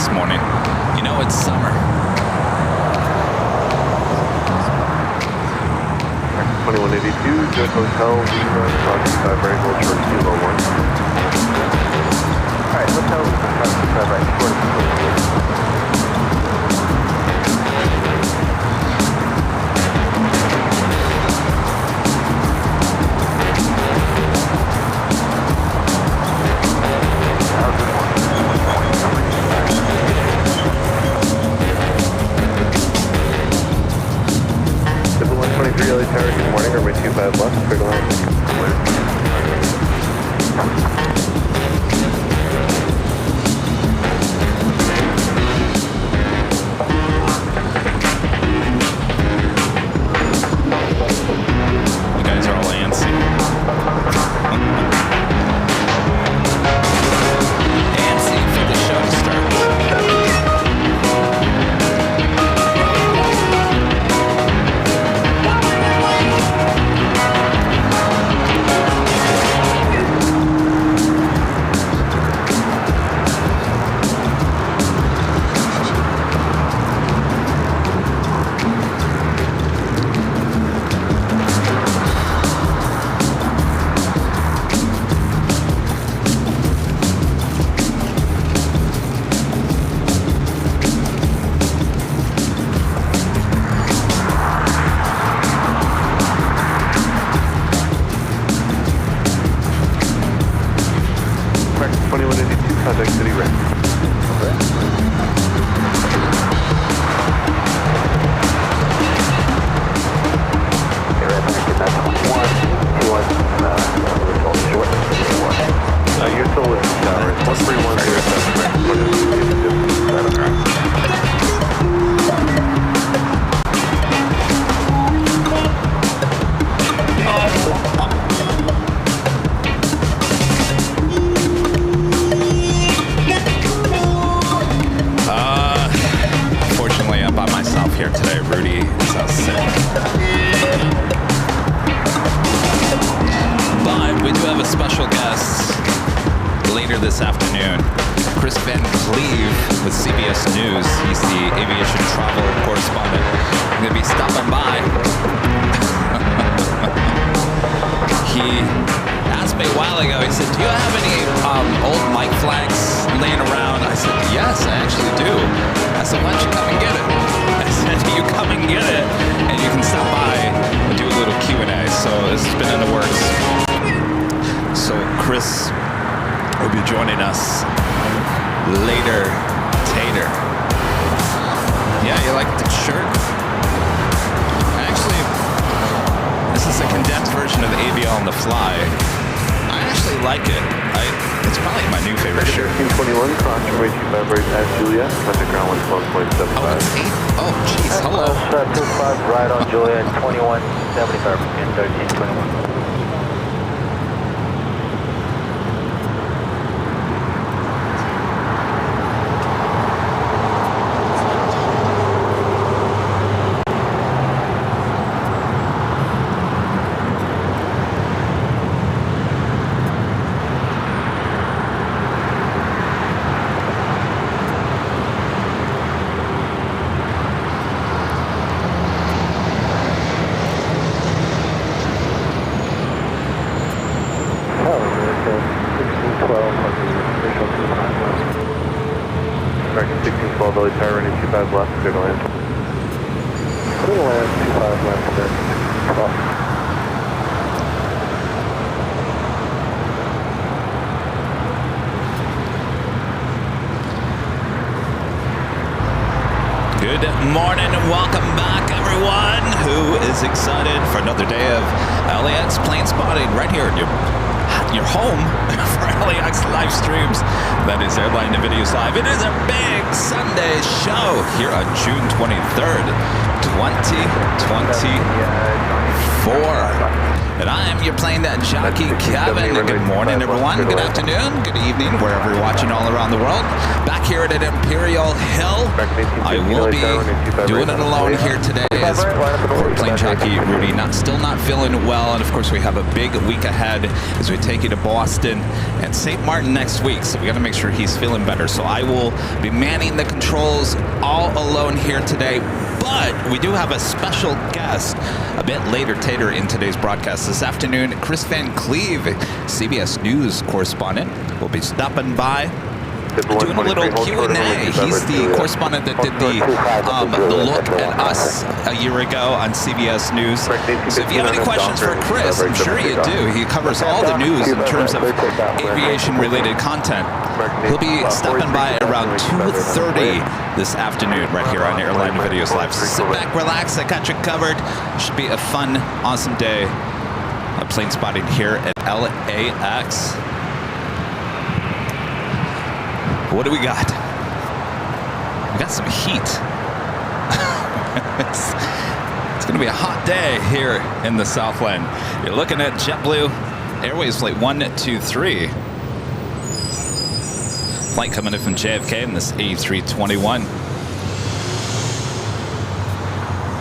this morning. You know, it's summer. 2182, Good Hotel, Lima, Crossing right, hold short kilo 1. Alright, Hotel, Crossing right, short kilo 1. LA Tower, good morning, runway 25 left, clear to land. You guys are all antsy. Antsy for the show to start. Contact City Red. You're still with Tower. 13107. Here today, Rudy is out sick. But we do have a special guest later this afternoon. Chris Van Cleave with CBS News. He's the aviation travel correspondent. I'm going to be stopping by. He asked me a while ago, he said, do you have any old mic flags laying around? I said, yes, I actually do. I said, why don't you come and get it? I said, you come and get it, and you can stop by and do a little Q&A. So this has been in the works. So Chris will be joining us later. Tater. Yeah, you like the shirt? Actually, this is a condensed version of Aviation on the Fly. I actually like it. It's probably my new favorite shirt. 1321, cross runway 25 right at Juliet, contact ground 12.75. Oh, it's 8? Oh, jeez, hello. 25 right on Juliet, 2175, in 1321. American 1612, LA Tower, running 25 left, clear to land. Clear to land, 25 left, American 1612. Good morning and welcome back, everyone who is excited for another day of LAX plane spotting right here in your home for LAX live streams. That is AIRLINEVIDEOS Live. It is a big Sunday show here on June 23rd, 2024. And I am your plane jockey, Kevin. Good morning, everyone. Good afternoon, good evening, wherever you're watching all around the world. Back here at Imperial Hill. I will be doing it alone here today as plane jockey Rudy still not feeling well. And of course, we have a big week ahead as we take you to Boston and St. Martin next week. So we got to make sure he's feeling better. So I will be manning the controls all alone here today. But we do have a special guest a bit later in today's broadcast this afternoon. Chris Van Cleave, CBS News correspondent, will be stopping by, doing a little Q&A. He's the correspondent that did the look at us a year ago on CBS News. So if you have any questions for Chris, I'm sure you do. He covers all the news in terms of aviation-related content. He'll be stopping by around 2:30 this afternoon right here on Airline Videos Live. So sit back, relax. I got you covered. Should be a fun, awesome day of plane spotting here at LAX. What do we got? We got some heat. It's going to be a hot day here in the Southland. You're looking at JetBlue Airways Flight 123. Flight coming in from JFK in this A321.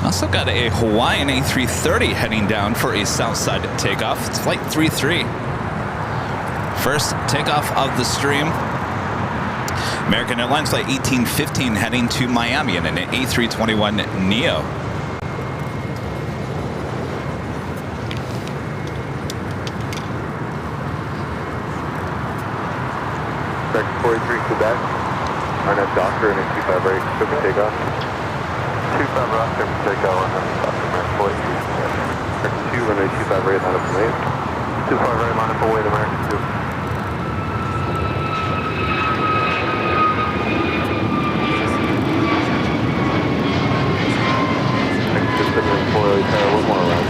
Also got a Hawaiian A330 heading down for a Southside takeoff. It's Flight 33. First takeoff of the stream. American Airlines Flight 1815 heading to Miami in an A321 Neo. Direct 43 Quebec, RNF Docker and a 25 right, took a takeoff. 25 rock, took a takeoff on Docker, 43 Quebec. Direct 2, runway 25 right, line up and wait. 25 right, line up and wait, American 2. One more around.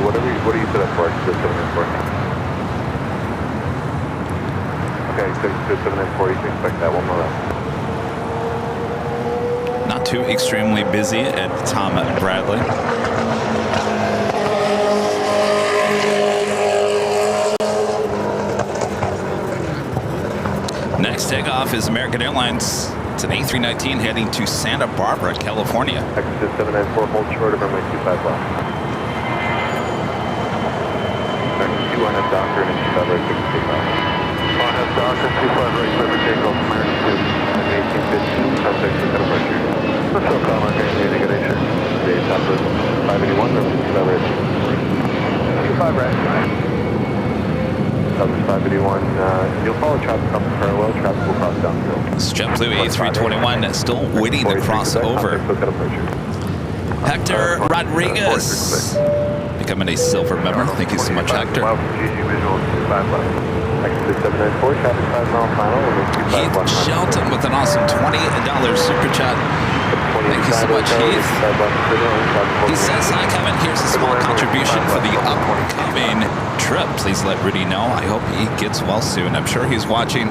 What do you set up for? Okay, so 794, you can expect that one more round. Not too extremely busy at Tom Bradley. Next takeoff is American Airlines. It's an A319 heading to Santa Barbara, California. Exit 794, hold short of runway 25 left. Next 2 RNF Docker and 25 right, 6 takeoff. RNF Docker, 25 right, 7 takeoff, American 2, 1815, contact with departure. Let's go call our navigation. Today, top of 581, runway 25 right. 25 right. Southwest 581, you'll follow traffic up parallel, traffic will cross downfield. This JetBlue A321 still waiting to cross over. Hector Rodriguez, becoming a silver member. Thank you so much, Hector. Heath Shelton with an awesome $20 super chat. Thank you so much, Heath. He says, hi, Kevin. Here's a small contribution for the upcoming trip. Please let Rudy know. I hope he gets well soon. I'm sure he's watching.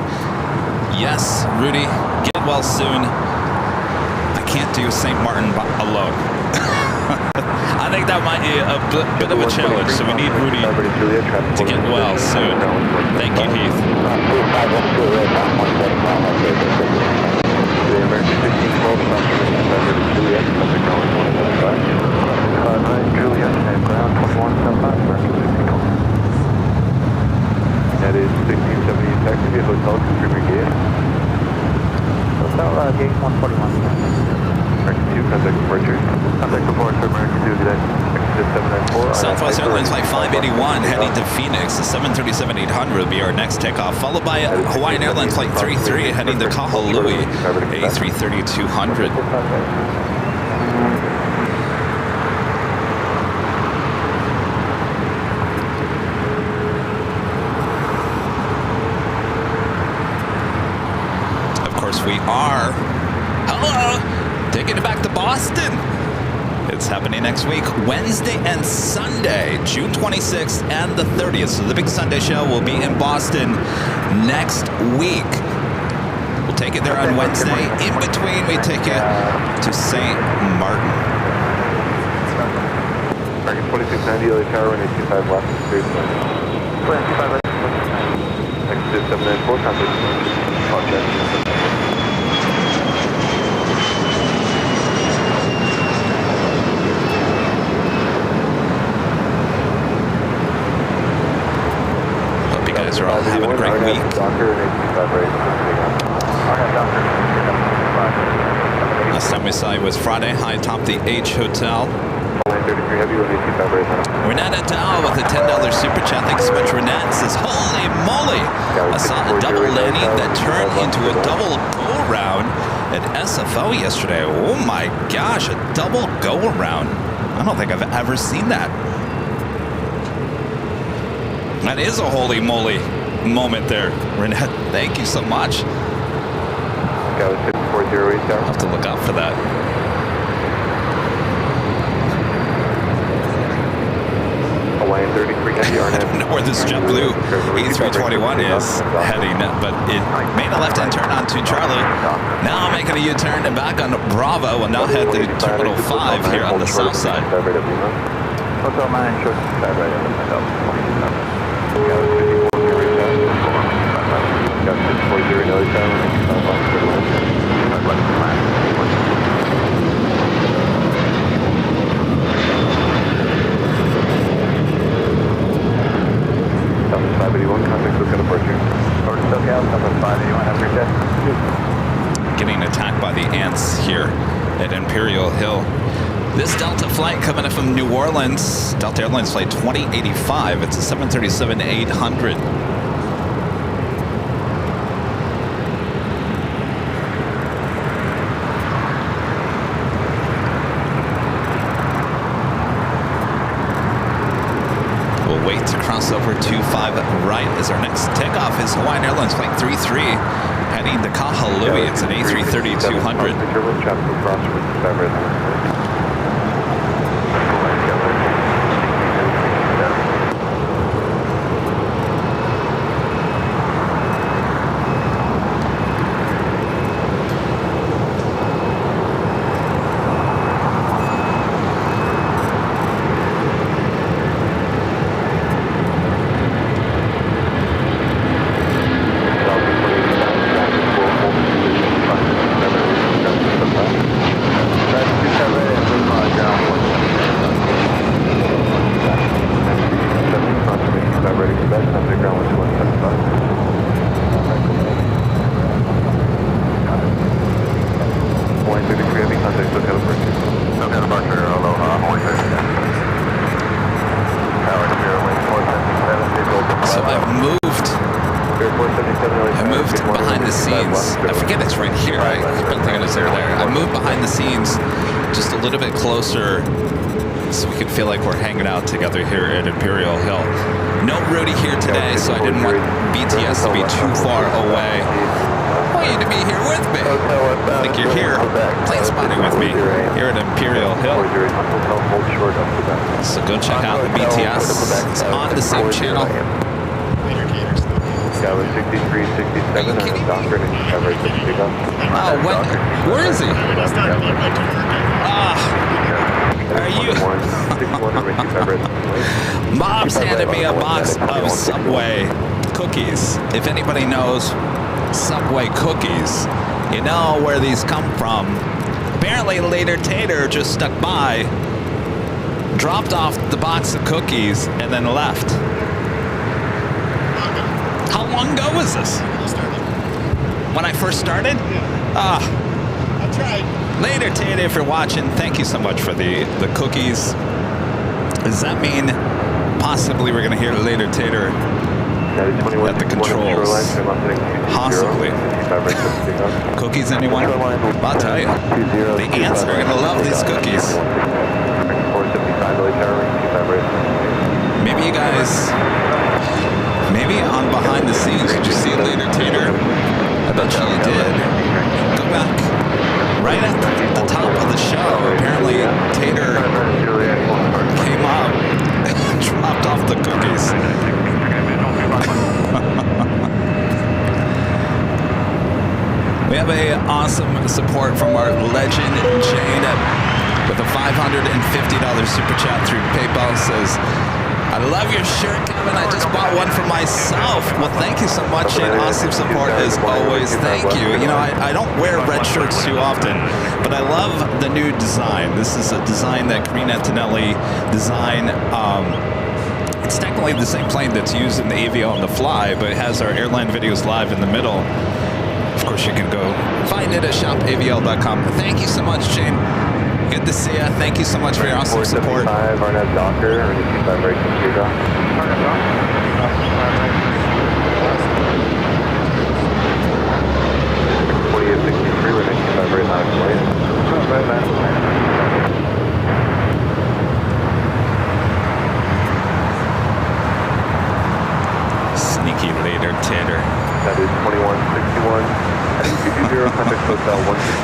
Yes, Rudy, get well soon. I can't do St. Martin alone. I think that might be a bit of a challenge, so we need Rudy to get well soon. Thank you, Heath. That is 1670 taxi, hotel, confirm your gate. Hotel, gate 141. American 2, contact departure. Contact departure, American 2, good day. Exit 794. Southwest Airlines Flight 581 heading to Phoenix. The 737-800 will be our next takeoff, followed by Hawaiian Airlines Flight 33 heading to Kahului, A330-200. We are, taking it back to Boston. It's happening next week, Wednesday and Sunday, June 26th and the 30th. So the big Sunday show will be in Boston next week. We'll take it there on Wednesday. In between, we take it to St. Martin. American 2690, LA Tower, 185 left, cleared. 25 left. Exit 794, contact. Project. Are all having a great week. Last time we saw you was Friday, high atop the H Hotel. Renata Dow with a $10 super chat. Thanks so much, Renat. Says, holy moly! I saw a double landing that turned into a double go-around at SFO yesterday. Oh my gosh, a double go-around. I don't think I've ever seen that. That is a holy moly moment there, Renette. Thank you so much. I'll have to look out for that. Hawaiian 33 Heavy I don't know where this JetBlue A321 is heading, but it made a left-hand turn onto Charlie. Now making a U-turn and back on Bravo. Will now head to Terminal 5 here on the south side. Hotel 9, short 5 right on the south. Got 640 LA Tower, 581, contact with departure. Over to SoCal, Southwest 581, have a great day. Getting attacked by the ants here at Imperial Hill. This Delta flight coming in from New Orleans, Delta Airlines flight 2085. It's a 737-800. We'll wait to cross over 25 right as our next takeoff is Hawaiian Airlines flight 33 heading to Kahului. It's an A330-200. So we can feel like we're hanging out together here at Imperial Hill. No Rudy here today, so I didn't want BTS to be too far away. I want you to be here with me. Like you're here, plane spotting with me here at Imperial Hill. So go check out the BTS. It's on the same channel. Are you kidding me? Oh, where is he? Are you? Bob's handed me a box of Subway cookies. If anybody knows Subway cookies, you know where these come from. Apparently, Later Tater just stuck by, dropped off the box of cookies, and then left. How long ago was this? When I first started? Yeah. I tried. Later, Tater, if you're watching, thank you so much for the cookies. Does that mean possibly we're going to hear Later Tater at the controls? Possibly. Cookies, anyone? I'll tell you. The ants are going to love these cookies. Maybe you guys, maybe on behind the scenes, did you see Later Tater? I bet you did. Go back. Right at the top of the show, apparently Tater came up and dropped off the cookies. have a awesome support from our legend Jane with a $550 super chat through PayPal. Says, I love your shirt, Kevin. I just bought one for myself. Well, thank you so much, Jane. Awesome support as always. Thank you. You know, I don't wear red shirts too often, but I love the new design. This is a design that Green Antonelli designed. It's technically the same plane that's used in the Aviation on the fly, but it has our Airline Videos Live in the middle. Of course, you can go find it at shopavl.com. Thank you so much, Jane. Good to see you. Thank you so much for your awesome support. Arnett Docker, or 25 right from Cuba. Arnett Docker. 4863, we're 25 right now, Sneaky later, Tater. That is 2161.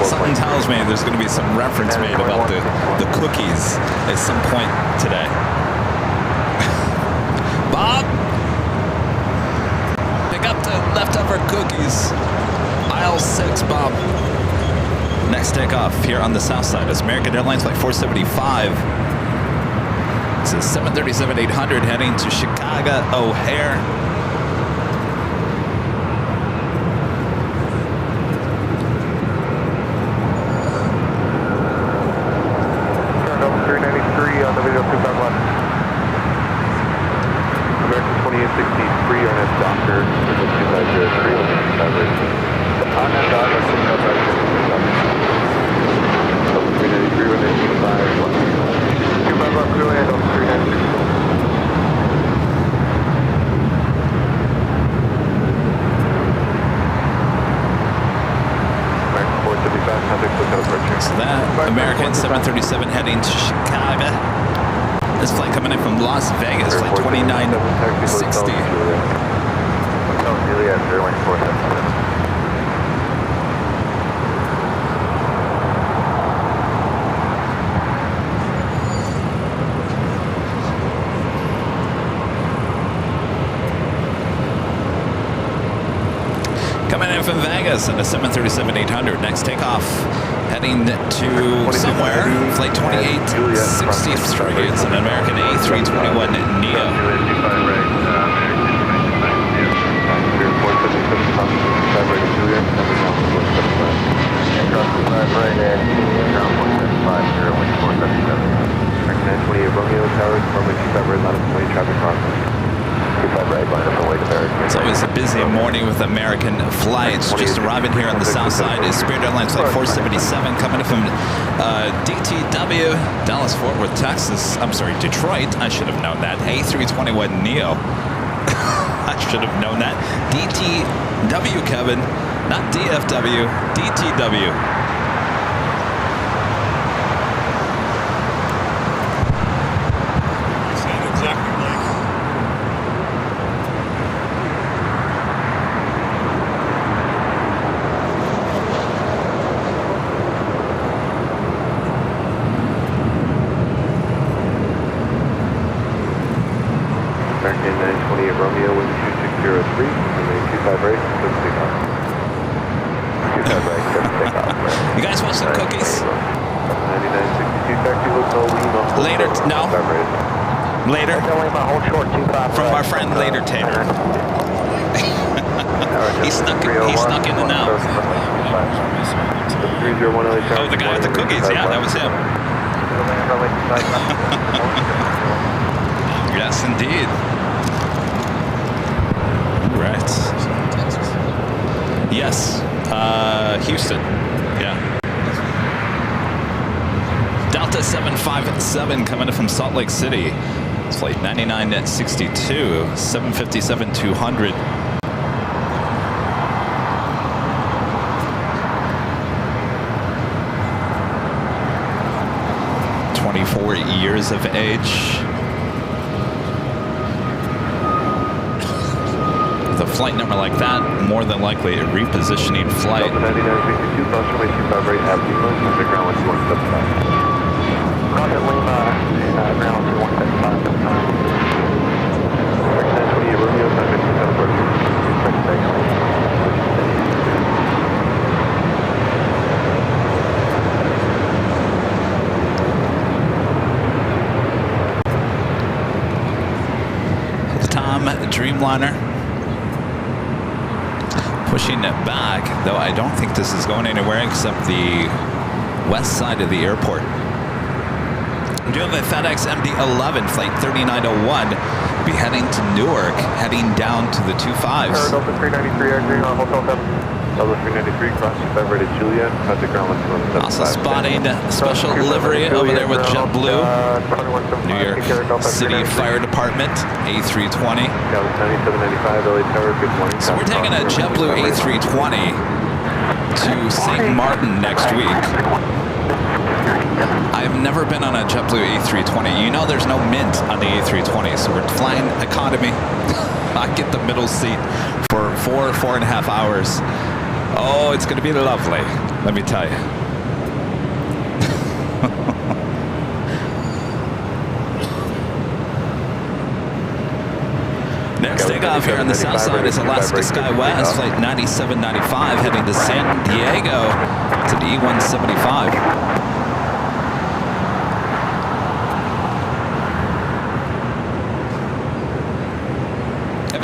Something tells me there's going to be some reference made about the cookies at some point today. Bob, pick up the leftover cookies. Aisle 6, Bob. Next takeoff here on the south side is American Airlines Flight 475. This is 737-800 heading to Chicago O'Hare. On the video, 251. American 2863 on its Docker, 2503 on the 25 right. On that Docker, 25 right. 393 on the 25 left. 25 left, crew and on 393. American 475, contact with approaching. So that American 737 heading to Chicago. This flight coming in from Las Vegas, flight 2960. Juliet, Airline 477. Coming in from Vegas in a 737-800. Next takeoff, heading to somewhere, flight 2863. It's an American A321 Neo. It's always a busy morning with American flights. Just arriving here on the south side is Spirit Airlines Flight 477 coming from DTW, Dallas Fort Worth, Texas. I'm sorry, Detroit. I should have known that. A321 Neo. I should have known that. DTW, Kevin. Not DFW, DTW. American 928 Romeo with 2603, and 25 right, let's take off. 25 right, let's take off. You guys want some cookies? 9962 taxi, Hotel Lima. Later, no. Later. From our friend Later Tater. he snuck in and out. Oh, the guy with the cookies. Yeah, that was him. Yes, indeed. Right. Yes. Houston. Yeah. Delta 757 coming in from Salt Lake City. It's flight 9962, 757-200. Years of age. With a flight number like that, more than likely a repositioning flight. Delta 9962, bus from 85 right at Lima, contact ground 2175. Contact Lima, ground 2175 at the time. American 928 Romeo, contact 27 approach. Respect to Dreamliner. Pushing it back, though I don't think this is going anywhere except the west side of the airport. We do have a FedEx MD-11, flight 3901, be heading to Newark, heading down to the 25s. Delta 393, Air Green on Hotel 7. Delta 393, crossing 5 right at Juliet, contact ground 175. Also spotting special livery over there with JetBlue, New York City Fire Department, A320. 9795, LA Tower, good morning. So we're taking a JetBlue A320 to St. Martin next week. I've never been on a JetBlue A320. You know there's no mint on the A320, so we're flying economy. I get the middle seat for 4.5 hours. Oh, it's going to be lovely, let me tell you. Next takeoff here on the south side is Alaska SkyWest, flight 9795, heading to San Diego to the E175.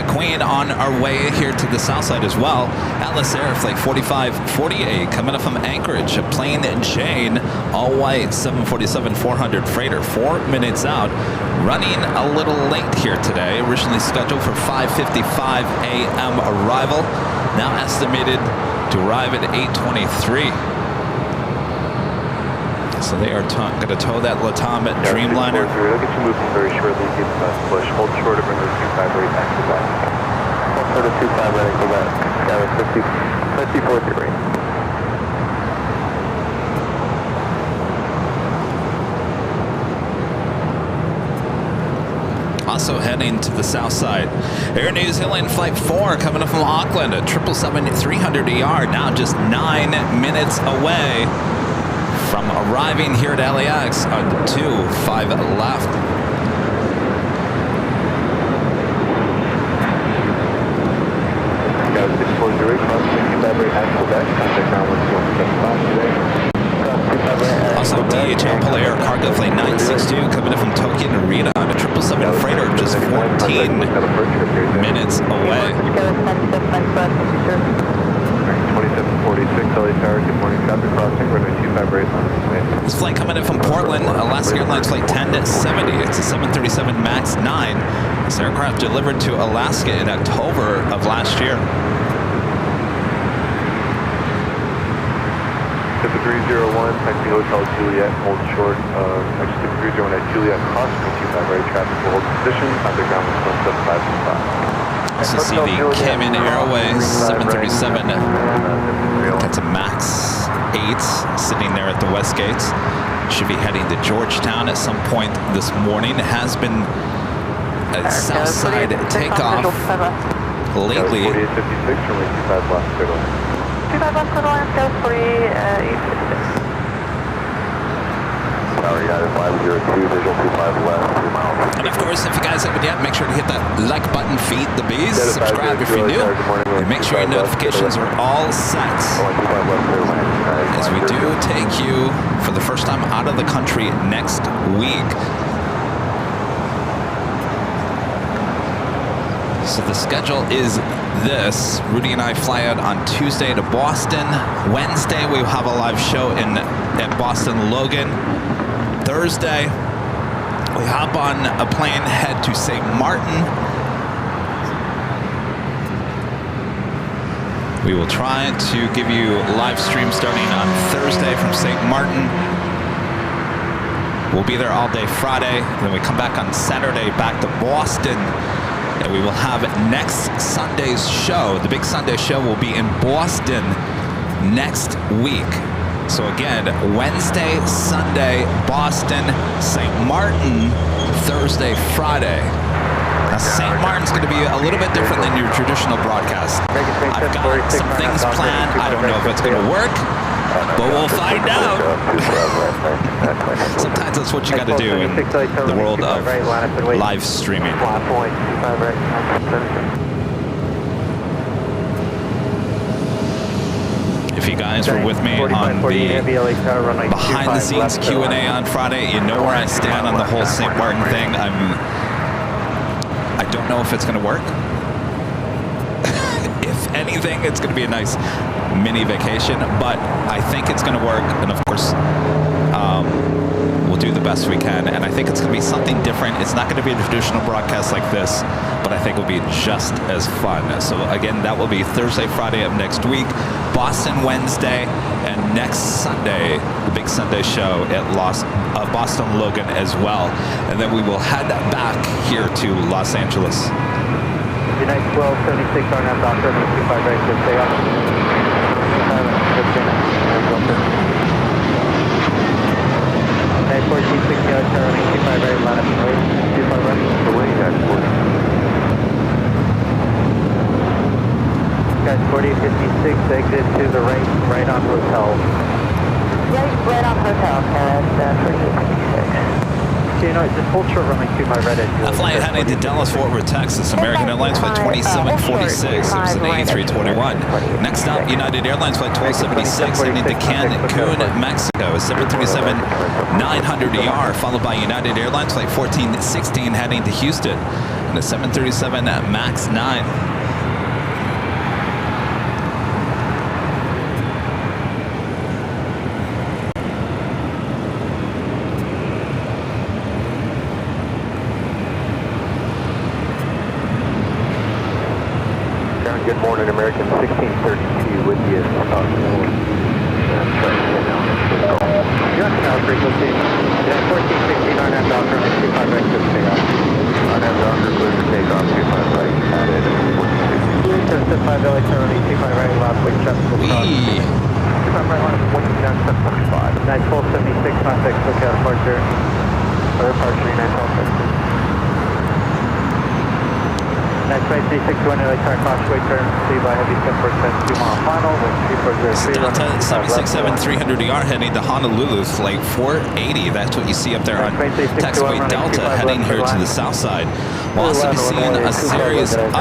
Queen on our way here to the south side as well. Atlas Air flight 4548 coming up from Anchorage, a plain Jane, all white 747-400 freighter, 4 minutes out. Running a little late here today, originally scheduled for 5:55 a.m. arrival, now estimated to arrive at 8:23. So they are going to tow that Latam Dreamliner. I'll get you moving very shortly. Keep the push. Hold short of runway 25 right back to back. Hold short of 25 right to back. Yeah, 50-40 right. Also heading to the south side, Air New Zealand Flight 4 coming up from Auckland, a 777-300ER, now just 9 minutes away from arriving here at LAX on 5 left. Also, DHL Polair Cargo Flight 962 coming in from Tokyo Narita on a 777 freighter, just 14 minutes away. 2746 LA Tower, good morning, traffic crossing, runway 25 right on this flight coming in from Portland, Alaska Airlines Flight 1070. It's a 737 MAX 9. This aircraft delivered to Alaska in October of last year. 7301, taxi Hotel Juliet, hold short, actually 7301 at Juliet, crossing 25 right, traffic will hold position, contact ground 175. Also see the Cayman Airways 737. That's a MAX 8 sitting there at the West Gates. Should be heading to Georgetown at some point this morning. It has been a south side takeoff lately. 4856 from 25 left, good one. 25 left, good one, 4856. Sorry, guys, 502, visual 25 left, 3 miles. And of course, if you guys haven't yet, make sure to hit that like button, feed the bees, subscribe if you're new, and make sure your notifications are all set, as we do take you for the first time out of the country next week. So the schedule is this. Rudy and I fly out on Tuesday to Boston. Wednesday, we will have a live show at Boston Logan. Thursday, we hop on a plane, head to St. Martin. We will try to give you live stream starting on Thursday from St. Martin. We'll be there all day Friday. Then we come back on Saturday back to Boston. And we will have next Sunday's show. The big Sunday show will be in Boston next week. So again, Wednesday, Sunday, Boston, St. Martin, Thursday, Friday. Now, St. Martin's going to be a little bit different than your traditional broadcast. I've got some things planned. I don't know if it's going to work, but we'll find out. Sometimes that's what you got to do in the world of live streaming. If you guys were with me on the behind-the-scenes Q&A on Friday, you know where I stand on the whole St. Martin thing. I don't know if it's going to work. anything, it's going to be a nice mini vacation, but I think it's going to work. And of course, we'll do the best we can. And I think it's going to be something different. It's not going to be a traditional broadcast like this, but I think it'll be just as fun. So again, that will be Thursday, Friday of next week, Boston Wednesday, and next Sunday, the big Sunday show at Boston Logan as well. And then we will head back here to Los Angeles. United 1276 on that doctor, 25 right, just stay on. United 1460 on Charlie, 25 right, line up and wait, 25 right. Away, guys, 40. Guys, 4056, exit to the right, right on hotel. Right on hotel, Canada, 4856. Okay, you know, just hold short runway 25 right at A flight heading to Dallas, Fort Worth, Texas. American Airlines flight 2746. It was an A321. Next up, United Airlines flight 1276 heading to Cancun, Mexico. 737-900ER, followed by United Airlines flight 1416 heading to Houston. And a 737 MAX 9. Good morning, American 1632 with you. You're on now, frequency. Yeah, 1416 on that doctor, 25 right, just stay on. On that doctor, clear for takeoff, 25 right, added 1460. Just 5 LA, Charlie, 25 right, last quick check. 25 right, line 19745. Nice 1276, contact, okay, departure. Or departure, United 1276. Nice right, 361 LA, car crossway turn, see by heavy 10%, 2 mile final, with 3403. Delta 767-300ER heading to Honolulu, flight 480. That's what you see up there on taxiway Delta, heading here to the south side. We'll also be seeing a series of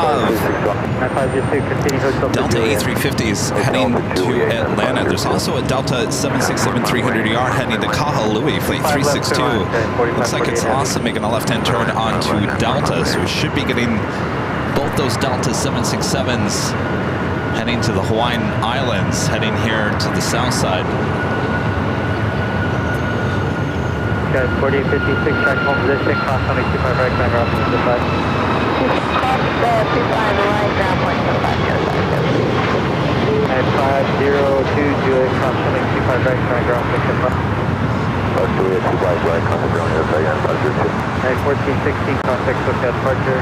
Delta A350s heading to Atlanta. There's also a Delta 767-300ER heading to Kahului, flight 362. Looks like it's also making a left-hand turn onto Delta, so we should be getting both those Delta 767s heading to the Hawaiian Islands, heading here to the south side. Guys, 4856, track home position, cross 25 right, back off to the side. Cross 25 right, ground point 25, And 502, Juliet, cross 25 right, back off to the side. Juliet, 25 right, contact ground, again, 502. And 1416, contact, hotel departure.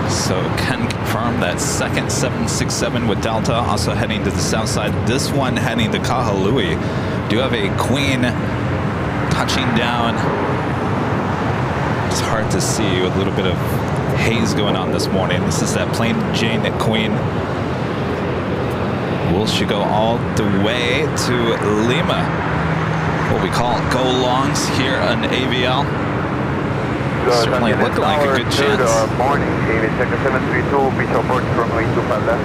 So can confirm that second 767 with Delta also heading to the south side. This one heading to Kahului. Do have a Queen touching down. It's hard to see with a little bit of haze going on this morning. This is that plain Jane Queen. Will she go all the way to Lima? What we call go-longs here on AVL. Certainly looking like a good chance. Morning, Aviation 732, beach approach runway 25 left.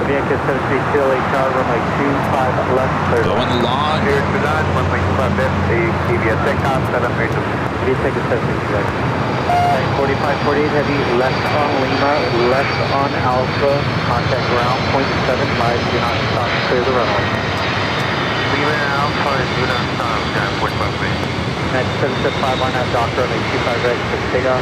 Aviation 732, tower runway 25 left. Going long. Here to land, runway 25 left, Aviation takeoff 732. Aviation 732 left. 4548 heavy, left on Lima, left on Alpha, contact ground, 0.75, do not stop, clear the runway. Lima Alpha, do not stop, ground 45 please. Next 775 on that doctor, only 25 right, just take off.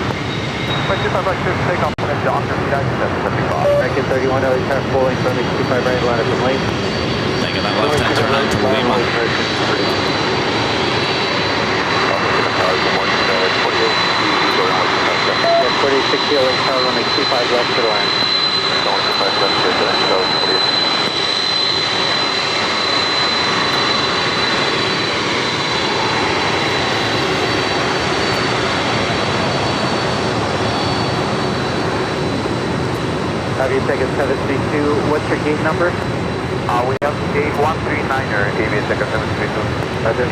25 right, just take off on that doctor, United 775. American 31, LA car full length, only 25 right, line up and late. Making that left-hand turn out to Lima. Yeah, 4860, LA car runway 25 left to the land. 25 left to the land, so 48. Aviation 732, what's your gate number? We have gate 139er, Aviation 732. Roger.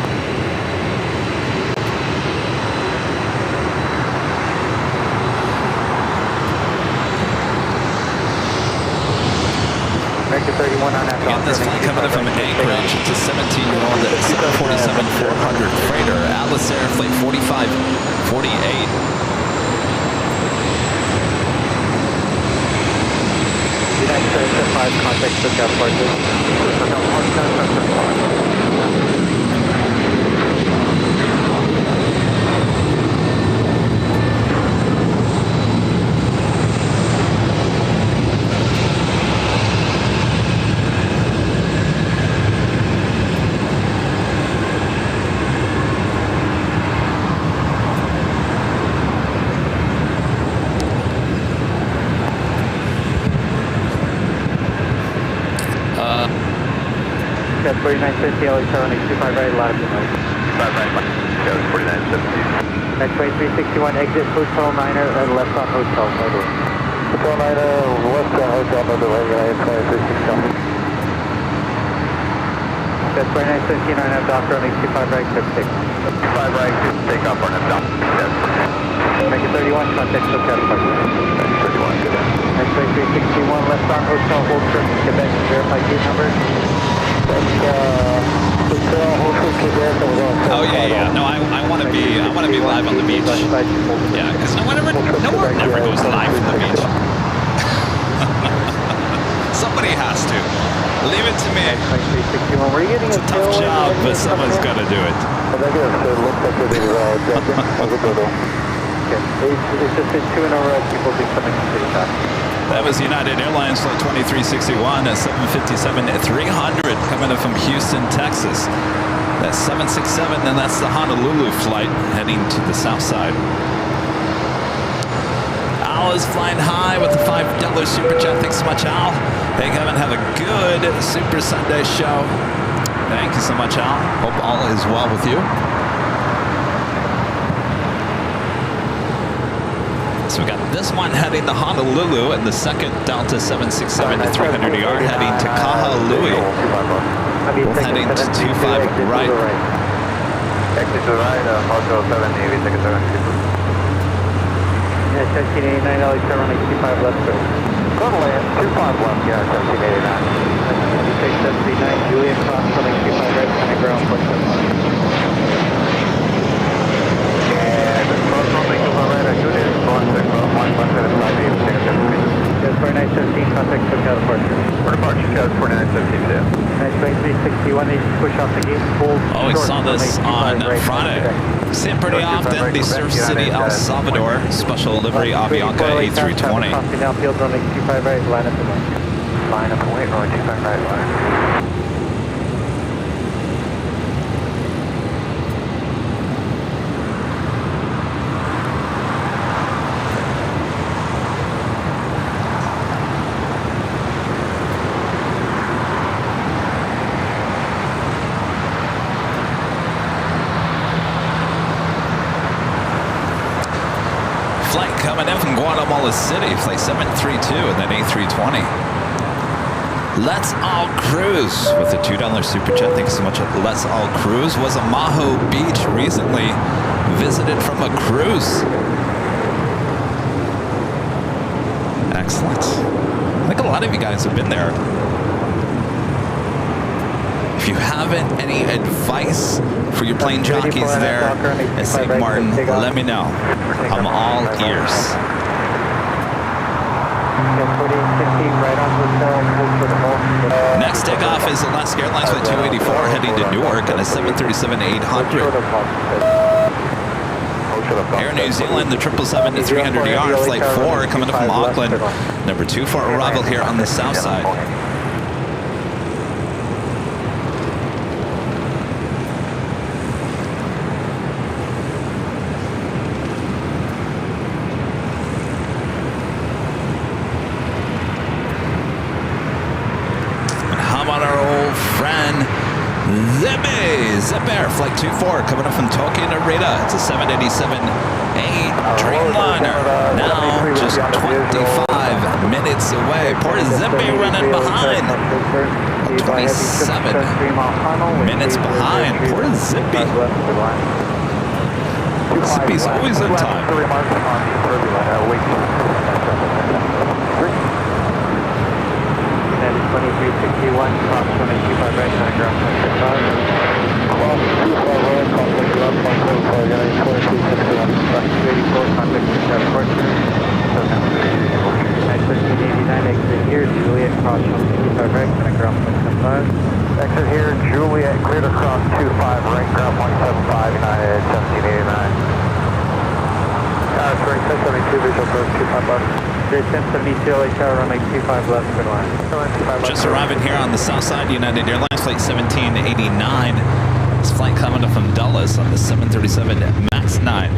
American 31 on that. Again, this flight coming in from Anchorage. It's a 17-year-old 747-400 freighter. Alice Air flight 4548. contact SoCal departure. SoCal Cat 4950, LA 725 right, latitude right. 5 right, Cat 4970. Next way 361, exit Hotel Niner and left on Hotel, no door. Hotel Niner, west on Hotel, no door, United 2360. Cat 4950, 9 have Docker on 25 right, clip 6. 5 right, take off on a stop. Yes. Make it 31, contact SoCal departure. 31, good. Next way 361, left on Hotel, hold trip, Quebec, verify gate number. Oh yeah. No, I want to be live on the beach. Yeah, because no one ever goes live from the beach. Somebody has to. Leave it to me. It's a tough job, but someone's got to do it. It's just been 2 in a row. People do something pretty fast. That was United Airlines flight 2361 at 757 at 300 coming in from Houston, Texas. That's 767, and that's the Honolulu flight heading to the south side. Al is flying high with the $5 Super Chat. Thanks so much, Al. Hey, Kevin, have a good Super Sunday show. Thank you so much, Al. Hope all is well with you. So we got this one heading to Honolulu, and the second Delta 767 at 300ER heading to Kahului. Both heading to 25 right. Exit to right, Hotel 7, Navy, ticket 7. Yeah, 1789, LA 725 left through. Go to land, 25 left, yeah, 1789. Take 739, Juliet Cross, 725 right, kind of ground, push them. Yes, 4917, contact SoCal departure. For departure, Cat 4917, yeah. Next way 361, they push off the gate, hold Oh, we short, saw this on Friday. See it pretty often. The Surf City, El Salvador, special livery Avianca A320. Crossing downfield, running 25 right, line up and wait. Line up and wait, rolling 25 right, line. Coming in from Guatemala City, flight 732 and then A320. Let's All Cruise with a $2 Super Chat. Thanks so much. Let's All Cruise was a Maho Beach recently visited from a cruise. Excellent. I think a lot of you guys have been there. If you haven't any advice for your plane jockeys there at St. Martin, let me know. I'm all ears. Next takeoff is Alaska Airlines flight 284 heading to Newark on a 737-800. Air New Zealand, the 777 to 300ER flight 4 coming up from Auckland. Number 2 for arrival here on the south side. Zip Air flight 24 coming up from Tokyo Narita. It's a 787-8 Dreamliner. Now just 25 minutes away. Poor Zippy running behind. 27 minutes behind. Poor Zippy. Zippy's always on time. That is 2361, cross 125 right, on ground 25. Cross 25 right, contact ground 125, United 2361. Cross 284, contact SoCal departure. So now, 1389, exit here, Juliet, cross 125. short 25 left. Spirit 1072 LA Tower, runway 25 left, good line. Just arriving here on the south side, United Airlines Flight 1789. This flight coming up from Dulles on the 737 MAX 9.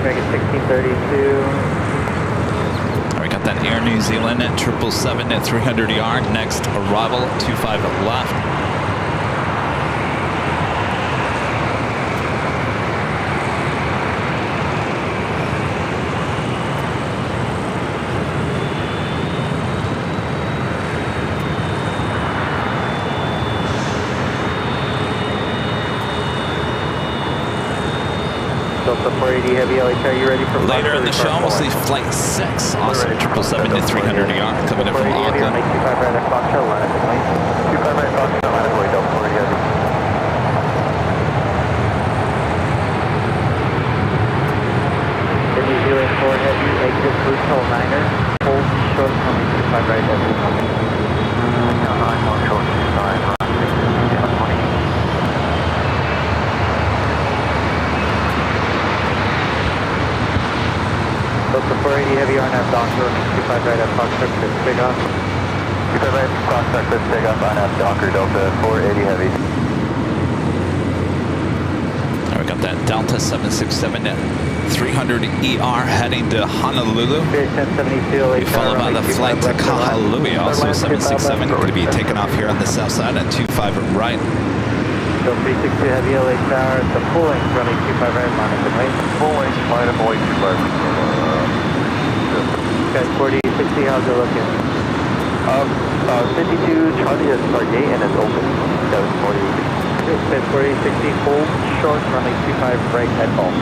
Dragon 1632. We got that Air New Zealand at 777 at 300 yard. Next arrival, 25 left. Delta 480 Heavy LH, are you ready for Later in the show, we'll see Flight 6, also 777 at 300 yard, coming in from Auckland. 25 right at Foxtrot, line up the plane. 25 right Foxtrot, line up the way, Delta 480 Heavy. New Zealand 4 Heavy, exit Hotel 9er, hold short, only 25 right Heavy. I'm on short 25, Delta 480 Heavy, RNAV Docker, 25 right at Foxtrot, big off. 25 right Foxtrot, big off, RNAV Docker, Delta 480 Heavy. We got that Delta 767 at 300 ER heading to Honolulu. Be followed by the flight to Kahului, also 767, going to be taken off here on the south side at 25 right. Delta 360 Heavy LA Tower, it's a full length, running 25 right, line up the plane. Full length, line up the way, 25. Guys, 4060, how's it looking? 52 Charlie is our gate and it's open. That was 4060. 4060, hold short, running 25 right head golf.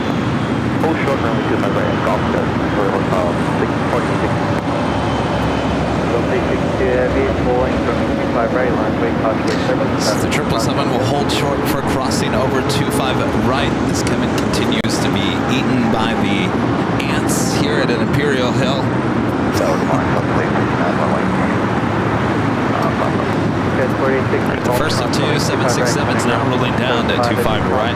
Hold short, running 25 right head golf. That's for 4060. Delta 362 Heavy, full length, running 25 right, line way, Cauchy service. The 777 will hold short for crossing over 25 right. This Kevin continues to be eaten by the ants here at an Imperial Hill. The first of two 767s now rolling down to 25 right.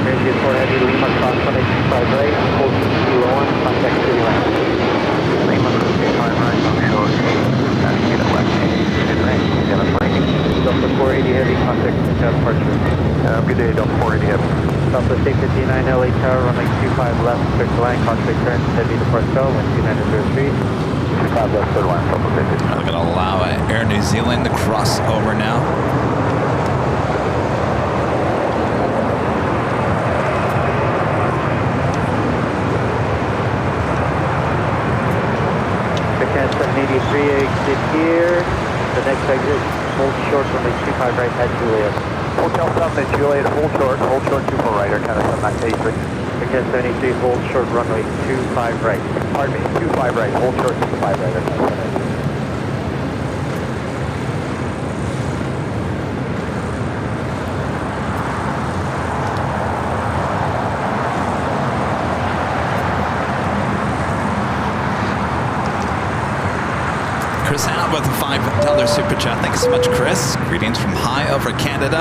Transit 4 Heavy, Lima cross 185 right, hold 2 on, contact city land. Lima 25 right, I'm short. Get a left, good range, get a plane. Delta 480 Heavy, contact departure. Good day, Delta 480 Heavy. Delta 659 LA Tower, running 25 left, quick line, contact turn, heavy departure, wind 2903. 25 left, good line, Delta 659. They're going to allow Air New Zealand to cross over now. Japan 783 exit here. The next exit, hold short, runway 25 right at Juliet. Hotel South at Juliet, hold short 24 right, or kind of 783. Japan 783, hold short, runway 25 right. Pardon me, 25 right, hold short 25 right, or kind of 783. Chris out with a $5 super chat. Thanks so much, Chris. Greetings from high over Canada.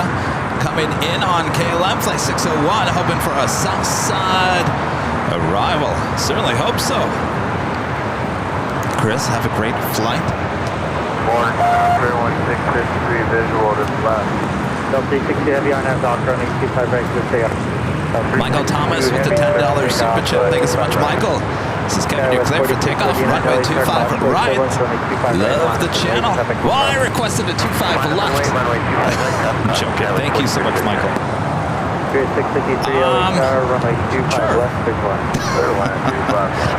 Coming in on KLM Flight 601, hoping for a south side arrival. Certainly hope so. Chris, have a great flight. Morning, 31653 visual to left. Delta 360 Heavy, RNAV Docker, running 25 right, good stay up. Michael Thomas with the $10 super chat. Thank you so much, Michael. This is Kevin, you're clear for takeoff, runway 25 right. Love the channel. Well, I requested a 25 left. I'm joking. Thank you so much, Michael. Spirit 653 LA Tower, runway 25 left, big one.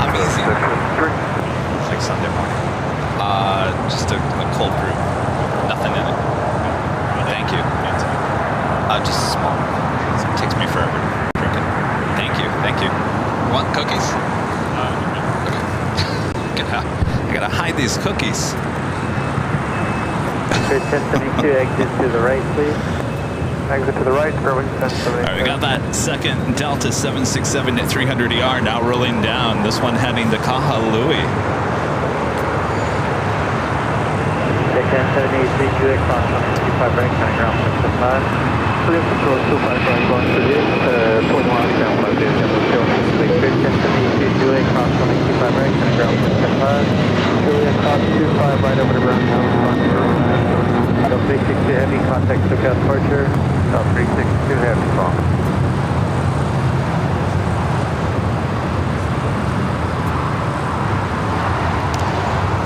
I'm easy. It's like Sunday morning. Just a cold brew. Nothing in it. Thank you. Just small. It takes me forever to drink it. Thank you. Thank you. Want cookies? I gotta hide these cookies. Spirit 1072, exit to the right, please. exit to the right, square 1078. All right, we got that second Delta 767 at 300 ER now rolling down. This one heading to Kahului. Deccan 783, Juliet, cross 125 right, kind of ground 175. Clear control 25 right, going for this, pulling one down, but there's no show. Clear 1073, Juliet, cross 125 right, kind of ground 175. Juliet, cross 25 right over the ground, 362 heavy, contact SoCal departure. 362 heavy, call.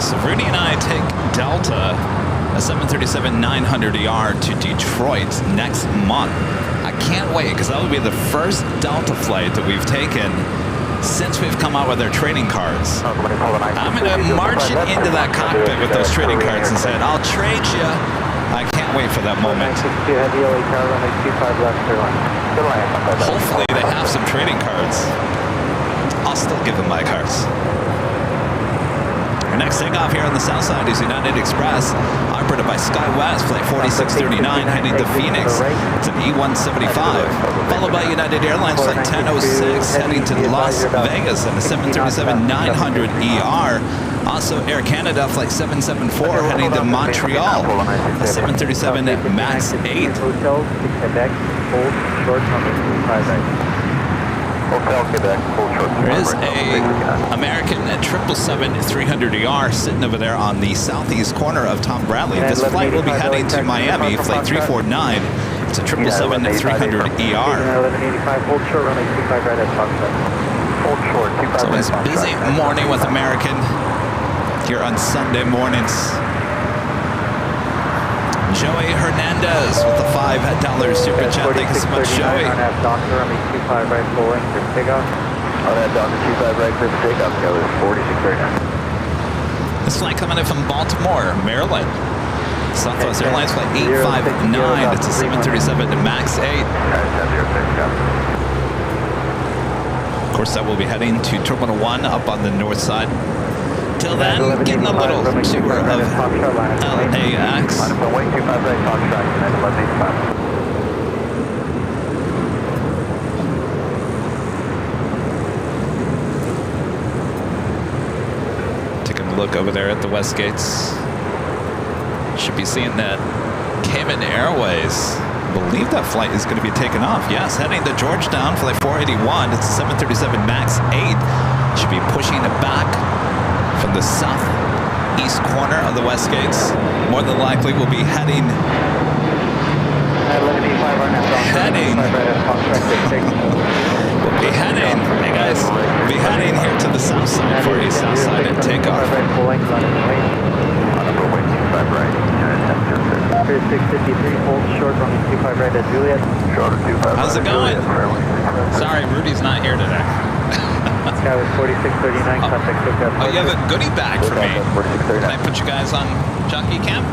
So Rudy and I take Delta, a 737-900ER to Detroit next month. I can't wait, because that will be the first Delta flight that we've taken since we've come out with our trading cards. I'm going to march it into that cockpit with those trading cards and said, I'll trade you. I can't wait for that moment. Hopefully they have some trading cards. I'll still give them my cards. Our next takeoff here on the south side is United Express, operated by SkyWest, flight 4639, heading to Phoenix. It's an E175, followed by United Airlines, flight 1006, heading to Las Vegas, and a 737-900ER. Also Air Canada, flight 774, heading to Montreal, a 737 MAX 8. There is a American 777-300ER sitting over there on the southeast corner of Tom Bradley. This flight will be heading to Miami, flight 349. It's a 777-300ER. So it's a busy morning with American here on Sunday mornings. Joey Hernandez with the $5 super chat. Thank you so much, Joey. On that Doctor, on the 25 right, full length for takeoff. On that Doctor 25 right, for takeoff, go 4639. This flight coming in from Baltimore, Maryland. Southwest Airlines flight 859. It's a 737 MAX 8. Of course, that will be heading to Terminal 1 up on the north side. Till then, getting a little tour of LAX. Taking a look over there at the West Gates. Should be seeing that Cayman Airways. I believe that flight is going to be taken off. Yes, heading to Georgetown, flight 481. It's a 737 MAX 8. Should be pushing it back from the southeast corner of the West Gates. More than likely we'll be heading hey guys, we'll be heading here to the south side for a south side takeoff. 653, hold short on the 25 right at Juliet. How's it going? Sorry, Rudy's not here today. Sky was 4639, contact SoCal. Oh, you have a goodie bag for me. Can I put you guys on jockey cam?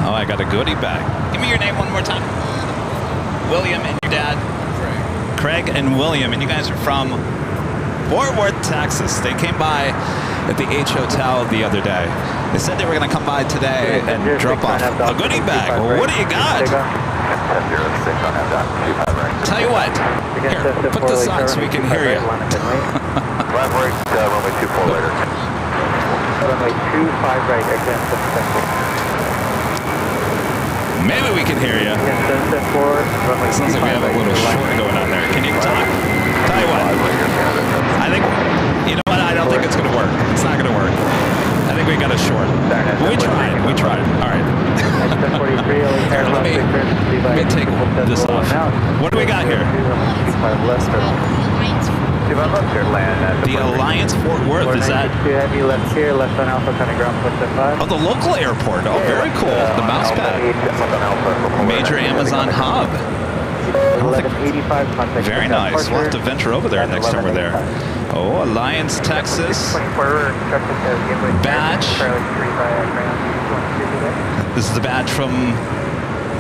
Oh, I got a goodie bag. Give me your name one more time. William and your dad. Craig and William, and you guys are from Fort Worth, Texas. They came by at the H Hotel the other day. They said they were going to come by today and drop off a goodie bag. Well, what do you got? Tell you what, here, put this on so we can hear you. Runway 24 later. Runway 25 right, again, Maybe we can hear you. Sounds like we have a little short going on there. Can you talk? Tell you what, I think, you know what, I don't think it's going to work. It's not going to work. I think we got a short. We tried. All right. Here, let me take this off. What do we got here? The Alliance Fort Worth, is that? Oh, the local airport. Oh, very cool. The mouse pad. Major Amazon hub. Very nice. We'll have to venture over there next time we're there. Oh, Alliance, Texas. Badge. This is the badge from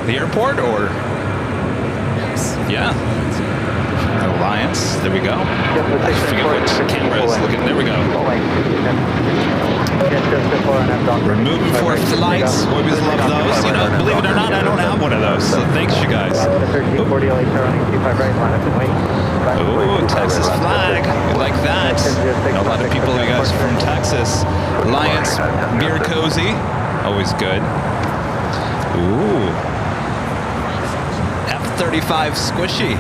the airport, or? Yes. Yeah. Alliance. There we go. I forget which camera is looking. There we go. Remove before flights. Always love those. You know, believe it or not, I don't have one of those. So thanks, you guys. Ooh, Texas flag. We like that. A lot of people, you guys, are from Texas. Alliance, beer cozy. Always good. Ooh. F-35 squishy.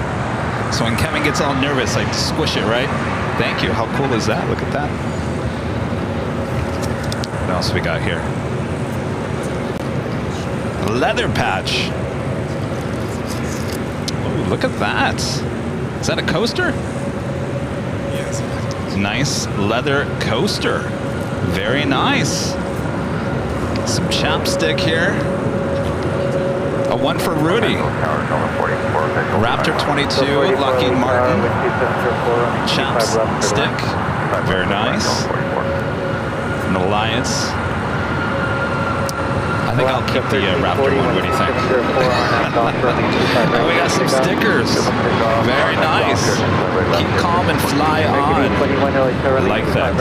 So when Kevin gets all nervous, I squish it, right? Thank you. How cool is that? Look at that. What else we got here? Leather patch. Oh, look at that. Is that a coaster? Yes. Nice leather coaster. Very nice. Some chapstick here. A one for Rudy. Raptor 22, Lockheed Martin. Chapstick. Very nice. An Alliance. I think I'll keep the Raptor one. What do you think? Oh, we got some stickers. Very nice. Keep calm and fly on. I like that.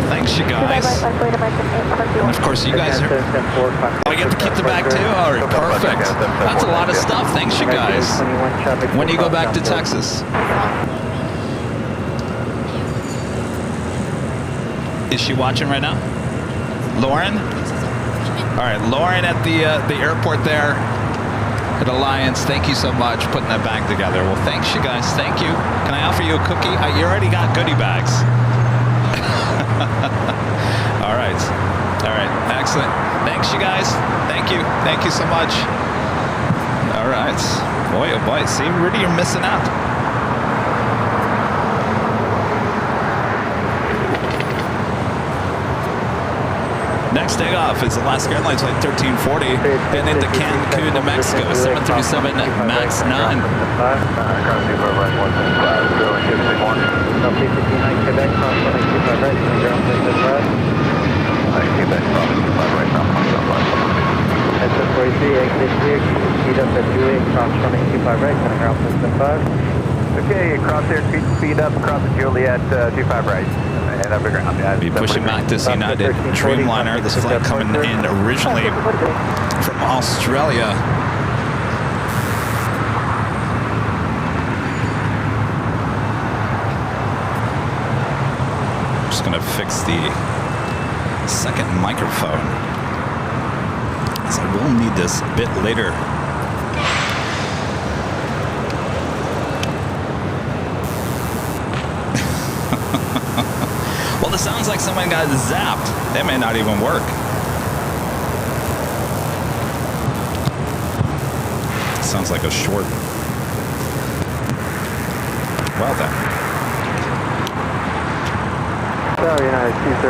Thanks, you guys. And of course, you guys are... Oh, I get to keep the bag too? All right, perfect. That's a lot of stuff. Thanks, you guys. When do you go back to Texas? Is she watching right now? Lauren? All right, Lauren at the airport there at Alliance. Thank you so much for putting that bag together. Well, thanks, you guys. Thank you. Can I offer you a cookie? You already got goodie bags. All right. All right. Excellent. Thanks, you guys. Thank you. Thank you so much. All right. Boy, oh boy. See, Rudy, you're missing out. Next takeoff is Alaska Airlines Flight 1340 heading into Cancun, New Mexico, 737 MAX 9. Okay, cross airspeed, speed up, cross the Juliet, 25 right. And up the ground. Yeah, be pushing back this United Dreamliner. This flight coming in originally from Australia. I'm just gonna fix the second microphone, as I will need this a bit later. Well, it sounds like someone got zapped. They may not even work. Sounds like a short. Well then. So, United 233,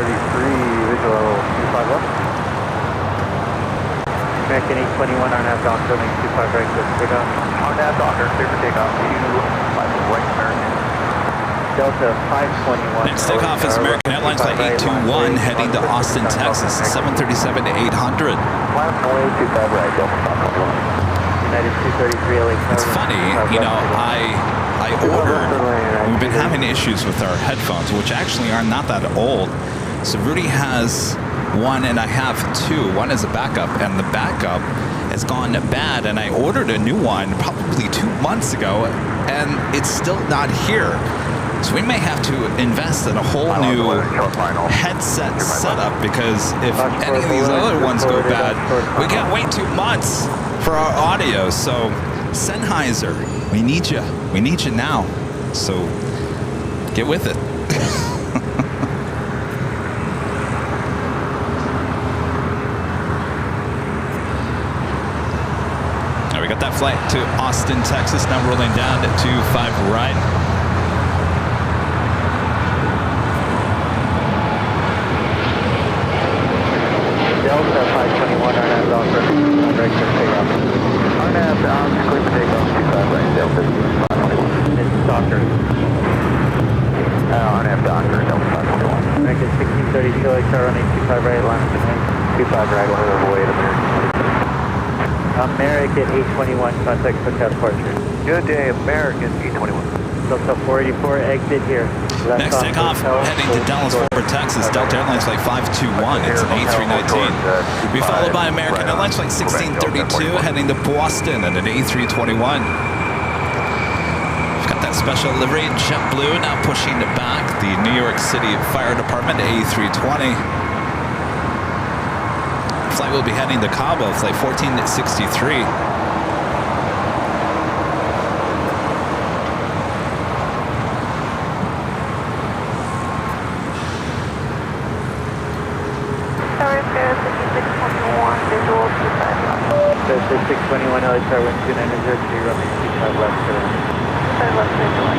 visual level 251. American 821, RNAV Docker, 25 right, good for takeoff. RNAV Docker, clear for takeoff, 2 white American. Delta 521. Next takeoff is American Airlines Flight 821 heading to Austin, Texas, 737 to 800. It's funny, you know, I ordered, we've been having issues with our headphones, which actually are not that old. So Rudy has one and I have two. One is a backup, and the backup has gone bad, and I ordered a new one probably 2 months ago, and it's still not here. So we may have to invest in a whole new headset setup, because if any of these other ones go bad, we can't wait 2 months for our audio. So Sennheiser, we need you. We need you now. So get with it. Now we got that flight to Austin, Texas. Now rolling down to 25 right. Delta 521, RNAV Docker, regular takeoff. RNAV clear for takeoff, 25 right, Delta 521. It's Docker. RNAV Docker, Delta 521. American 1630, Kilo XR, running 25 right, line up and 25 right, one over way to American 821, contact for departure. Good day, American 821. Delta 484, exit here. Left Next on takeoff, hotel, heading to hold Dallas, short. Fort Worth, Texas. Delta Airlines Flight 521. It's an A319. Be followed by American Airlines Flight 1632, heading to Boston at an A321. We've got that special livery, JetBlue, now pushing it back. The New York City Fire Department A320. Flight will be heading to Cabo, Flight 1463. This is 621 LHR 12903, runway 25 left. 25 left, visual.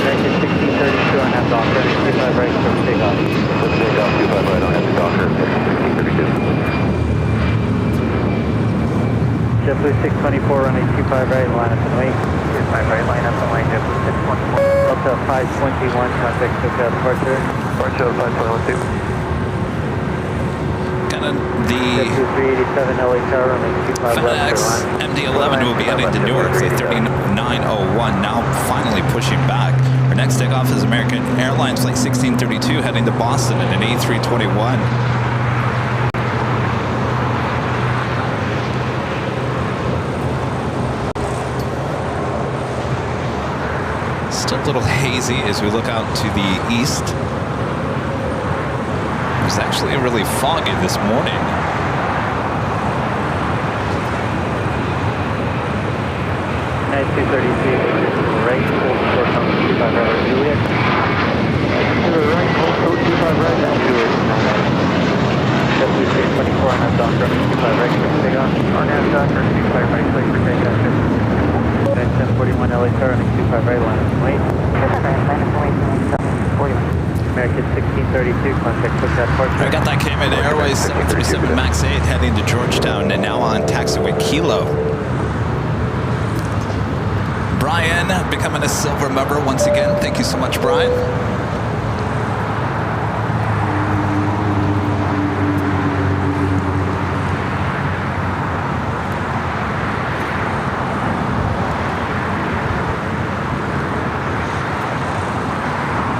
American 1632 on that dock, runway 25 right for takeoff. Let's take off 25 right on that docker, 1632. JetBlue 624, runway 25 right, line up and wait. 25 right, line up and wait, JetBlue 624. Delta 521, contact SoCal departure. Departure 5112. Kind of the JetBlue 387 LHR, runway 25 left. FedEx MD-11 will be heading to Newark, Flight 3901, now finally pushing back. Our next takeoff is American Airlines Flight 1632, heading to Boston at an A321. Still a little hazy as we look out to the east. It was actually really foggy this morning. Nice 233, right, hold short on 25 right, Juliet. To the right, hold 25 right, and Juliet. JetBlue 624 on that dock, running 25 right, for takeoff. On that dock, running 25 right, clear for takeoff. 1041 LHR, running 25 right, line up and wait. American 1632, contact SoCal departure. I got that Cayman Airways 737 MAX 8 heading to Georgetown and now on taxiway Kilo. Brian becoming a silver member once again. Thank you so much, Brian.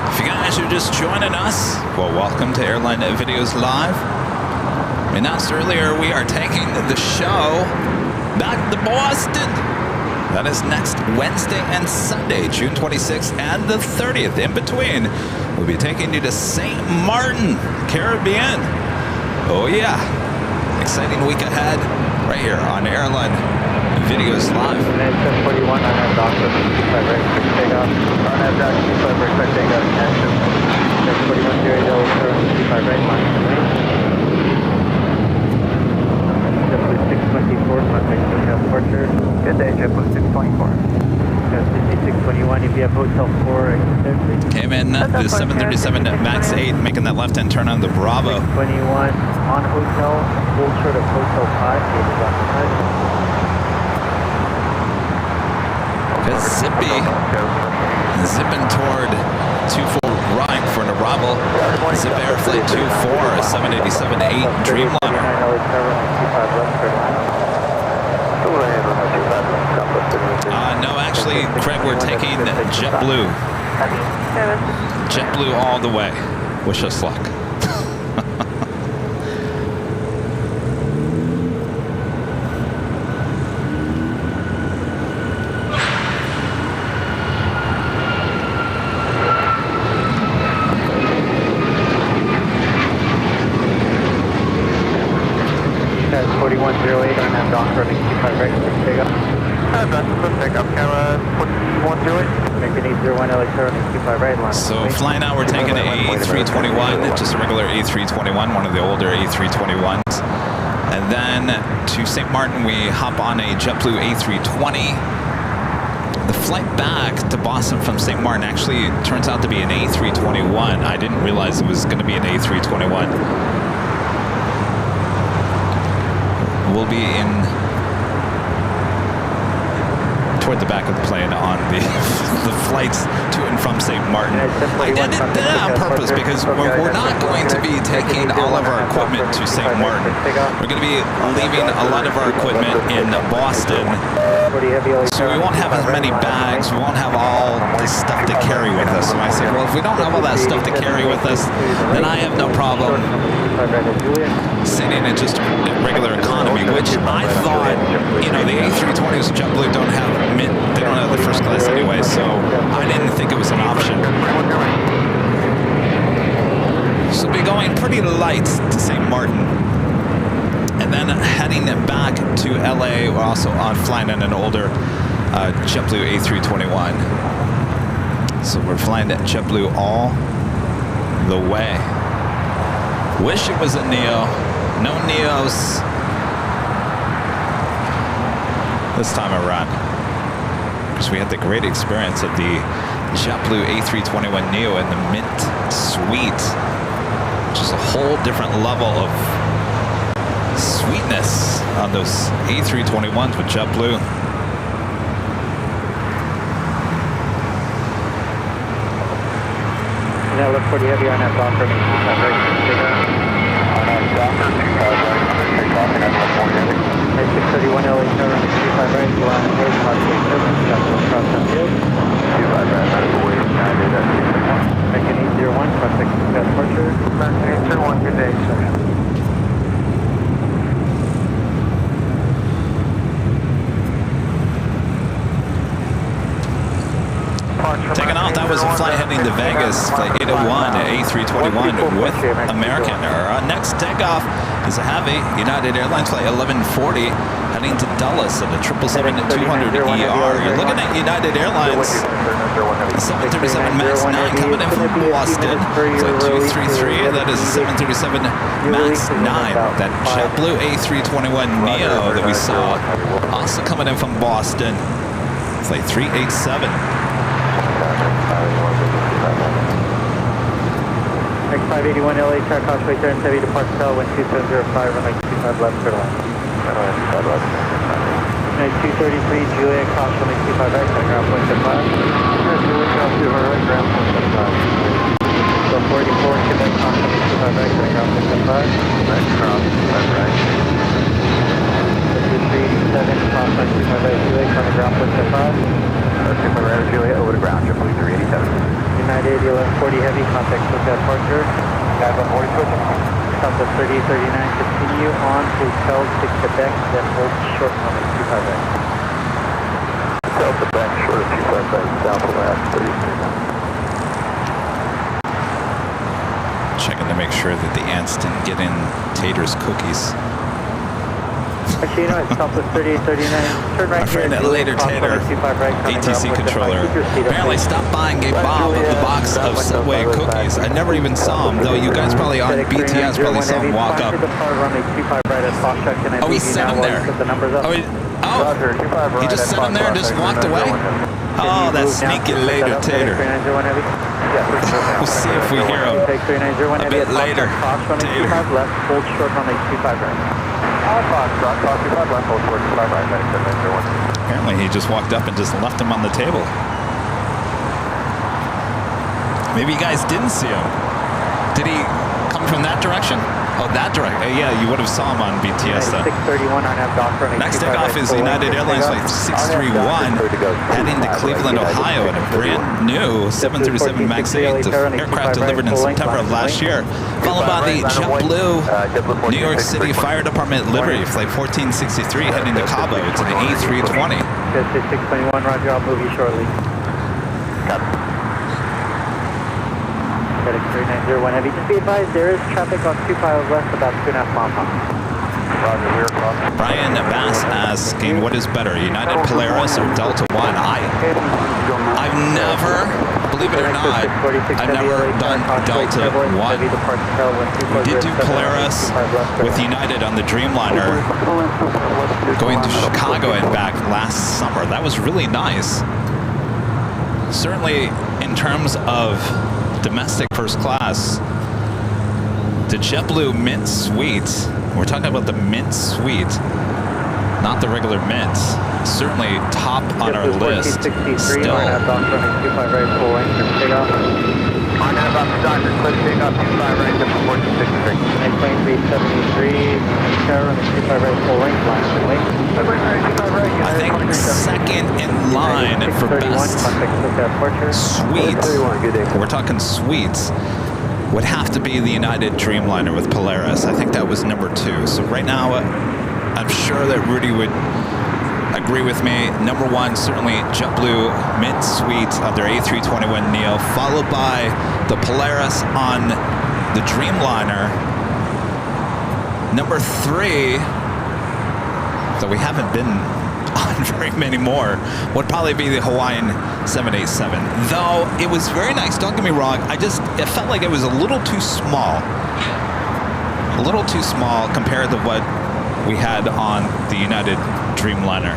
If you guys are just joining us, well, welcome to Airline Videos Live. We announced earlier we are taking the show back to Boston. That is next Wednesday and Sunday, June 26th and the 30th. In between, we'll be taking you to St. Martin, Caribbean. Oh yeah, exciting week ahead right here on Airline Videos Live. 1041 on that dock, 25 right, for takeoff. On that dock, 25 right, for takeoff. 1041 0 25 right, line up and wait. JetBlue 624, contact SoCal departure. Good day, JetBlue 624. 621, if you have Hotel 4, exit there, please. Came in the 737 MAX 8, making that left-hand turn on the Bravo. 621 on hotel, hold short of Hotel 5, gate is occupied. Zippy, zipping toward 24 right for an arrival. Zip Air Flight 24, 787-8 Dreamliner. No, actually, Craig, we're taking JetBlue. JetBlue all the way. Wish us luck. That's 4108 on that dock, running 25 right, for takeoff. Takeoff, camera 4108. American 801 LHR running 25 right, line. So flying out, we're taking an A321, just a regular A321, one of the older A321s. And then to St. Martin, we hop on a JetBlue A320. The flight back to Boston from St. Martin actually turns out to be an A321. I didn't realize it was going to be an A321. We'll be in toward the back of the plane on the flights to and from St. Martin. I did that on purpose because we're not going to be taking all of our equipment to St. Martin. We're going to be leaving a lot of our equipment in Boston. So we won't have as many bags, we won't have all the stuff to carry with us. So I said, well, if we don't have all that stuff to carry with us, then I have no problem sitting in just regular economy, which I thought, you know, the A320s and JetBlue don't have they don't have the first class anyway, so I didn't think it was an option. So we'll be going pretty light to St. Martin. And then heading back to LA, we're also flying in an older JetBlue A321. So we're flying at JetBlue all the way. Wish it was a Neo. No Neos this time around. Because we had the great experience of the JetBlue A321 Neo in the Mint Suite, which is a whole different level of sweetness on those A321s with JetBlue. Now look pretty heavy on that Docker. On that Docker, 631 LA, turn on 25 right, you want to take Mark 6 cross the field. 25 right, out of the way, United, American 801, cross 6 departure. American 801, good day, sir. Taking off, that was a flight heading to Vegas, flight 801 at A321 with American. Our next takeoff is a heavy United Airlines flight 1140 heading to Dulles at a 777-200ER. You're looking at United Airlines, 737 MAX 9 coming in from Boston, flight 233. That is a 737 MAX 9. That JetBlue A321 Neo that we saw also coming in from Boston, flight 387. X581 LA, track cost right there, and heavy departure cell 12705, runway 25 left, clear line. 233 Juliet, cross runway 25 right, ground point to 5. Juliet, cross 2 right, ground point to 5. So 44, Quebec, cross runway 25 right, ground point to 5. Right, cross, left, right. 387, cross runway 25 right, Juliet, on the ground point to 5. 25 right, Juliet, over to ground, JetBlue 387. United 1140 heavy, contact with departure. Guys on 40 switching. Delta 3039, continue on Hotel to Quebec, then hold short on 25 right. Delta back short of 25 right, south of last 30. Checking to make sure that the ants didn't get in Tater's cookies. Actually, you know, it's Southwest 3839. Turn right here. That later Tater, ATC controller, apparently stopped by and gave Bob the box of Subway cookies. I never even saw him, though you guys probably on BTS probably saw him walk up. Oh, he sent him there. He just sent him there and just walked away? Oh, that sneaky later Tater. We'll see if we hear him a bit later. Tater. Apparently he just walked up and just left him on the table. Maybe you guys didn't see him. Did he come from that direction? Oh, that direction. Yeah, you would have saw him on BTS then. Next takeoff is United Airlines flight 631 heading to Cleveland, Ohio in a brand new 737 MAX 8, the aircraft delivered in September of last year. Followed by the JetBlue New York City Fire Department livery flight 1463 heading to Cabo to the A320. Jet 621, roger, I'll move you shortly. Copy. FedEx 3901 heavy. Just be advised, there is traffic on 2 miles west, about 2.5 miles. Roger, we're crossing. Brian Bass asking, what is better, United Polaris or Delta One? I've never, believe it or not, I've never done Delta One. We did do Polaris with United on the Dreamliner going to Chicago and back last summer. That was really nice. Certainly in terms of domestic first class, the JetBlue Mint Suite, we're talking about the Mint Suite, Not the regular mints. Certainly top on our list. Still. On out Doctor, 25 right, full length, for takeoff. On out Doctor, clear takeoff, 25 right, 1463. Night plane 373, tower on the 25 right, full length, line up and wait. I think second in line for best suite, we're talking suites, would have to be the United Dreamliner with Polaris. I think that was number 2. So right now, I'm sure that Rudy would agree with me. Number 1, certainly JetBlue Mint Suite of their A321neo, followed by the Polaris on the Dreamliner. Number 3, so we haven't been on very many more, would probably be the Hawaiian 787. Though it was very nice, don't get me wrong, it felt like it was a little too small. A little too small compared to what we had on the United Dreamliner.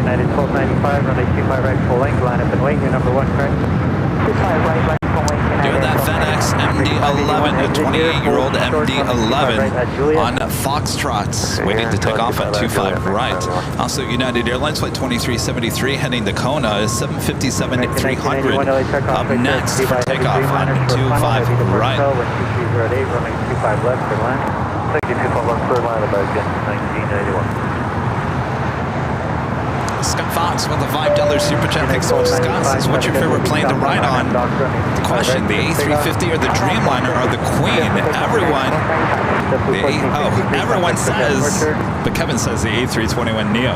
United 1295, runway 25 right, full length, line up and wait. You're number 1, correct? 25 right, line full length. Doing that FedEx MD-11, a 28-year-old MD-11 on Foxtrots, waiting to take off at 25 right. Also, United Airlines flight 2373 heading to Kona, 757-300 up next for takeoff on 25 right. 2308, runway 25 left for line. 25 left for line about 1981. Scott Fox with a $5 super chat. Thanks so much, Scott. Says, what's your favorite plane to ride on? The question, the A350 or the Dreamliner or the Queen? Everyone says, but Kevin says the A321neo.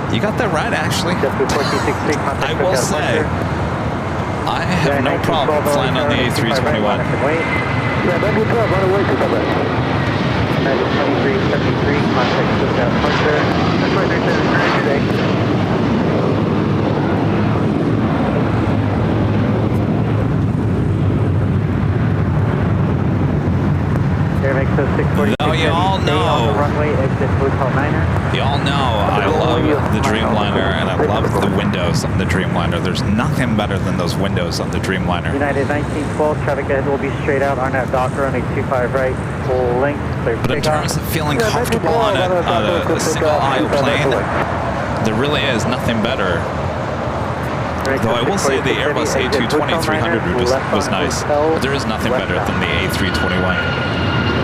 You got that right, actually. I will say, I have no problem flying on the A321. Yeah, that'd be tough. Run away to the United 2373, contact with that puncher. That's right, they said it's today. Though you all know, runway, exit Hotel Niner. You all know I love the Dreamliner and I love the windows on the Dreamliner. There's nothing better than those windows on the Dreamliner. United 1912, traffic ahead will be straight out on that Docker on a 25 right, full length. But in terms of feeling comfortable on a single aisle plane, there really is nothing better. Though I will say the Airbus A220-300 was nice, but there is nothing better than the A321.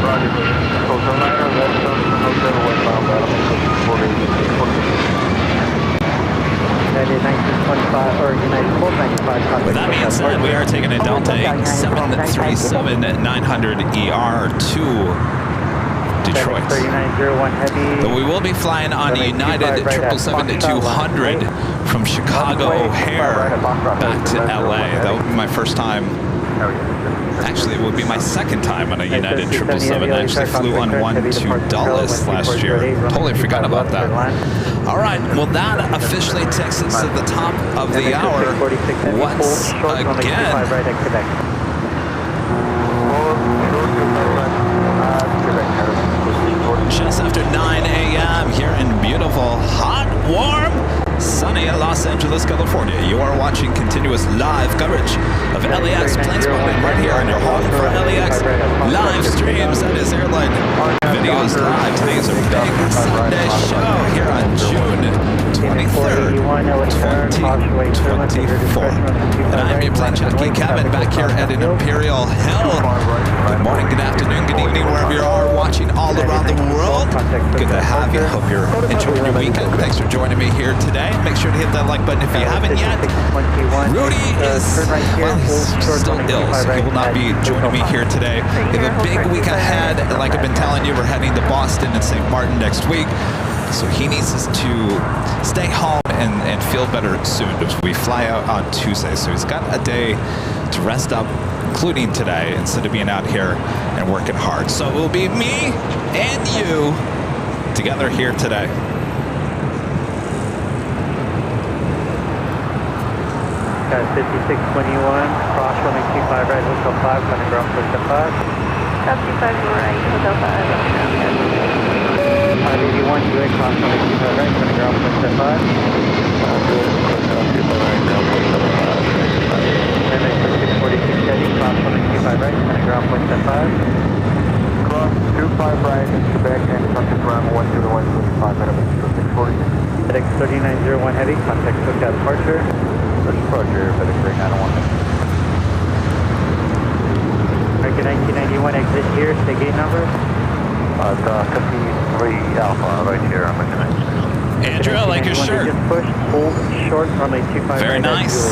Hotel Niner, left on Hotel westbound, United 1925 or United 1295. With that being said, we are taking a Delta 737-900ER to Detroit. But we will be flying on a United 777-200 from Chicago O'Hare back to LA. That would be my first time. Actually, it would be my second time on a United 777. I actually flew on one to Dulles last year. Totally forgot about that. All right, well, that officially takes us to the top of the hour once again. Just after 9 a.m. here in beautiful, hot, warm, sunny Los Angeles, California. You are watching continuous live coverage of LAX planespotting right here on your home for LAX live streams. That is Airline Videos Live. Today is a big Sunday show here on June 23rd, 2024. And I'm your plane jockey, Kevin, back here at an Imperial Hill. Good morning, good afternoon, good evening, wherever you are watching all around the world. Good to have you. Hope you're enjoying your weekend. Thanks for joining me here today. Make sure to hit that like button if you haven't yet. Rudy is, well, he's still ill, so he will not be joining me here today. We have a big week ahead. Like I've been telling you, we're heading to Boston and St. Martin next week. So he needs us to stay home and feel better soon as we fly out on Tuesday. So he's got a day to rest up, including today, instead of being out here and working hard. So it will be me and you together here today. Got 5621, cross runway 25 right, hotel 5, running ground push to 5. South 25 right, Hotel 5. 581, UA, cross runway 25 right, running ground push to 5. Runway 646 heading, cross runway 25 right, running ground push to 5. Cross 25 right into Quebec and contact ground 101, 25 minutes, 646. FedEx 3901 heavy, contact SoCal departure. Departure, FedEx 3901. American 1991 exit here, say gate number. Copy 3 Alpha right here, I'm looking Andrew, I like your shirt. Just push, hold short, runway 25 Very right, nice.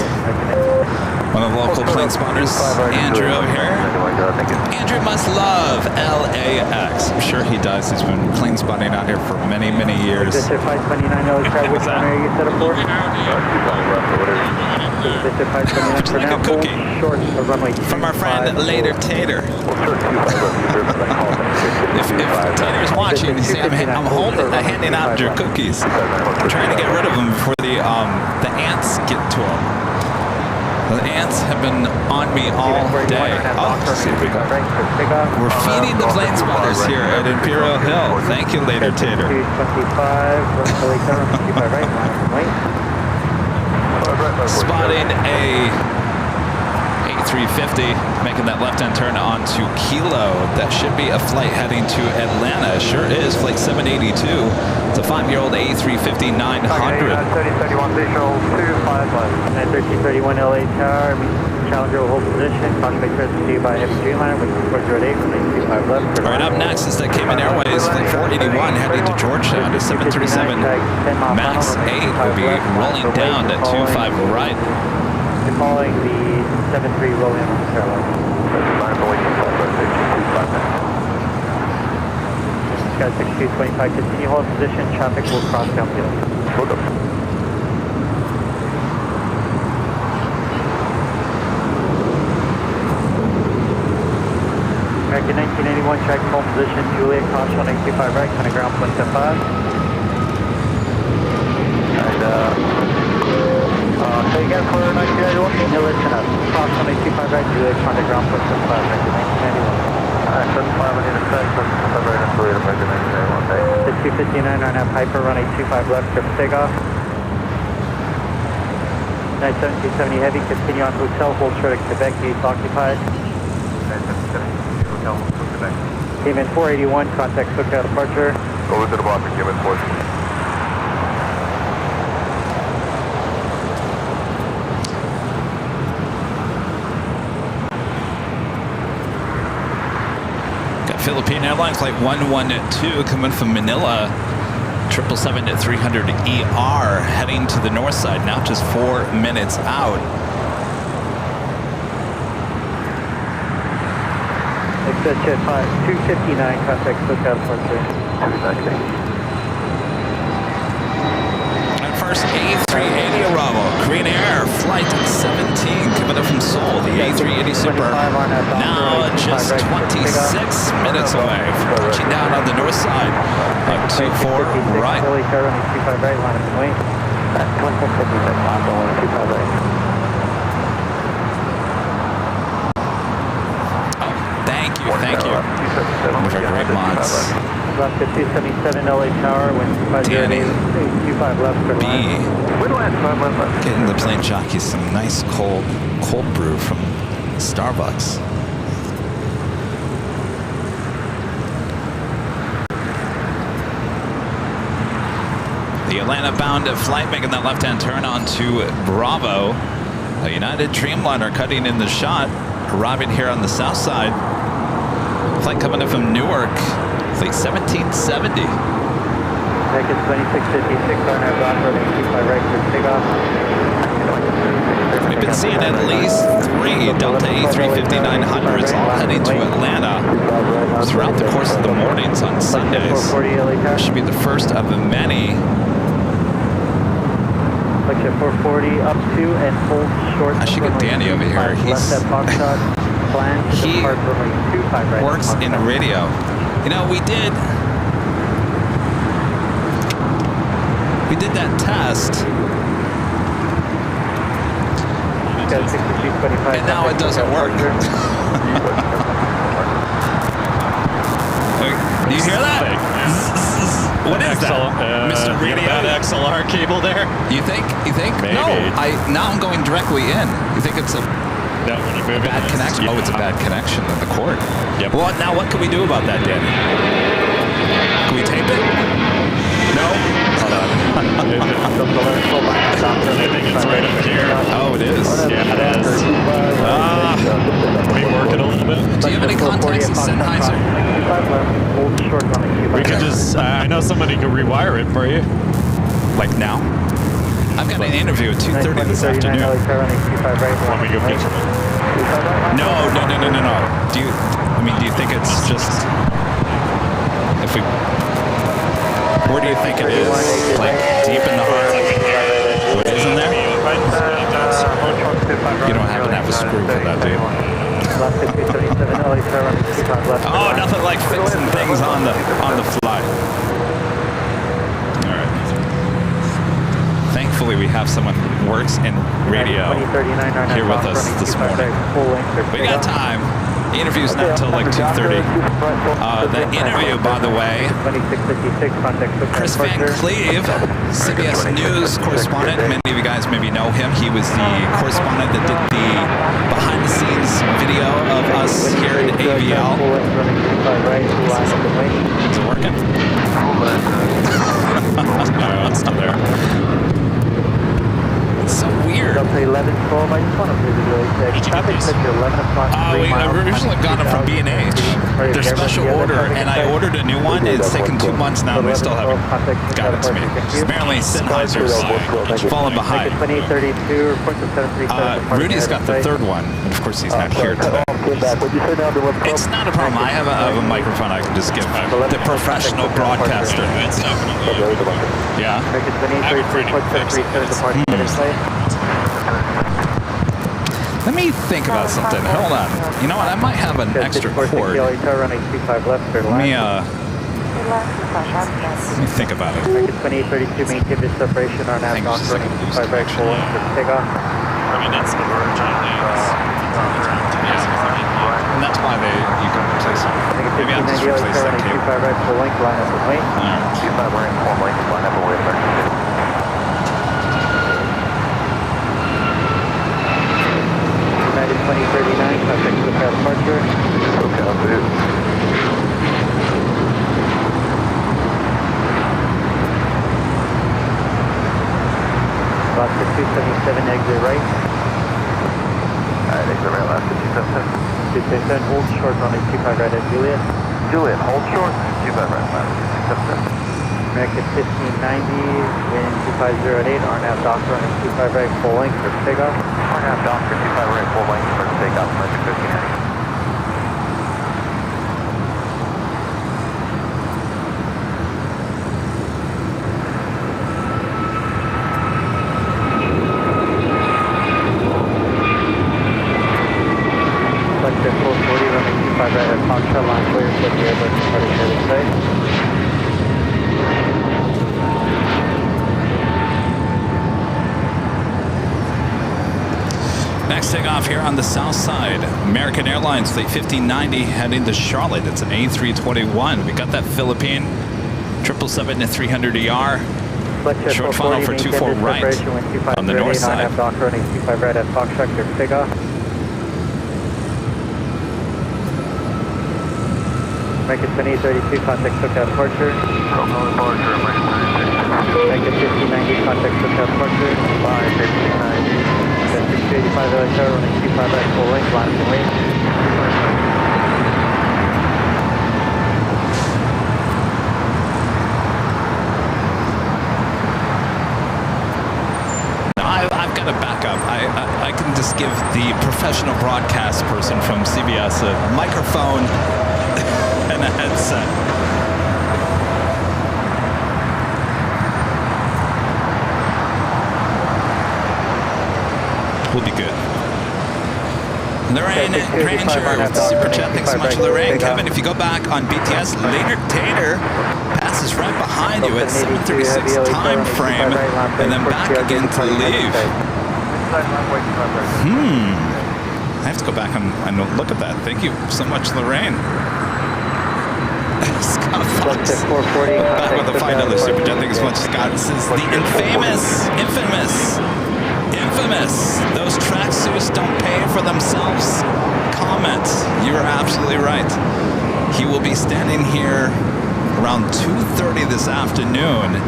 One of the local plane spotters, Andrew over here. Andrew must love LAX. I'm sure he does. He's been plane spotting out here for many, many years. Mr. 529, which runway are you set up for? Mr. 529 for like now, a hold cookie. short of runway 25. From our friend Later Tater. If Tater's watching, you see I'm handing out your cookies. I'm trying to get rid of them before the ants get to them. The ants have been on me all day. Oh, see, we go. We're feeding the plane spotters here at Imperial Hill. Thank you, Later Tater. 225, right, Spotting a 350, making that left-hand turn onto Kilo. That should be a flight heading to Atlanta. Sure is, flight 782. It's a 5-year-old A350 900. 3031 visual 25 left. 1331 LA Tower, Challenger will hold position. Caution may transfer by heavy Dreamliner with 408 from 25 left. All right, up next is the Cayman Airways flight 481 heading to Georgetown to 737 MAX 8 will be rolling down to 25 right. And following the 73 rolling on the Airline. Got 6225, continue hold position, traffic will cross downfield. Hold up. American 1981, track hold position, Juliet, cross 185 right, kind of ground point to 5. So you got for 1981? No, listen up. Cross 185 right, Juliet, kind of ground point to 5, American 1991. Alright, 75, I need a set, 75 right into it, American 1981, thanks. The 259 on that Piper, runway 25 left, trip takeoff. 97270 heavy, continue on hotel, hold short at Quebec, gates occupied. 97270, hotel, Quebec. Cayman 481, contact SoCal departure. Over to the block, Cayman 4. Philippine Airlines flight 112 coming from Manila, 777-300ER heading to the north side, now just 4 minutes out. Exit 259, contact SoCal departure. And first A380 arrival, Korean Air flight 17 coming up from Seoul, the A380 Super, now just 26 minutes away from touching down on the north side of 24 right. LA Tower, runway 25 right, line up and wait. 2656, line up 25 right. Oh, thank you. One of our great mods. Left at 277 LA Tower, wind 508, 25 left for B. line. Getting the plane jockeys some nice cold brew from Starbucks. The Atlanta-bound flight making that left-hand turn onto Bravo. A United Dreamliner cutting in the shot, arriving here on the south side. Flight coming in from Newark, flight 1770. American 2656 on our block, running 25 right for takeoff. We've been seeing at least 3 Delta A350-900s all heading to Atlanta throughout the course of the mornings on Sundays. This should be the first of the many. Lecture 440 up to and hold short. I should get Danny over here. He works in radio. You know, we did that test And now it doesn't work. Do you hear that? What is that? Mr. Radio? That XLR cable there? You think? Maybe. No, now I'm going directly in. You think it's a No, when you move bad connection? Yeah. Oh, it's a bad connection in the cord. Yep. Well, now what can we do about that, Danny? Can we tape it? No? Hold on. I think it's right up here. Oh, it is? Yeah, it is. Rework it a little bit. Do you have any contacts in Sennheiser? We could just, I know somebody could rewire it for you. Like now? I've got an interview at 2:30 this afternoon. Let me go get you. No. Do you think it's just if we? Where do you think it is? Like deep in the heart? Oh, it is in there? You don't happen to have a screw for that, do you? Oh, nothing like fixing things on the fly. All right. Thankfully, we have someone who works in radio here with us this morning. We got time. The interview's not until like 2:30. The interview, by the way, Chris Van Cleave, CBS News correspondent. Many of you guys maybe know him. He was the correspondent that did the behind-the-scenes video of us here in AVL. Is it working? No, it's still there. It's so weird. Delta 11, 12, I just want to visit really quick. Traffic said you're 11 o'clock. We originally got them from B&H. They're special order, and I ordered a new one. It's taken 2 months now, and they still haven't got it to me. Apparently, Sennheiser's fallen behind. Rudy's got the third one. Of course, he's not here today. It's not a problem. I have a microphone I can just give the professional broadcaster. Yeah. Let me think about something. Hold on. You know what? I might have an extra cord. Let me think about it. I mean, that's the verge on these. And that's why you can replace it. Maybe I'll just replace that cable. United 2039, contact with our departure. Okay, I'll do it. About 277, exit right. Alright, exit right, last 277. 277, hold short on 25 right at Juliet. Juliet, hold short, 25 right, last 277. American 1590, wind 2508, RNAV Doctor on 25 right, full length for takeoff. RNAV Doctor, 25 right, full length for takeoff, American 1590. Selected 440, running 25 right at Foxtrot, line clear, set the airburst departing service site. Next takeoff here on the south side. American Airlines Flight 1590 heading to Charlotte. It's an A321. We got that Philippine 777 to 300ER. Short funnel for 24 right on the north side. Doctor running 25 right at Foxtrot, clear for takeoff. American 2832, contact SoCal departure. SoCal departure, American American 1590, contact SoCal departure. 1590. 685 LHR, running 25 right, full length, line of wing. I've got a backup. I can just give the professional broadcast person from CBS a microphone and a headset. We'll be good. Lorraine Granger with the Super Chat. Thanks so much, Lorraine. Kevin, if you go back on BTS, later Tater passes right behind you at 7:36 time frame, and then back again to leave. I have to go back and look at that. Thank you so much, Lorraine. Scott Fox. Back with the $5 super chat. Thanks so much, Scott. This is the infamous. Those tracksuits don't pay for themselves. Comment. You are absolutely right. He will be standing here around 2:30 this afternoon.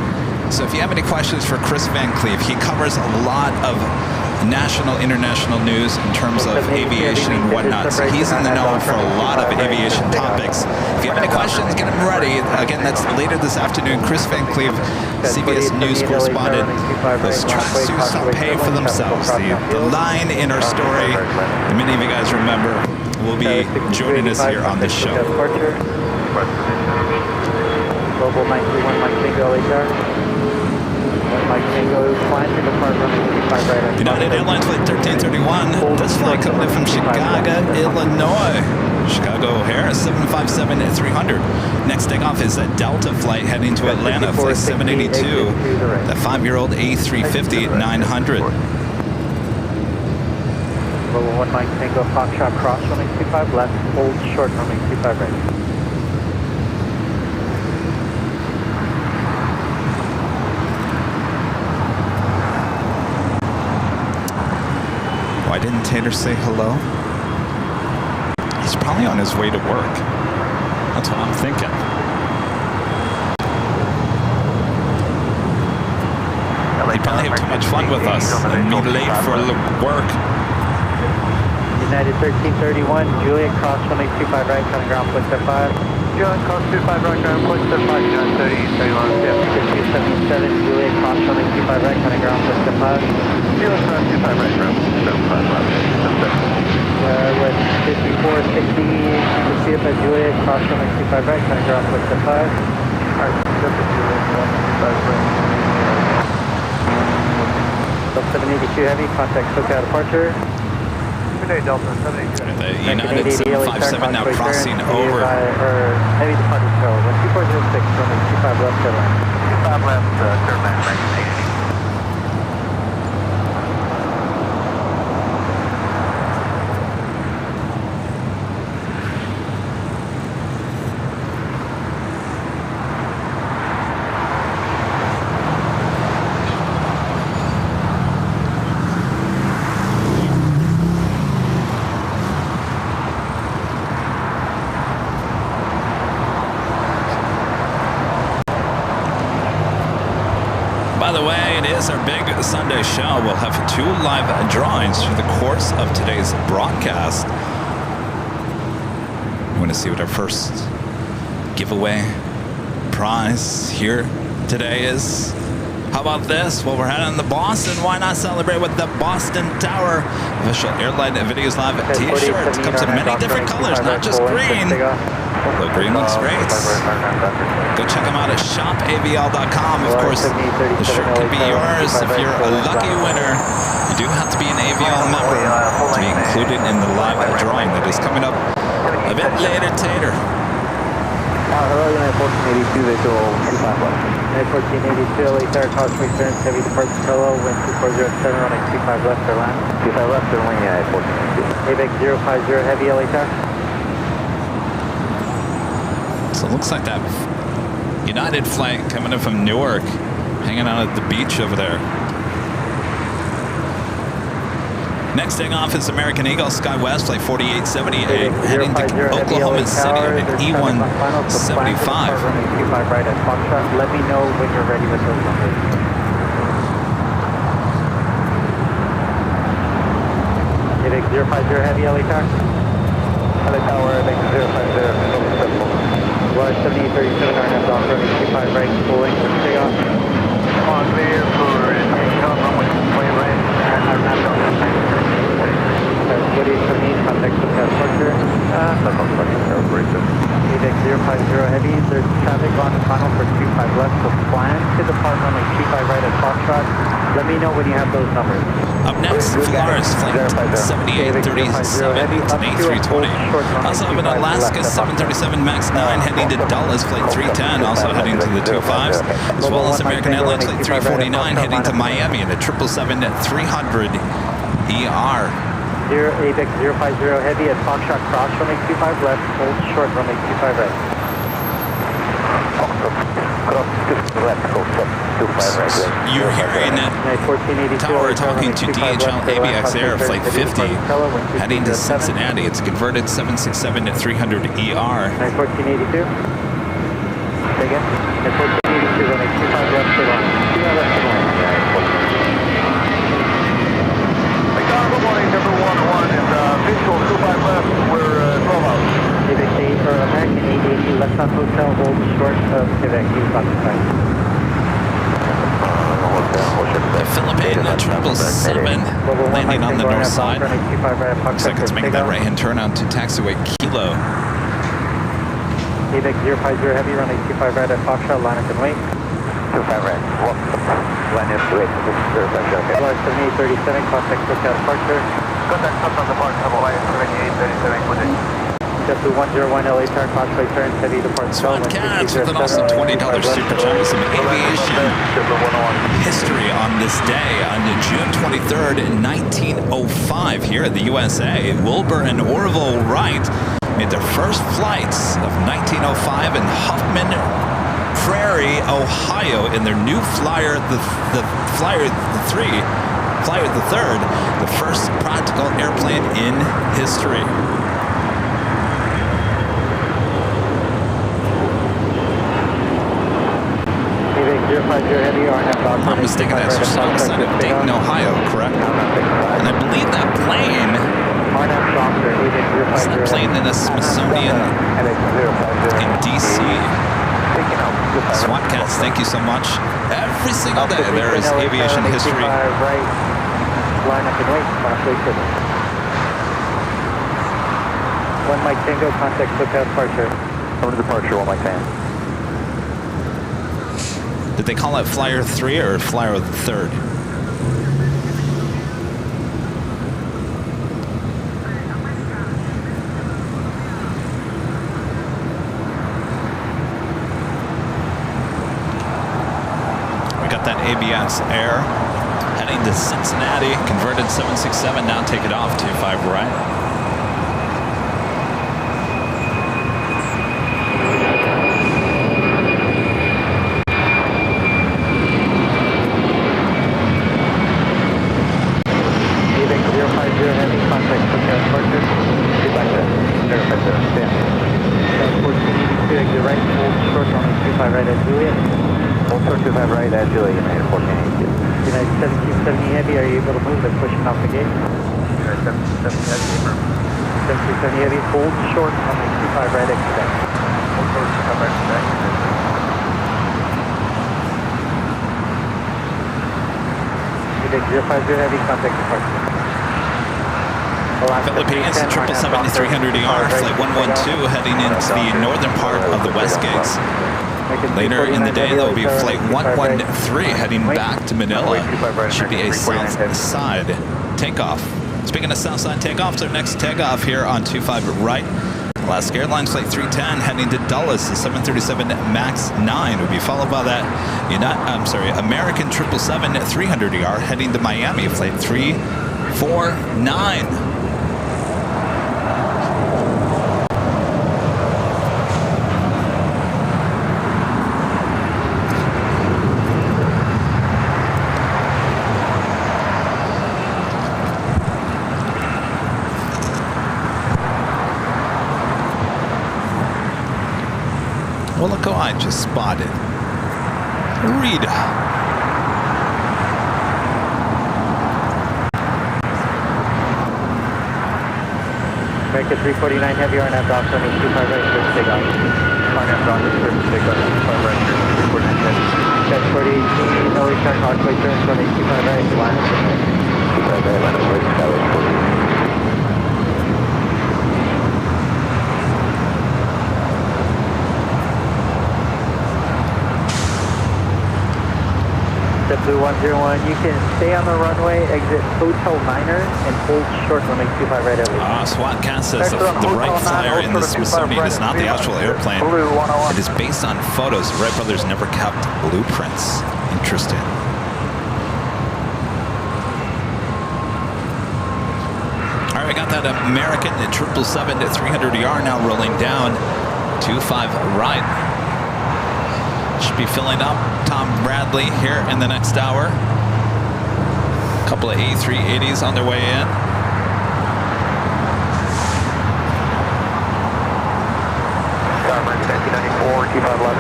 So if you have any questions for Chris Van Cleave, he covers a lot of national, international news in terms of aviation and whatnot. So he's in the know for a lot of aviation topics. If you have any questions, get them ready. Again, that's later this afternoon. Chris Van Cleave, CBS News correspondent. Those tracksuits don't pay for themselves. The line in our story, and many of you guys remember, will be joining us here on this show. Global 931 Mike Tango LHR. Mike Tango flying to depart runway 35 right. United Airlines flight 1331. This flight coming in from Chicago, Illinois. Chicago O'Hare 757-300. Next takeoff is a Delta flight heading to Atlanta, flight 782. The 5-year-old A350-900. Global 1 Mike Tango Foxtrot cross runway 25 left, hold short runway 25 right. Why didn't Tater say hello? He's probably on his way to work. That's what I'm thinking. He probably had too much fun with us and be late for work. United 1331, Juliet cross runway 25 right, coming ground point step 5. Juliet cross 25 right, ground point step 5, United 3031. Yeah, 277, Juliet cross runway 25 right, coming ground point step 5. Juliet cross 25 right, ground point step 5, with 5460, Lucia Juliet cross runway 25 right, coming ground point step 5. Alright, step to Juliet, 25 right. 782 Heavy, contact SoCal departure. Good day, Delta 782. The United 757 now crossing over. Heavy departure show, 2406, runway 25 left, Airline. 25 left, Airline, 1980. By the way, it is our big Sunday show. We'll have 2 live drawings through the course of today's broadcast. You want to see what our first giveaway prize here today is? How about this? Well, we're heading to Boston. Why not celebrate with the Boston Tower official Airline Videos Live t-shirt? It comes in many different colors, not just green. The green looks great. Go check them out at shopavl.com. Of course, the shirt could be yours if you're a lucky winner. You do have to be an AVL member to be included in the live drawing that is coming up a bit later, Tater. Hello, United 1482, visual 25 left. United 1482, LA cross clearance, heavy departure solo, wind 2407, running 25 left, Airline. 25 left, Airline, United 1482. AVEC 050, heavy LA tower. So it looks like that United flight coming in from Newark, hanging out at the beach over there. Next takeoff is American Eagle SkyWest flight 4878, heading to Oklahoma City on an E175. Right at Foxtrot. Let me know when you're ready with those numbers. AVEC 050 heavy LA tower. LA tower, AVEC 050. Large 7837 RNF off running 25 right, full length, take off. On clear for runway 20 right, RNF off. Woody for me, contact SoCal departure. AVEC 050 heavy, there's traffic on the final for 25 left, so plan to depart runway 25 right at Foxtrot. Let me know when you have those numbers. Up next, Polaris flight 7837, it's an A320. Also have an Alaska 737 MAX 9 heading to Dulles, flight 310, also heading to the 25s, as well as American Airlines flight 349 heading to Miami, and a 777-300 ER. AVIC 050 heavy at Foxtrot cross, runway 25 left, hold short, runway 25 right. You're hearing Tower talking to DHL ABX Air Flight 50, heading to Cincinnati. It's a converted 767 at 300 ER. 1482. Say again. 1482, runway 25 left, stay long. 25 left, stay long. Good morning, number 101 is visual 25 left, we're 12 out. AVIC 8 or American 880, left on hotel, hold short of AVIC 8 Foxtrot. The Philippine 777 landing on the north side. Looks like it's making that right-hand turn onto taxiway Kilo. AVIC 050 heavy, runway 25 right at Foxtrot, line up and wait. 25 right. Line up and wait. LR 7837, contact hotel departure. Contact hotel departure, Hawaii 7837, good day. JetBlue 101 LA turn, crossway turn, heavy departure. Swan Cats with an awesome $20 super chat with some aviation history on this day, on June 23rd, 1905, here in the USA. Wilbur and Orville Wright made their first flights of 1905 in Huffman Prairie, Ohio, in their new Flyer, the Flyer the Third, the first practical airplane in history. If I'm mistaken, that's just outside of Dayton, Ohio, correct? And I believe that plane is that plane in the Smithsonian in DC. SWAT Cats, thank you so much. Every single day there is aviation history. Line up and wait, crossway turn. 1 Mike Tango, contact hotel departure. Over to departure, 1 Mike Tango. Did they call it Flyer 3 or Flyer the Third? We got that ABX Air heading to Cincinnati, converted 767, now take it off, 25 right. Are you able to move? They're pushing off the gate. 770 heavy, hold short on the 25 right exit deck. Hold short, 25 right exit deck. AVIC 050 heavy, contact departure. Philippines 777-300ER, flight 112, heading into the northern part of the West Gates. Later in the day, there will be flight 113 heading back to Manila. Should be a south side takeoff. Speaking of south side takeoffs, our next takeoff here on 25 right. Alaska Airlines flight 310 heading to Dulles, the 737 MAX 9 will be followed by that American 777-300ER heading to Miami, flight 349. Well, look who I just spotted. Rita. American 349 heavy RNAV dock running 25 right, first takeoff. RNAV dock is first takeoff, 25 right, 349 heavy. Jet 4018, no return, Archway turns running 25 right, line up and right. 25 right, line up right, Skyway 40. JetBlue 101, you can stay on the runway, exit Hotel Niner, and hold short runway 25 right over. SWAT Cat says the Wright Flyer in the Smithsonian is not the actual airplane. It is based on photos. The Wright brothers never kept blueprints. Interesting. that American at 777 to 300ER now rolling down 25 right. Should be filling up Tom Bradley here in the next hour. A couple of A380s on their way in. American 1994, 2511.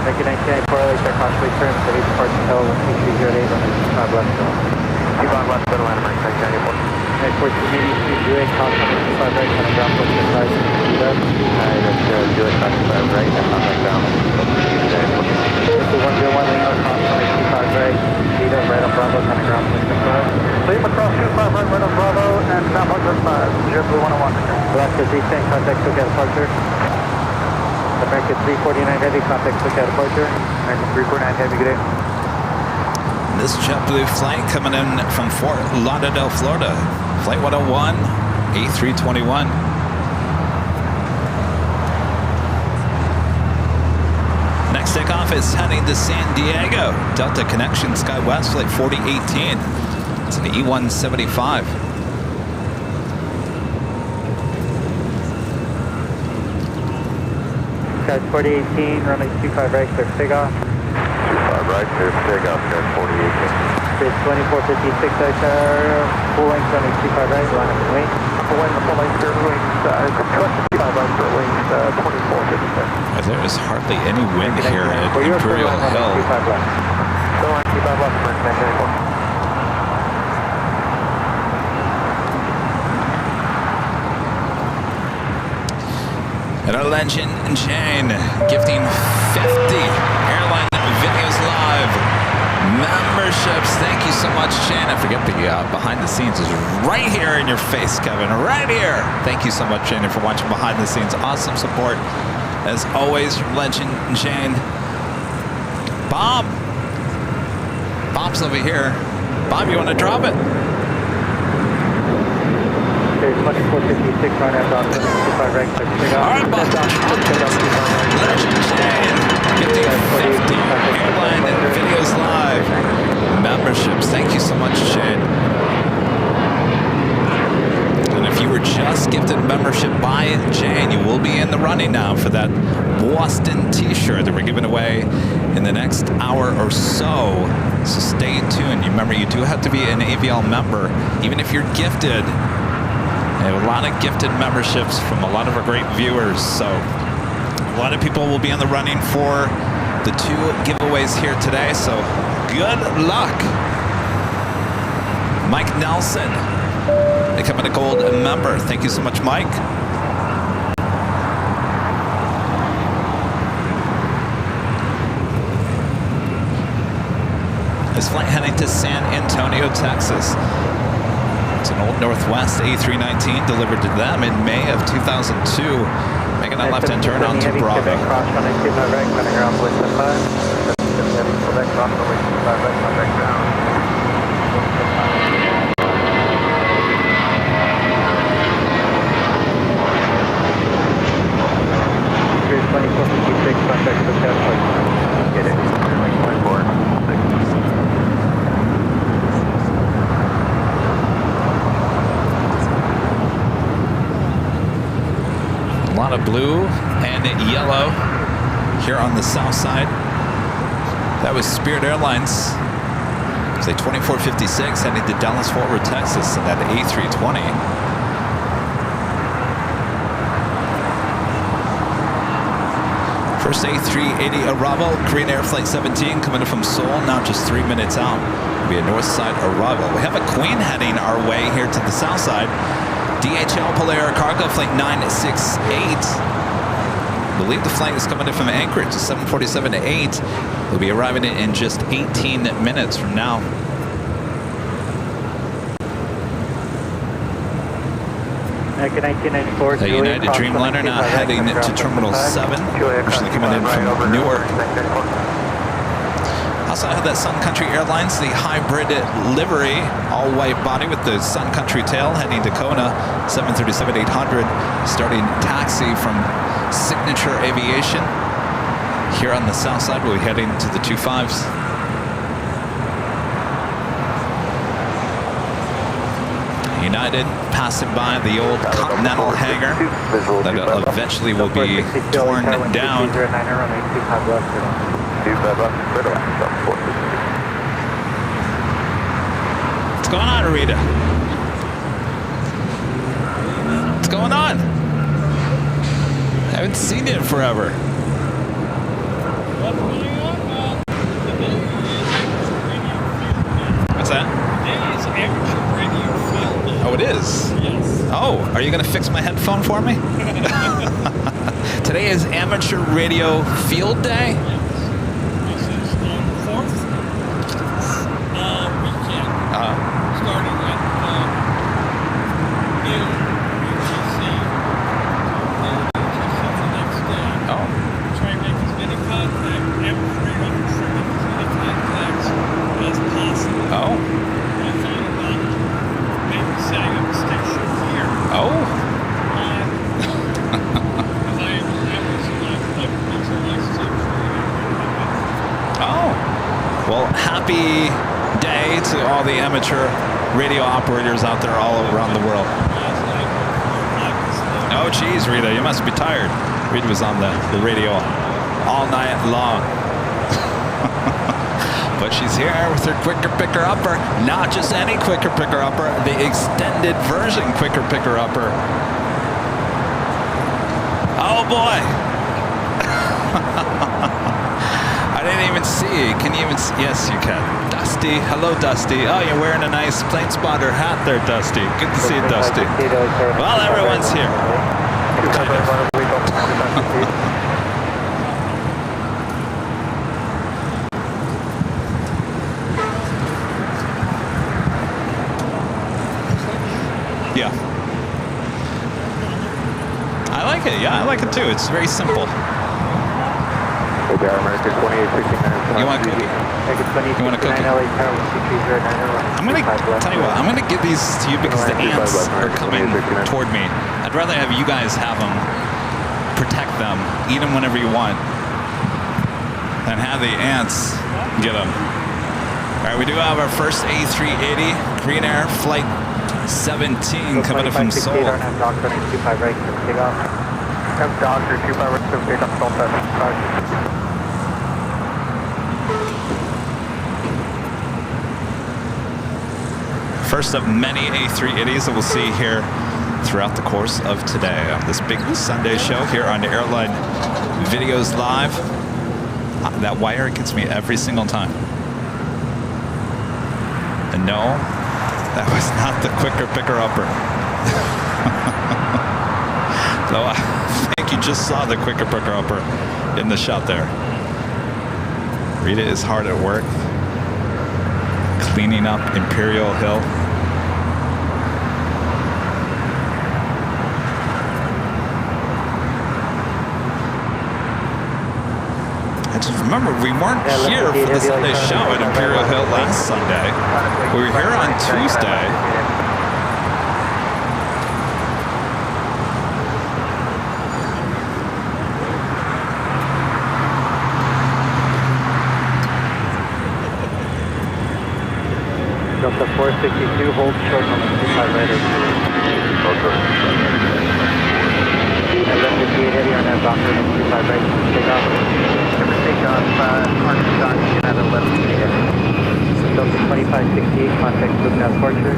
1994, LAX crossway turn, steady departure Hill, 2308 on 25 left. 25 left, middle line, American 1994. Airport to meet you, cross on 25 right, on the ground, push the size, that's do it, 25 right, and on the ground. 101, Lima, cross on 25 right, speed up, right on Bravo, on the ground, push the size. Lima, cross 25 right, right on Bravo, and down 105, JetBlue 101. Alaska Z10, contact Cook at departure. American 349 Heavy, contact Cook at departure. American 349 Heavy, good day. This JetBlue flight coming in from Fort Lauderdale, Florida. Flight 101, A321. Next takeoff is heading to San Diego. Delta Connection SkyWest, flight 4018. It's an E175. Guys, 4018, runway 25 right, clear takeoff. 25 right, clear takeoff, guys, 4018. It's 2456, full length, runway 25 right, line up and wait. Full length, clear wings, 25 right, clear wings, 2456. There is hardly any wind here at Imperial Hill. 25 left. Still on 25 left, American 1994. And our legend Jane gifting 50 Airline Videos Live memberships. Thank you so much, Jane. I forget the behind the scenes is right here in your face, Kevin. Right here. Thank you so much, Jane, for watching behind the scenes. Awesome support, as always, from legend Jane. Bob. Bob's over here. Bob, you want to drop it? There's 2456 right now, 25 right, clear takeoff. All right, Bob. Legend Jane gifting 50 Airline Videos Live memberships. Thank you so much, Jane. And if you were just gifted membership by Jane, you will be in the running now for that Boston t-shirt that we're giving away in the next hour or so. So stay tuned. Remember, you do have to be an AVL member, even if you're gifted. We have a lot of gifted memberships from a lot of our great viewers. So a lot of people will be in the running for the 2 giveaways here today. So good luck. Mike Nelson, becoming a gold member. Thank you so much, Mike. This flight heading to San Antonio, Texas. It's an old Northwest A319 delivered to them in May of 2002. Making that left-hand turn onto Bravo. Cross runway 25 right, running around with the 5. Select cross runway 25 right, contact ground. 2456, contact the test point. Get it. 2456. A lot of blue and yellow here on the south side. That was Spirit Airlines. Say 2456 heading to Dallas, Fort Worth, Texas, and that A320. First A380 arrival, Korean Air Flight 17 coming in from Seoul, now just 3 minutes out. It'll be a north side arrival. We have a Queen heading our way here to the south side. DHL Polair Cargo Flight 968. I believe the flight is coming in from Anchorage to 747 to 8. We'll be arriving in just 18 minutes from now. American 1994. The United Dreamliner now heading to Terminal 7. Actually coming in from Newark. Also have that Sun Country Airlines, the hybrid livery, all white body with the Sun Country tail, heading to Kona, 737-800, starting taxi from Signature Aviation. Here on the south side, we'll be heading to the 25s. United, passing by the old Continental hangar that eventually will be torn down. What's going on, Rita? What's going on? I haven't seen you in forever. What's that? Today is amateur radio field day. Oh, it is? Yes. Oh, are you going to fix my headphone for me? Today is amateur radio field day? Yes. This is the 4th weekend, starting at noon UTC. UTC the next day. Oh. Try and make as many contacts, amateur radio, try and make as many contacts as possible. Oh. I thought about maybe setting up a station here. Oh. Oh. Well, happy day to all the amateur radio operators out there all around the world. Oh, geez, Rita, you must be tired. Rita was on the radio all night long. But she's here with her quicker picker upper. Not just any quicker picker upper, the extended version quicker picker upper. Oh boy! I didn't even see. Can you even see? Yes, you can. Dusty. Hello, Dusty. Oh, you're wearing a nice plane spotter hat there, Dusty. Good to see you, Dusty. Well, everyone's here. Kind of. Yeah. I like it. Yeah, I like it too. It's very simple. You want a cookie? You want a cookie? I'm going to tell you what, I'm going to give these to you because the ants are coming toward me. I'd rather have you guys have them, protect them, eat them whenever you want, than have the ants get them. All right, we do have our first A380 Green Air Flight 17 coming in from Seoul. First of many A380s that we'll see here throughout the course of today on this big Sunday show here on Airline Videos Live. That wire gets me every single time. And no, that was not the quicker picker upper. Though I think you just saw the quicker picker upper in the shot there. Rita is hard at work cleaning up Imperial Hill. I just remember we weren't here for the Sunday show at Imperial Hill last Sunday. We were here on Tuesday. Delta 462, hold short on the 25 right. Heavy on that doctor, 25 right, take off. Take off, Carter Stock, you have 11 feet. Delta 2568, contact Luke Departure.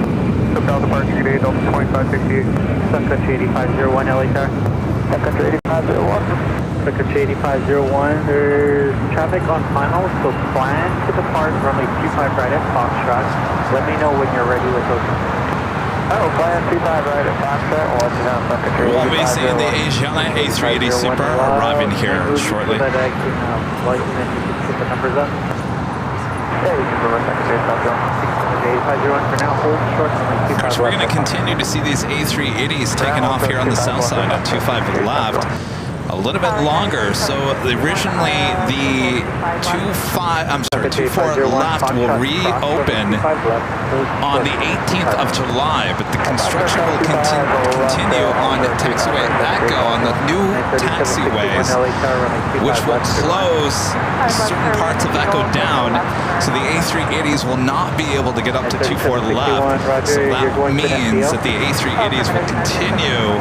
Delta Parking today, Delta 2568. Sun Country 8501, LA car. Sun Country 8501. Sun Country 8501, there's traffic on final, so plan to depart runway 25 right at Foxtrot. Let me know when you're ready with those. Oh, plan 25 right at Foxtrot, watching out Sun Country 8501. We'll be seeing the Airline A380 Super arriving here shortly. So that I can, like, and then you can put the numbers up. Yeah, you can run Sun Country 8501 for now, hold short on the 25 Of course, we're going to continue to see these A380s taking off here on the south side on 25 left. a little bit longer. So originally the 24 left will reopen on the 18th of July, but the construction will continue on taxiway Echo on the new taxiways, which will close certain parts of Echo down, so the A380s will not be able to get up to 24 left. So that means that the A380s will continue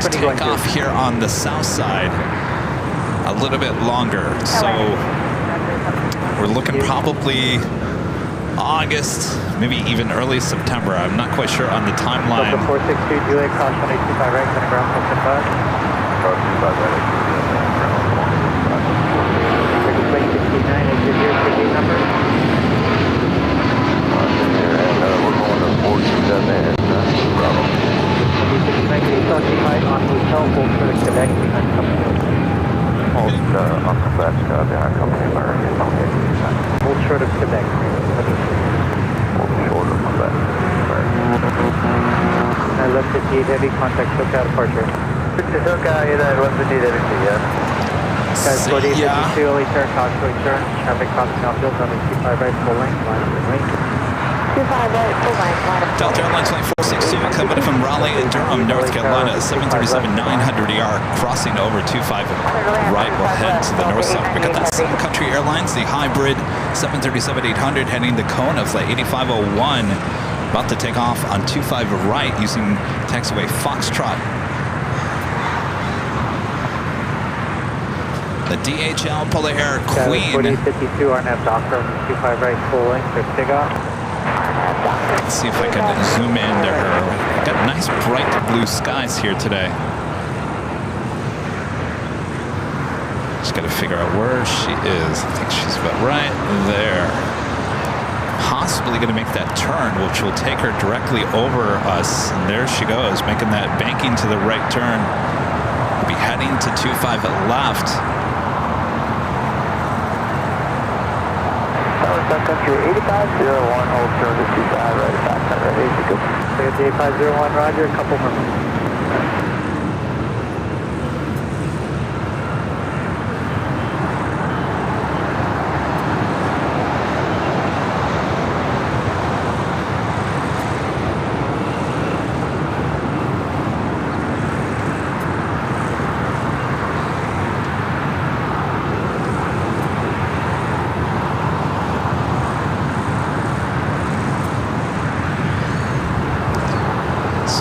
to take off here on the south side a little bit longer. So we're looking probably August, maybe even early September. I'm not quite sure on the timeline. 462 Juliet, cross 185 right, center ground, close to 5. Cross 25 right, Plane 69, exit here, ticket number. we're going to 427 Bravo. 69, occupied on hotel, hold for the Quebec, behind company. Hold on the flat behind company American. Hold short of Quebec. Hold short of the flat I left 58 heavy, contact SoCal departure. SoCal, left 58 heavy, yes. Guys, 4852, early turn, Coxway turn, traffic crossing outfield, running 25 right, full length, line up and wait. 25 right, full length, line up. Delta Airline 2462 coming from Raleigh and Durham, North Carolina, 737-900ER crossing over 25 right will head to the north side. We got that Sun Country Airlines, the hybrid 737-800 heading to Kona, flight 8501, about to take off on 25 right using taxiway Foxtrot. The DHL Polar Air Queen. 4852, RNAV Docker, 25 right, full length, or Tigoff. Let's see if I can zoom into her. Got nice bright blue skies here today. Just got to figure out where she is. I think she's about right there. Possibly going to make that turn, which will take her directly over us. And there she goes, making that banking to the right turn. We'll be heading to 25 left. Sun Country 8501, hold turn to 25 right, back center, 8501, roger, a couple minutes.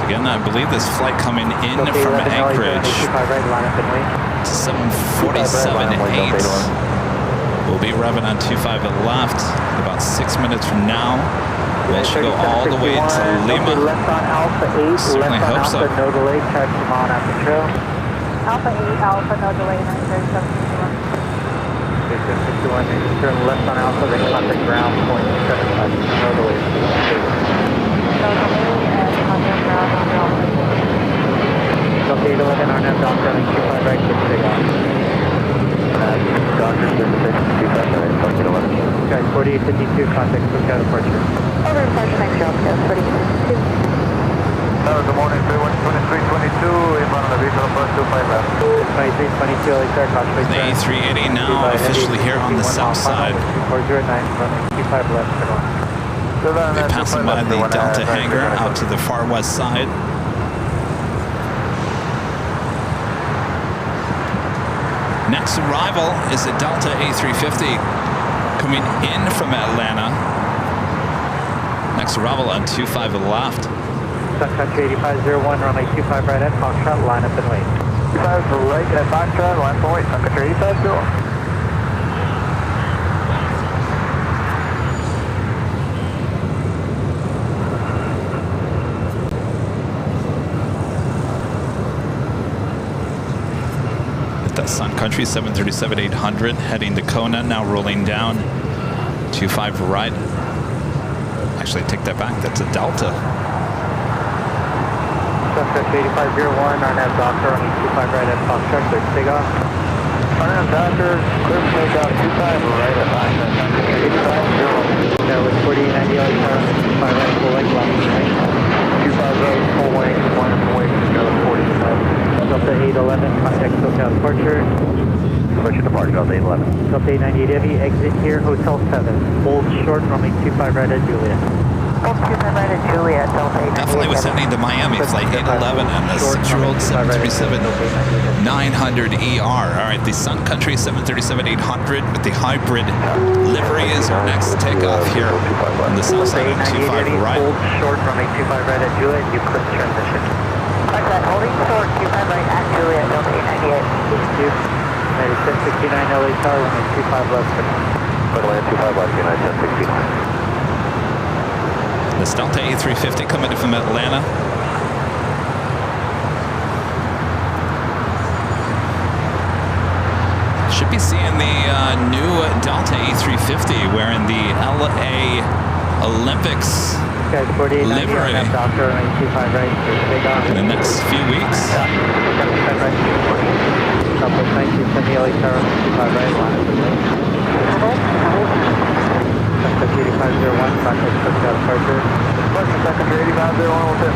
Again, I believe this flight coming in from Anchorage to 747-8 will be revving on 25 left about 6 minutes from now. Will she go all the way to Lima? Certainly hope so. No delay, charge them on after trail. Alpha 8, Alpha, no delay, 937. 51, turn left on Alpha, then contact ground, point 75, no delay. No delay, and contact ground, no delay. Delta 811, RNAV Docker, running 25 right, quick take off. Doctor 625 right, Doctor 11. Guys, 4852, contact SoCal departure. Over departure, thanks, Jockeys, 4852. Good morning, 2322, inbound on the vehicle, plus 25 left. 2322, early start, Coxway The A380 now officially here on the south side. 2409, running 25 left, turn on. We're passing by the Delta hangar out to the far west side. Next arrival is the Delta A350 coming in from Atlanta. Next arrival on 25 left. Sun Country 8501, runway 25 right at Foxtrot, line up and wait. 25 right at Foxtrot, line up and wait, Sun Country 8501. That Sun Country 737-800 heading to Kona, now rolling down 25 right. Actually, take that back. That's a Delta. Sun Country 8501, RNAV Docker, running 25 right at Foxtrot, clear to take off. RNAV Docker, clear to take off, 25 right at Foxtrot, 8501. That was 4890, early start, 25 right, full length, left and right. 25 right, full length, line up and wait, another 45. Delta 811, contact SoCal departure. Delta 98 Heavy, exit here, Hotel 7. Hold short, runway 25 right at Juliet. Hold 25 right at Juliet, Delta 98 Definitely was Heavy. sending to Miami, flight 811 and the 6-year-old 737-900ER. All right, the Sun Country 737-800 with the hybrid livery is our next takeoff here on the south side of 25 right. Hold short, runway 25 right at Juliet, you click transition. Contact holding short, 25 right at Juliet, Delta 98. Thank you. United 1069 LA Tower, runway 25 left. Runway 25 left, United 1069. This Delta A350 coming in from Atlanta. Should be seeing the new Delta A350 wearing the LA Olympics Guys, 4890 livery on Doctor, runway 25 right, big on. in the next few weeks. Southwest 1970 LA Tower, 25 right, line up the way. Suspect 8501, contact Southbound departure. Second 8501 with it.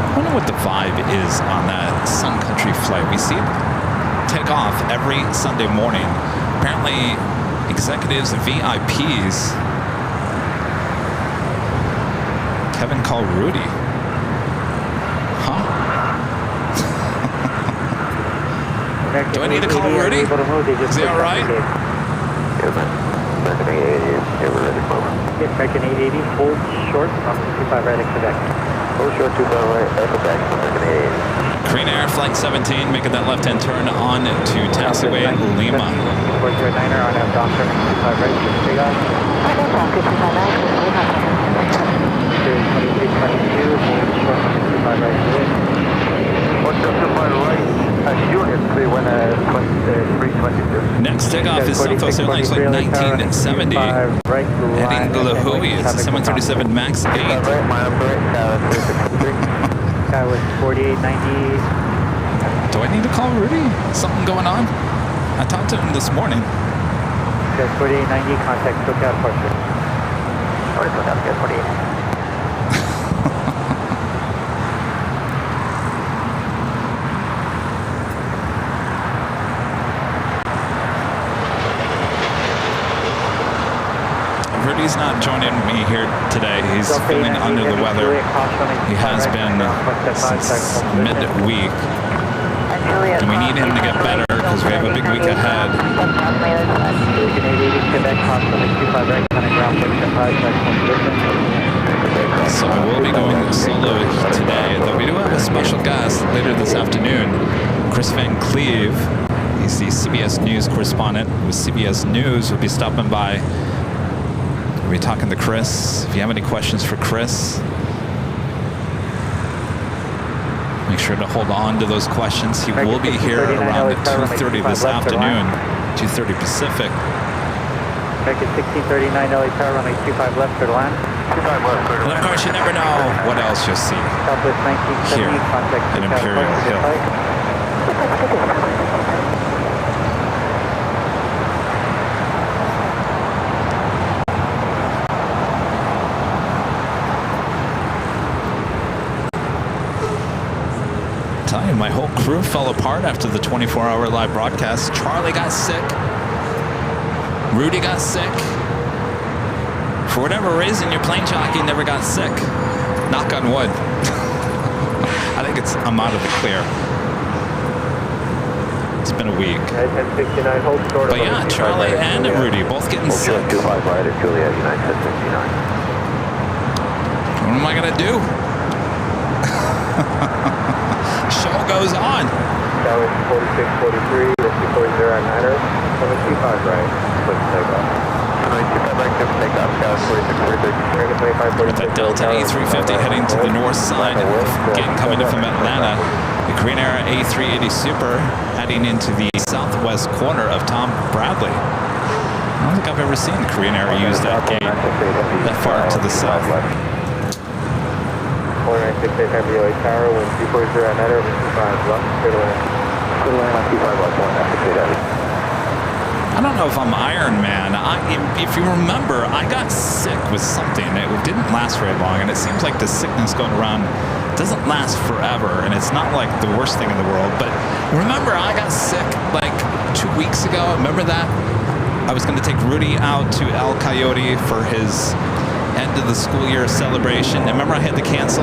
I wonder what the vibe is on that Sun Country flight. We see it take off every Sunday morning. Apparently, executives and VIPs. Kevin called Rudy. Huh? Do I need to call Rudy? Is he all right? American 880, yeah, we're ready for it. American 880, hold short, 25 right at Quebec. Hold short 25 right at Quebec, American 880. Korean Air Flight 17 making that left-hand turn on to taxiway Lima. 409er on our doctor, 25 right, big on. Series 2322, hold short, 25 right, Juliet. What's up to my right? Juliet, 322. Next takeoff is Southwest Airlines Flight 1970. Heading to La Hui. It's a 737 MAX 8. Right, my number, 363. Guy with 4890. Do I need to call Rudy? Something going on? I talked to him this morning. Guys, 4890, contact SoCal departure. Alright, so that's good, 48. Rudy's not joining me here today. He's feeling under the weather. He has been since midweek. And we need him to get better because we have a big week ahead. So I will be going solo today, though we do have a special guest later this afternoon, Chris Van Cleave. He's the CBS News correspondent with CBS News. Will be stopping by. We'll be talking to Chris. If you have any questions for Chris, make sure to hold on to those questions. He will be here around 2:30 this afternoon, 2:30 Pacific. American 1639 LA Tower, runway 25 left for the line. 25 left, And of course, you never know what else you'll see. Southwest 1970, Here contact in SoCal Imperial departure. Tell you, my whole crew fell apart after the 24-hour live broadcast. Charlie got sick. Rudy got sick. For whatever reason, your plane jockey never got sick. Knock on wood. I think I'm out of the clear. It's been a week. 1069, hold short. But yeah, Charlie and Rudy both getting sick. 25 right at Juliet, United 1069. What am I gonna do? Show goes on. That was 4643, that's 240 725 right, click takeoff. 25 right, click takeoff, Scott 4643. With that Delta A350 heading to the north side, again coming in from Atlanta. The Korean Air A380 Super heading into the southwest corner of Tom Bradley. I don't think I've ever seen the Korean Air use that gate that far to the south. 4968 Heavy LA Tower, wind 240 at night over 25 left, clear to land. Clear to land on 25 left, 1 Heavy. I don't know if I'm Iron Man. If you remember, I got sick with something. It didn't last very long, and it seems like the sickness going around doesn't last forever, and it's not like the worst thing in the world. But remember, I got sick like 2 weeks ago. Remember that? I was going to take Rudy out to El Coyote for his end of the school year celebration. And remember, I had to cancel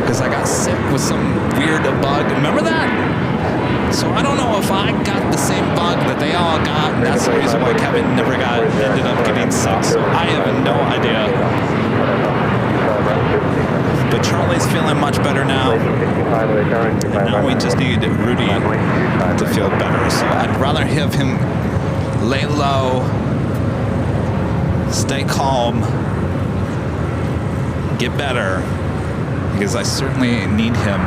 because I got sick with some weird bug. Remember that? So I don't know if I got the same bug that they all got, and that's the reason why Kevin ended up getting sick. So I have no idea. But Charlie's feeling much better now. And now we just need Rudy to feel better. So I'd rather have him lay low, stay calm, get better, because I certainly need him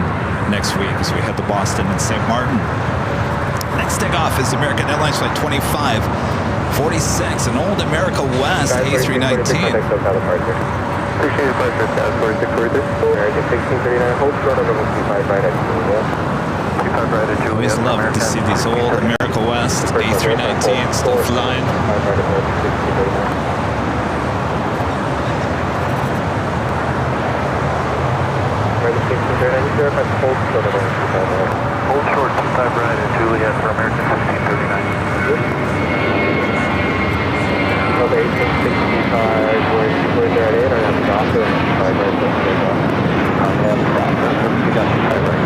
next week as we head to Boston and St. Martin. Next takeoff is American Airlines Flight 2546, an old America West A319. Appreciate the pleasure, South 46 American 1639, hold short on level 25 right at Julia. 25 right at Julia. Always love to see these old America West A319 still flying. American 1639, you sure if I hold short on level 25 right? Hold short 25 right at Juliet for American 1639. Over 1865, we're there at 8, or have the doctor, 5 right, let's take off. I have the doctor, we got 5 right,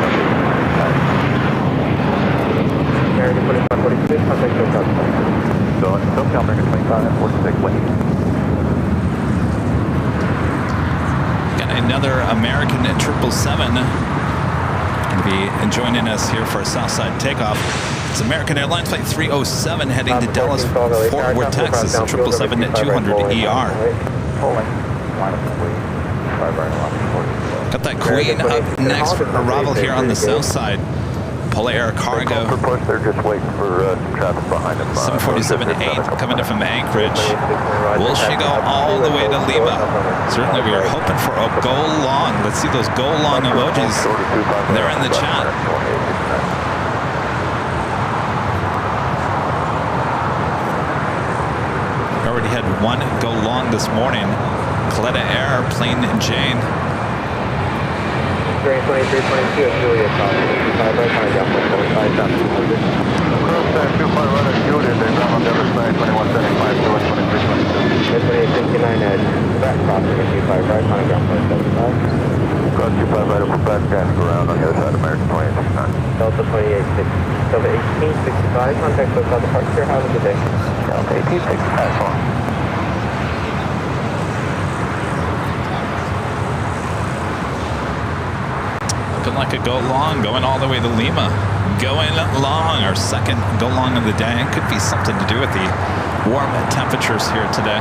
American 2546, contact your doctor. So, SoCal American 2546, wait. Got another American 777 going to be joining us here for a Southside takeoff. It's American Airlines Flight 307 heading to Dallas, Fort Worth, Texas, a 777 at 200 ER. Got that Queen up next for arrival here on the south side. Polair Cargo. For push, they're just waiting for traffic behind them. 747-8 coming in from Anchorage. Will she go all the way to Lima? Certainly we are hoping for a go long. Let's see those go long emojis. They're in the chat. Already had one go long this morning. Coletta Air, Plain Jane. Grade 2322 at Julia, 25 right, kind of jump on 45 down 200. Cross time 25 right at Juliet, they're down on the other side, 2175 to 2322. 2869 at back crossing at 25 right, kind of jump on 75. Cross 25 right up back, passing around on the other side of American 2869. Delta 2860, Delta 1865, contact SoCal departure, have a good day. Delta 1865, on. Looking like a go long, going all the way to Lima. Going long, our second go long of the day. Could be something to do with the warm temperatures here today.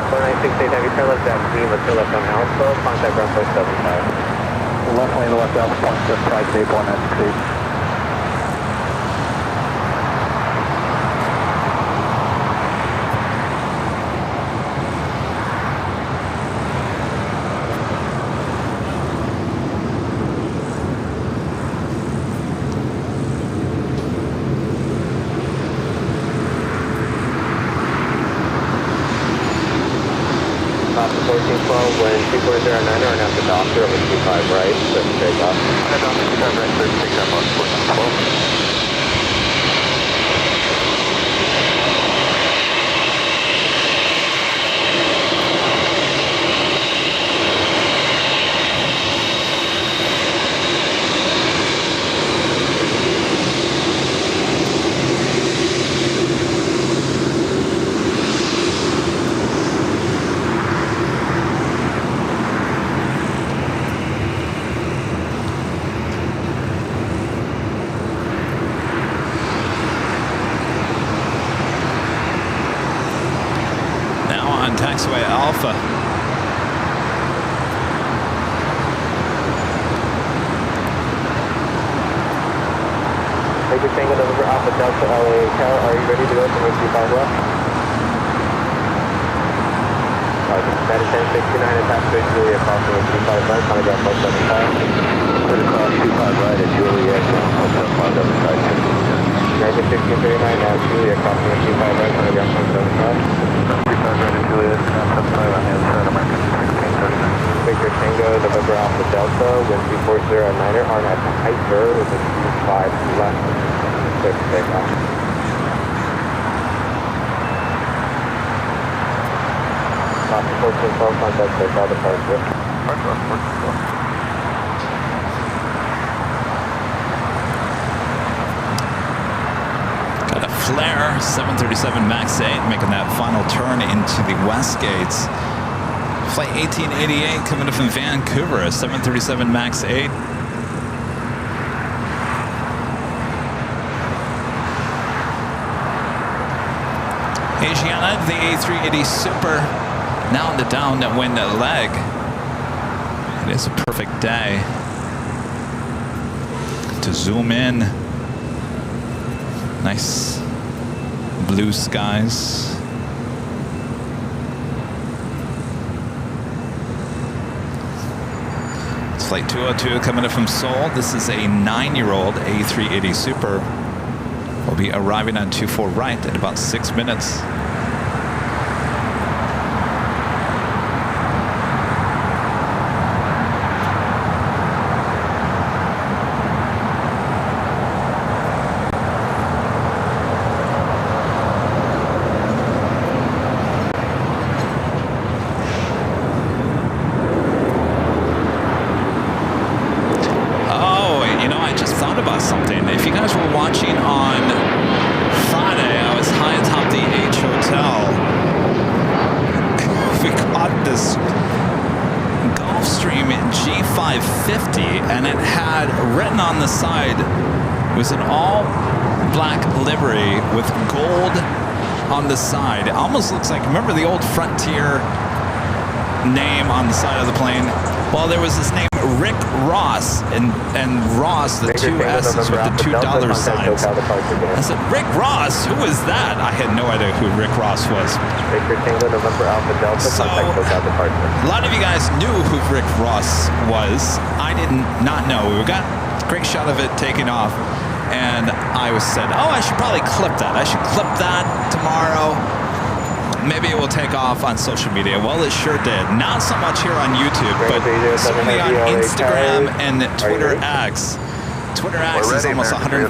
4968, have you turn left at Lima, turn left on Alpha, contact ground point 75. Left lane, left Alpha, point 75, 819. When 24009 are now the doctor over 25 right, so take off. I don't think you have right there, take that on 1412. Taxiway Alpha. Major Tango November Alpha Delta LA Cal, are you ready to go from 85 left? That is 1069 at Taxiway Julia, crossing with 25 right, on the ground point 75. Clear across 25 right at Juliet, ground point 75, other side 15. American 1639 at Julia, crossing 25 right, going to be on 75. 75 right at Julia, 75 on the other side, American 1639. Victor Tango, November Alpha Delta, wind 240 at Niner, RNAV to Hyper with a 25 left, 6 takeoff. Copy 1412, contact takeoff departure. Got a flare, 737 MAX 8 making that final turn into the West Gates. Flight 1888 coming in from Vancouver, a 737 MAX 8. Asiana, the A380 Super, now on the downwind leg. It is a perfect day to zoom in. Nice blue skies. It's Flight 202 coming in from Seoul. This is a 9-year-old A380 Super. We'll be arriving on 24 right in about 6 minutes. And it had written on the side, it was an all black livery with gold on the side. It almost looks like, remember the old Frontier name on the side of the plane? Well, there was this name Rick Ross, and Ross, the two S's with the $2 signs. I said, Rick Ross, who is that? I had no idea who Rick Ross was. So, a lot of you guys knew who Rick Ross was. I did not know. We got a great shot of it taking off, and I said, oh, I should probably clip that. I should clip that tomorrow. Maybe it will take off on social media. Well, it sure did. Not so much here on YouTube, but certainly on Instagram and Twitter X. Twitter X is almost 100,000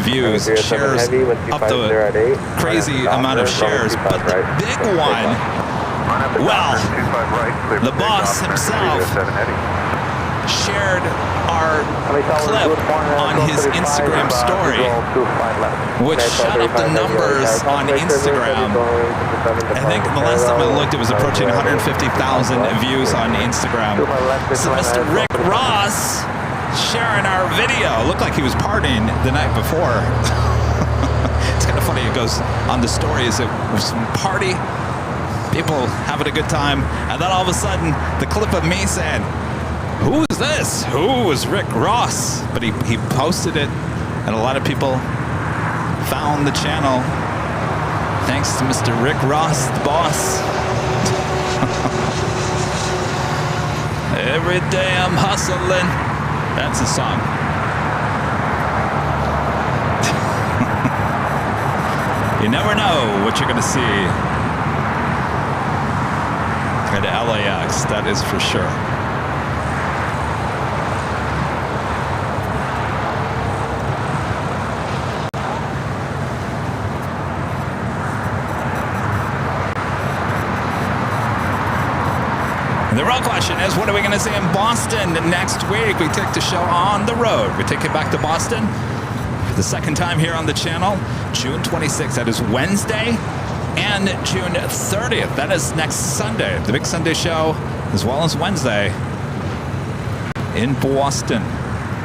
views, shares up the crazy amount of shares. But the big one, well, the boss himself shared our clip on his Instagram story, which shot up the numbers on Instagram. I think the last time I looked, it was approaching 150,000 views on Instagram. So Mr. Rick Ross sharing our video. Looked like he was partying the night before. It's kind of funny. It goes on the stories. It was some party, people having a good time, and then all of a sudden, the clip of me saying, "Who is this? Who is Rick Ross?" But he posted it, and a lot of people found the channel thanks to Mr. Rick Ross, the boss. Every day I'm hustling. That's the song. You never know what you're going to see at LAX, that is for sure. The real question is, what are we going to see in Boston next week? We take the show on the road. We take it back to Boston for the second time here on the channel. June 26th, that is Wednesday, and June 30th, that is next Sunday. The big Sunday show, as well as Wednesday in Boston.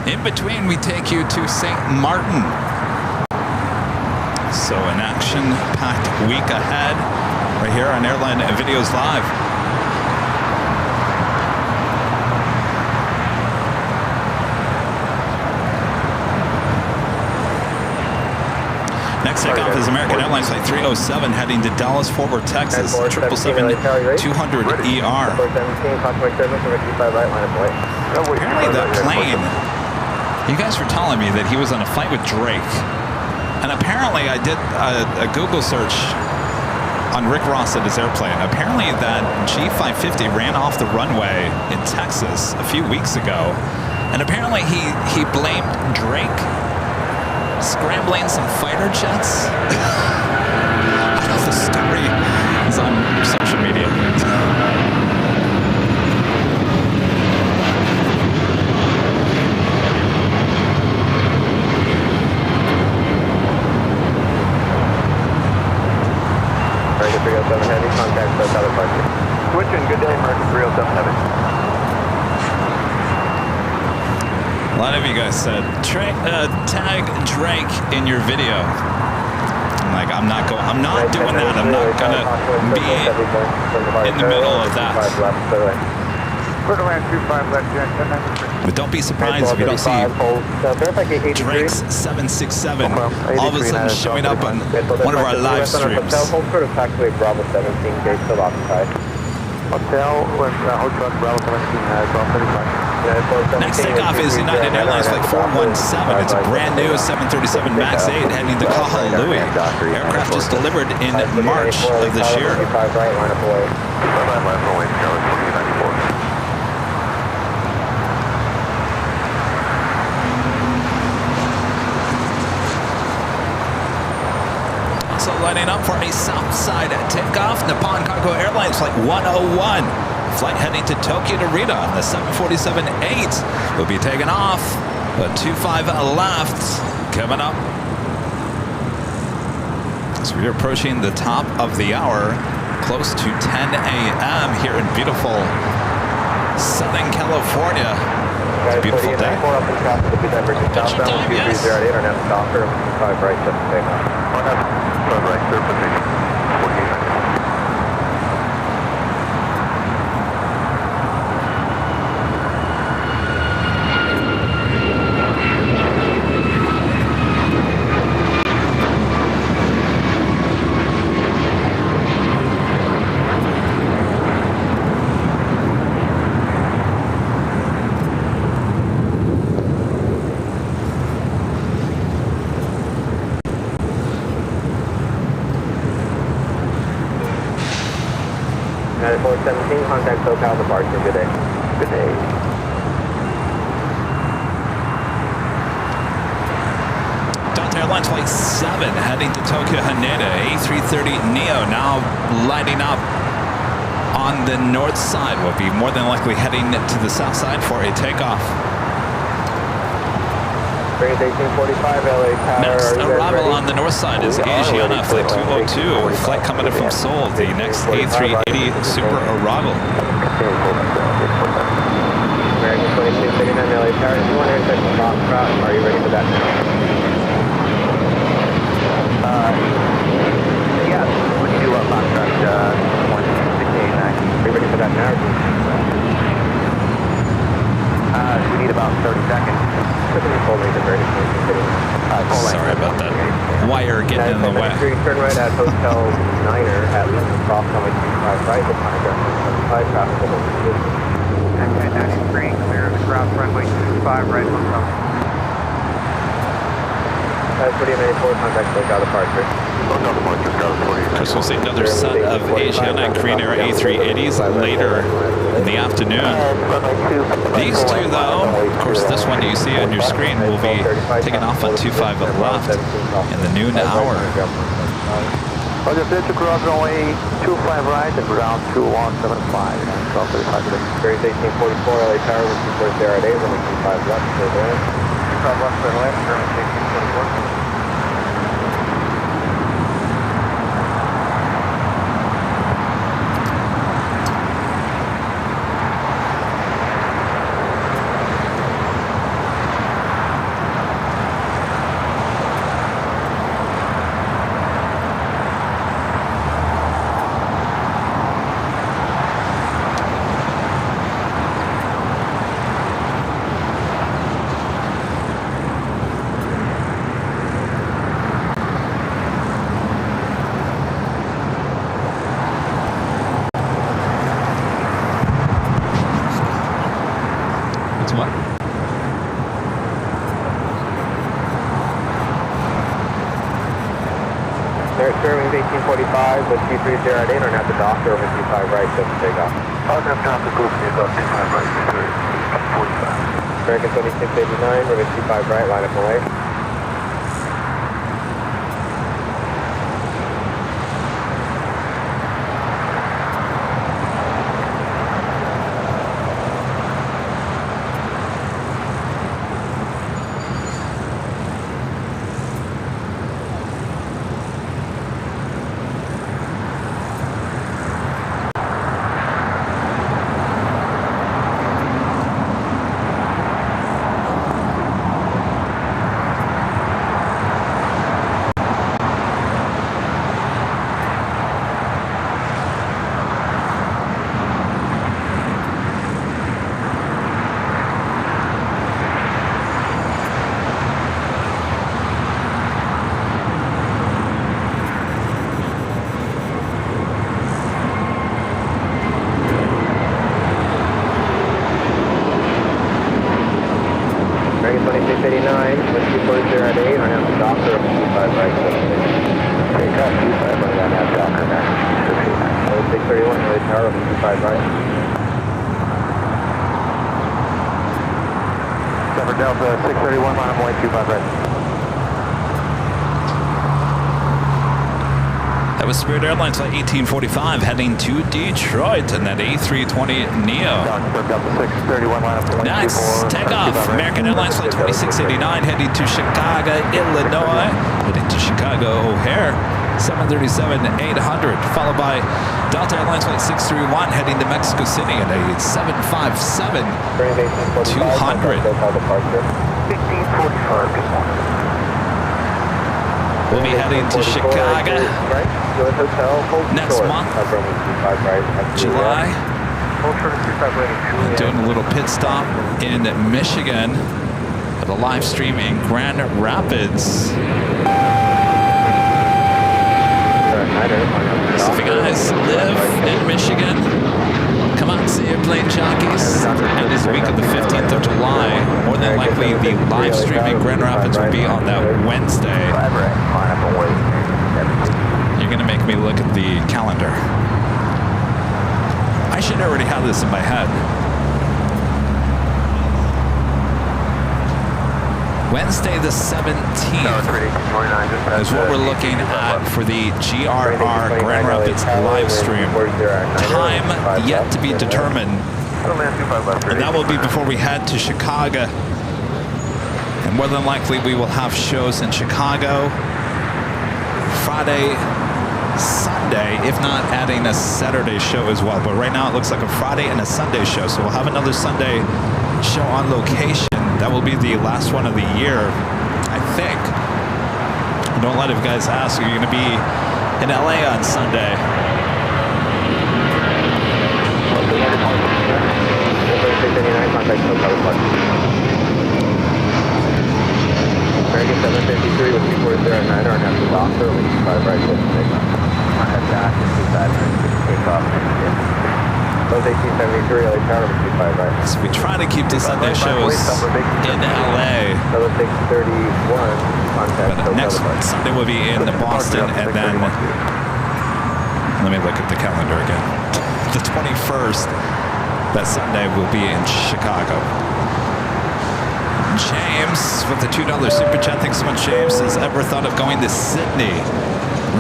In between, we take you to St. Martin. So an action-packed week ahead right here on Airline Videos Live. Next takeoff is American Airlines Flight 307 heading to Dallas, Fort Worth, Texas, 777-200ER. Apparently that plane, you guys were telling me that he was on a flight with Drake. And apparently I did a Google search on Rick Ross at his airplane. Apparently that G550 ran off the runway in Texas a few weeks ago. And apparently he blamed Drake scrambling some fighter jets. I don't know if the story is on social media. American 307 Heavy, contact SoCal departure. Switching, good day, American 307 Heavy. A lot of you guys said, tag Drake in your video. I'm like, I'm not doing that. I'm not gonna be in the middle of that. But don't be surprised if you don't see Drake's 767 all of a sudden showing up on one of our live streams. Hold for the taxiway Bravo 17, gate still occupied. Hotel with Hotel Bravo 17, Bravo 35. Next takeoff is United Airlines Flight 417. It's a brand new 737 MAX 8 heading to Kahului. Aircraft just delivered in March of this year. Also lining up for a south side takeoff, Nippon Cargo Airlines Flight 101. Flight heading to Tokyo Narita on the 747-8 will be taken off. The 25 left coming up. So we're approaching the top of the hour, close to 10 a.m. here in beautiful Southern California. It's a beautiful day. Yes. United 417, contact SoCal departure. Good day. Good day. Delta Airlines Flight 7 heading to Tokyo Haneda. A330neo now lighting up on the north side. Will be more than likely heading to the south side for a takeoff. Next arrival on the north side is Asiana Flight 202. Flight coming in from Seoul. The next A380 Super arrival. American 2639 LA Tower. You want to intersect the top route? Are you ready for that now? Yeah. What do you do about box route? 16889. Are you ready for that now? We need about 30 seconds. Sorry about that. Wire getting in the way. Turn right at Hotel Niner at Lincoln Cross, runway 25 right, the time down 75 traffic over the 93, clear the cross, runway 25 right, Hotel. That's 4894, contact SoCal departure. Of course, we'll see another set of Asiana and Korean Air A380s later in the afternoon. These two, though, of course, this one you see on your screen will be taking off on 25 left in the noon hour. Roger, clear to cross runway 25 right and ground 2175. Series 1844, LA Tower, 124 Sierra Day, runway 25 left, clear there. 25 left, clear left, runway 1844. 1845 with 230 at 8 on at the doctor over 25 right, just takeoff. On have doctor, go for takeoff, 25 right, 45. American 2689, rivet 25 right, line up away. American 2689 with 240 at 8 on at the doctor over 25 right, just takeoff. 25 right on at doctor, American 631, really tower over 25 right. Denver Delta 631, line up away, 25 right. That was Spirit Airlines Flight 1845 heading to Detroit in that A320 Neo. Doctor Delta 631, line up away, Next, 24, takeoff. 25 right. American Airlines Flight 2689 heading to Chicago, Illinois. Heading to Chicago O'Hare, 737-800. Followed by Delta Airlines Flight 631 heading to Mexico City at a 757. 200. 1545, good morning. We'll be heading to Chicago next month, July. Doing a little pit stop in Michigan for the live stream in Grand Rapids. So if you guys live in Michigan, come out and see Airplane Jockeys. And this week of the 15th of July, more than likely the live stream in Grand Rapids will be on that Wednesday. You're gonna make me look at the calendar. I should already have this in my head. Wednesday the 17th is what we're looking at for the GRR Grand Rapids live stream. Time yet to be determined. And that will be before we head to Chicago. And more than likely we will have shows in Chicago Friday, Sunday, if not adding a Saturday show as well. But right now it looks like a Friday and a Sunday show. So we'll have another Sunday show on location. That will be the last one of the year, I think. Don't let it, guys ask, are you going to be in LA on Sunday? American 753 with 240 at 9 on at the doctor over 25 right, just takeoff. On at dash, 25 right, takeoff. Those 1873, LA Tower, 25 right. So we try to keep the Sunday shows in LA. Level 631, contact. But next Sunday will be in Boston, and then let me look at the calendar again. The 21st, that Sunday will be in Chicago. James with the $2 super chat. Thanks so much, James. Has ever thought of going to Sydney?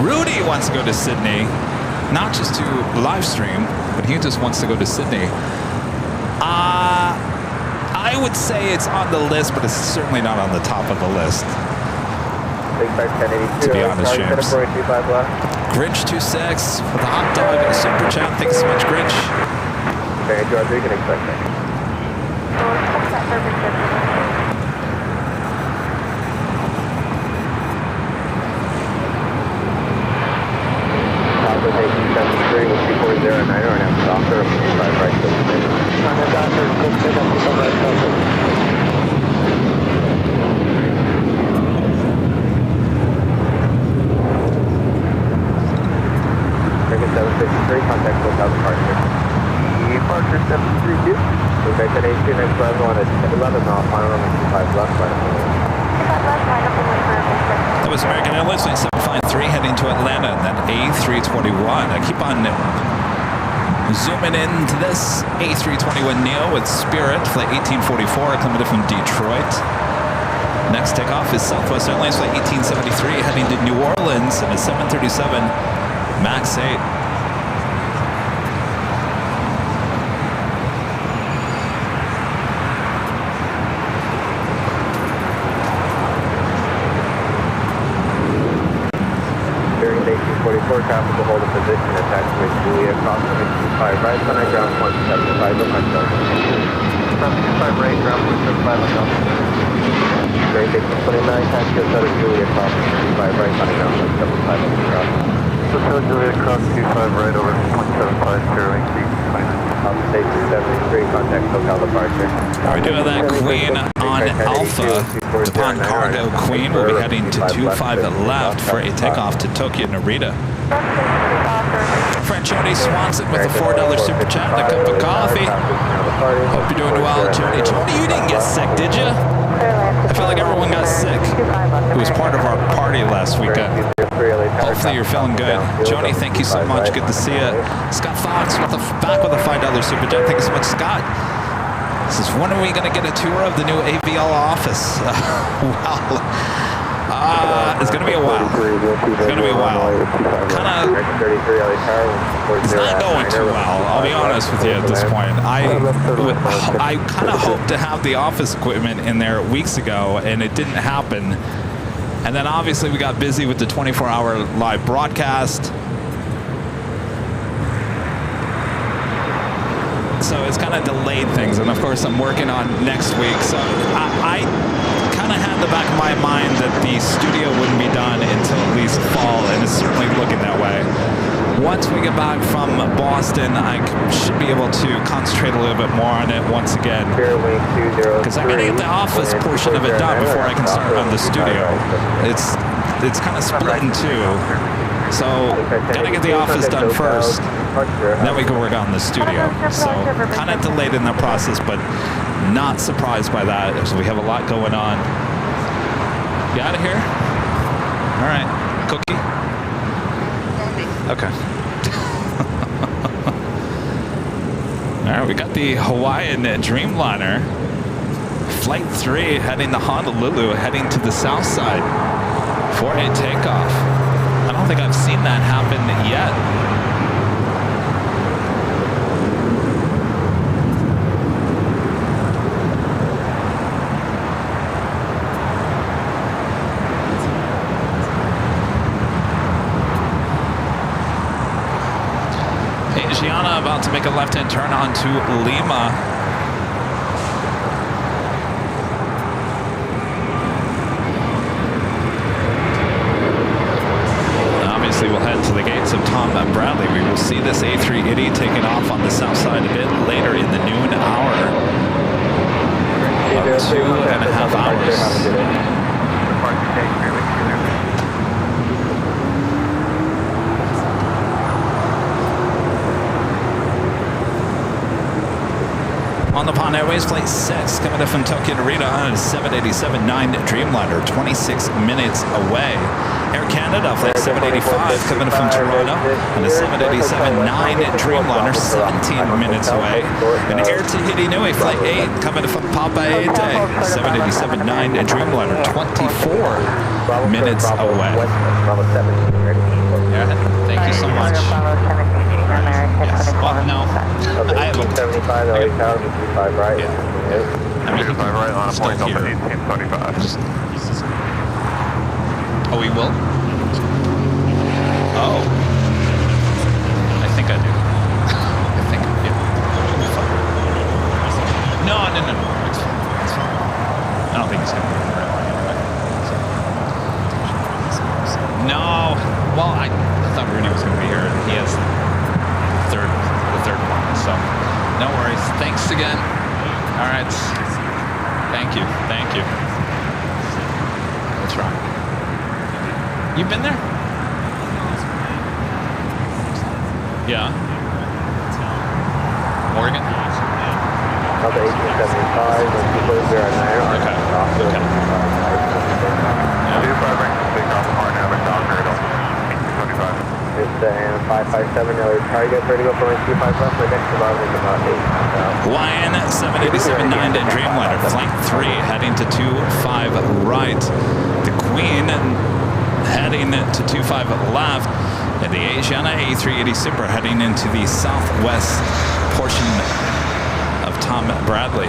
Rudy wants to go to Sydney, not just to live stream, but he just wants to go to Sydney. I would say it's on the list, but it's certainly not on the top of the list. To be honest, James. Grinch26 with the hot dog and a super chat. Thanks so much, Grinch. Okay, George, you can expect that. With 1873 with 240 at 9 on at the doctor, 25 right, just takeoff. On the doctor, just take up the right, doctor. American 753, contact Hotel Departure. Departure 732. Okay, 1082, next level on at 11 mile, final on 25 left, right. That was American Airlines flight 753 heading to Atlanta, and then A321. I keep on zooming into this A321neo with Spirit, flight 1844, coming in from Detroit. Next takeoff is Southwest Airlines flight 1873 heading to New Orleans, and a 737 MAX 8. Traffic will hold a position at taxiway Julia, crossing 25 right, on ground 175 on myself. Traffic 25 right, ground 175 on myself. Very big 29, taxi outside of Julia, crossing 25 right, on ground 175 on myself. Hotel Julia, cross 25 right over 175, Airline 29. Station 73, contact SoCal departure. We're doing that Queen on Alpha. Upon cargo, Queen will be heading to 25 left for a takeoff to Tokyo Narita. Friend Jody Swanson with a $4 super chat and a cup of coffee. Hope you're doing well, Jody. Jody, you didn't get sick, did you? I feel like everyone got sick. It was part of our party last weekend. Hopefully you're feeling good. Jody, thank you so much. Good to see you. Scott Fox back with a $5 super chat. Thank you so much, Scott. This is when are we going to get a tour of the new AVL office? It's going to be a while. It's going to be a while. It's not going too well, I'll be honest with you at this point. I kind of hoped to have the office equipment in there weeks ago, and it didn't happen. And then obviously we got busy with the 24-hour live broadcast. So it's kind of delayed things, and of course I'm working on next week. So I kind of had in the back of my mind that the studio wouldn't be done until at least fall, and it's certainly looking that way. Once we get back from Boston, I should be able to concentrate a little bit more on it once again. Because I gotta get the office portion of it done before I can start on the studio. It's kind of split in two. So, gotta get the office done first, then we can work on the studio. So, kind of delayed in the process, but not surprised by that, as we have a lot going on. You out of here? All right. Cookie? Okay. All right, we got the Hawaiian Dreamliner. Flight 3 heading to Honolulu, heading to the south side for a takeoff. I don't think I've seen that happen yet. Hey, Gianna about to make a left-hand turn onto Lima. We'll head to the gates of Tom Bradley. We will see this A380 taking off on the south side a bit later in the noon hour. About 2.5 hours. On the Pond Airways, Flight 6 coming in from Tokyo Narita on a 787-9 Dreamliner, 26 minutes away. Air Canada, Flight 785 coming in from Toronto on a 787-9 Dreamliner, 17 minutes away. And Air Tahiti Nui, Flight 8 coming in from Papa Ete, 787-9 Dreamliner, 24 minutes away. Yeah, thank you so much. Yes. Well, no. I have a 75, LA Tower, 25 right. Yeah. I mean, 25 right on a point up at 1835. Oh, we will? Oh. I think I do. I think, yeah. No. It's fine. It's fine. I don't think he's going to be right anyway. So. No. Well, I thought Rudy was going to be here. He has the third one. So, no worries. Thanks again. All right. Thank you. What's wrong? You've been there? Yeah. Oregon? Another 1875, when people are there. Okay. right, take off on average Docker, 25. It's and 557, target, ready to go for 25 left, my next arrival is about 8 miles Hawaiian 787-9 to Dreamliner, flight 3, heading to 25 right. The Queen heading to 25 left. And the Asiana A380 Super heading into the southwest portion of Tom Bradley.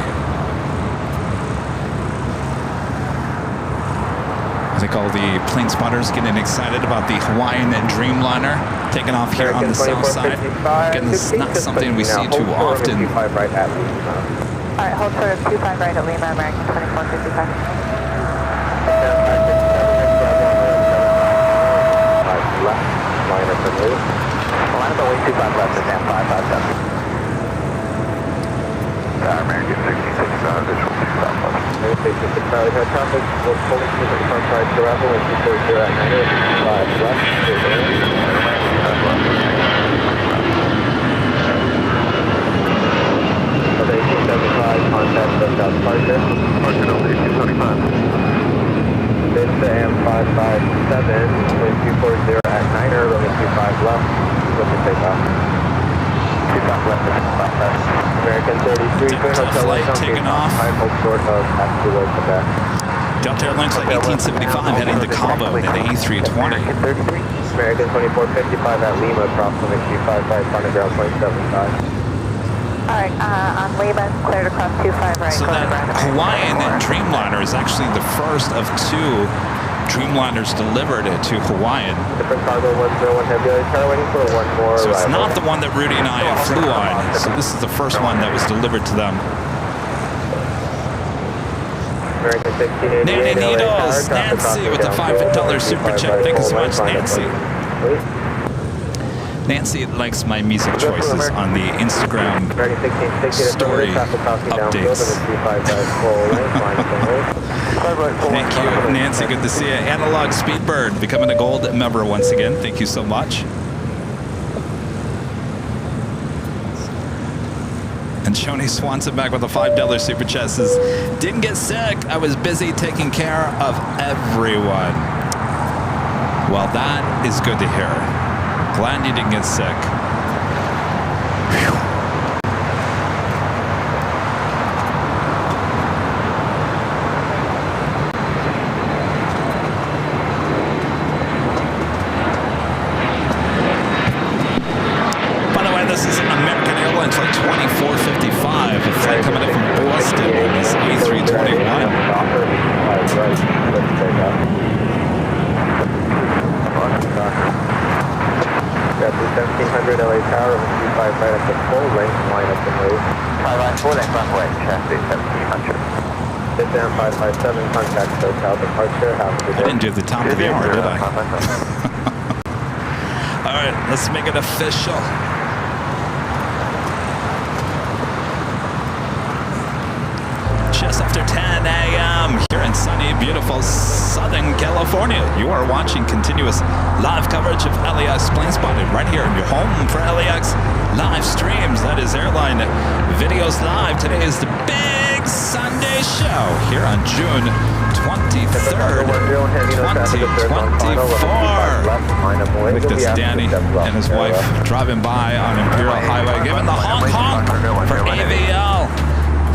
I think all the plane spotters getting excited about the Hawaiian Dreamliner taking off here on the south side. Again, this is not something we see too often. All right, hold short of 25 right at Lima, American 2455. left, line up and move. Line up and wait 25 left to stand 557. American 1669, visual 25 left. Station 6 Charlie, head traffic, we'll pull into the front side to Rebel and 240 at 9 left, straight in. Of 1875, contact the south departure. Departure Delta 1875. Vista AM557, wind 240 at 9er, runway 25 left, looking take off. 25 left and 5 left. American 33, Delta flight taking off. I hold short of Absolute Quebec. Delta Airlines flight 1875 heading to Cabo at the A320. American 33, American 2455 at Lima, approximate 255, on the ground 0.75. All right, on Lima, cleared across 25 right. So that Hawaiian Dreamliner is actually the first of 2 Dreamliners delivered to Hawaiian. Different cargo 101 heavy car waiting for one more So it's arrival. not the one that Rudy and I flew on. So this is the first one that was delivered to them. American 1688 Nanny LA Needles, tower, traffic Nancy crossing with the downfield, $5 super 25 chat. right, Thank you so full much, line, Nancy. please. Nancy likes my music choices on the Instagram American 1660 story traffic crossing downfield, updates. and the 35 right, full length, line Thank you, Nancy. Good to see you. Analog Speedbird becoming a gold member once again. Thank you so much. And Shoni Swanson back with a $5 super chat says, didn't get sick. I was busy taking care of everyone. Well, that is good to hear. Glad you didn't get sick. Whew. By the way, this is American Airlines flight 2455, a flight coming in from Boston on this A321. Got the 1700 LA tower, 25 right at the full length, line up and move. Line full length runway, chassis 1700. Sit down 557, contact SoCal departure, half of the I day. didn't do the top of the hour, did I? All right, let's make it official. Just after 10 a.m. here in sunny, beautiful Southern California. You are watching continuous live coverage of LAX Plane Spotted right here in your home for LAX live streams. That is Airline Videos Live. Today is the big Sunday show here on June 23rd, 2024. Look, this Danny and his wife driving by on Imperial Highway, giving the honk for AVL.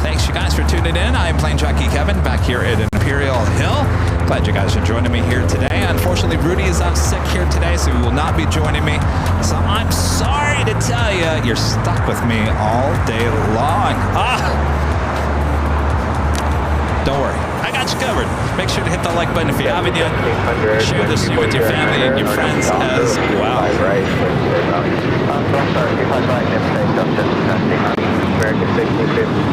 Thanks, you guys, for tuning in. I am Plane Jockey Kevin back here at Imperial Hill. Glad you guys are joining me here today. Unfortunately, Rudy is out sick here today, so he will not be joining me. So I'm sorry to tell you, you're stuck with me all day long. Don't worry, I got you covered. Make sure to hit the like button if you haven't yet. Share this stream with your family and your friends as well.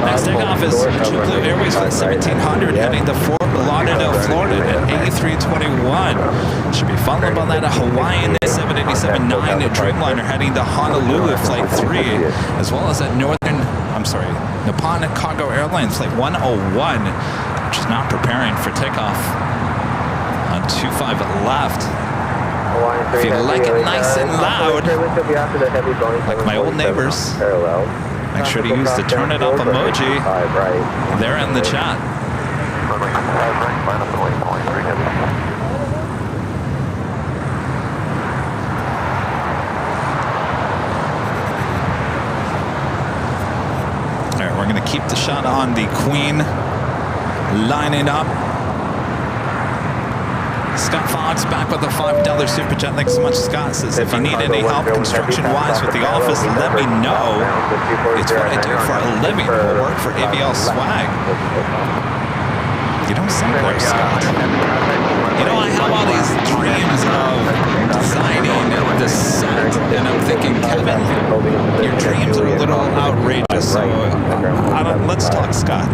Next takeoff is JetBlue Airways Flight 1700 heading to Fort Lauderdale, Florida at A321. Should be followed by that a Hawaiian 787-9 Dreamliner heading to Honolulu Flight 3, as well as that Nippon Cargo Airlines Flight 101, which is now preparing for takeoff on 25 left. If you like it nice and loud, like my old neighbors, make sure to use the turn it up emoji there in the chat. We're going to keep the shot on the Queen, lining up. Scott Fox back with a $5 super chat. Thanks so much, Scott. Says, if you need any help construction-wise with the office, let me know. It's what I do for a living. We'll work for ABL Swag. You don't sound there, Scott. You know, I have all these dreams of designing the set, and I'm thinking, Kevin, your dreams are a little outrageous, so let's talk, Scott.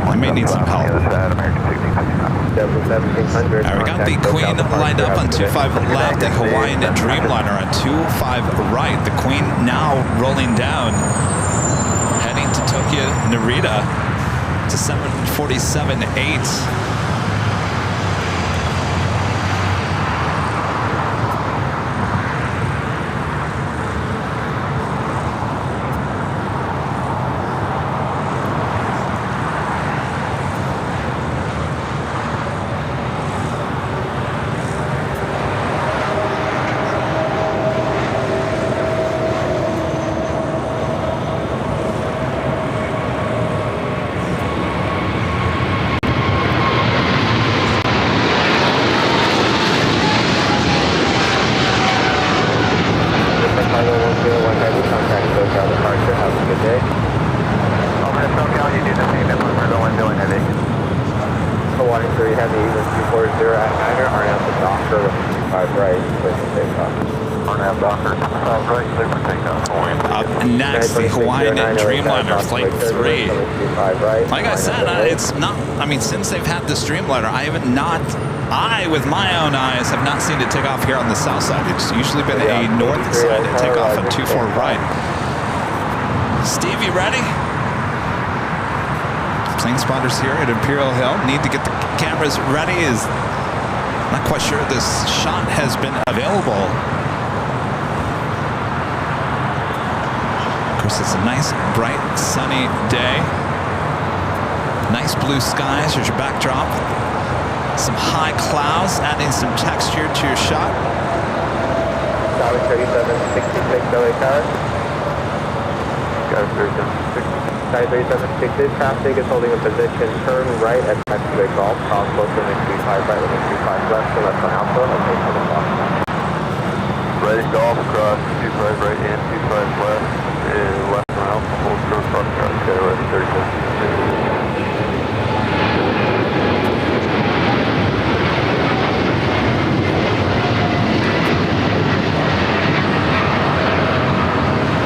I may need some help. All right, we got the Queen lined up on 25 left, the Hawaiian Dreamliner on 25 right. The Queen now rolling down, heading to Tokyo Narita to 747.8. Next, the Hawaiian Dreamliner Flight 3. Like I said, it's not, I mean, since they've had the Dreamliner, I, with my own eyes, have not seen it take off here on the south side. It's usually been a north side to take off on 24 right. Steve, you ready? Plane spotters here at Imperial Hill. Need to get the cameras ready. Not quite sure this shot has been available. It's a nice, bright, sunny day. Nice blue skies. Here's your backdrop. Some high clouds, adding some texture to your shot. Tower 3766, LA Tower. Tower 3766, traffic is holding a position. Turn right at taxiway golf. Cross close to the 35 right with the 35 left. So left on Alpha. Okay, for the block. Ready golf across 25 right and 25 left. Left on Alpha, hold short front car, okay, ready, 37.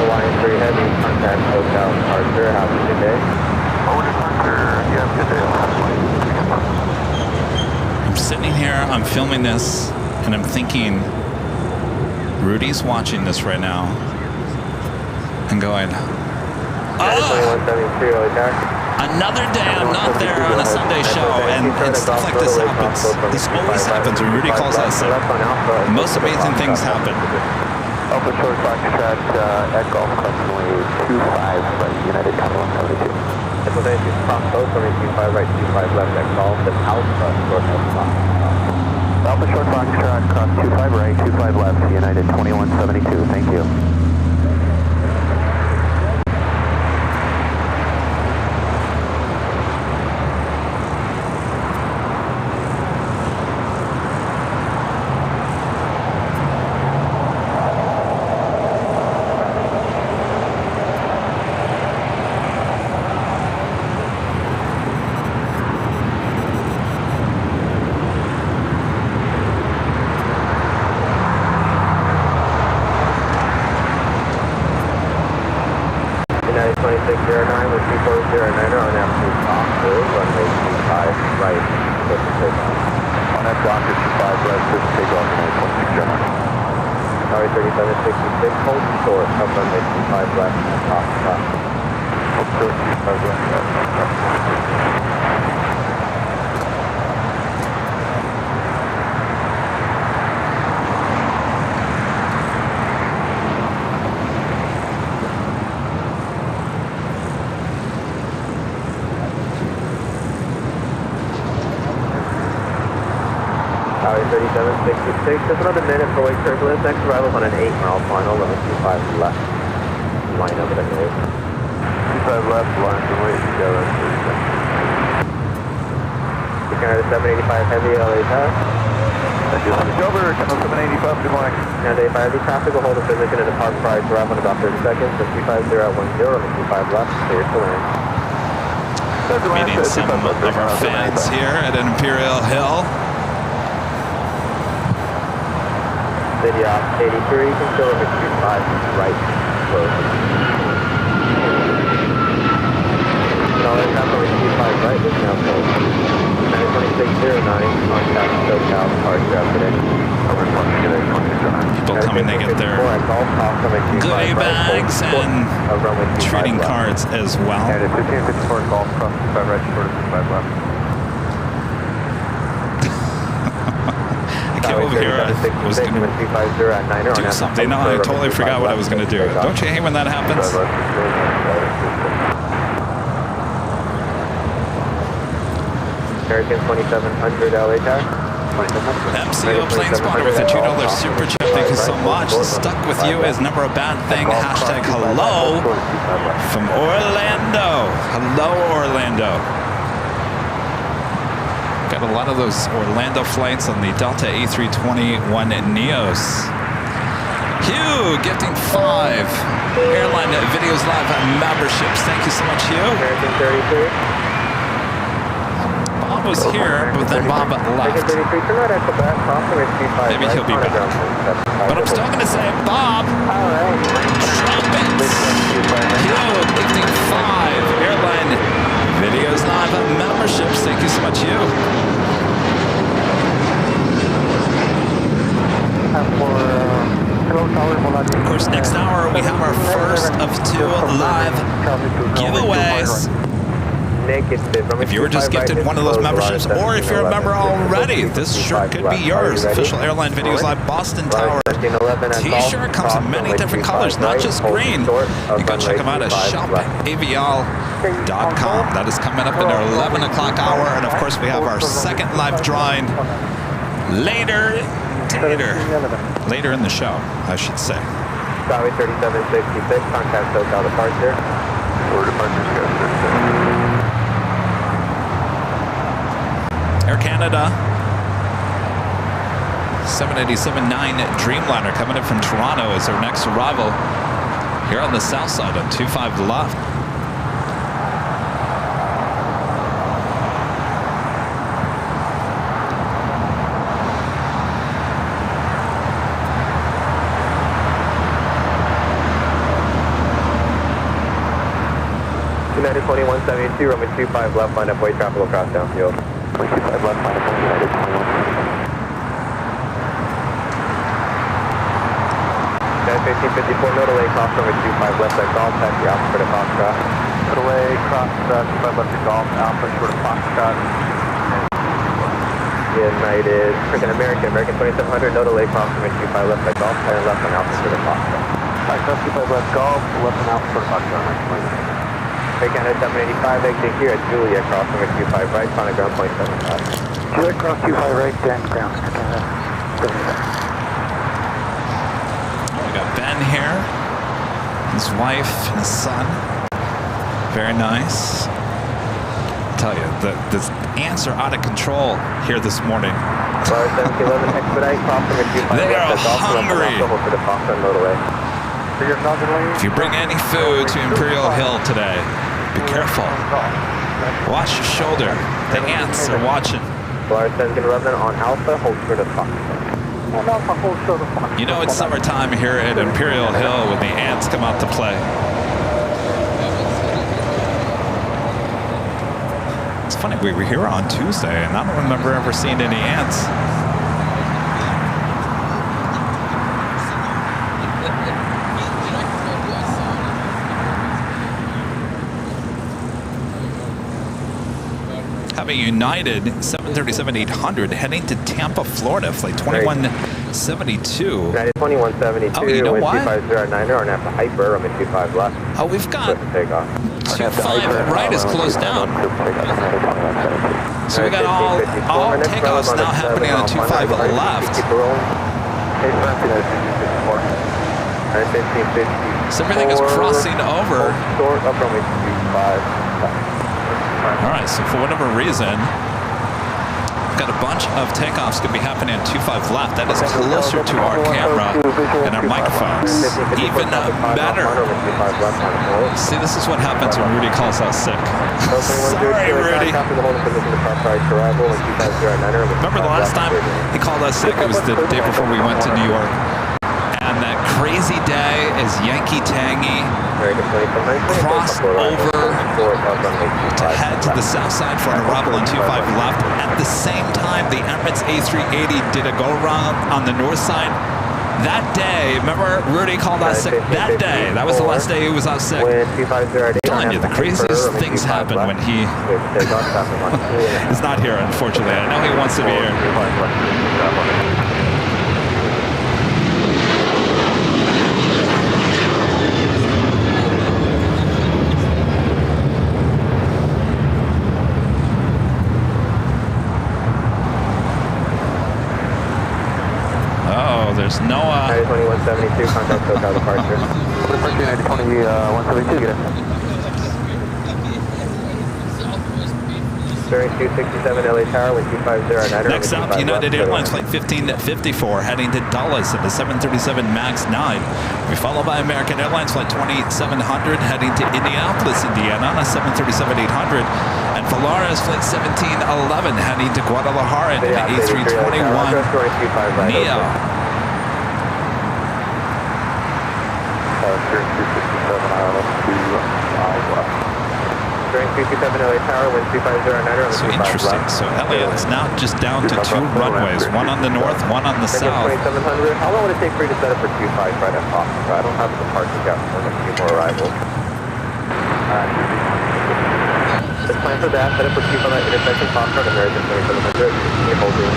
Hawaiian 3 Heavy, contact Hotel Archer, have a good day. Yeah, good day. I'm sitting here, I'm filming this, and I'm thinking, Rudy's watching this right now and going, another day I'm not there on a Sunday show, and stuff like this happens. This always happens when Rudy calls us in. The most amazing things happen. Alpha short Foxtrot at golf approximately 25 right, United 2172. Cross close, 25 right, 25 left at golf, and Alpha short Fox. Alpha short Foxtrot, cross 25 right, 25 left, United 2172, thank you. Just another minute for wake turbulence. Next arrival on an 8 mile final, 1125 left. Line over the nose. 25 left, lines and wait, together. Canada 785 heavy, LA pass. Over, channel 785, good morning. Canada 85 heavy traffic will hold a position and depart prior to arrival in about 30 seconds. So 350 at 10, 25 left, clear to land. Meeting some of our fans here at Imperial Hill. City off 83, conceal over 25 right, close. No, that's not over 25 right, this now close. 2609, contact SoCal, departure after today. People coming to get their goodie bags and trading cards as well. Canada 1554 Golf, cross 5 right, short of 5 left. I came over here, I was going to do something. No, I totally forgot what I was going to do. Don't you hate when that happens? American 2700 LA tax. MCO Planespotter with a $2 super chat. Thank you so much. Stuck with you is never a bad thing. Hashtag hello from Orlando. Hello, Orlando. Got a lot of those Orlando flights on the Delta A321 Neos. Hugh gifting 5 Airline Videos Live memberships. Thank you so much, Hugh. American 33. Bob was here, but then Bob left. Maybe he'll be back. But I'm still going to say, Bob, trumpets. Hugh gifting 5 Airline Videos Live memberships. Thank you so much, Hugh. Of course, next hour we have our first of 2 live giveaways. If you were just gifted one of those memberships, or if you're a member already, this shirt could be yours. Official Airline Videos Live Boston Tower t-shirt comes in many different colors, not just green. You can check them out at shopavial.com. That is coming up in our 11 o'clock hour. And of course, we have our second live drawing later in the show, I should say. Skyway 3766, contact SoCal departure. Or departure, Skyway 36. Air Canada 787-9 Dreamliner coming in from Toronto as our next arrival here on the south side on 25 left. United 2172, Roman 25 left, line up way traffic will cross downfield. 25 left, line up United 1554, nodal A, cross over 25 left at Golf, taxi Alpha for the Foxtrot. Nodal A, cross 25 left at Golf, Alpha short of Foxtrot. United, freaking American 2700, nodal A, cross over 25 left at Golf, turn left on Alpha for the Foxtrot. 25 left Golf, left on Alpha for the Foxtrot. Canada 785, exit here at Julia, cross over 25 right, on a ground point 75. Julia, cross 25 right, down ground, Canada 75. We got Ben here, his wife and his son. Very nice. I tell you, the ants are out of control here this morning. Bar 1711, expedite, cross over 25 They left are at Golf, hungry. left on Alpha for the Foxtrot, nodal A. If you bring any food to Imperial Hill today, be careful. Watch your shoulder. The ants are watching. Bar 1711 on Alpha, hold for the Foxtrot. You know it's summertime here at Imperial Hill when the ants come out to play. It's funny, we were here on Tuesday and I don't remember ever seeing any ants. Have a United 737-800 heading to Tampa, Florida, flight 2172. United 2172, Oh, you know what? 2509 on Alpha Hyper, Roman 25 left. Oh, we've got Take off. 25 right is closed down. So we got all takeoffs now happening on 25 left. Keep it rolling. 1550. So everything is crossing over. Short of runway 25. All right, so for whatever reason, got a bunch of takeoffs going to be happening on 25 left. That is closer to our camera and our microphones. Even better. See, this is what happens when Rudy calls out sick. Sorry, Rudy. Remember the last time he called us sick? It was the day before we went to New York. And that crazy day is Yankee Tangy cross over to head to the south side for an arrival on 25 left. At the same time, the Emirates A380 did a go-around on the north side. That day, remember Rudy called us sick that day. That was the last day he was out sick. I'm telling you, the craziest things happen when he is not here, unfortunately. I know he wants to be here. There's Noah. 2172, contact SoCal departure. Departure 172, get it. Bearing 267 LA Tower with 2509. Next up, United Airlines Flight 1554 heading to Dulles at the 737 MAX 9. We followed by American Airlines Flight 2700 heading to Indianapolis, Indiana on a 737-800. And Volaris Flight 1711 heading to Guadalajara in an A321 Neo. Bearing 227 LA Tower, wind 2509. So interesting. So Elliott is now just down to two runways, one on the north, one on the south. 2700. How long would it take for you to set up for 25 right at top? I don't have the departure gap for a few more arrivals. Let's plan for that. Set up for 25 at intersection top front American 2700. You're holding.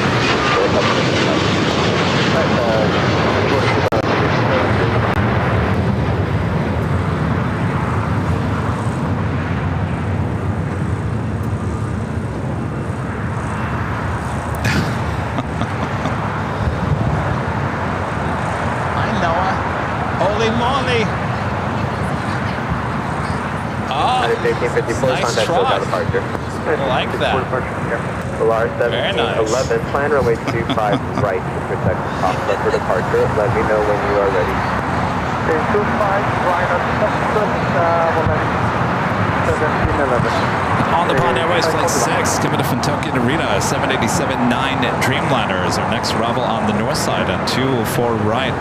Holy moly! Oh, nice try. I like that. Volaris 1711, plan runway 25 right to protect the top left for departure. Let me know when you are ready. 25 right on 1711. On the Bond Airways Flight 6, coming to Tokyo Narita, 787-9 Dreamliner is our next arrival on the north side on 204 right.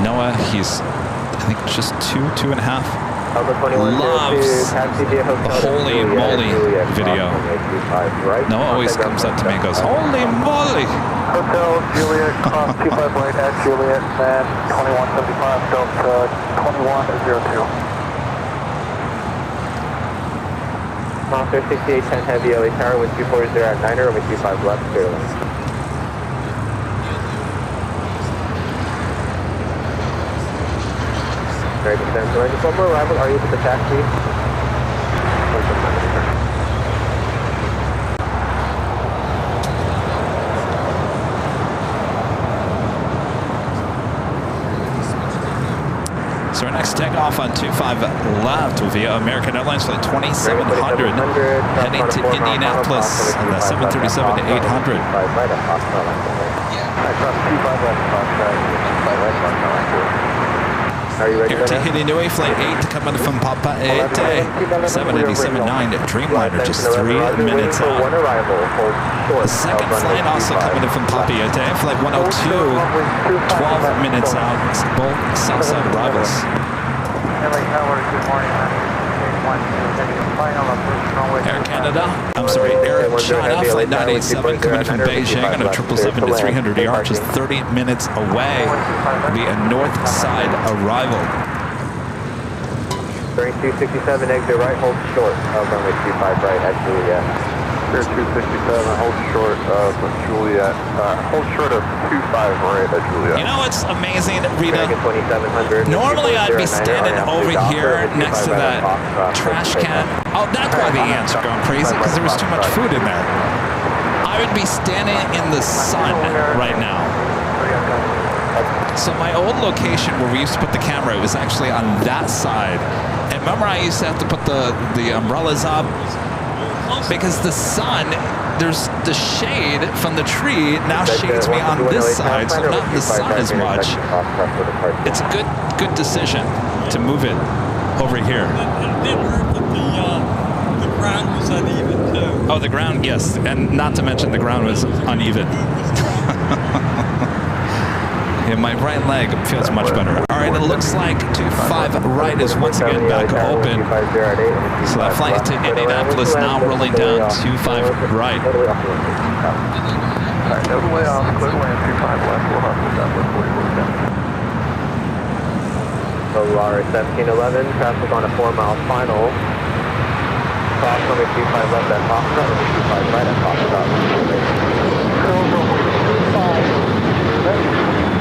Noah, he's, I think, just two and a half. Loves the holy moly video. Noah always comes up to me and goes, holy moly! Hotel Juliet, cross 25 right at Juliet, and 2175, Delta 2102. Monster 6810 Heavy LA Tower with 240 at 9er with 25 left, clear lane. Very good, sir. Just one more arrival. Are you able to taxi? So our next takeoff on 25 left will be American Airlines Flight 2700 heading to Indianapolis on the 737-800. Are you ready? Air Tahiti Nui Flight 8 coming from Papa Ete, 787-9 Dreamliner, just 3 minutes out. The second flight also coming in from Papa Ete, Flight 102, 12 minutes out, both Southside arrivals. Air Canada, I'm sorry, Air China, Flight 987 coming in from Beijing on a 777 to 300ER, just 30 minutes away. Will be a north side arrival. Bearing 267, exit right, hold short of runway 25 right at Juliet. Spirit 267, hold short of Juliet. Hold short of 25 right at Juliet. You know what's amazing, Rita? American 2700. Normally I'd be standing over here next to that trash can. Oh, that's why the ants are going crazy, because there was too much food in there. I would be standing in the sun right now. So my old location where we used to put the camera, it was actually on that side. And remember I used to have to put the umbrellas up? Because the sun, there's the shade from the tree now shades me on this side, so I'm not in the sun as much. It's a good decision to move it over here. It did hurt that the ground was uneven too. Oh, the ground, yes. And not to mention the ground was uneven. Yeah, my right leg feels much better. All right, it looks like 25 right is once again back open. So that flight to Indianapolis now rolling down 25 right. Alright, no way off, clear land 25 left, we'll have to stop with 44 Solar 1711, traffic on a 4-mile final. Cross number 25 left at Foxtrot, number 25 right at Foxtrot.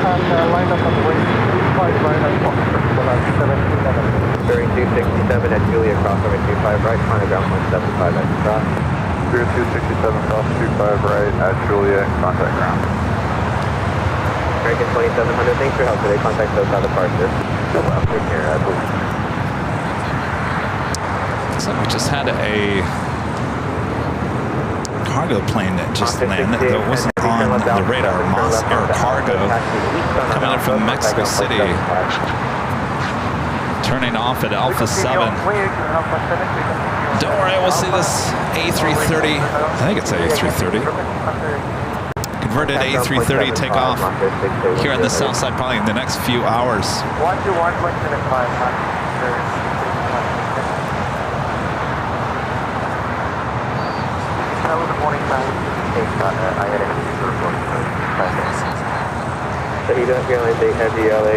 And line up on the way, 25 right at Foxtrot, 1711. Bearing 267 at Julia, cross number 25 right, final ground 175 at Cross. Spirit 267, cross 25 right at Julia, contact ground. American 2700, thanks for your help today. Contact those on departure. Take care, I believe. So we just had a cargo plane that just landed that wasn't on the radar. Moss Air Cargo coming in from Mexico City, turning off at Alpha 7. Don't worry, we'll see this A330. I think it's A330. Converted A330 take off here on the south side probably in the next few hours. 121.75. Morning time. I had a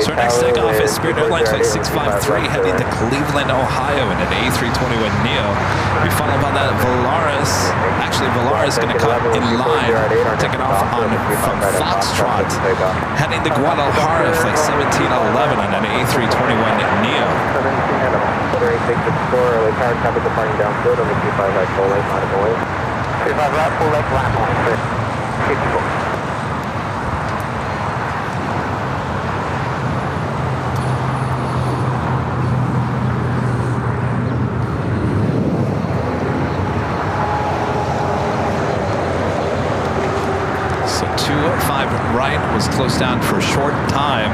So our next takeoff is Spirit Airlines Flight 653 heading to Cleveland, Ohio in an A321neo. We followed by that Volaris. Actually, Volaris is going to come in line, taking off on from Foxtrot, heading to Guadalajara Flight 1711 on an A321neo. 25 right, full left, lap line, 54. So 25 right was closed down for a short time.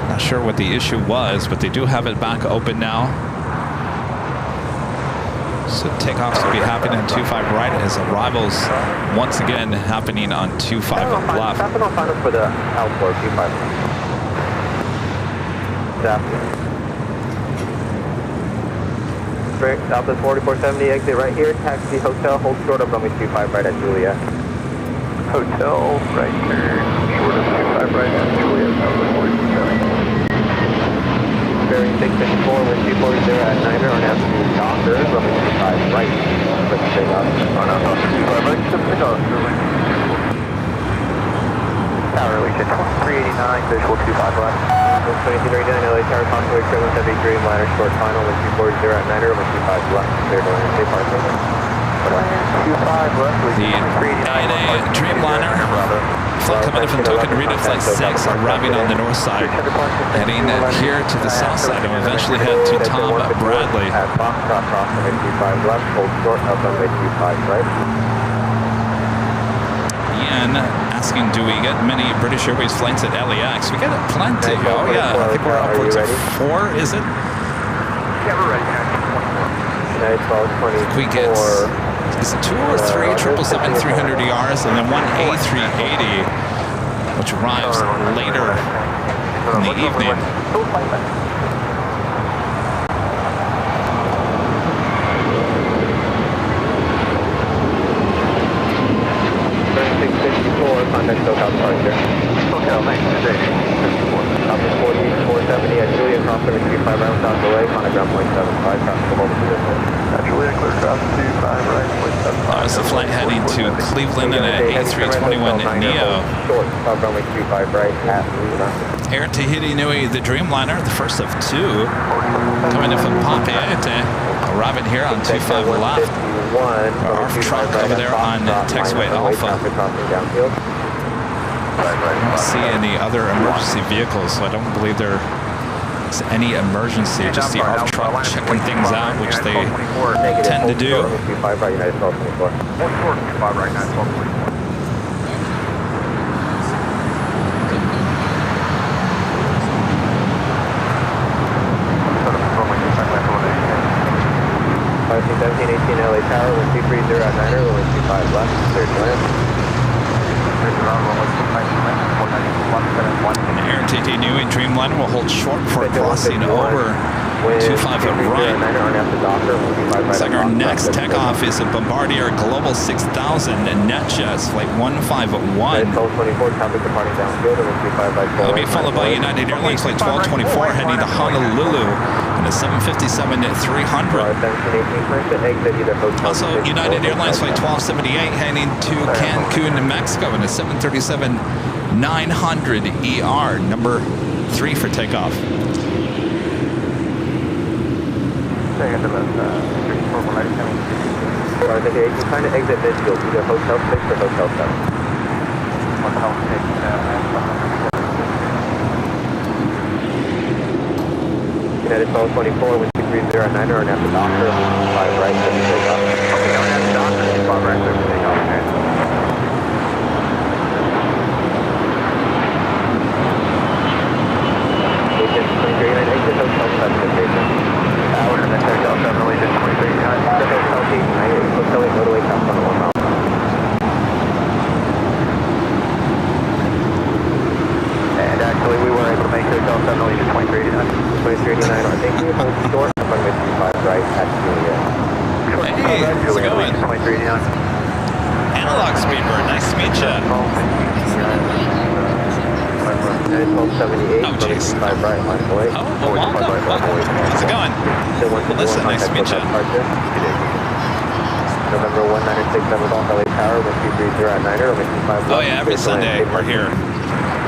Not sure what the issue was, but they do have it back open now. So takeoffs will be happening on 25 right as arrivals once again happening on 25 left. Traffic on final for the outboard 25. Southwest 4470 exit right here. Taxi hotel, hold short of runway 25 right at Julia. Hotel, right turn, short of 25 right at Julia, Southwest 4470. Bearing 654 with 240 at Niner on Avenue Dockers, runway 25 right. Let's take off. On out, 25 right, shift to go. Tower Aviation 389, visual 25 left. 2239 LA Tower, Convoy, Trailing Heavy Dream, ladder short final with 240 at Niner, runway 25 left. Clear to land, safe parking. 25 left, The 9A Dreamliner flight coming in from Token Rita Flight 6, arriving on the north side, heading here to the south side, and will eventually head to Tom Bradley. At Foxtrot, cross runway 25 left, hold short of runway 25 right. Ian asking, do we get many British Airways flights at LAX? We get plenty. Oh yeah, I think we're upwards of 4, is it? Yeah, we're ready. Nice, 12, 24. We get, is it 2 or 3 777-300ERs and then one A380, which arrives later in the evening. 654, contact SoCal departure. SoCal, thanks, today. 54. Copy 470 at Julia, cross over 35 round south delay, contact ground 0.75, cross the mobile position. Natural was the flight heading to Cleveland in an A321neo. Short, runway 25 right at Lima. Air Tahiti Nui, the Dreamliner, the first of two, coming in from Papeete, arriving here on 25 left. Our truck over there on taxiway Alpha. I don't see any other emergency vehicles, so I don't believe there's any emergency. Just the ARF truck checking things out, which they tend to do. LA Tower, 1230 at 9er, 125 left, clear to land. And Air Tahiti Nui Dreamliner will hold short for crossing over 25 at right. Looks like our next takeoff is a Bombardier Global 6000 and NetJets Flight 151. It'll be followed by United Airlines Flight 1224 heading to Honolulu in a 757 at 300. Also, United Airlines Flight 1278 heading to Cancun, Mexico in a 737-900 ER, number 3 for takeoff. Trying to exit midfield, either hotel 6 or hotel 7. Hotel 6, United 1224, 1230 at 9er, and after Doctor, 5 right, 7 take off. Okay, going after Doctor, 5 right, 7 take off. Agent 23, United exit hotel 7, station. Hour and then hotel 7, Agent 23, United hotel 8, hotel 8, motorway south on 1 mile. And actually, we were able to make hotel 7, Agent 2389. 2389, thank you, hold short, up on 25 right at Juliet. Hey, how's it going? 2389. Analog Speedbird, nice to meet you. 1278, Oh, jeez. 5 right, line away. Oh, well, welcome. How's it going? Melissa, nice to meet you. November 1967 off LA Tower, 1230 at 9er, 125 left. Oh yeah, every Sunday we're here.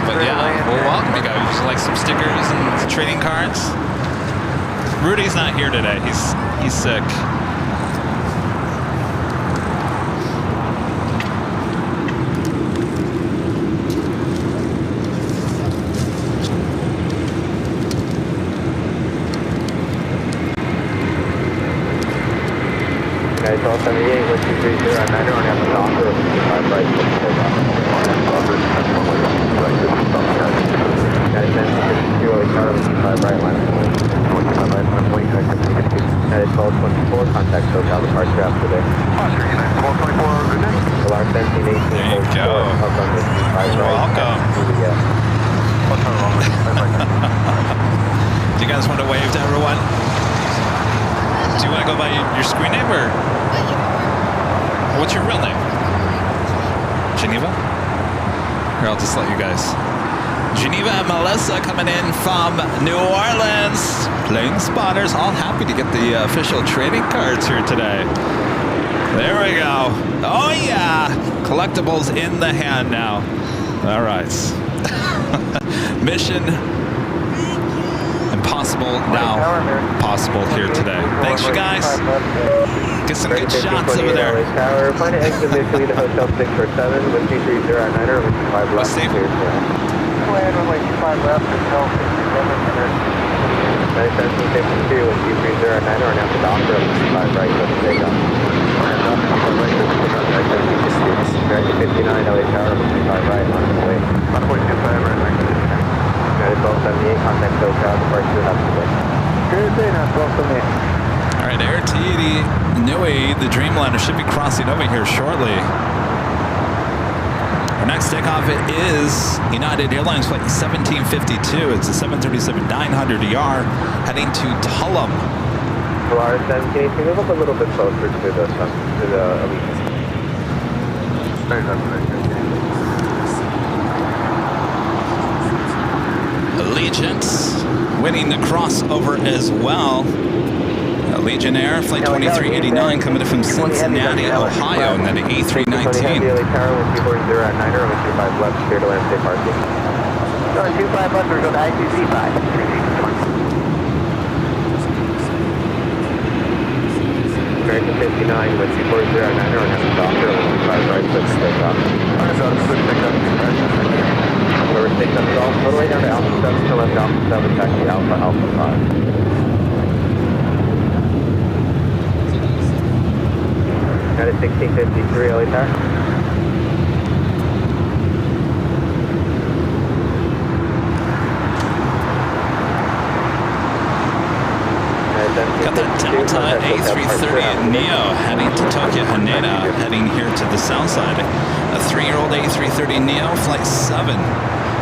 But yeah, we'll welcome you guys. Would you like some stickers and trading cards? Rudy's not here today. He's sick. Guys, 1278, 1230 at 9er, on the Doctor, 5 right, 6 take off. Guys, 1052 LA Tower, 5 right, line of way. 25 right, line of way, Guys, 1224, contact hotel departure after today. 1224, good night. Alarm 1718, There you go. Up on the 5 right. Welcome. Do you guys want to wave to everyone? Do you want to go by your screen name or what's your real name? Geneva? Here, I'll just let you guys. Geneva and Melissa coming in from New Orleans. Plane spotters, all happy to get the official trading cards here today. There we go. Oh yeah, collectibles in the hand now. All right. Mission impossible now possible here today. Thanks you guys. Get some good shots over there. Find an exit initially to hotel 6 or 7 with 230 at 9er, with 5 left. Safe. Go ahead, runway 25 left, hotel 1752 with 230 at 9er, and after Doctor, 5 right, let's take off. Director 59, LA Tower, 25 right, on the way. 1.25 right, United 1278, contact hotel, departure up today. Good day, now 1278. All right, Air Tahiti Nui, the Dreamliner, should be crossing over here shortly. Our next takeoff is United Airlines Flight 1752. It's a 737-900ER heading to Tulum. Alarm 1718, move up a little bit closer to the Allegiance. Allegiance winning the crossover as well. Legion Air, Flight 2389 coming in from Cincinnati, Ohio, and then to A319. Daily Tower, 140 at 9er, 125 left, clear to land, safe parking. Going 25 left, we're going to I2C5. American 59 with 240 at 9er, and have a doctor, 125 right, let's take off. Over 6 up golf, all the way down to Alpha 7 to left, Alpha 7, taxi Alpha, Alpha 5. That is 1653, LA Tower. Got that Delta A330 Neo heading to Tokyo Haneda, heading here to the south side. A 3-year-old A330 Neo, Flight 7.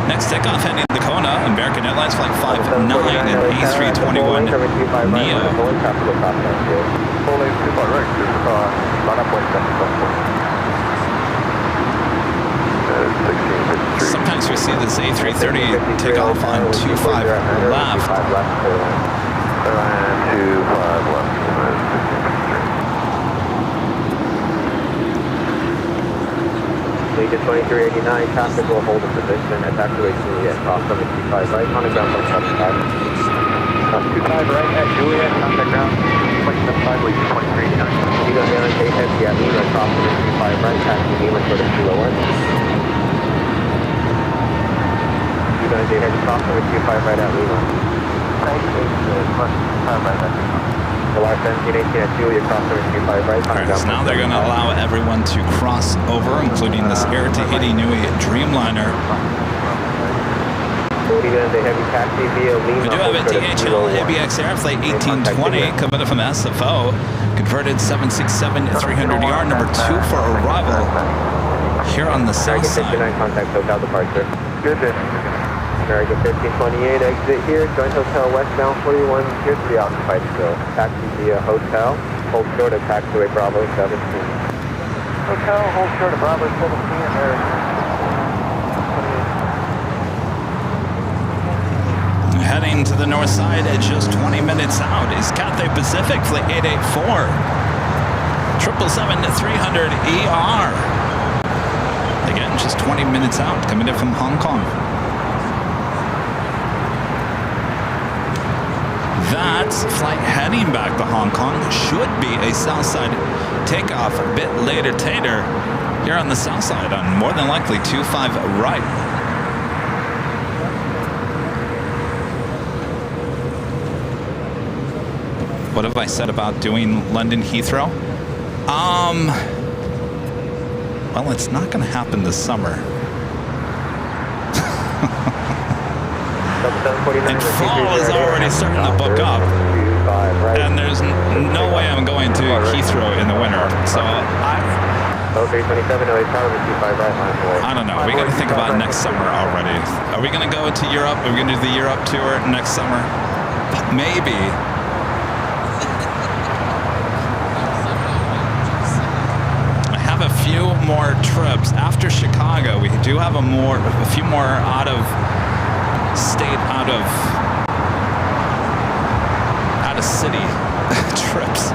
Next takeoff heading to Kona, American Airlines Flight 59 and A321 Neo. Sometimes we see this A330 take off on 25 left. And 25 left. Legion 2389, traffic will hold a position at taxiway Juliet, cross over 25 right, on the ground from 75. 25 right at Juliet, contact ground, 25 Legion 2389. You go down and take heavy at Lima, cross over 25 right, taxi Lima, sort of 201. You go and take heavy, cross over 25 right at Lima. July 17, 18 at Juliet, cross over 25 right. Alright, so now they're going to allow everyone to cross over, including this Air Tahiti Nui Dreamliner. We do have a DHL ABX Air Flight 1820 coming in from SFO, converted 767-300ER, number 2 for arrival here on the south side. Contact hotel departure. Good day. American 1528, exit here, join hotel westbound 41, here to the occupied still. Taxi via hotel, hold short of taxiway Bravo 17. Hotel, hold short of Bravo 17, American. Heading to the north side at just 20 minutes out is Cathay Pacific Flight 884, 777-300ER. Again, just 20 minutes out, coming in from Hong Kong. That flight heading back to Hong Kong should be a south side takeoff a bit later tater here on the south side on more than likely 25 right. What have I said about doing London Heathrow? Well, it's not going to happen this summer. And fall is already starting to book up, and there's no way I'm going to Heathrow in the winter. So I don't know. We got to think about next summer already. Are we going to go to Europe? Are we going to do the Europe tour next summer? Maybe. I have a few more trips after Chicago. We do have a few more out of state, out of city trips.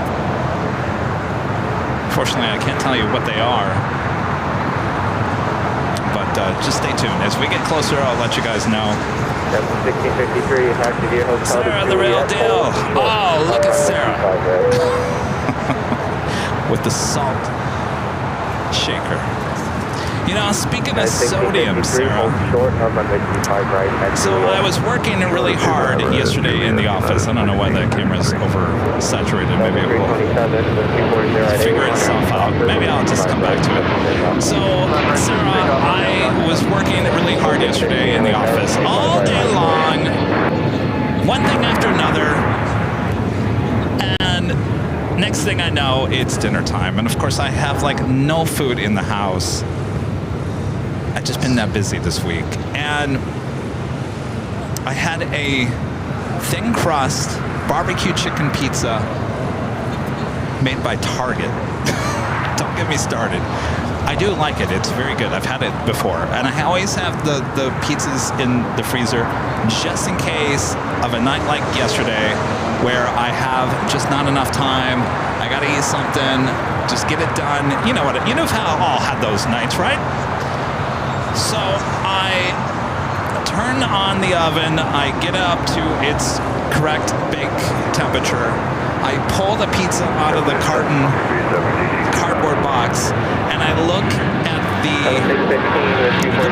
Fortunately, I can't tell you what they are, but just stay tuned. As we get closer, I'll let you guys know. 1653, taxi via hotel. Sarah, the real deal. Oh, look at Sarah with the salt shaker. You know, speaking of sodium, Sarah, so I was working really hard yesterday in the office. I don't know why the camera's oversaturated. Maybe it will figure itself out. Maybe I'll just come back to it. So, Sarah, I was working really hard yesterday in the office all day long, one thing after another, and next thing I know, it's dinner time. And of course, I have like no food in the house. I've just been that busy this week, and I had a thin crust barbecue chicken pizza made by Target. Don't get me started. I do like it. It's very good. I've had it before, and I always have the pizzas in the freezer just in case of a night like yesterday where I have just not enough time. I gotta eat something, just get it done. You know what? You know how all had those nights, right? So I turn on the oven. I get it up to its correct bake temperature. I pull the pizza out of the cardboard box, and I look at the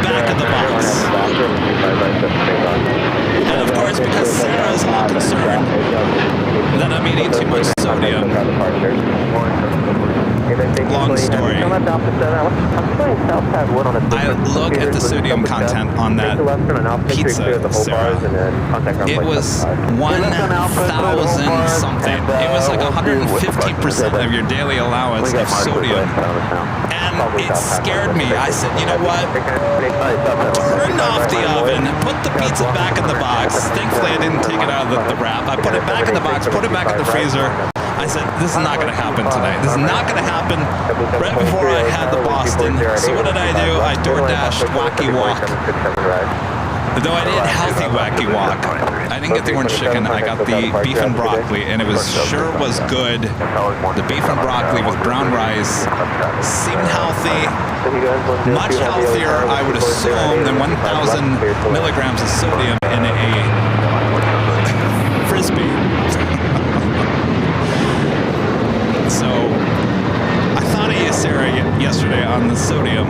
back of the box. And of course, because Sarah's all concerned that I'm eating too much sodium, long story, I look at the sodium content on that pizza, Sarah. It was 1,000 something. It was like 150% of your daily allowance of sodium. And it scared me. I said, you know what? Turn off the oven, put the pizza back in the box. Thankfully, I didn't take it out of the wrap. I put it back in the box, put it back in the freezer. I said, this is not going to happen tonight. This is not going to happen right before I had the Boston. So what did I do? I DoorDashed Wacky Walk. Though I did healthy Wacky Walk. I didn't get the orange chicken. I got the beef and broccoli, and it was good. The beef and broccoli with brown rice seemed healthy. Much healthier, I would assume, than 1,000 milligrams of sodium in a Frisbee. So, I thought of you, Sarah, yesterday on the sodium.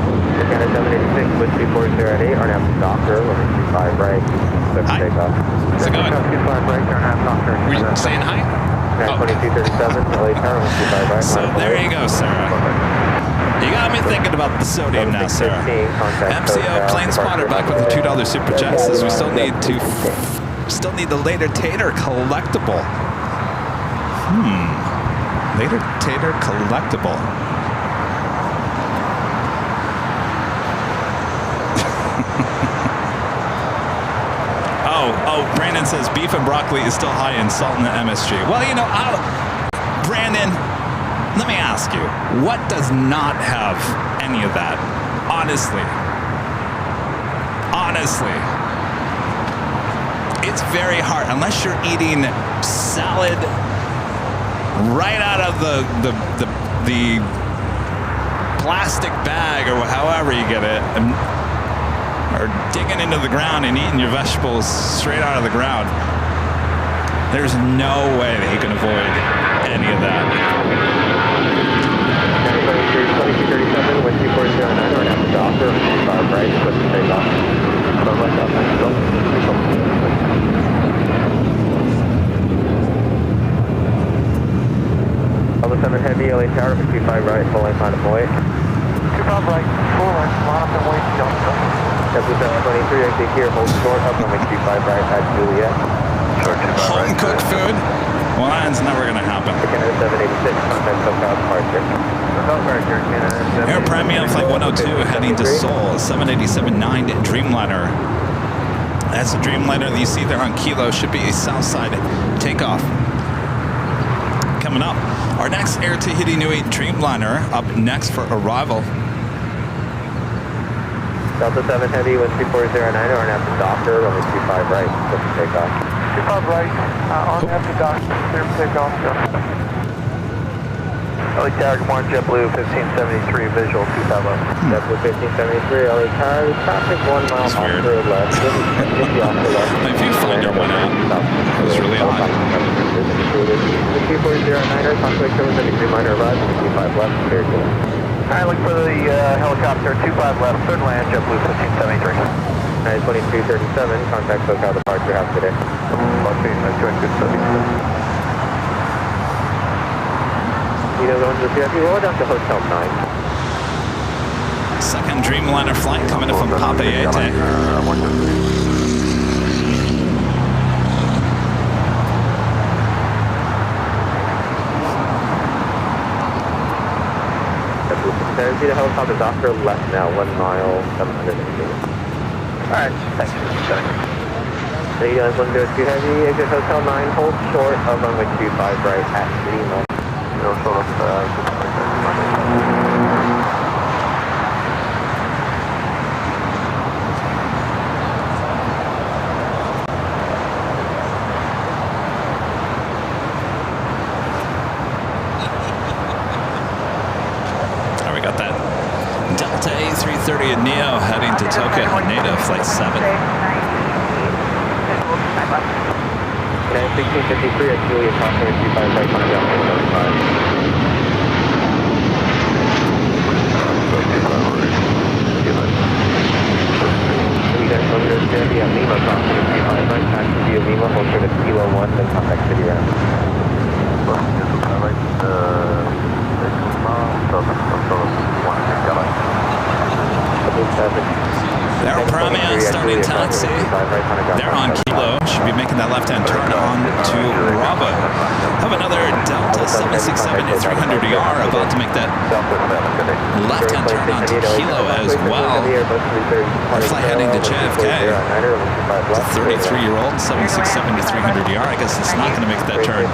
Canada 786 with 2408, or now doctor, 25 right. Hi. How's it going? 25 right, turn half doctor. Were you saying hi? 2237, LA Tower, 25 right. So there you go, Sarah. You got me thinking about the sodium now, Sarah. MCO Plane Spotter back with the $2 Super Chat says we still need the Later Tater collectible. Later Tater collectible. Oh, Brandon says beef and broccoli is still high in salt in the MSG. Well, you know, Brandon, let me ask you, what does not have any of that? Honestly, it's very hard unless you're eating salad right out of the plastic bag or however you get it, or digging into the ground and eating your vegetables straight out of the ground. There's no way that you can avoid any of that. 2237 with 2409, or now doctor, 25 right, put the take off. Level 7 heavy, LA Tower, 25 right, full line, final point. 25 right, full line, line up and wait, Delta. Delta 723, exit here, hold short, up on 25 right at Juliet. Short 25 Home cooked food? Well, that's never going to happen. Canada 786, contact SoCal departure. Air Premium Flight 102 heading to Seoul, 787-9 Dreamliner. That's the Dreamliner that you see there on Kilo. Should be a Southside takeoff. Coming up, our next Air Tahiti Nui Dreamliner up next for arrival. Delta 7 Heavy, 12409, or an after doctor, only 25 right, click to take off. 25 right, on after doctor, clear for takeoff, go. LA Tower, come on, JetBlue 1573, visual 25 left. JetBlue 1573, LA Tower, traffic 1 mile off the road left. My viewfinder went out. It was really odd. The 2409er, conflict over the Dreamliner arrived, 25 left, clear to. Alright, look for the helicopter, 25 left, third land, JetBlue 1573. Alright, 2337, contact SoCal departure, have today. Join good study. Going to the VIP, roll down to Hotel 9. Second Dreamliner flight coming in from Papeete. See the helicopter doctor left now, 1 mile, 700 meters. Alright, thanks. So you guys want to do it too heavy, exit Hotel 9, hold short of runway 25 right at Lima. No sort of, 3:30 in Neo, heading to Tokyo Haneda, flight 7. 1653 at Julia, California 25 right, on down 175. Lima, California 25 right, taxi via Lima, hold short at Kilo 1, then contact City Round. They're Premion starting taxi. They're on Kilo. Should be making that left-hand turn on to Bravo. Have another Delta 767 at 300ER about to make that left-hand turn on to Kilo as well. Our flight heading to JFK. It's a 33-year-old 767 to 300ER. I guess it's not going to make that turn.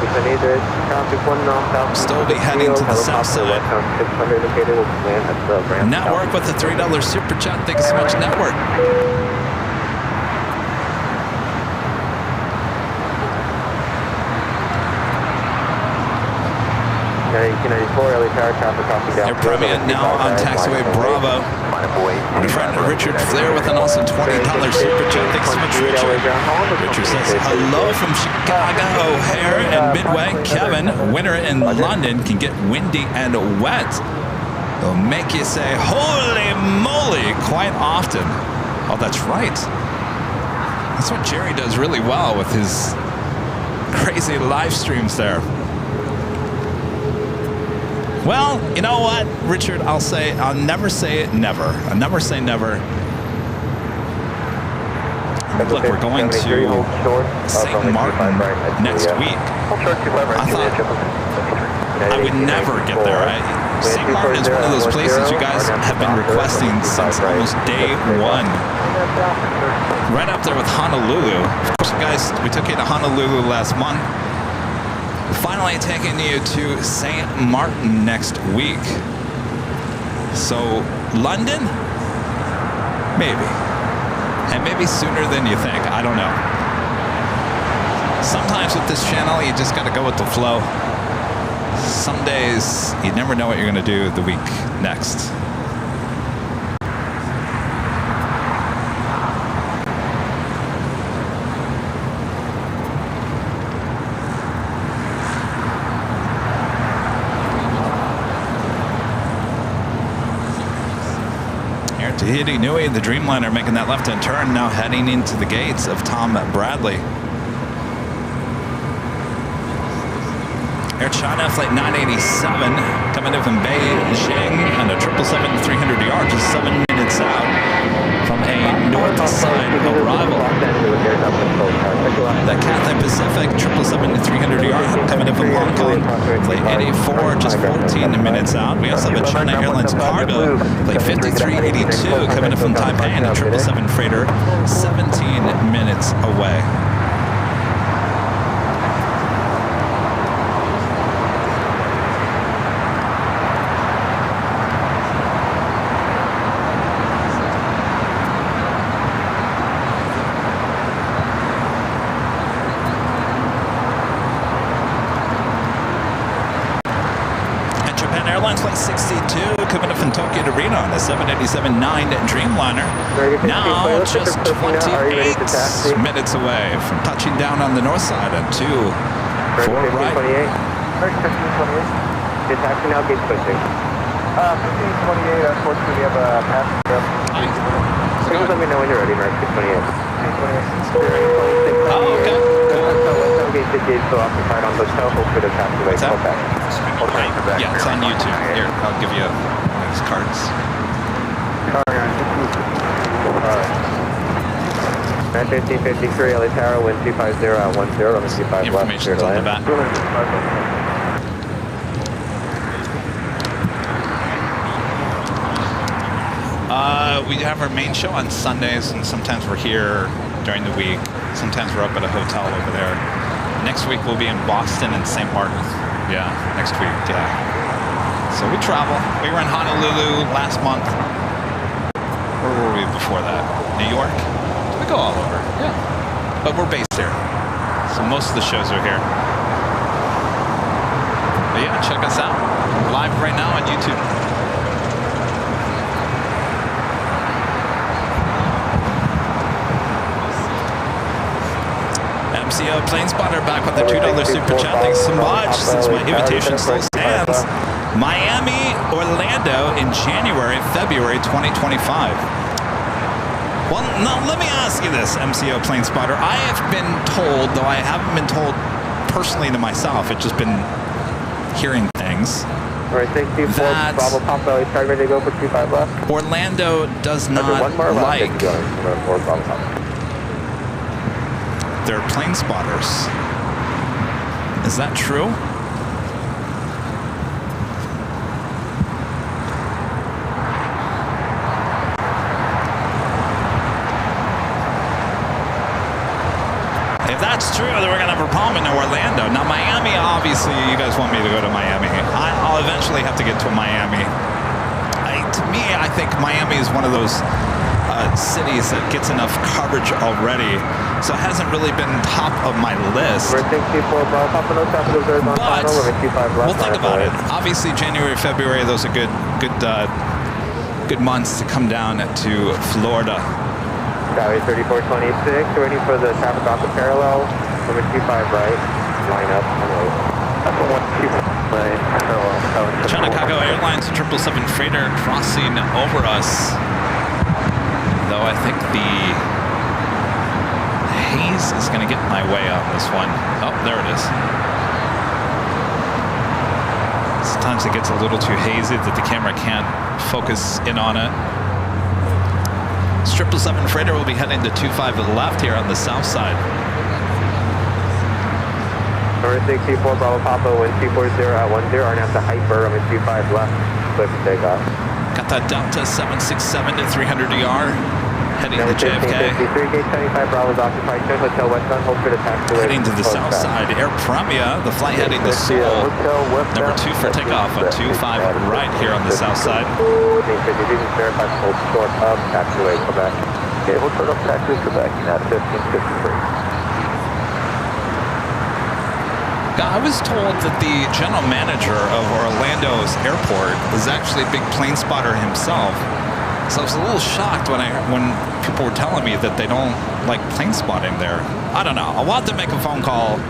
Still be heading to the south side. Network with the $3 super chat. Thank you so much, Network. They're Premion now on taxiway Bravo. My friend Richard Flair with an awesome $20 super chat. Thanks so much, Richard. Richard says, hello from Chicago, O'Hare, and Midway. Kevin, winter in London can get windy and wet. It'll make you say, holy moly, quite often. Oh, that's right. That's what Jerry does really well with his crazy live streams there. Well, you know what, Richard, I'll never say never. I'll never say never. Look, we're going to St. Martin next week. I thought I would never get there. St. Martin is one of those places you guys have been requesting since almost day one. Right up there with Honolulu. Of course, you guys, we took you to Honolulu last month. Finally taking you to St. Martin next week. So, London? Maybe. And maybe sooner than you think. I don't know. Sometimes with this channel, you just got to go with the flow. Some days, you never know what you're going to do the week next. Tahiti Nui, the Dreamliner, making that left-hand turn, now heading into the gates of Tom Bradley. Air China Flight 987 coming in from Beijing on a 777-300ER, just 7 minutes out from a north side arrival. The Cathay Pacific 777-300ER coming in from Hong Kong, Flight 884, just 14 minutes out. We also have a China Airlines Cargo, Flight 5382 coming in from Taipei, and a 777 freighter, 17 minutes away. Flight 62 coming up from Tokyo to Reno on the 787-9 Dreamliner. Now just 28 minutes away from touching down on the north side on 2 forward right. It's taxi now, gate switching. 1528, unfortunately we have a passenger. Please let me know when you're ready, American 628. Oh, okay. Gate 58 still occupied on hotel, hold for the taxiway. Call back. Yeah, it's on YouTube. Here, I'll give you these cards. 1553, LA Tower, wind 250 at 10, runway 25 left. Information's on the back. We have our main show on Sundays, and sometimes we're here during the week. Sometimes we're up at a hotel over there. Next week we'll be in Boston and St. Martin. Yeah, next week, yeah. So we travel. We were in Honolulu last month. Where were we before that? New York? We go all over, yeah. But we're based here. So most of the shows are here. But yeah, check us out. Live right now on YouTube. MCO Plane Spotter back with the $2 super chat. Thanks so much. Since my invitation still stands, Miami, Orlando in January, February 2025. Well, now let me ask you this, MCO Plane Spotter. I have been told, though I haven't been told personally to myself, it's just been hearing things, that Orlando does not like their plane spotters. Is that true? If that's true, then we're going to have a problem in Orlando. Now, Miami, obviously, you guys want me to go to Miami. I'll eventually have to get to Miami. To me, I think Miami is one of those cities that gets enough coverage already, so it hasn't really been top of my list. But we'll think about it. Obviously, January, February, those are good months to come down to Florida. Skyway 3426, ready for the traffic off the parallel, number 25 right, line up, and wait. That's a 125 right, parallel. Chicago Airlines 777 freighter crossing over us. Though I think the haze is going to get in my way on this one. Oh, there it is. Sometimes it gets a little too hazy that the camera can't focus in on it. 777 freighter will be heading to 25 to the left here on the south side. Number 64 Bravo Papa 1240 at 10, RNAV to hyper, runway 25 left, clear for takeoff. Got that Delta 767 to 300 ER, heading to JFK. 53, gate 75 Bravo's occupied, turn hotel westbound, hold for the taxiway. Heading to the south side, Air Premia, the flight heading to Seoul. Number 2 for takeoff on 25 right here on the south side. Verified hold short of taxiway, Quebec. Okay, hold short of taxiway, Quebec, at 1553. I was told that the general manager of Orlando's airport is actually a big plane spotter himself. So I was a little shocked when people were telling me that they don't like plane spotting there. I don't know. I'll have to make a phone call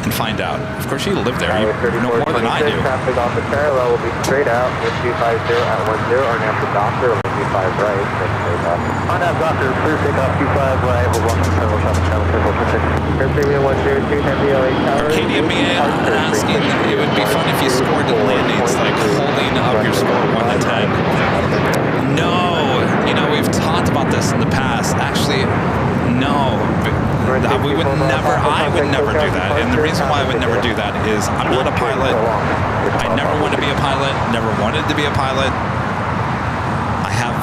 and find out. Of course, you live there. You know more than I do. Traffic off the parallel will be straight out with 250 at 10, RNAV to Doctor, 25 right, RNAV Doctor, clear takeoff 25 right, we'll walk the parallel traffic channel, circle for 6. Air Premium 102, Heavy LA Tower. Arcadia Mia asking, it would be fun if you scored in landings, like holding up your score 1 to 10. No, you know, we've talked about this in the past. Actually, no. We would never, I would never do that. And the reason why I would never do that is I'm not a pilot. I never want to be a pilot, never wanted to be a pilot. I have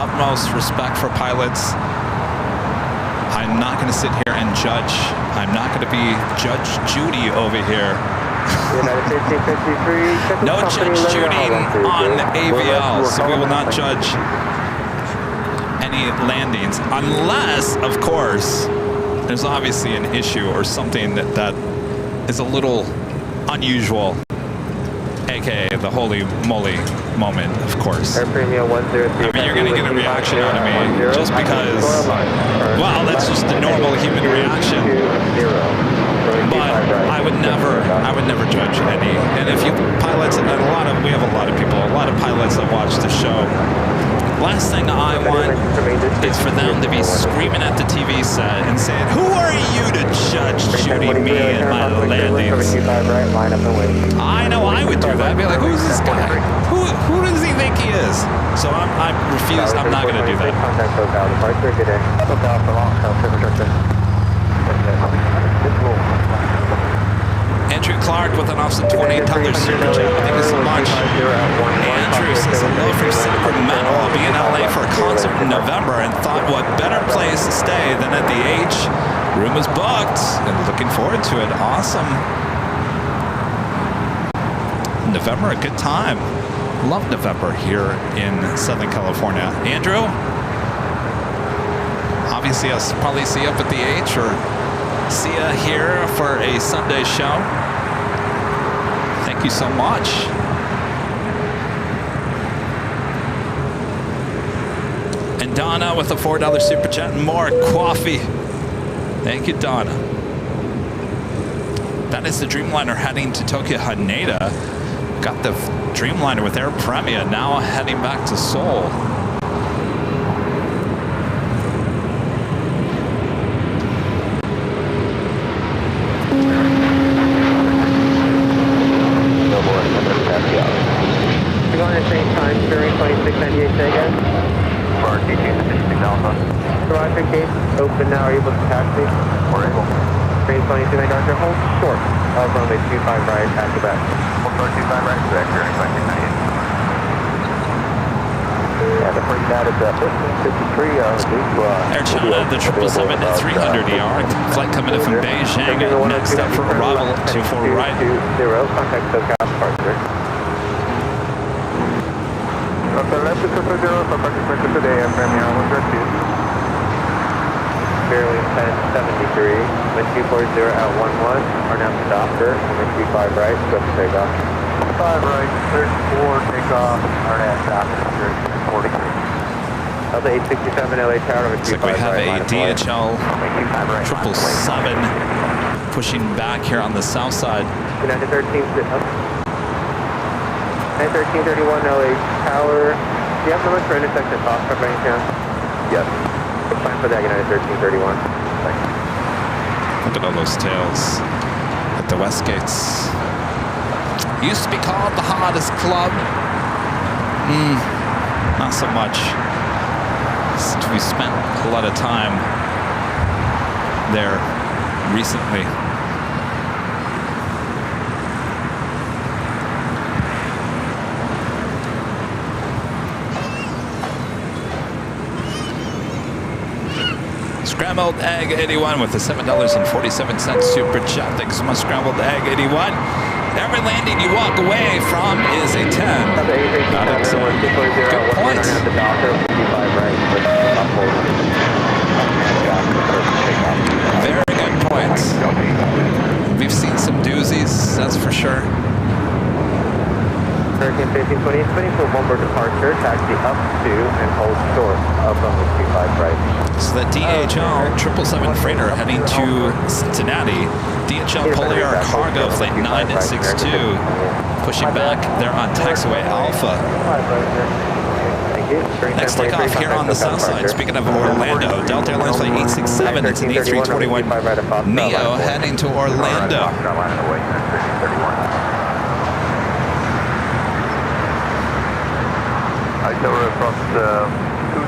utmost respect for pilots. I'm not going to sit here and judge. I'm not going to be Judge Judy over here. No Judge Judy on AVL, so we will not judge any landings unless, of course, there's obviously an issue or something that is a little unusual, aka the holy moly moment, of course. I mean, you're going to get a reaction out of me just because, well, that's just the normal human reaction. But I would never judge any. And if you pilots, and we have a lot of pilots that watch the show. Last thing I want is for them to be screaming at the TV set and saying, "Who are you to judge Judy me and my landings?" I know I would do that. I'd be like, "Who's this guy? Who does he think he is?" So I refuse. I'm not going to do that. Andrew Clark with an offset $28 super chat. Thank you so much. Andrew says hello from Sacramento. I'll be in LA for a concert in November and thought what better place to stay than at the H. Room is booked and looking forward to it. Awesome. November, a good time. Love November here in Southern California. Andrew, obviously I'll probably see you up at the H or see you here for a Sunday show. Thank you so much. And Donna with a $4 super chat and more coffee. Thank you, Donna. That is the Dreamliner heading to Tokyo Haneda. Got the Dreamliner with Air Premia now heading back to Seoul. We're going at the same time, during 2698, say again. For TT 56 Alpha. Roger, gate open now. Are you able to taxi? We're able. Train 22, Dr. Hold short of runway 25 right, back to back. We'll start 25 right back during 2698. Yeah, the first data is 53. Air China, the 777-300ER. Flight coming in from Beijing. Next up for arrival, 24 right. 20, contact SoCal departure. Left is 0, so participant today, Air Premia 132. Imperial 1073, wind 240 at 11, are now to Docker, wind 25 right, swift takeoff. 5 right, 34 takeoff, RNAV Docker, 43. Delta 867 LA Tower, wind Looks like we 25 have right, a DHL 777 pushing back here on the south side. United 1331 LA Tower, do you have numbers for intersection Foxtrot by any chance? Yes. Plan for that, United 1331. Thanks. Look at all those tails at the West Gates. Used to be called the hottest club. Not so much. Since we spent a lot of time there recently. Scrambled Egg 81 with a $7.47 super chat. Thanks so much, Scrambled Egg 81. Every landing you walk away from is a 10. Not a 10. Good point. Very good point. We've seen some doozies, that's for sure. Hurricane 1520, spinning for one more departure, taxi up to and hold short of runway 25 right. So the DHL 777 freighter heading to Cincinnati. DHL Polar Cargo Flight 962 pushing back. They're on taxiway Alpha. Next takeoff here on the south side. Speaking of Orlando, Delta Airlines Flight 867. It's an A321 Neo heading to Orlando. Tower across 2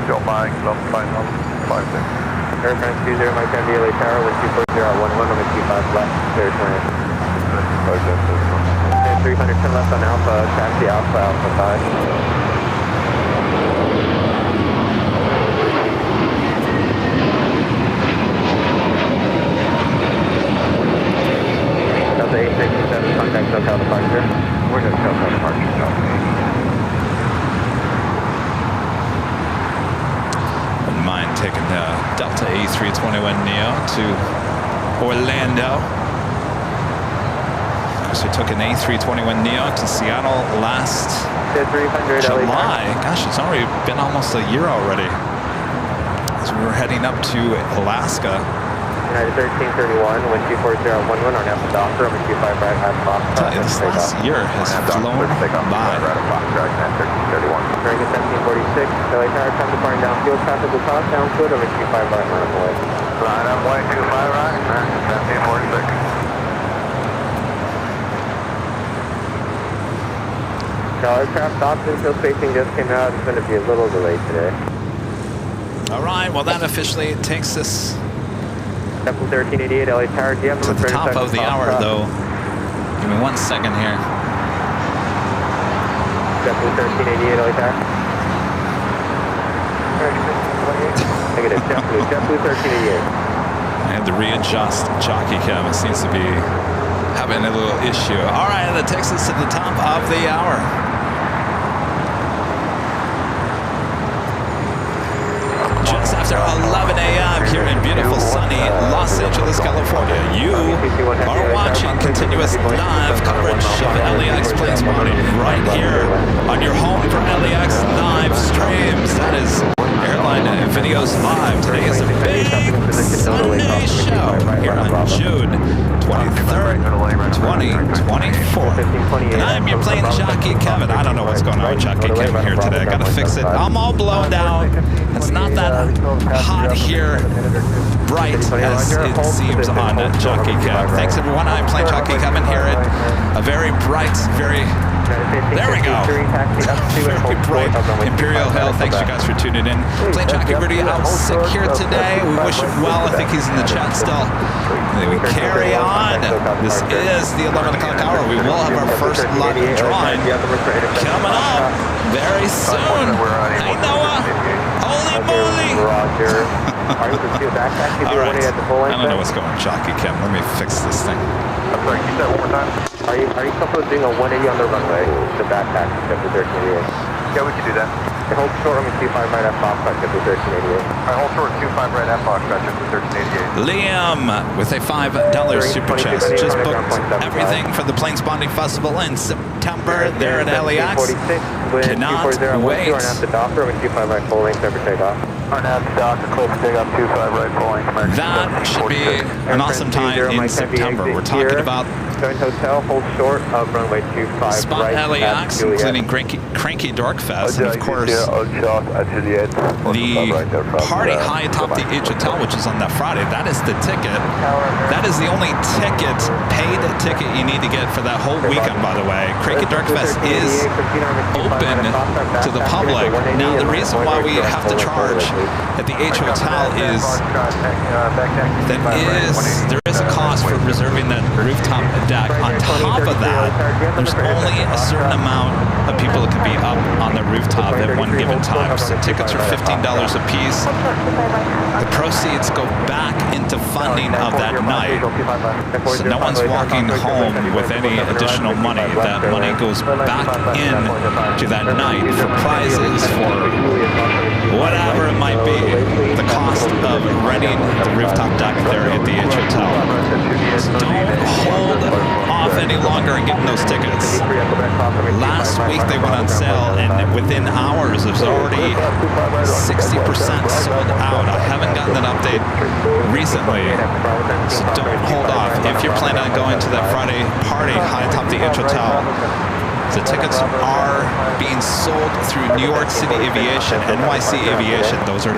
John Mike, long flight 156. Air France 20 Mike Tandy LA Tower, wind 240 at 11, on the 25 left, clear turn. 310 left on Alpha, taxi Alpha, Alpha 5. Delta 867, contact SoCal departure. We're going to SoCal departure, John. Mind taking the Delta A321 Neo to Orlando. So we took an A321 Neo to Seattle last July. Gosh, it's already been almost a year already. So we were heading up to Alaska. United 1331, wind 240 at 11 on Alpha Docker, wind 25 right at Foxtrot. This last year has flown by. American 1746, LA Tower, time departing downfield, traffic will cross downfield, over 25 right, line of way. Line up way 25 right, American 1746. So aircraft option field spacing just came out, it's going to be a little delayed today. All right, well that officially takes us Temple 1388, LA Tower, do you have to the top of the hour though. Give me 1 second here. Temple 1388, LA Tower. Negative, Temple 1388. I had to readjust jockey cam. It seems to be having a little issue. All right, that takes us to the top of the hour. Just after 11 a.m. here in beautiful sunny Los Angeles, California. You are watching continuous live coverage of LAX planespotting right here on your home for LAX live streams. That is Airline AirLineVideos Live. Today is a big Sunday show here on June 23rd, 2024. And I'm your plane jockey, Kevin. I don't know what's going on with Jockey Kevin here today. I gotta fix it. I'm all blown down. It's not that hot here, bright as it seems on Jockey Kevin. Thanks everyone. I'm plane jockey Kevin here at a very bright, there we go. Very bright Imperial Hill. Thanks you guys for tuning in. Plane jockey Rudy out sick here today. We wish him well. I think he's in the chat still. We carry on. This is the 11 o'clock hour. We will have our first lot drawing coming up very soon. Hey Noah. Holy moly. All right. I don't know what's going on, Jockey Cam. Let me fix this thing. I'm sorry, keep that one more time. Are you comfortable doing a 180 on the runway? The back taxi, Kepler 1388. Yeah, we can do that. Hold short on the 25 right at Foxtrot, Kepler 1388. Alright, hold short 25 right at Foxtrot, Kepler 1388. Liam with a $5 super chest. Just booked everything for the Planespotting Festival in September there at LAX. Cannot wait. That should be an awesome time in September. We're talking about Hotel, hold short of runway 25 Spot right LAX, including Cranky Dorkfest, and of course the party high atop the H Hotel, which is on that Friday. That is the ticket. That is the only ticket, paid ticket you need to get for that whole weekend, by the way. Cranky Dorkfest is open to the public. Now, the reason why we have to charge at the H Hotel is there is a cost for reserving that rooftop deck. On top of that, there's only a certain amount of people that can be up on the rooftop at one given time. So tickets are $15 a piece. The proceeds go back into funding of that night. So no one's walking home with any additional money. That money goes back in to that night for prizes, for whatever it might be. The cost of renting the rooftop deck there at the H Hotel. So don't hold off any longer and getting those tickets. Last week they went on sale, and within hours there's already 60% sold out. I haven't gotten an update recently, so don't hold off. If you're planning on going to that Friday party high atop the H Hotel, the tickets are being sold through New York City Aviation, NYC Aviation. Those are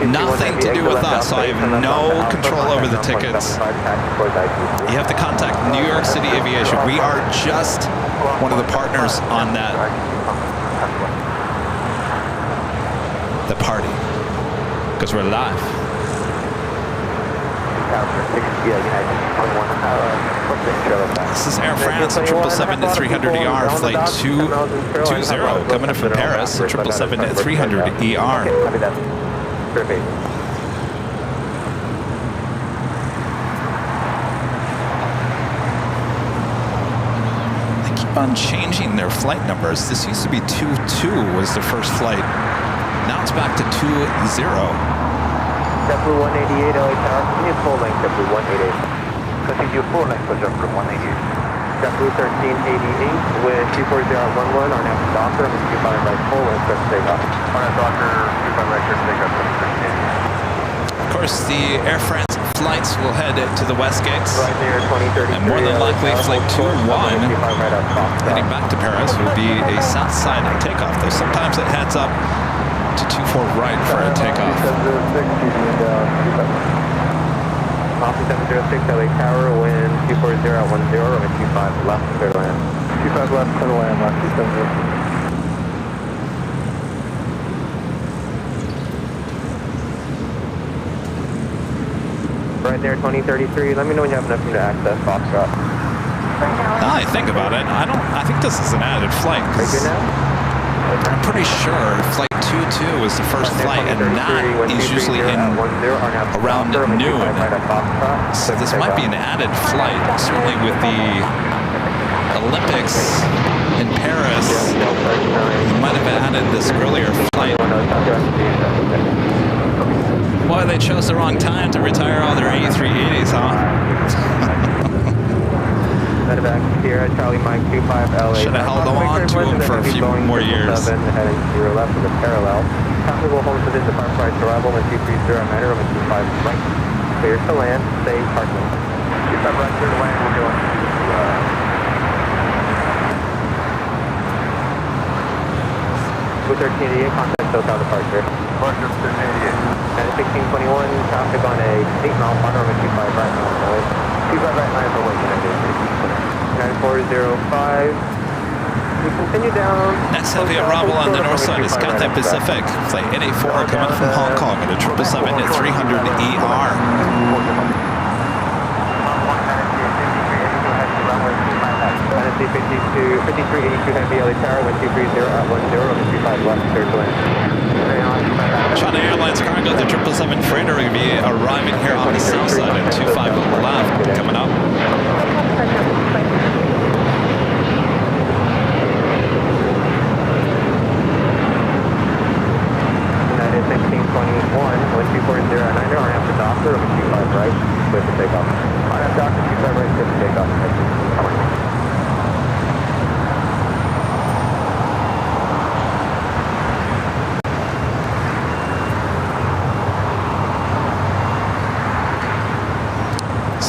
nothing to do with us, so I have no control over the tickets. You have to contact New York City Aviation. We are just one of the partners on the party, because we're live. This is Air France, 777-300ER, flight 220, coming in from Paris, 777-300ER. They keep on changing their flight numbers. This used to be 22 was the first flight. Now it's back to 20. JetBlue 188, LA Tower, continue full length, JetBlue 188. Continue full length for JetBlue 188. JetBlue 1388 with 24011 on after Docker, and 25 right full length, just take off. On that Docker, 25 right, just take off. Of course, the Air France flights will head to the West Gates, right there, 2033, and more than likely flight 21 heading back to Paris will be a south side takeoff, though sometimes it heads up to 24 right for a takeoff. Office 706 LA Tower, wind 240 at 10, runway 25 left, clear to land. 25 left, clear to land, left 270. Right there, 2033. Let me know when you have enough room to access Foxtrot. Now I think about it, I think this is an added flight. Are you good now? I'm pretty sure flight 22 is the first flight, and that is usually in around noon. So this might be an added flight, certainly with the Olympics in Paris. They might have added this earlier flight. Boy, they chose the wrong time to retire all their A380s, huh? Medevac here, Charlie Mike 25 LA. Should have held on to him for a few more years. Heading to your left with a parallel. Traffic will hold within the Firefly arrival when 230 at matter over 25 right. Clear to land, stay parking. 25 right, clear to land, we'll go into 21388, contact SoCal departure. Departure 1388. And 1621, traffic on a 8-mile partner over 25 right, 25 right, 9 for wait, 9405. We continue down. Next heavy arrival on the north side is Cathay Pacific. Flight 884 coming from Hong Kong at a 777 at 300 ER. NSC 5382 Heavy LA Tower, 123 at 10 over 25 left, clear to land. China Airlines cargo, the 777 freighter will be arriving here on the south side at 25 left, coming up. United 1621, 1240 at 9 on after Docker over 25 right, clear for takeoff. On after Docker, 25 right, clear for takeoff.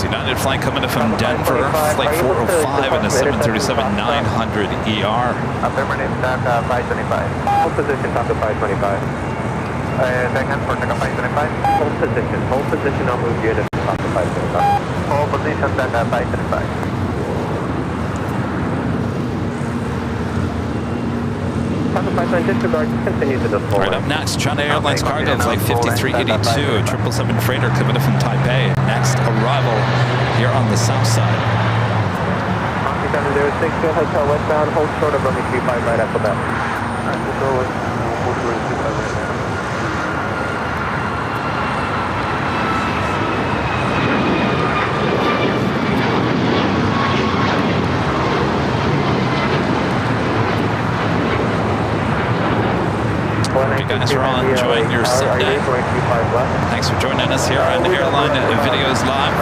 United flight coming in from Denver, flight 405 and a 737-900 ER. Affirmative, TACA 525. Hold position, TACA 525. Second for TACA 525. Hold position, I'll move you to TACA 525. Hold position, TACA 525. Disregard, just continue to the floor. Right up next, China Airlines cargo, flight 5382, 777 freighter coming in from Taipei. Next arrival here on the south side. 706 to Hotel westbound, hold short of runway 35 right after that. You guys are all enjoying your Sunday. Thanks for joining us here on Airline Videos Live.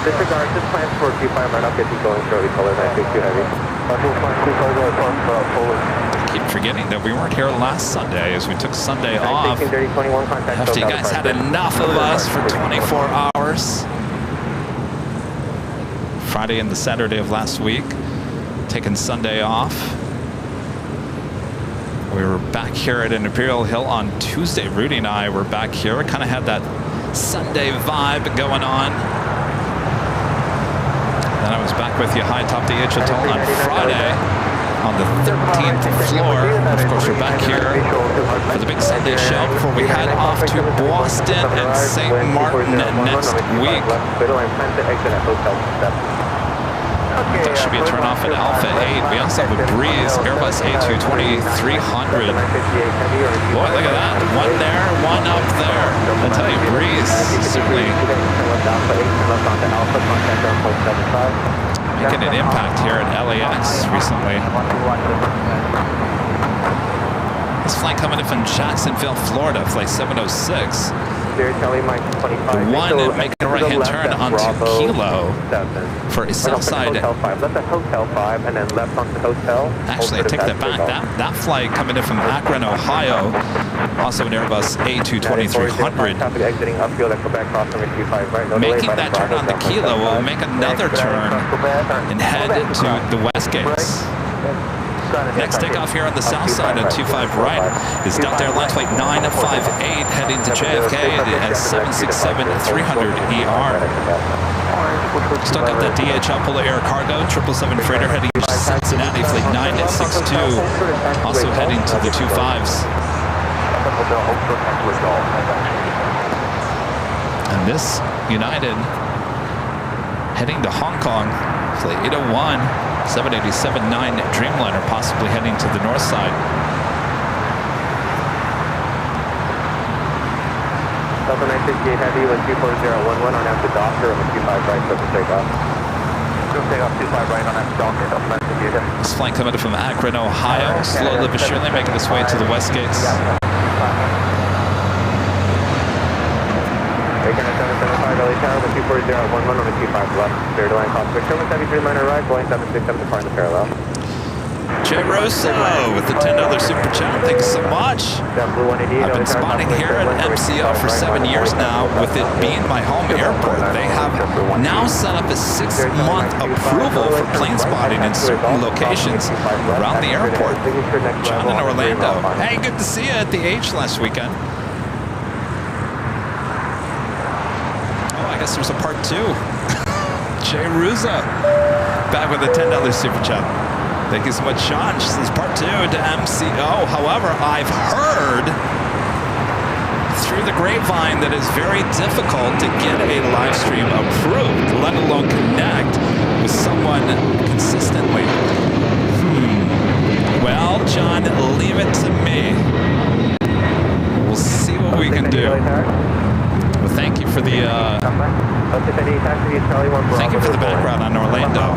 Disregard, just plan for 25 right, I'll get you going shortly, color 962 heavy. Keep forgetting that we weren't here last Sunday as we took Sunday off. After you guys had enough of us for 24 hours. Friday and the Saturday of last week, taking Sunday off. We were back here at Imperial Hill on Tuesday. Rudy and I were back here. We kind of had that Sunday vibe going on. Then I was back with you high atop the Hotel on Friday on the 13th floor. Of course, we're back here for the big Sunday show before we head off to Boston and St. Martin next week. That should be a turn off at Alpha 8. We also have a Breeze Airbus A220-300. Boy, look at that. One there, one up there. I tell you, Breeze certainly making an impact here at LAX recently. This flight coming in from Jacksonville, Florida, flight 706. The one making a right-hand turn onto Kilo for a south side. Actually, I take that back. That flight coming in from Akron, Ohio, also an Airbus A220-300. Making that turn on the Kilo will make another turn and head to the West Gates. Next takeoff here on the south side on 25 right is Delta Airlines flight 958 heading to JFK at 767-300 ER. Still got that DHL Polar Air Cargo 777 freighter heading to Cincinnati flight 962, also heading to the 25s. And this United heading to Hong Kong flight 801. 787-9 Dreamliner possibly heading to the north side. Delta 958 Heavy, 124.011 on after Docker, and 25 right, so take off. Take off 25 right on after Docker, Delta 958. This flight coming from Akron, Ohio, slowly but surely making its way to the West Gates. Bacon at 775, LA Tower, with 240 at 11, over 25 left. Clear to land, cost 773 liner right, Boeing 767 depart in the parallel. Jay Russo with the $10 super chat. Thanks so much. I've been spotting here at MCO for 7 years now, with it being my home airport. They have now set up a 6-month approval for plane spotting in certain locations around the airport. John in Orlando. Hey, good to see you at the H last weekend. Oh, I guess there's a part 2. Jay Russo back with the $10 super chat. Thank you so much, Sean. This is part 2 to MCO. However, I've heard through the grapevine that it's very difficult to get a live stream approved, let alone connect with someone consistently. Well, John, leave it to me. We'll see what we can do. Well, thank you for the background on Orlando.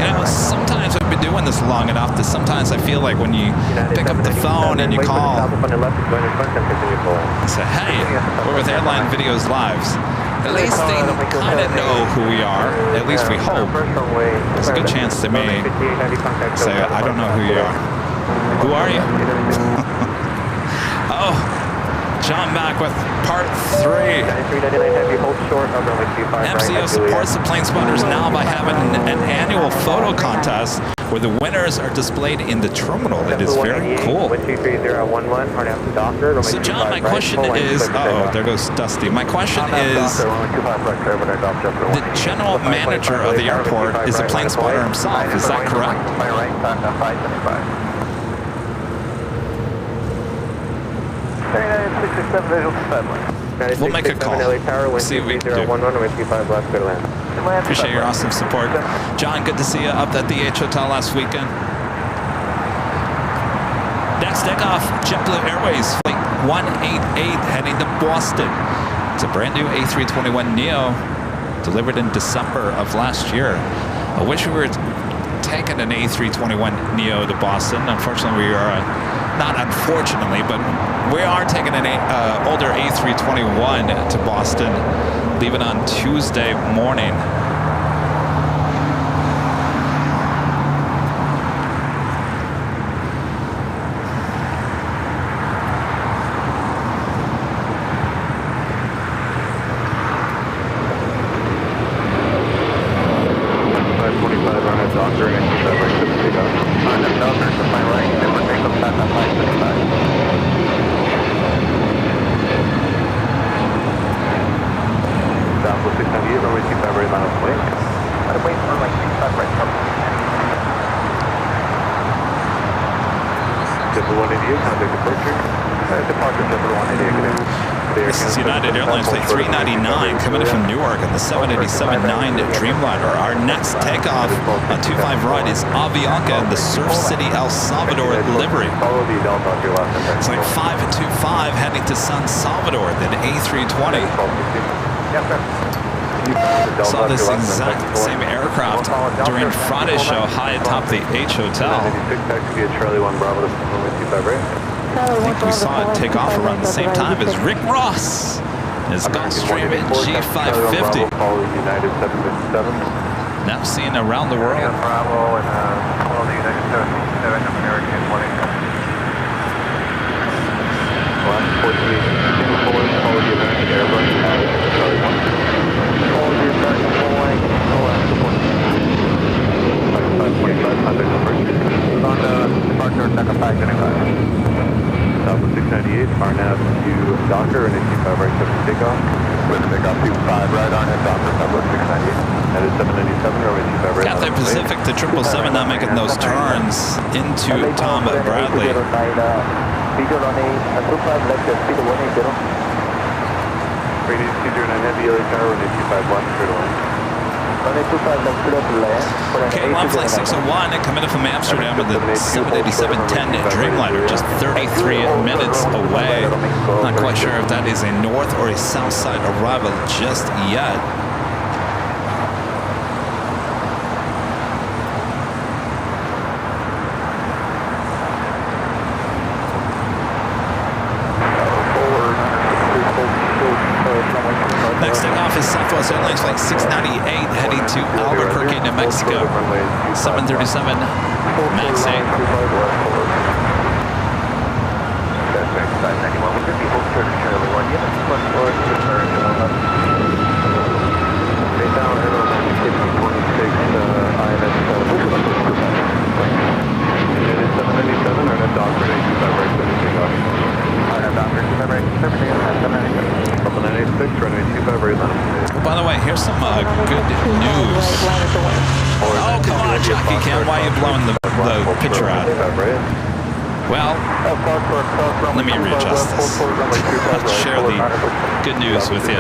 You know, sometimes I've been doing this long enough that sometimes I feel like when you pick up the phone and you call and say, hey, we're with Airline Videos Lives, at least they kind of know who we are. At least we hope. There's a good chance they may say, I don't know who you are. Who are you? Oh, John back with part 3. MCO supports the plane spotters now by having an annual photo contest where the winners are displayed in the terminal. It is very cool. So John, my question is, uh-oh, there goes Dusty. My question is, the general manager of the airport is the plane spotter himself, is that correct? We'll make a call. See what we can do. Appreciate your awesome support. John, good to see you up at the H Hotel last weekend. Next takeoff, JetBlue Airways Flight 188 heading to Boston. It's a brand new A321neo delivered in December of last year. I wish we were taking an A321neo to Boston. Unfortunately, we are not unfortunately, but we are taking an older A321 to Boston, leaving on Tuesday morning. This is United Airlines Flight 399 coming in from Newark on the 787-9 Dreamliner. Our next takeoff on 25 right is Avianca in the Surf City, El Salvador livery. It's like 525 heading to San Salvador, then A320. Saw this exact same aircraft during Friday's show high atop the H Hotel. I think we saw it take off around the same time as Rick Ross and his Gulfstream G550. Now seen around the world. Southwest 698, RNAV to Docker and 85 right 7 takeoff. With takeoff 25 right on at Docker, Southwest 698. That is 797 or 85 right. Cathay Pacific to 777 now making those turns into Tom Bradley. Radio 209 Heavy, LA Tower, 185 left, clear to land. Okay, line flight 601 coming in from Amsterdam with the 787-10 Dreamliner, just 33 minutes away. Not quite sure if that is a north or a south side arrival just yet. Southwest Airlines Flight 698 heading to Albuquerque, New Mexico. 737 MAX 8. By the way, here's some good news. Oh, come on, Jockey Cam, why are you blowing the picture out? Well, let me readjust this. I'll share the good news with you.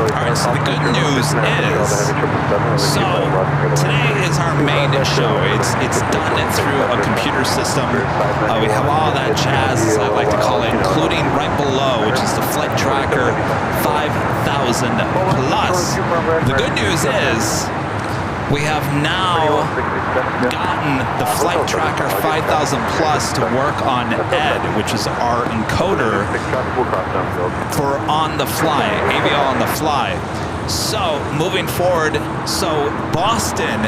Alright, so the good news is, so today is our main show. It's done through a computer system. We have all that jazz, as I like to call it, including right below, which is the Flight Tracker 5000 Plus. The good news is, we have now gotten the Flight Tracker 5000 Plus to work on ED, which is our encoder for on the fly, AVL on the fly. So moving forward, so Boston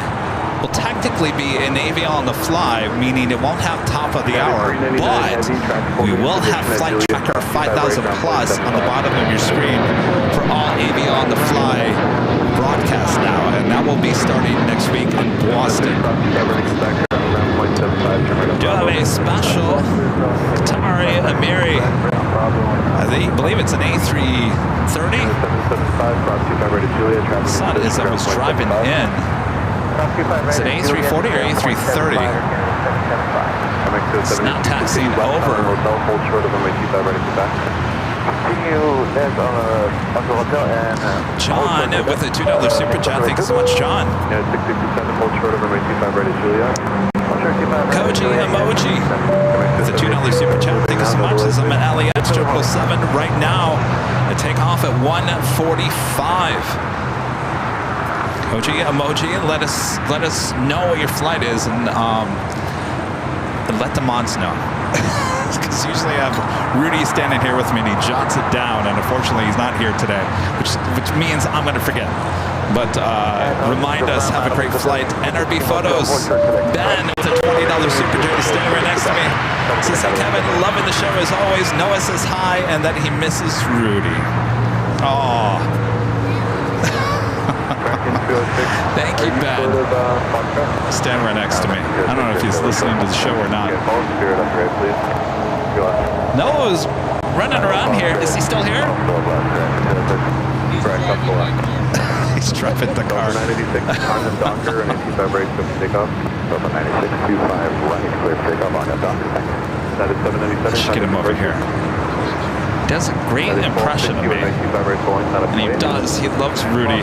will technically be an AVL on the fly, meaning it won't have top of the hour, but we will have Flight Tracker 5000 Plus on the bottom of your screen for all AVL on the fly broadcast now, and that will be starting next week in Boston. Do have a special Qatari Amiri. I believe it's an A330. The sun is almost driving in. Is it A340 or A330? It's now taxiing over. John with a $2 super chat. Thank you so much, John. Koji Emoji with a $2 super chat. Thank you so much. This is I'm at LAX 777 right now. The takeoff at 1:45. Koji Emoji, let us know what your flight is, and let the mods know. Because usually I have Rudy standing here with me and he jots it down, and unfortunately he's not here today, which means I'm going to forget. But remind us, have a great flight. NRB Photos, Ben with a $20 super chat standing right next to me. Says, hey Kevin, loving the show as always. Noah says hi and that he misses Rudy. Aww. Thank you, Ben. Stand right next to me. I don't know if he's listening to the show or not. Noah's running around here. Is he still here? He's driving the car. Let's get him over here. He does a great impression of me. And he does. He loves Rudy.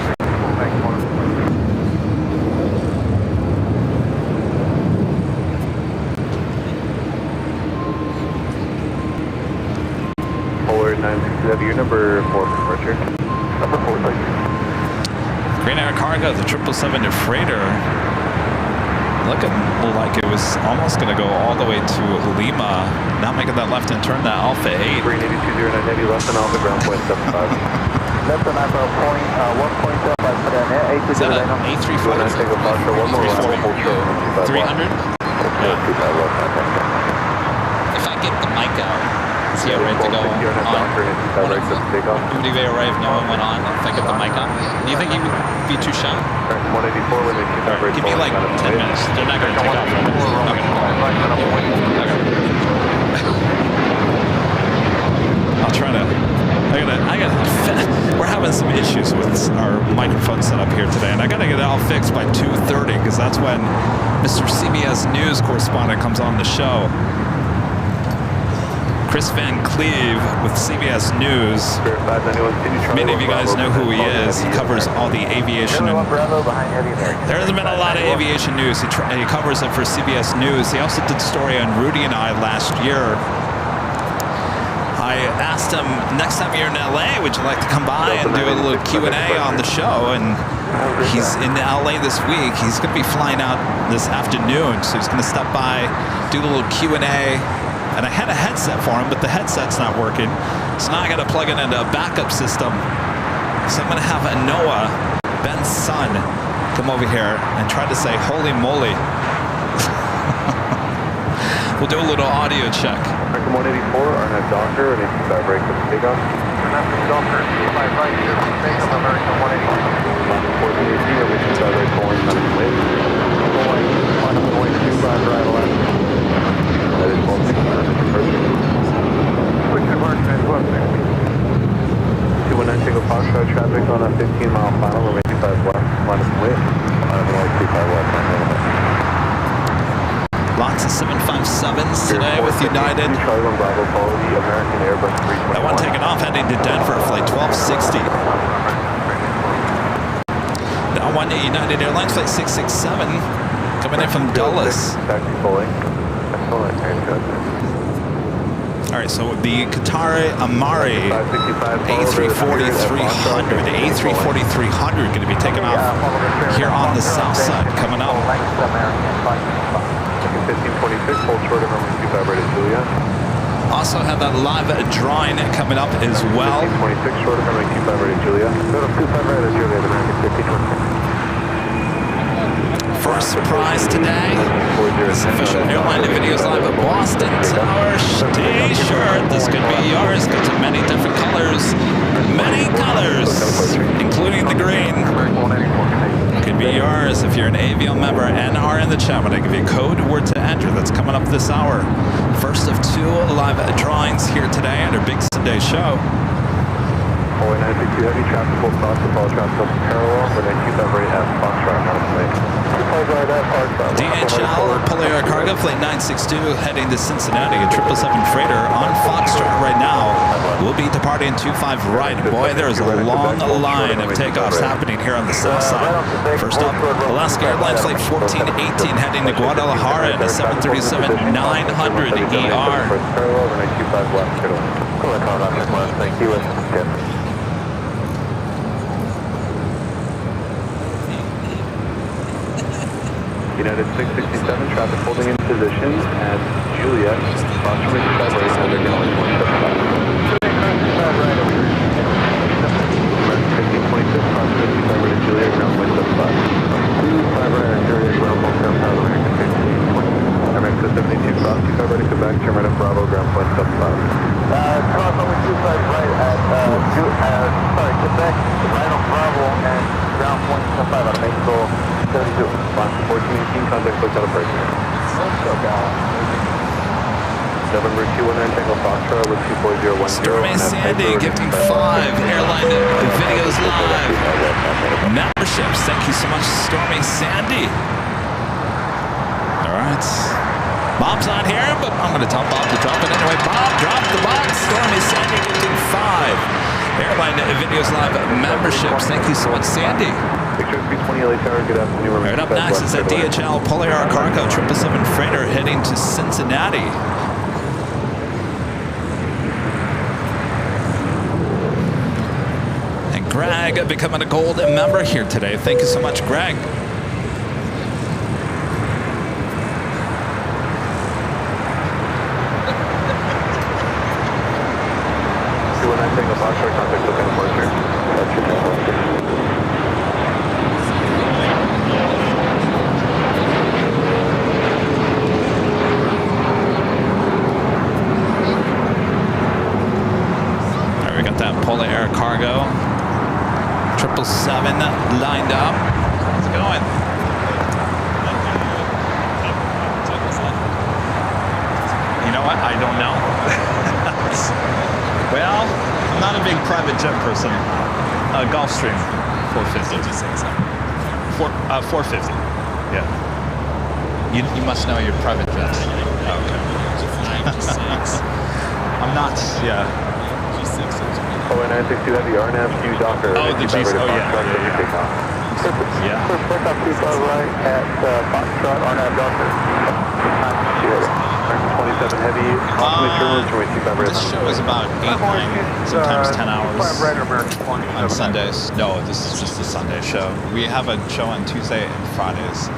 Your number 4 departure. Number 4, thank you. Green Air Cargo, the 777 freighter. Looking like it was almost going to go all the way to Lima. Now making that left and turn, that Alpha 8. Green 8209 heavy, left and Alpha ground point 75. Left and Alpha point 1.75 for the Is that an A340? 300? Yeah. If I get the mic out, is he ready to go on? Would he arrive? No one went on. If I get the mic on, do you think he would be too shy? 184, give me like 10 minutes. They're not going to take off. Okay. I'll try to. We're having some issues with our microphone setup here today, and I gotta get it all fixed by 2:30 because that's when Mr. CBS News correspondent comes on the show. Chris Van Cleave with CBS News. Many of you guys know who he is. He covers all the aviation. There hasn't been a lot of aviation news. He covers it for CBS News. He also did a story on Rudy and I last year. I asked him, next time you're in LA, would you like to come by and do a little Q&A on the show? And he's in LA this week. He's going to be flying out this afternoon, so he's going to stop by, do a little Q&A And I had a headset for him, but the headset's not working. So now I got to plug it into a backup system. So I'm going to have a Noah, Ben's son, come over here and try to say, holy moly. We'll do a little audio check. American 184, RNF Doctor, and 85 right for the takeoff. American Doctor, 85 right, here for takeoff, American 184. Line 4 to 18, and 85 right, Boeing, running late. Boeing, 125 right, 11. That is Boeing, departure. Quick departure, 1260. 219 Tango Foxtrot, traffic on a 15-mile final, room 85 left, line of late. Line of 35 left, line of Lots of 757s today with United. Charlie 1 Bravo, quality, American Airbus 321. That one taking off heading to Denver, flight 1260. Now one United Airlines, flight 667, coming in from Dulles. Taxi fully. Excellent, and good. All right, so the Qatar Amari A340-300, the A340-300 going to be taking off here on the south side, coming up. 1526, hold short of number 25 right at Julia. Also have that live drawing coming up as well. 1526, short of number 25 right at Julia. 25 right at Julia, the American 1526. First prize today is official AirLineVideos live at Boston Tower t-shirt. This could be yours. Got to many different colors, including the green. Could be yours if you're an Avion member and are in the chat. When I give you a code word to enter, that's coming up this hour. First of two live drawings here today at our Big Sunday show. Boeing 962 heavy traffic will cross the ball traffic parallel for 925 right at Foxtrot, not a DHL Polair Cargo Flight 962 heading to Cincinnati, a 777 freighter on Foxtrot right now. We'll be departing 25 right. Boy, there is a long line of takeoffs happening here on the south side. First up, Alaska Airlines Flight 1418 heading to Guadalajara in a 737-900 ER. Thank you. United 667, traffic holding in position at Juliet. Foxtrot 55 right, under going 175. 1526, Foxtrot 55 right at Juliet, ground 175. 25 right at Juliet, ground 175, American 1520. American 72, cross 25 right at Quebec, turn right at Bravo, ground 175. Cross only 25 right at, Quebec, right on Bravo, and ground 175 out of Mexico. 72. 1418, contact hotel approach. November 219 Tango Foxtrot with 24010. Stormy Sandy gifting 5 AirLineVideos live memberships. Thank you so much, Stormy Sandy. All right. Bob's not here, but I'm going to tell Bob to drop it anyway. Bob, drop the box. Stormy Sandy gifting 5 AirLineVideos live memberships. Thank you so much, Sandy. Right up next is a DHL Polair Cargo 777 freighter heading to Cincinnati. And Greg becoming a gold member here today. Thank you so much, Greg. Polair Cargo 777 lined up. How's it going? You know what? I don't know. Well, I'm not a big private jet person. Gulfstream 450. 450. Yeah. You must know your private jets. Oh, okay. I'm not. Yeah. Oh, 962 heavy RNAV Q Docker. Oh, the G's. Oh, yeah. Yeah. First up, 25 right at Foxtrot, RNAV Docker. 27 heavy. This show is about 8, 9, sometimes 10 hours on Sundays. No, this is just a Sunday show. We have a show on Tuesday and Fridays.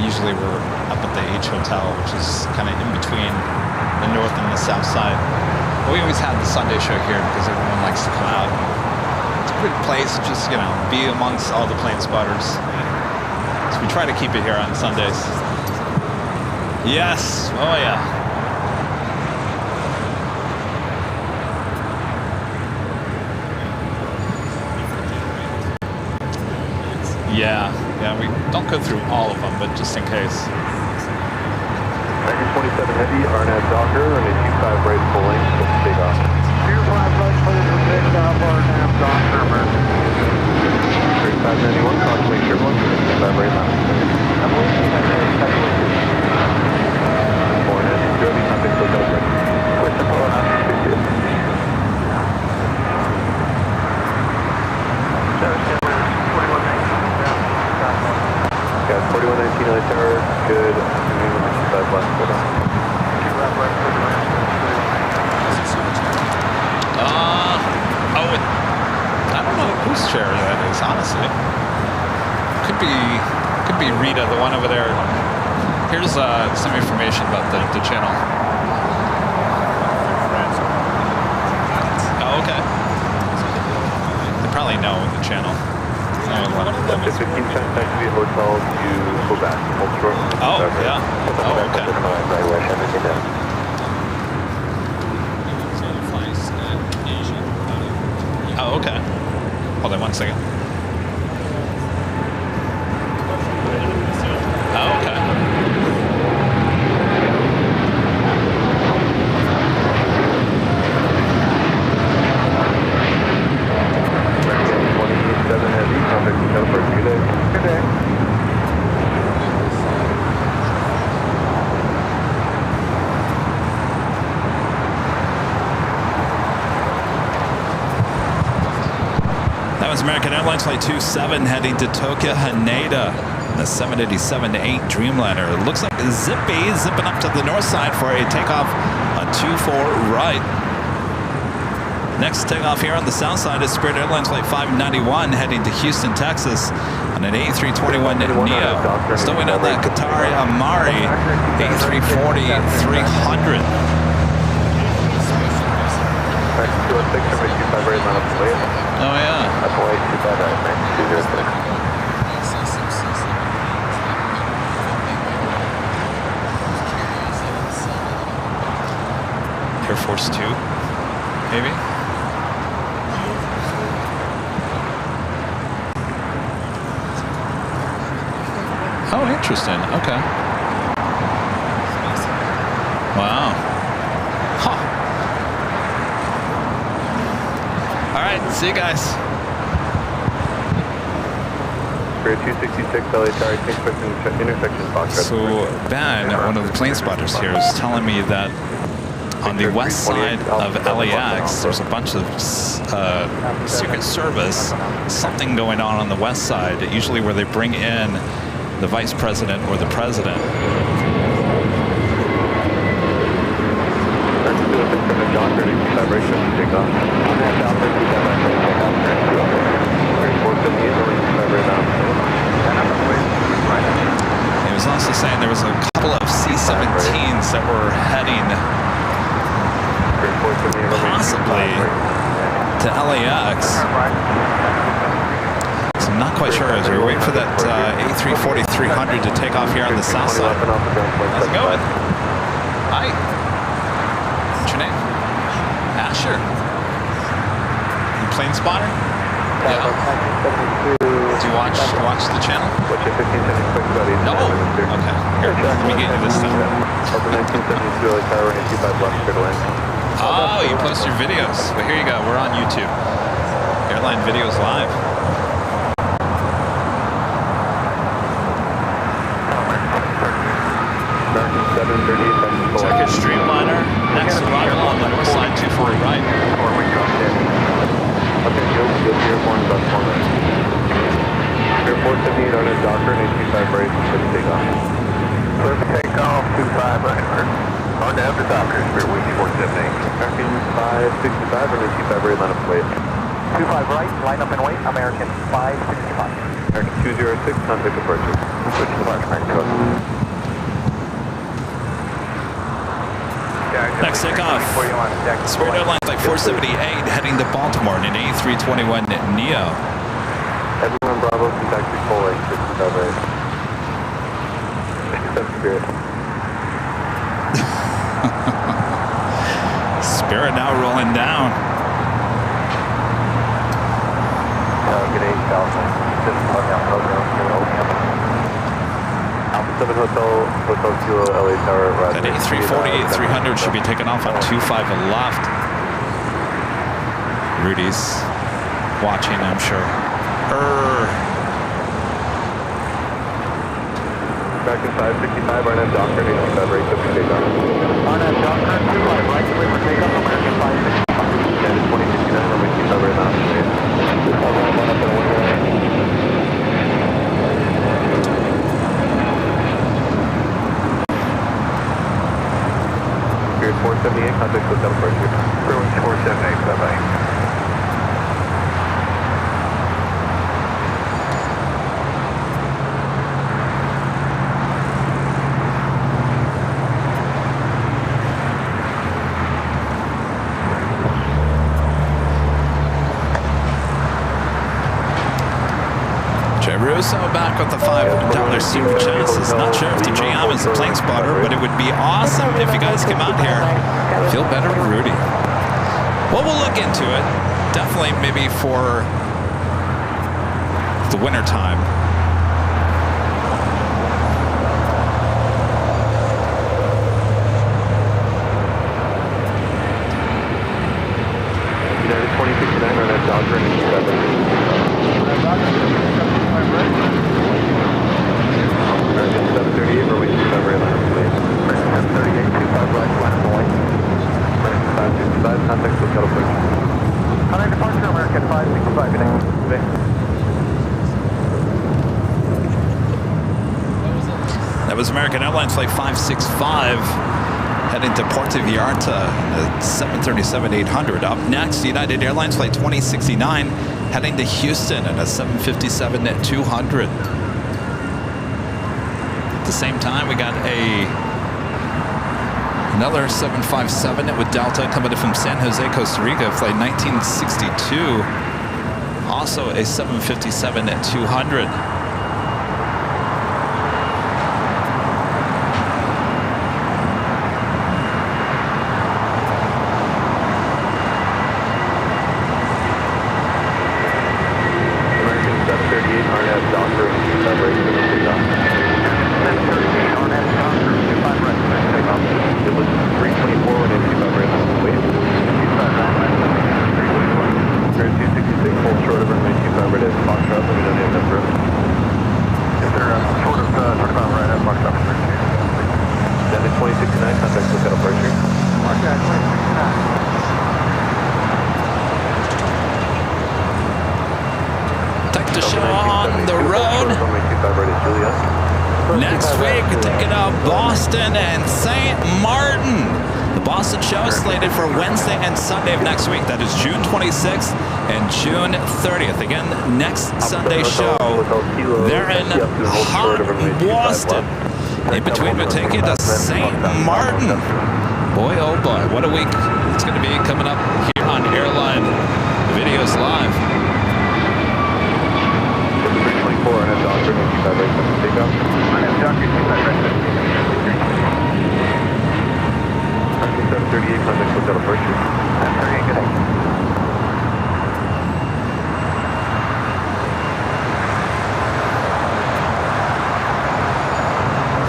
Usually we're up at the H Hotel, which is kind of in between the north and the south side. But we always have the Sunday show here because everyone likes to come out. It's a good place, just, you know, be amongst all the plane spotters. So we try to keep it here on Sundays. Yes, oh yeah. Yeah, we don't go through all of them, but just in case. 27 Heavy, RNAV Docker, and a 25 right full length, so take off. 25 right full length, RNAV Docker, emergency. 3591, crossing turbulence, and a 25 right left. Foreign engine, Joby, contact hotel right. Push the phone out, 60. Got 4119 on the tower, good. Left, hold on. I don't know whose chair that is, honestly. Could be Rita, the one over there. Here's some information about the channel. Oh, okay. They probably know the channel. After 15 times back to the hotel, you go back. Oh, yeah. Oh, okay. Oh, okay. Hold on 1 second. Oh, okay. That was American Airlines Flight 27 heading to Tokyo Haneda. The 787-8 Dreamliner. It looks like zipping up to the north side for a takeoff on 24 right. Next takeoff here on the south side is Spirit Airlines Flight 591 heading to Houston, Texas on an A321 Neo. Still waiting on that Qatari Amari A340-300. Oh yeah. Air Force 2, maybe? Oh, interesting. Okay. Wow. Huh. All right, see you guys. Spirit 266 LA Tower, intersection Foxtrot. So Ben, one of the plane spotters here, is telling me that on the west side of LAX, there's a bunch of Secret Service, something going on the west side, usually where they bring in the vice president or the president. He was also saying there was a couple of C-17s that were heading possibly to LAX. So I'm not quite sure as we wait for that A340-300 to take off here on the south side. How's it going? Hi. What's your name? Asher. You plane spotter? Yeah. Do you watch the channel? No. Okay. Here, let me get you this thing. Oh, you post your videos. Well, here you go. We're on YouTube. Airline Videos Live. Check your Streamliner. Next arrival on the north side, 240 right. Okay, you'll see airborne about 4 minutes. Airport 78 on a Docker and 85 right for the takeoff. Clear for takeoff, 25 right. On down to Docker, Spirit 1478. American 565 on a 25 right line of plate. 25 right, line up and wait, American 565. American 206, contact departure. Switch to Mark, American 206. Next takeoff. Spirit Airlines Flight 478 heading to Baltimore in an A321 Neo. Everyone Bravo, contact your full lane, 65 right. Except Spirit. Spirit now rolling down. Good 8, California. Just plug out program, Alpha 7 Hotel Kilo, LA Tower. That A340, 300 should be taken off on 25 left. Rudy's watching, I'm sure. Back in 565, Arnett Docker, 85 right, 50 takeoff. Arnett Docker, 25 right, clear for takeoff, American 565. Stand at 2069, runway 25 right now. Spirit 478, contact hotel departure. Spirit 478, bye-bye. Russo back with the $5 super chances. Not sure if the GM is a plane spotter, but it would be awesome if you guys came out here. Feel better, Rudy. Well, we'll look into it. Definitely maybe for the winter time. United 2069, Arnett Docker, 87. American 738, runway 25 right line, please. American 738, 25 right, line up and wait. American 565, contact hotel departure. Contact departure, American 565, good day. That was American Airlines Flight 565 heading to Puerto Vallarta at 737-800. Up next, United Airlines Flight 2069 heading to Houston at a 757-200. At the same time, we got another 757 with Delta coming in from San Jose, Costa Rica, flight 1962. Also a 757-200. Next week, taking out Boston and St. Martin. The Boston show is slated for Wednesday and Sunday of next week. That is June 26th and June 30th. Again, next Sunday show, they're in hot Boston. In between, we'll take you to St. Martin. Boy, oh boy, what a week it's going to be coming up here on Airline Videos Live. 324 and a Doctor 95 right, takeoff. Doctor 25 right, 738, contact hotel departure. 738, good day.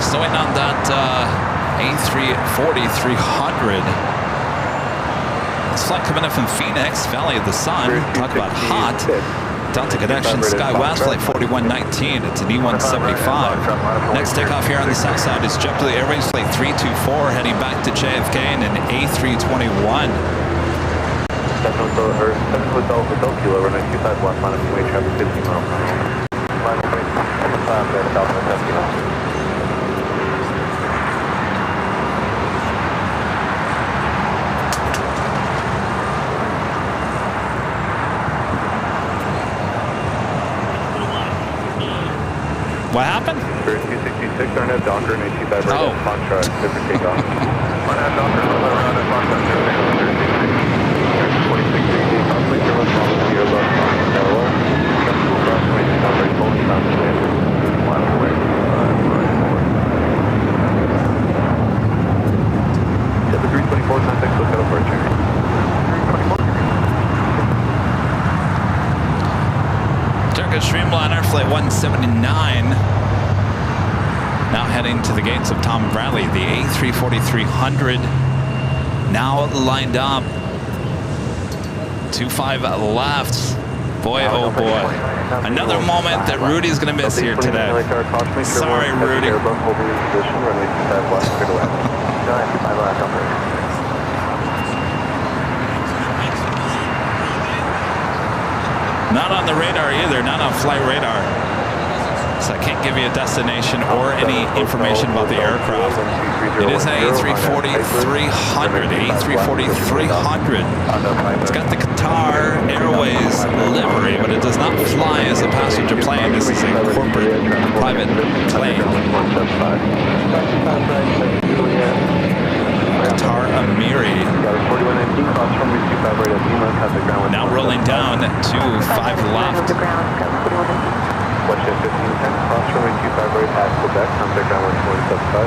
Still waiting on that A340-300. This flight coming in from Phoenix, Valley of the Sun. Talk about hot. Delta Connection, SkyWest, Flight 4119. It's an E175. Next takeoff here on the south side is JetBlue Airways, Flight 324, heading back to JFK in an A321. 7 Hotel Kilo, runway 25 left, line of way traffic 15 miles per hour. Line of way 5 there, Southwest Escalade. What happened? Spirit 266, Arnett Docker, and 825 right Oh. at Foxtrot, clear for takeoff. Arnett Docker, around at Foxtrot, clear for takeoff. 26 degrees, approximately 0 miles to your left, parallel. Comfortable crossway, down right, fully bound to standard. Mile away, yeah, the 324, contact, look at approaching. 324. Turkish Streamliner, flight 179. Now heading to the gates of Tom Bradley. The A340-300 now lined up. 25 left. Boy, oh boy. Another moment that Rudy's going to miss here today. Sorry, Rudy. Not on the radar either, not on flight radar. So I can't give you a destination or any information about the aircraft. It is an A340-300. A340-300. It's got the Qatar Airways livery, but it does not fly as a passenger plane. This is a corporate private plane. Qatar Amiri. Now rolling down to 5 left. Watch it 1510, cross runway 25 right past Quebec, contact ground 175.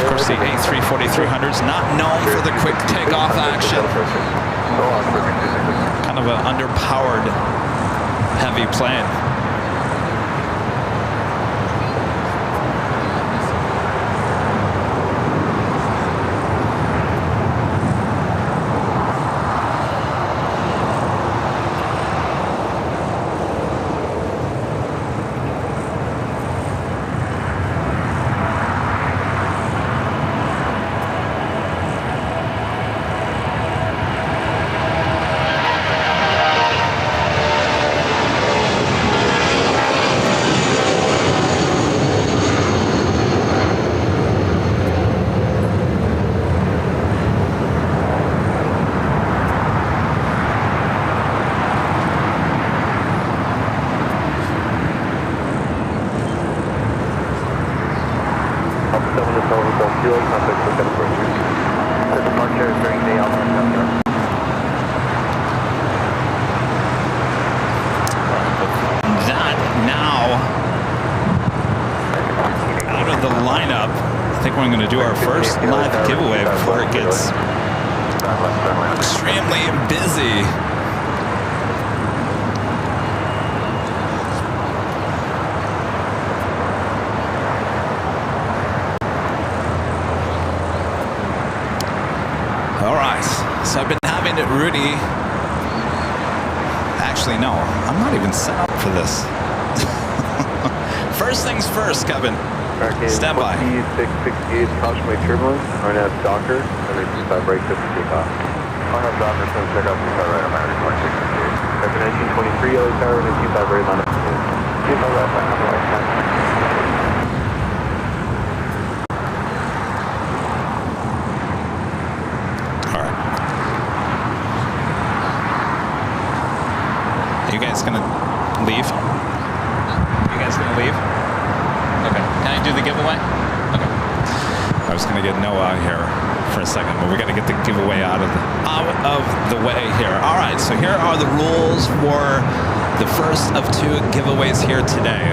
Of course, the A340-300 is not known for the quick takeoff action. Kind of an underpowered, heavy plane. Extremely busy. All right, so I've been having it, Rudy. Actually, no, I'm not even set up for this. First things first, Kevin. Stand by. 668, cautionary turbulence, Arnett Docker, 125 right, clear for takeoff. Arnett Docker, turn check out 25 right, American 2668. 1923, Yellow Tower, 125 right, line up. 25 right, line up, right. You guys gonna leave? You guys gonna leave? Okay. Can I do the giveaway? Okay. I was gonna get Noah here for a second, but we gotta get the giveaway out of the way here. All right. So here are the rules for the first of 2 giveaways here today.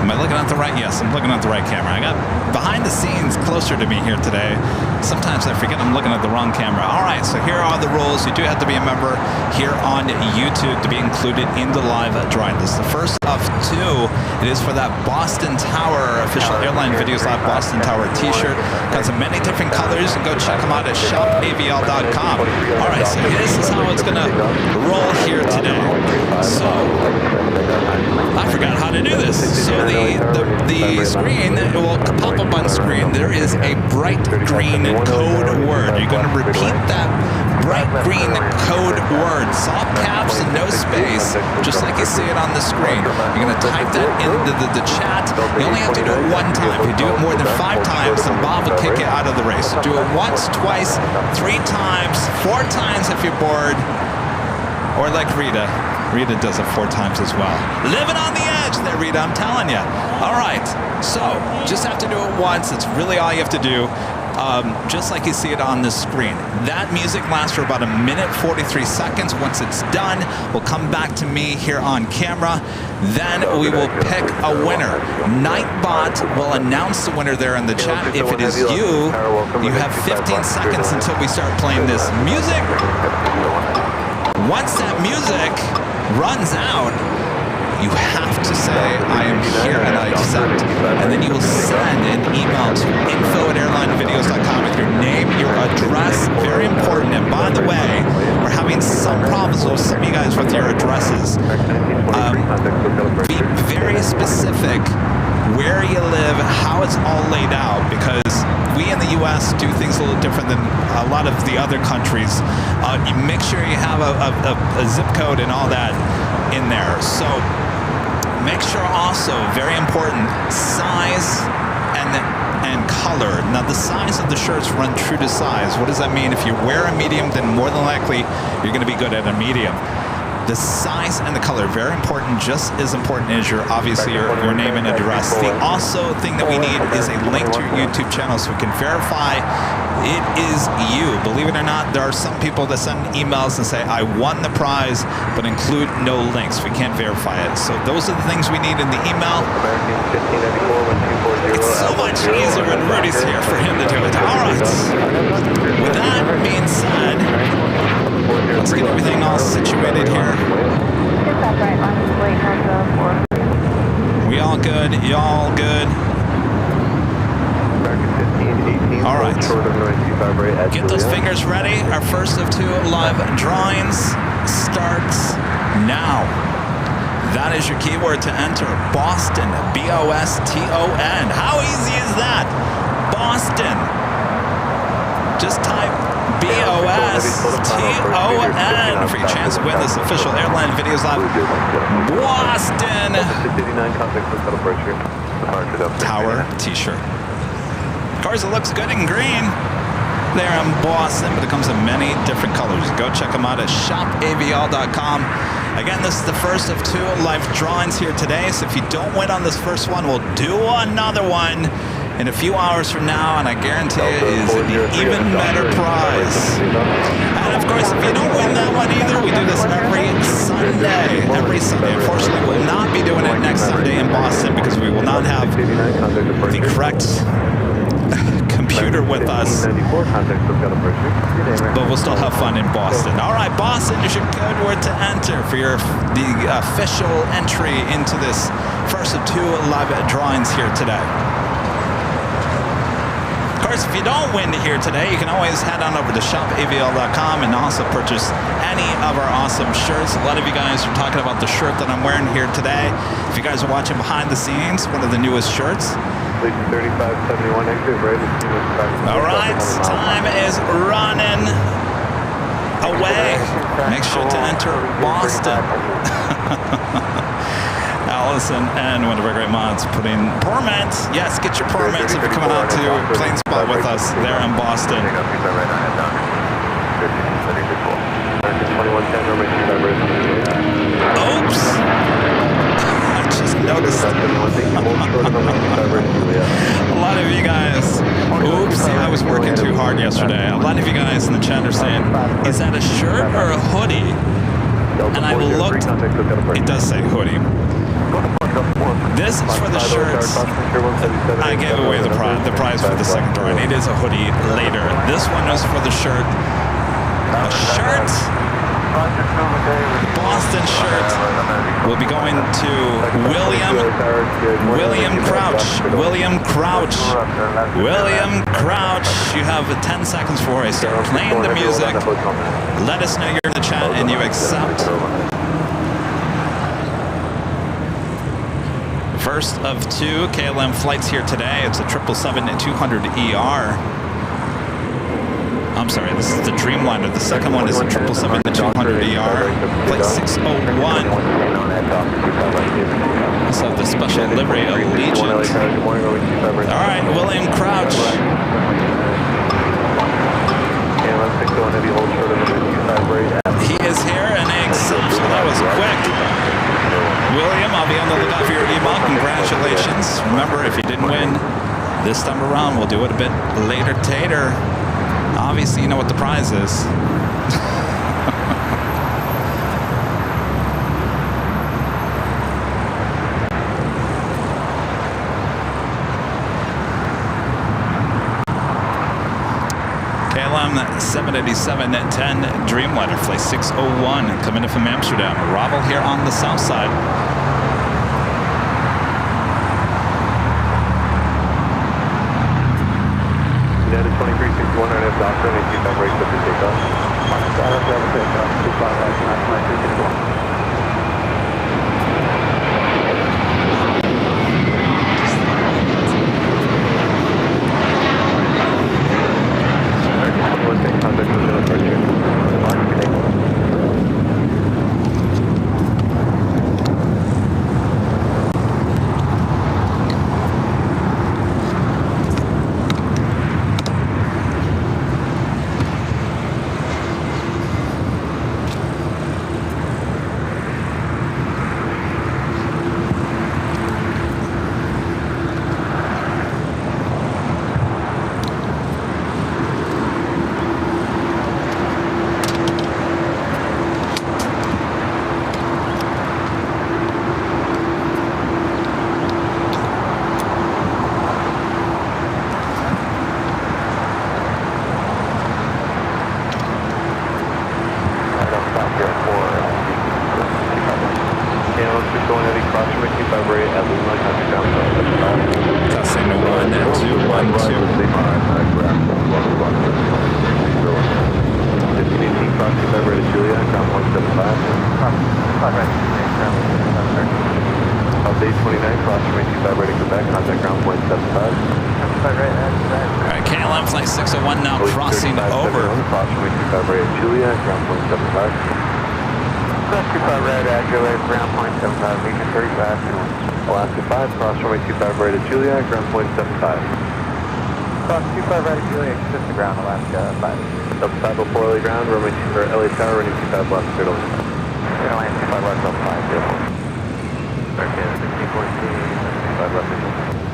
Am I looking at the right? Yes, I'm looking at the right camera. I got behind the scenes closer to me here today. Sometimes I forget I'm looking at the wrong camera. All right, so here are the rules. You do have to be a member here on YouTube to be included in the live drawing. This is the first of 2. It is for that Boston Tower, official Airline Videos Live Boston Tower t-shirt. Got some many different colors, and go check them out at shopavl.com. All right, so this is how it's going to roll here today. So I forgot how to do this. So the screen will pop up on screen. There is a bright green code word. You're going to repeat that bright green code word, all caps and no space, just like you see it on the screen. You're going to type that into the chat. You only have to do it 1 time. If you do it more than 5 times, then Bob will kick you out of the race. So do it once, twice, 3 times, 4 times if you're bored. Or like Rita. Rita does it 4 times as well. Living on the edge. advantage there, Rita, I'm telling you. All right, so just have to do it once. It's really all you have to do. Just like you see it on the screen. That music lasts for about 1 minute 43 seconds. Once it's done, we'll come back to me here on camera. Then we will pick a winner. Nightbot will announce the winner there in the chat. If it is you, you have 15 seconds until we start playing this music. Once that music runs out, you have to say, I am here and I accept. And then you will send an email to info@airlinevideos.com with your name, your address, very important. And by the way, we're having some problems with some of you guys with your addresses. Be very specific where you live, how it's all laid out, because we in the U.S. do things a little different than a lot of the other countries. You make sure you have a zip code and all that in there. So make sure also, very important, size and color. Now the size of the shirts run true to size. What does that mean? If you wear a medium, then more than likely you're going to be good at a medium. The size and the color, very important, just as important as your name and address. The also thing that we need is a link to your YouTube channel so we can verify it is you. Believe it or not, there are some people that send emails and say, I won the prize, but include no links. We can't verify it. So those are the things we need in the email. It's so much easier when Rudy's here for him to do it. All right. With that being said, let's get everything all situated here. We all good? Y'all good? All right. Get those fingers ready. Our first of 2 live drawings starts now. That is your keyword to enter. Boston. B-O-S-T-O-N. How easy is that? Boston. Just type B-O-S-T-O-N for your chance to win this official Airline Videos Live Boston Tower t-shirt. Of course, it looks good in green there in Boston, but it comes in many different colors. Go check them out at shopavial.com. Again, this is the first of 2 live drawings here today, so if you don't win on this first one, we'll do another one in a few hours from now, and I guarantee it is an even better prize. And of course, if you don't win that one either, we do this every Sunday. Every Sunday. Unfortunately, we'll not be doing it next Sunday in Boston because we will not have the correct computer with us, but we'll still have fun in Boston. All right, Boston is your code word to enter for the official entry into this first of 2 live drawings here today. Of course, if you don't win here today, you can always head on over to shopavial.com and also purchase any of our awesome shirts. A lot of you guys are talking about the shirt that I'm wearing here today. If you guys are watching behind the scenes, one of the newest shirts. All right, time is running away. Make sure to enter Boston. Allison and one of our great mods putting permits. Yes, get your permits if you're coming out to Planespot with us there in Boston. Oops! I just noticed a lot of you guys. Oops, I was working too hard yesterday. A lot of you guys in the chat are saying, is that a shirt or a hoodie? And I looked, it does say hoodie. This is for the shirts. I gave away the prize for the second drawing. It is a hoodie later. This one is for the shirt. A shirt, Boston shirt, will be going to William Crouch. William Crouch, you have 10 seconds before I start playing the music. Let us know you're in the chat and you accept. First of 2 KLM flights here today. It's a 777-200ER. I'm sorry, this is the Dreamliner. The second one is a 777-200ER. Flight 601. Also the special livery Allegiant. All right, William Crouch. He is here and he accepts. That was quick. William, I'll be on the lookout for your email. Congratulations. Remember, if you didn't win this time around, we'll do it a bit later, tater. Obviously, you know what the prize is. KLM 787-10 Dreamliner, flight 601, coming in from Amsterdam. Arrival here on the south side. United 2361, I have doctor, and you have raised up your takeoff.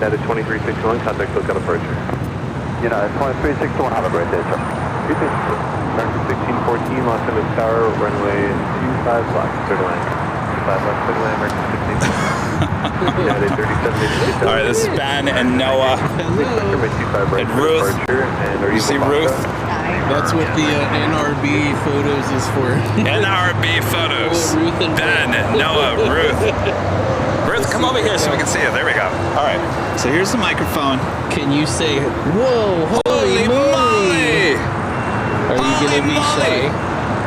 United 2361, contact lookout approacher. United 2361, have a great day, sir. You too. American 1614, Los Angeles Tower, runway 25 blocks, clear to land. 25 blocks, clear to land, American 16. United 3786. All right, this is Ben and Noah and Ruth. You see Ruth? That's what the NRB photos is for. NRB photos. Ben, Noah, Ruth. Ruth, come over here so we can see you. There we go. All right. So here's the microphone. Can you say, whoa, holy moly? Are you going to be shy?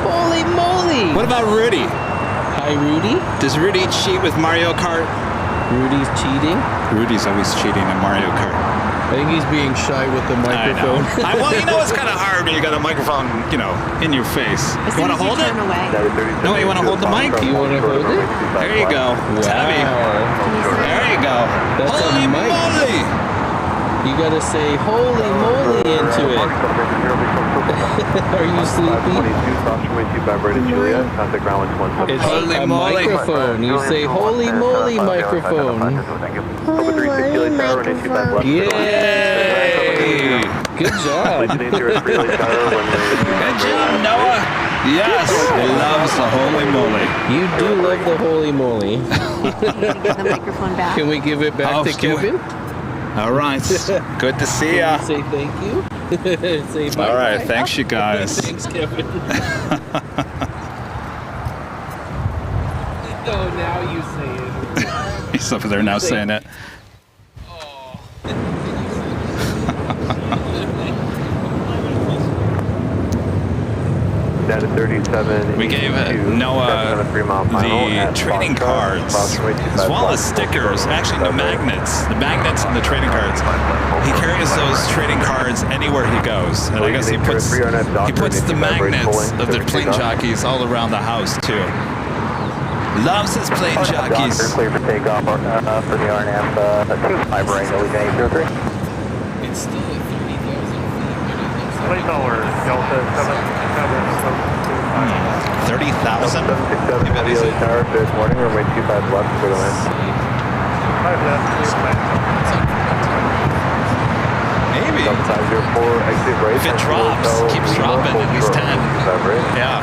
Holy moly. What about Rudy? Hi, Rudy. Does Rudy cheat with Mario Kart? Rudy's cheating? Rudy's always cheating in Mario Kart. I think he's being shy with the microphone. Well, you know it's kind of hard when you got a microphone, you know, in your face. You want to hold it? No, you want to hold the mic? You want to hold it? There you go. It's heavy. There you go. That's holy a mic. moly! You got to say holy moly into it. Are you sleepy? It's holy a moly. microphone. You say holy moly microphone. Yay! Good job. Good job, Noah. Yes, he loves the holy moly. You do love the holy moly. Give the microphone back. Can we give it back to Kevin? All right. Good to see ya. Say thank you. Say bye. All right. Thanks, you guys. Thanks, Kevin. Oh, now you say it. He's over there now saying it. We gave Noah the trading cards as well as stickers, actually the magnets on the trading cards. He carries those trading cards anywhere he goes, and I guess he puts the magnets of the plane jockeys all around the house too. Loves his plane jockeys. Clear for takeoff for the RNAV 25 right, Allegiant 803. It's still at 30,000 feet. Delta 777. 30,000 1,000. 767 Keep it easy. Tower, good morning, runway 25 left, clear to land. 5 left, clear to land. Maybe. 504, exit right. If it drops, keeps dropping, at least 10. Yeah.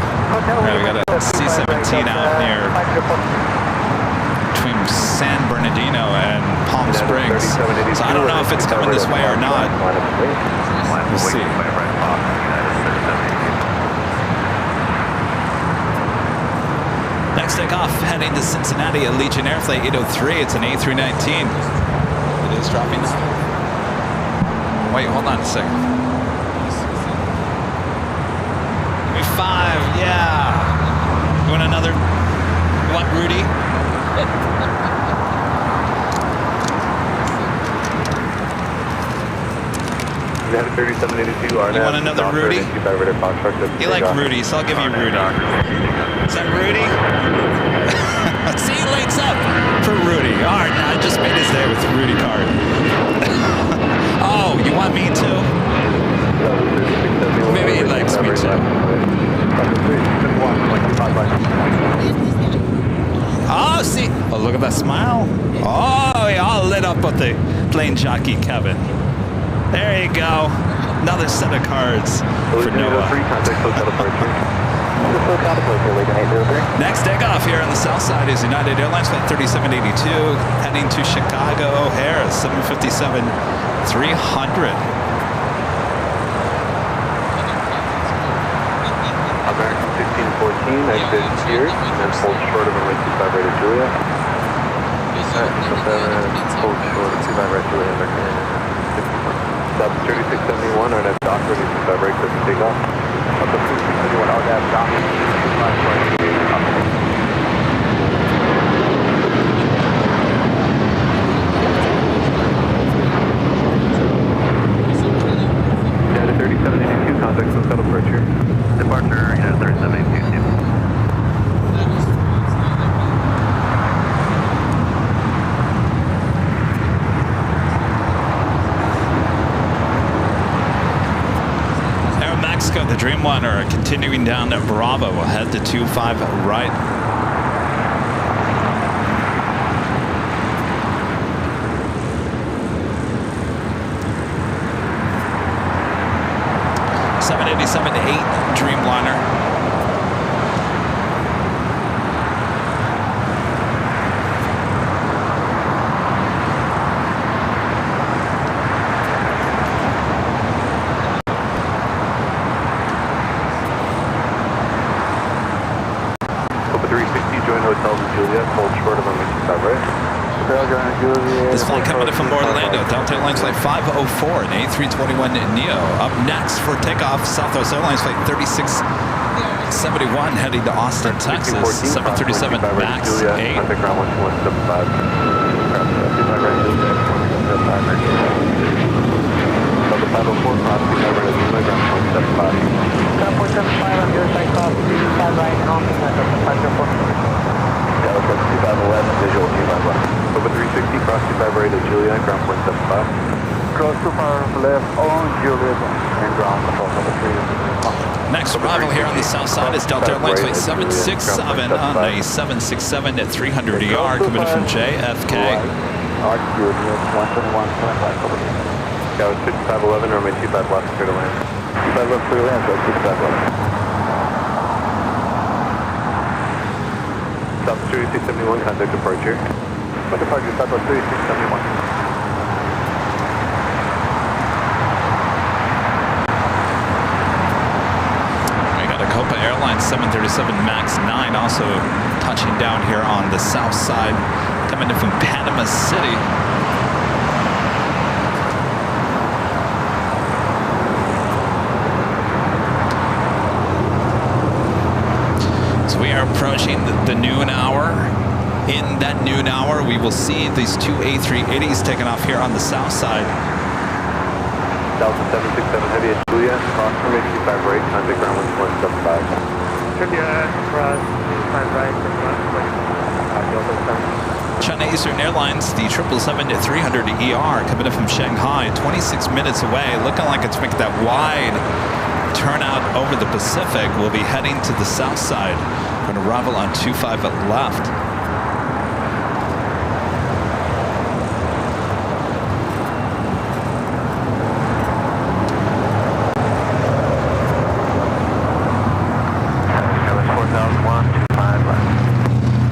Right, we got a C-17 out near between San Bernardino and Palm Springs. So I don't know if it's coming this way or not. We'll see. Next takeoff, heading to Cincinnati, Allegiant Air Flight 803. It's an A319. It is dropping now. Wait, hold on a second. Give me 5, yeah. You want another, what, Rudy? We had a 3782 RNAV. You want another Rudy? You like Rudy, so I'll give you Rudy. Is that Rudy? See, he lights up for Rudy. All right, I just made his day with the Rudy card. Oh, you want me to? Maybe he likes me too. Oh, see. Oh, look at that smile. Oh, he all lit up with the plane jockey, Kevin. There you go. Another set of cards for Noah. Next takeoff here on the south side is United Airlines Flight 3782, heading to Chicago O'Hare, 757-300. American 1514, exit here, and then hold short of runway 25 right at Julia. Hold short of 25 right Julia, American. Sub 3671, RNAV dock, ready to 25 right, clear for takeoff. Up to 3671, RNAV dock, 25 right, United 3782, contact Sunset departure. Departure, United 3782. The Dreamliner continuing down to Bravo. We'll head to 25 right. (787-8) Dreamliner. This flight coming in from Orlando, Delta Airlines Flight 504 and A321neo. Up next for takeoff, Southwest Airlines Flight 3671 heading to Austin, Texas. 737 MAX 8. Visual 25 left. Over 360, cross 25 right at Julia, ground point 75. Cross 25 left on Julia, and ground control number 3. Next arrival here on the south side is Delta Airlines Flight 767 on a 767 at 300 ER, coming from JFK. Yeah, it was 5511, runway 25 left, clear to land. 25 left, clear to land, so 55 left. South 3671, contact departure. What departure, Southwest 3671. We got a Copa Airlines 737 MAX 9 also touching down here on the south side, coming in from Panama City. We are approaching the noon hour. In that noon hour, we will see these two A380s taking off here on the south side. Delta 767 heavy at Julia, cross from 85 right, contact ground 1175. Julia, cross 85 right, China Eastern Airlines, the 777-300 ER coming in from Shanghai, 26 minutes away, looking like it's making that wide turn out over the Pacific. We'll be heading to the south side. We're going to arrival on 25 at left.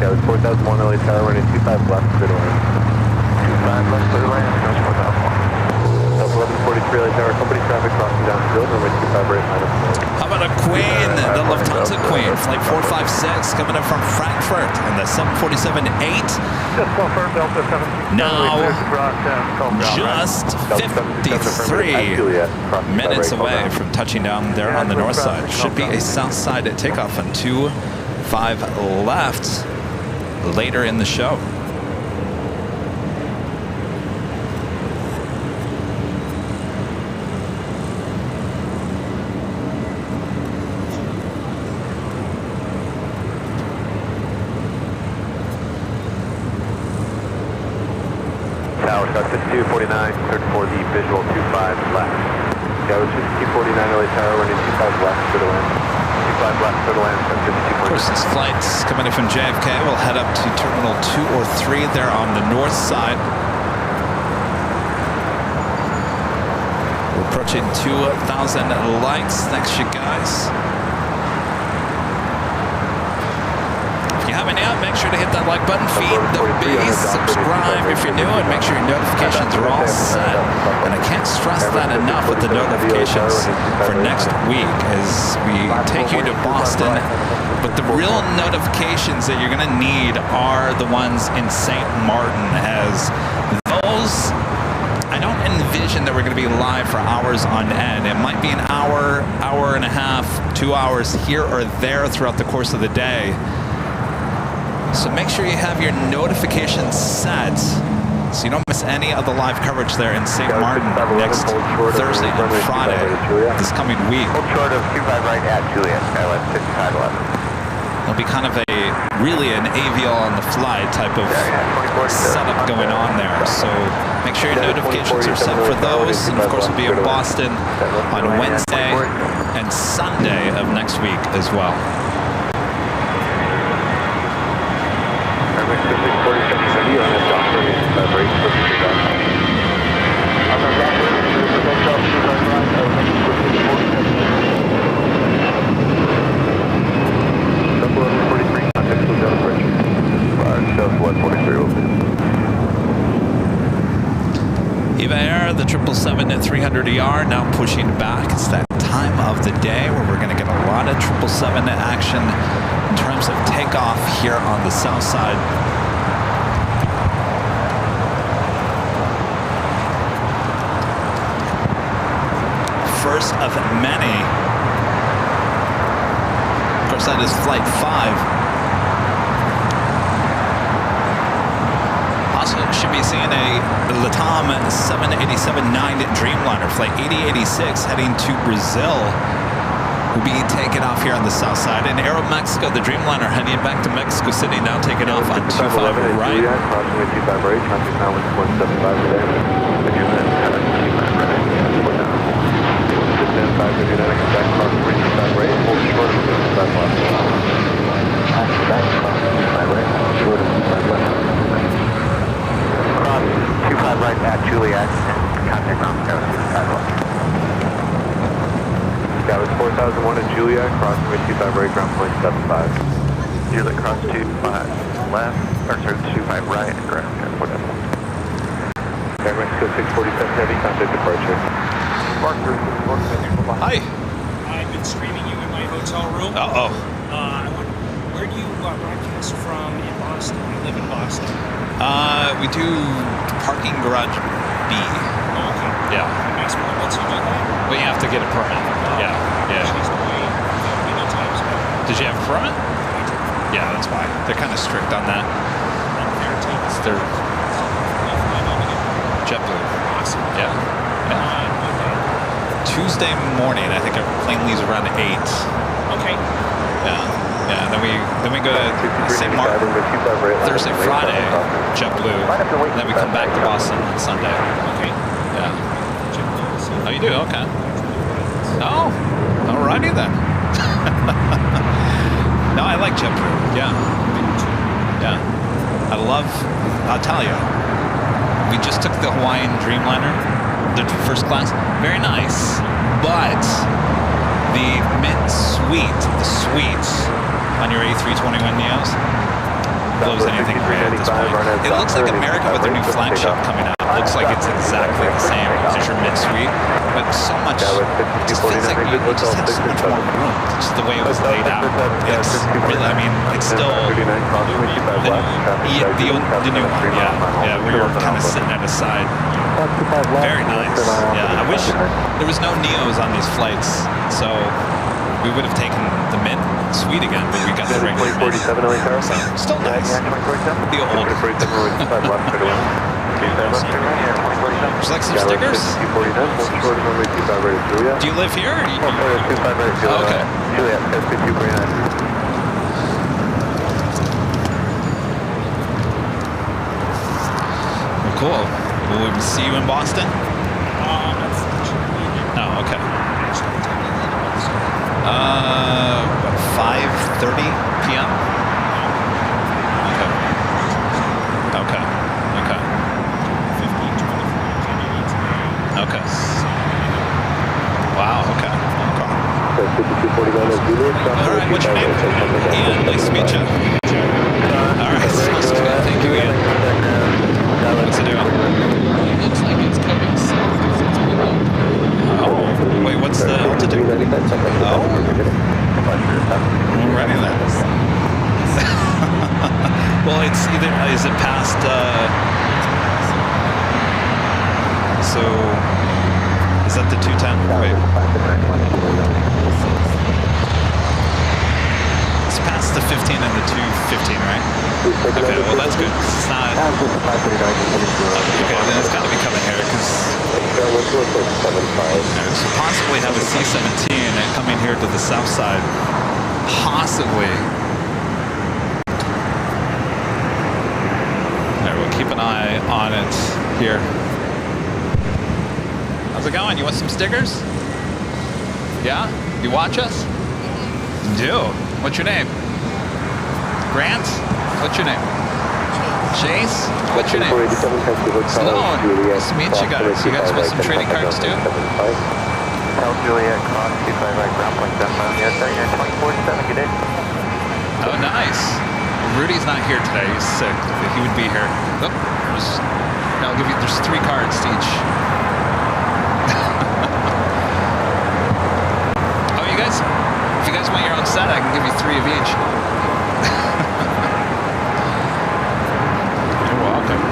Yeah, it was 4001 LA Tower, running 25 left, clear to land. 25 left, clear to land, that was 4001. South 1143 LA Tower, company traffic crossing downfield, runway 25 right, minus 1. How about a Queen, the Lufthansa Queen, flight 456, coming in from Frankfurt, and the 747-8. Just confirmed, Delta 17. Now, just 53 minutes away from touching down there on the north side. Should be a south side takeoff on 25 left later in the show. Tower, South 5249, cleared for the visual 25 left. Yeah, it was 5249 LA Tower, running 25 left, clear to land. 25 left, clear to land, South 5249. Of course, this flight's coming in from JFK. We'll head up to Terminal 2 or 3 there on the north side. We're approaching 2,000 likes. Thanks, you guys. If you haven't yet, make sure to hit that like button, feed the beast, subscribe if you're new, and make sure your notifications are all set. And I can't stress that enough with the notifications for next week as we take you to Boston. But the real notifications that you're going to need are the ones in St. Martin, as those, I don't envision that we're going to be live for hours on end. It might be an hour, hour and a half, 2 hours here or there throughout the course of the day. So make sure you have your notifications set so you don't miss any of the live coverage there in St. Martin next Thursday and Friday this coming week. Hold short of 25 right at Juliet, Skyline 55 left. It'll be kind of really an AVL on the fly type of setup going on there. So make sure your notifications are set for those. And of course, we'll be in Boston on Wednesday and Sunday of next week as well. Eva Air, the 777-300ER now pushing back. It's that time of the day where we're going to get a lot of 777 action in terms of takeoff here on the south side. First of many. Of course, that is flight 5. Also should be seeing a LATAM 787-9 Dreamliner, flight 8086, heading to Brazil. Will be taking off here on the south side. And Aeromexico, the Dreamliner, heading back to Mexico City, now taking off on 25 right. Approximately 25 right, traffic now is 175 today. Cross 25 right at Juliet and contact ground 025 left. That was 4001 at Juliet, crossing with 25 right, ground point 75. Juliet cross 25 left, or sorry, 25 right, ground 0.1. Air Mexico 647 heavy, contact departure. Hi. I've been streaming you in my hotel room. Uh-oh. Where do you broadcast from in Boston? I live in Boston. We do parking garage B. Oh, okay. Yeah. Once you do that? Well, you have to get a permit. Yeah. Did you have a permit? Yeah, that's why. They're kind of strict on that. It's their JetBlue. Awesome. Yeah. Tuesday morning, I think our plane leaves around 8. Okay. Yeah. Yeah, then we go to St. Martin Thursday, Friday, JetBlue. And then we come back to Boston on Sunday. Okay. Yeah. Oh, you do? Okay. Oh, all Alrighty then. No, I like JetBlue. Yeah. Yeah. I'll tell you. We just took the Hawaiian Dreamliner, the first class. Very nice. But the Mint Suite, the suites on your A321 Neos, blows anything great at this point. It looks like America with their new flagship coming out. It looks like it's exactly the same as your Mint Suite, but so much, it just feels like you just have so much more room. Just the way it was laid out. It's really, I mean, it's still the new one. Yeah, we were kind of sitting at a side. Very nice. Yeah, I wish there was no Neos on these flights, so we would have taken the Mint Suite again, but we got the regular Mint. So, still nice. The old. Would you like some stickers? Do you live here? Oh, okay. Well, cool. Will we see you in Boston? Oh, okay. 5:30 p.m.? Okay. Okay. Wow, okay. All right, what's your name? Ian, nice to meet you. All right, sounds good. Thank you, Ian. What's it doing? It looks like it's coming south. Oh, wait, what's the altitude? Oh. Alrighty then. Well, it's either, is it past, so, is that the 210? Wait. It's past the 15 and the 215, right? Okay, well that's good. It's not. Okay, then it's got to be coming here because. So possibly have a C-17 and coming here to the south side. Possibly. Alright, we'll keep an eye on it here. How's it going? You want some stickers? Yeah? You watch us? You do. What's your name? Grant? What's your name? Chase? What's your name? Sloan. Nice to meet you guys. You guys want some trading cards too? Tell Juliet, cross 25 right, ground point southbound. Yes, sir, you're 24-7, good day. Oh, nice. Rudy's not here today. He's sick. He would be here. Oh, I'll give you, there's 3 cards to each. Oh, you guys? If you guys want your own set, I can give you 3 of each. You're welcome.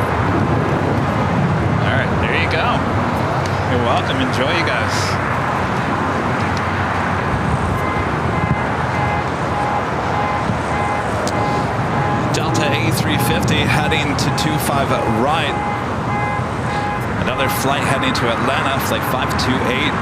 All right, there you go. You're welcome. Enjoy, you guys. Delta A350 heading to 25 right. Another flight heading to Atlanta, flight 528.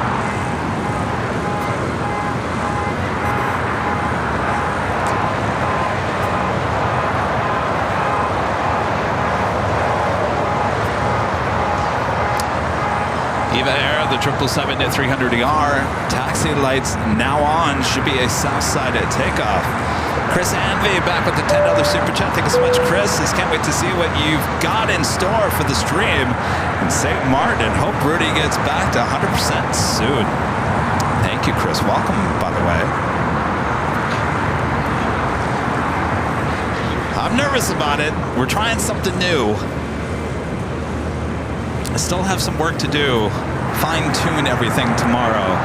Eva Air, the 777-300ER, taxi lights now on, should be a south side at takeoff. Chris Anvey back with the $10 super chat. Thank you so much, Chris. Just can't wait to see what you've got in store for the stream in St. Martin. Hope Rudy gets back to 100% soon. Thank you, Chris. Welcome, by the way. I'm nervous about it. We're trying something new. I still have some work to do. Fine-tune everything tomorrow.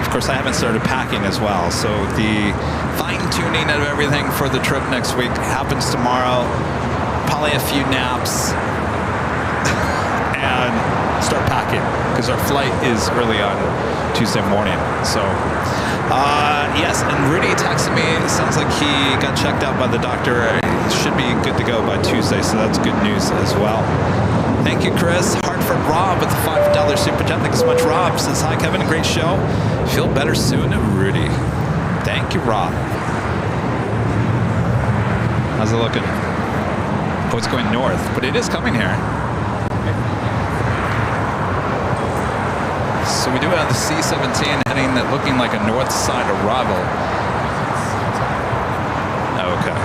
Of course, I haven't started packing as well, so the fine-tuning of everything for the trip next week happens tomorrow. Probably a few naps and start packing because our flight is early on Tuesday morning. So, yes, and Rudy texted me. It sounds like he got checked out by the doctor. He should be good to go by Tuesday, so that's good news as well. Thank you, Chris. Hartford Rob with the $5 super chat. Thank you so much, Rob. Says, hi, Kevin. Great show. Feel better soon, Rudy. Thank you, Rob. How's it looking? Oh, it's going north, but it is coming here. So we do have the C-17 heading, looking like a north side arrival. Okay.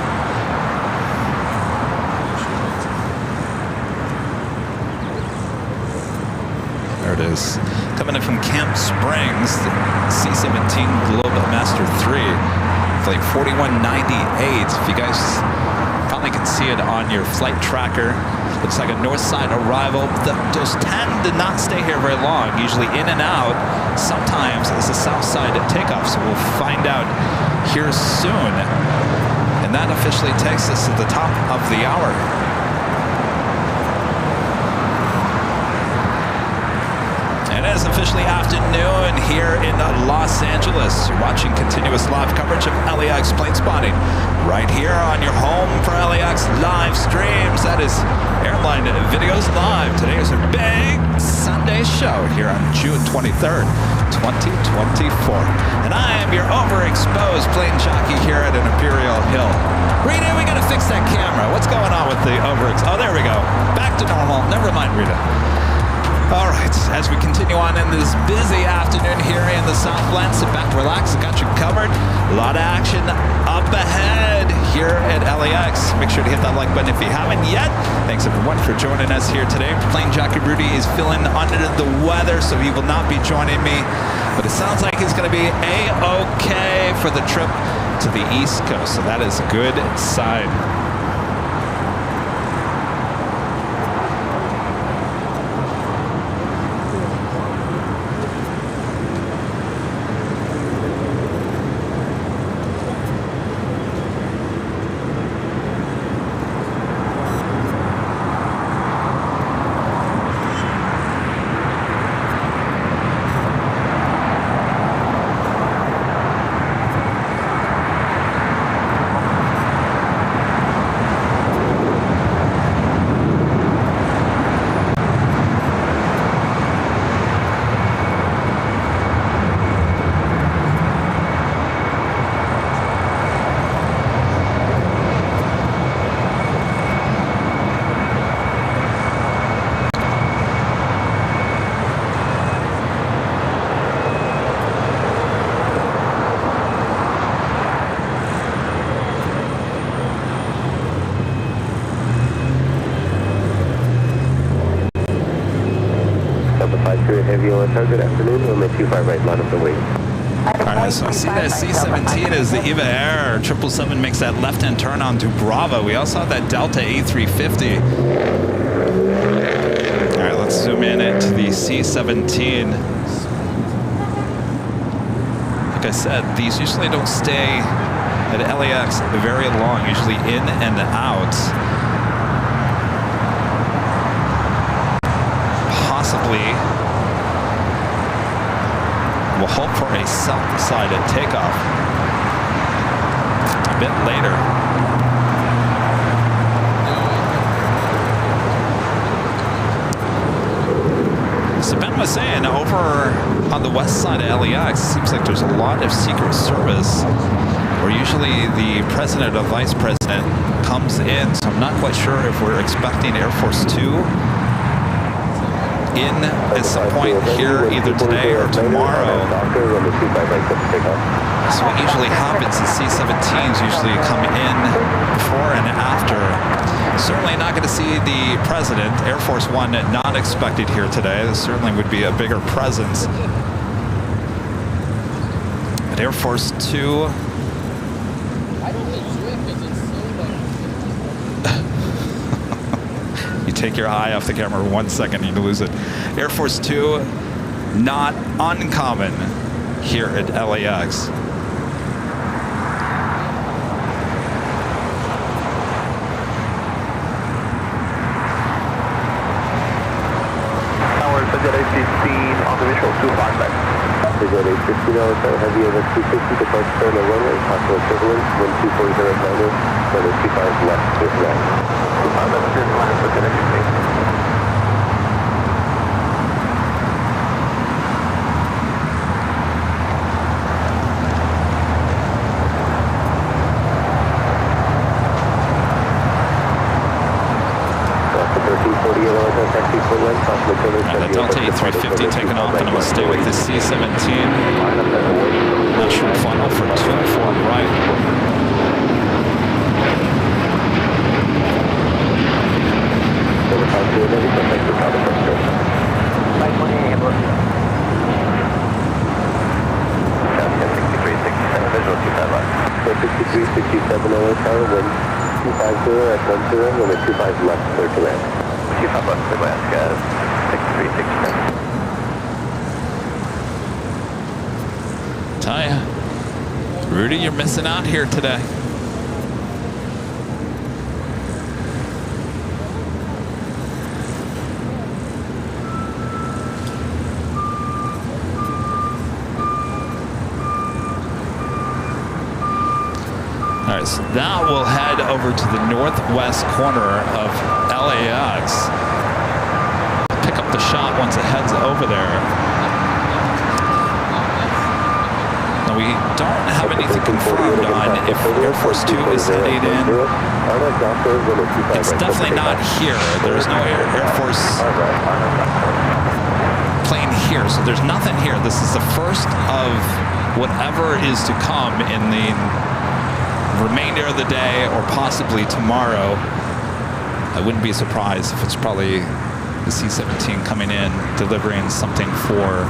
There it is. Coming in from Camp Springs, the C-17 Global Master 3, flight 4198. If you guys probably can see it on your flight tracker, looks like a north side arrival. Those tend to not stay here very long, usually in and out. Sometimes it's the south side takeoff, so we'll find out here soon. And that officially takes us to the top of the hour. It is officially afternoon here in Los Angeles. You're watching continuous live coverage of LAX plane spotting right here on your home for LAX live streams. That is Airline Videos Live. Today is a big Sunday show here on June 23rd, 2024. And I am your overexposed plane jockey here at an Imperial Hill. Rita, we gotta fix that camera. What's going on with the Oh, there we go. Back to normal. Never mind, Rita. All right, as we continue on in this busy afternoon here in the Southland, sit back, relax, got you covered. A lot of action up ahead here at LAX. Make sure to hit that like button if you haven't yet. Thanks everyone for joining us here today. Plane jockey Rudy is feeling under the weather, so he will not be joining me. But it sounds like he's going to be A-OK for the trip to the East Coast, so that is a good sign. Heavy on target, afternoon, we'll make 25 right, line up the wing. Alright, so I see that C-17 is the EVA Air. 777 makes that left-hand turn onto Bravo. We also have that Delta A350. Alright, let's zoom in into the C-17. Like I said, these usually don't stay at LAX very long, usually in and out. Possibly we'll hope for a south side takeoff a bit later. So Ben was saying over on the west side of LAX, it seems like there's a lot of Secret Service where usually the president or vice president comes in. So I'm not quite sure if we're expecting Air Force 2 in at some point here either today or tomorrow. So what usually happens is C-17s usually come in before and after. Certainly not going to see the president. Air Force One not expected here today. This certainly would be a bigger presence. But Air Force 2. Take your eye off the camera 1 second, you lose it. Air Force 2, not uncommon here at LAX. Tower, Flight A-15 on the visual, 25 back. Flight A-15 on heavy over 250, departure turn on runway, possible equivalent, 1240 at 90, runway 25 left, this right. 25 left, this line, Flight A-15. Taxi full length, possible The Delta 8350 taking off, and I'm going to stay with the C-17. National funnel for 2-4 right. visual 25 left. 6367 over tower, wind 250 at 10, runway 25 left, clear to land. 25 left, clear to land, guys. 6367. Tell ya, Rudy, you're missing out here today. All right, so now we'll head over to the northwest corner of LAX. Pick up the shot once it heads over there. Now, we don't have anything confirmed on if Air Force 2 is headed in. It's definitely not here. There's no Air Force plane here, so there's nothing here. This is the first of whatever is to come in the remainder of the day or possibly tomorrow. I wouldn't be surprised if it's probably the C-17 coming in, delivering something for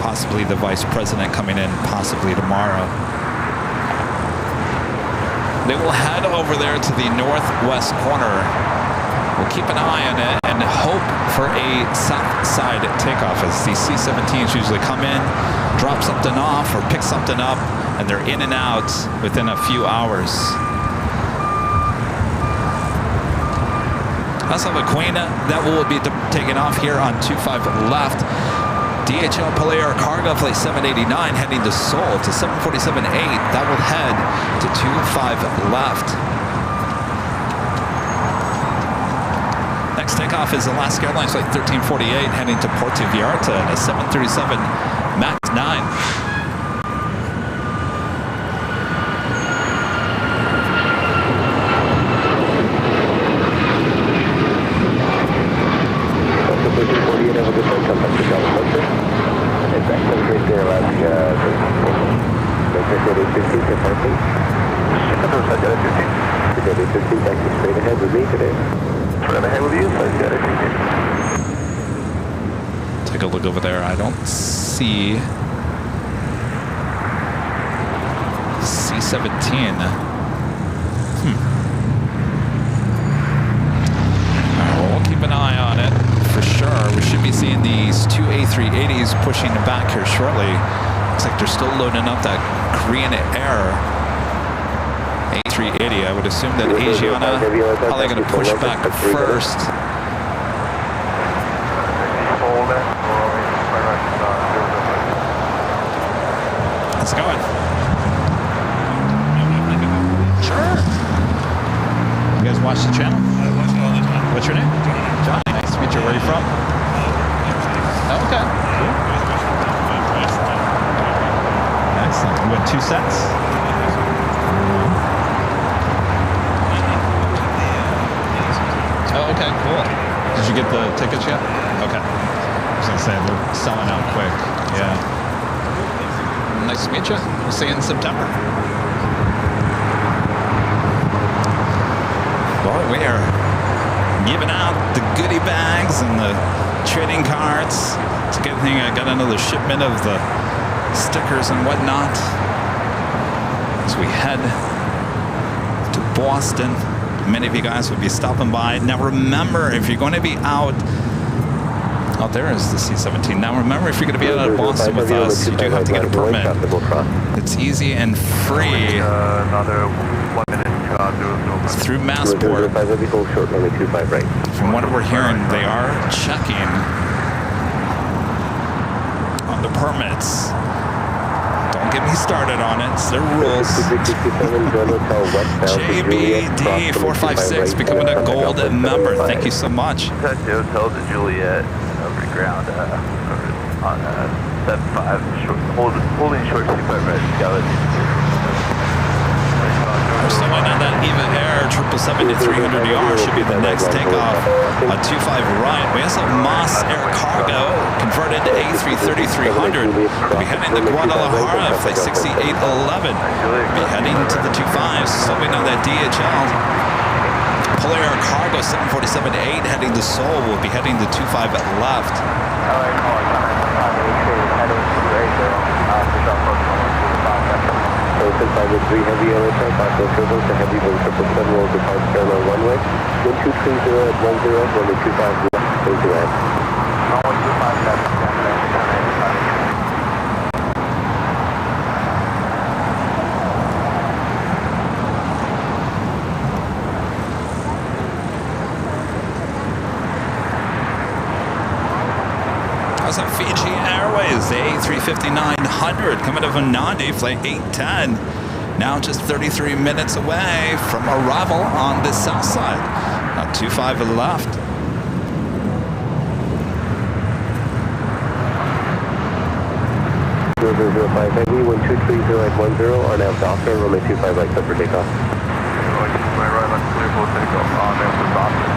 possibly the Vice President coming in possibly tomorrow. They will head over there to the northwest corner. We'll keep an eye on it and hope for a south side takeoff as the C-17s usually come in, drop something off or pick something up, and they're in and out within a few hours. Also, the Queen that will be taking off here on 25 left. DHL Polaire Cargo Flight 789 heading to Seoul to 747-8. That will head to 25 left. Next takeoff is Alaska Airlines Flight 1348 heading to Puerto Vallarta at a 737 MAX 9. Take a look over there. I don't see C-17. Well, we'll keep an eye on it for sure. We should be seeing these two A380s pushing back here shortly. Looks like they're still loading up that Korean Air A380. I would assume that Asiana probably going to push back first. How's it going? Sure. You guys watch the channel? I watch it all the time. What's your name? Johnny. Nice to meet you. Where are you from? Oh, okay. Cool. Excellent. You went 2 sets? Oh, okay, cool. Did you get the tickets yet? Okay. I was gonna say they're selling out quick. Yeah. Nice to meet you. We'll see you in September. Boy, we are giving out the goodie bags and the trading cards. It's a good thing I got another shipment of the stickers and whatnot as we head to Boston. Many of you guys will be stopping by. Now remember, if you're going to be out, oh, there is the C-17. Now remember, if you're going to be out of Boston with us, you do have to get a permit. It's easy and free. Another 1 minute. It's through Massport. From what we're hearing, they are checking on the permits. Don't get me started on it. It's their rules. JBD456 becoming a gold member. Thank you so much. Hotel to Juliet over ground on 75, holding short 25 right. We're still in on that EVA Air 777 to 300ER should be the next takeoff. 25 right. We also have Moss Air Cargo converted to A330-300. We'll be heading to Guadalajara, flight 6811. We'll be heading to the 25s, slowing on that DHL. Polar Air Cargo 747-8 heading to Seoul. We'll be heading to 25 left. Ocean 503 Heavy aircraft, Boston Service, the Heavy Boeing 777 will depart parallel runway. 1230 at 10, runway 25 left, close to land. Runway 25 left, How's up Fiji Airways, the A350-900 coming up from Nandi, flight 810. Now just 33 minutes away from arrival on the south side. Now 25 left. Zero 05 Heavy, 1230 at 10, on out Doctor, runway 25 right, set for takeoff.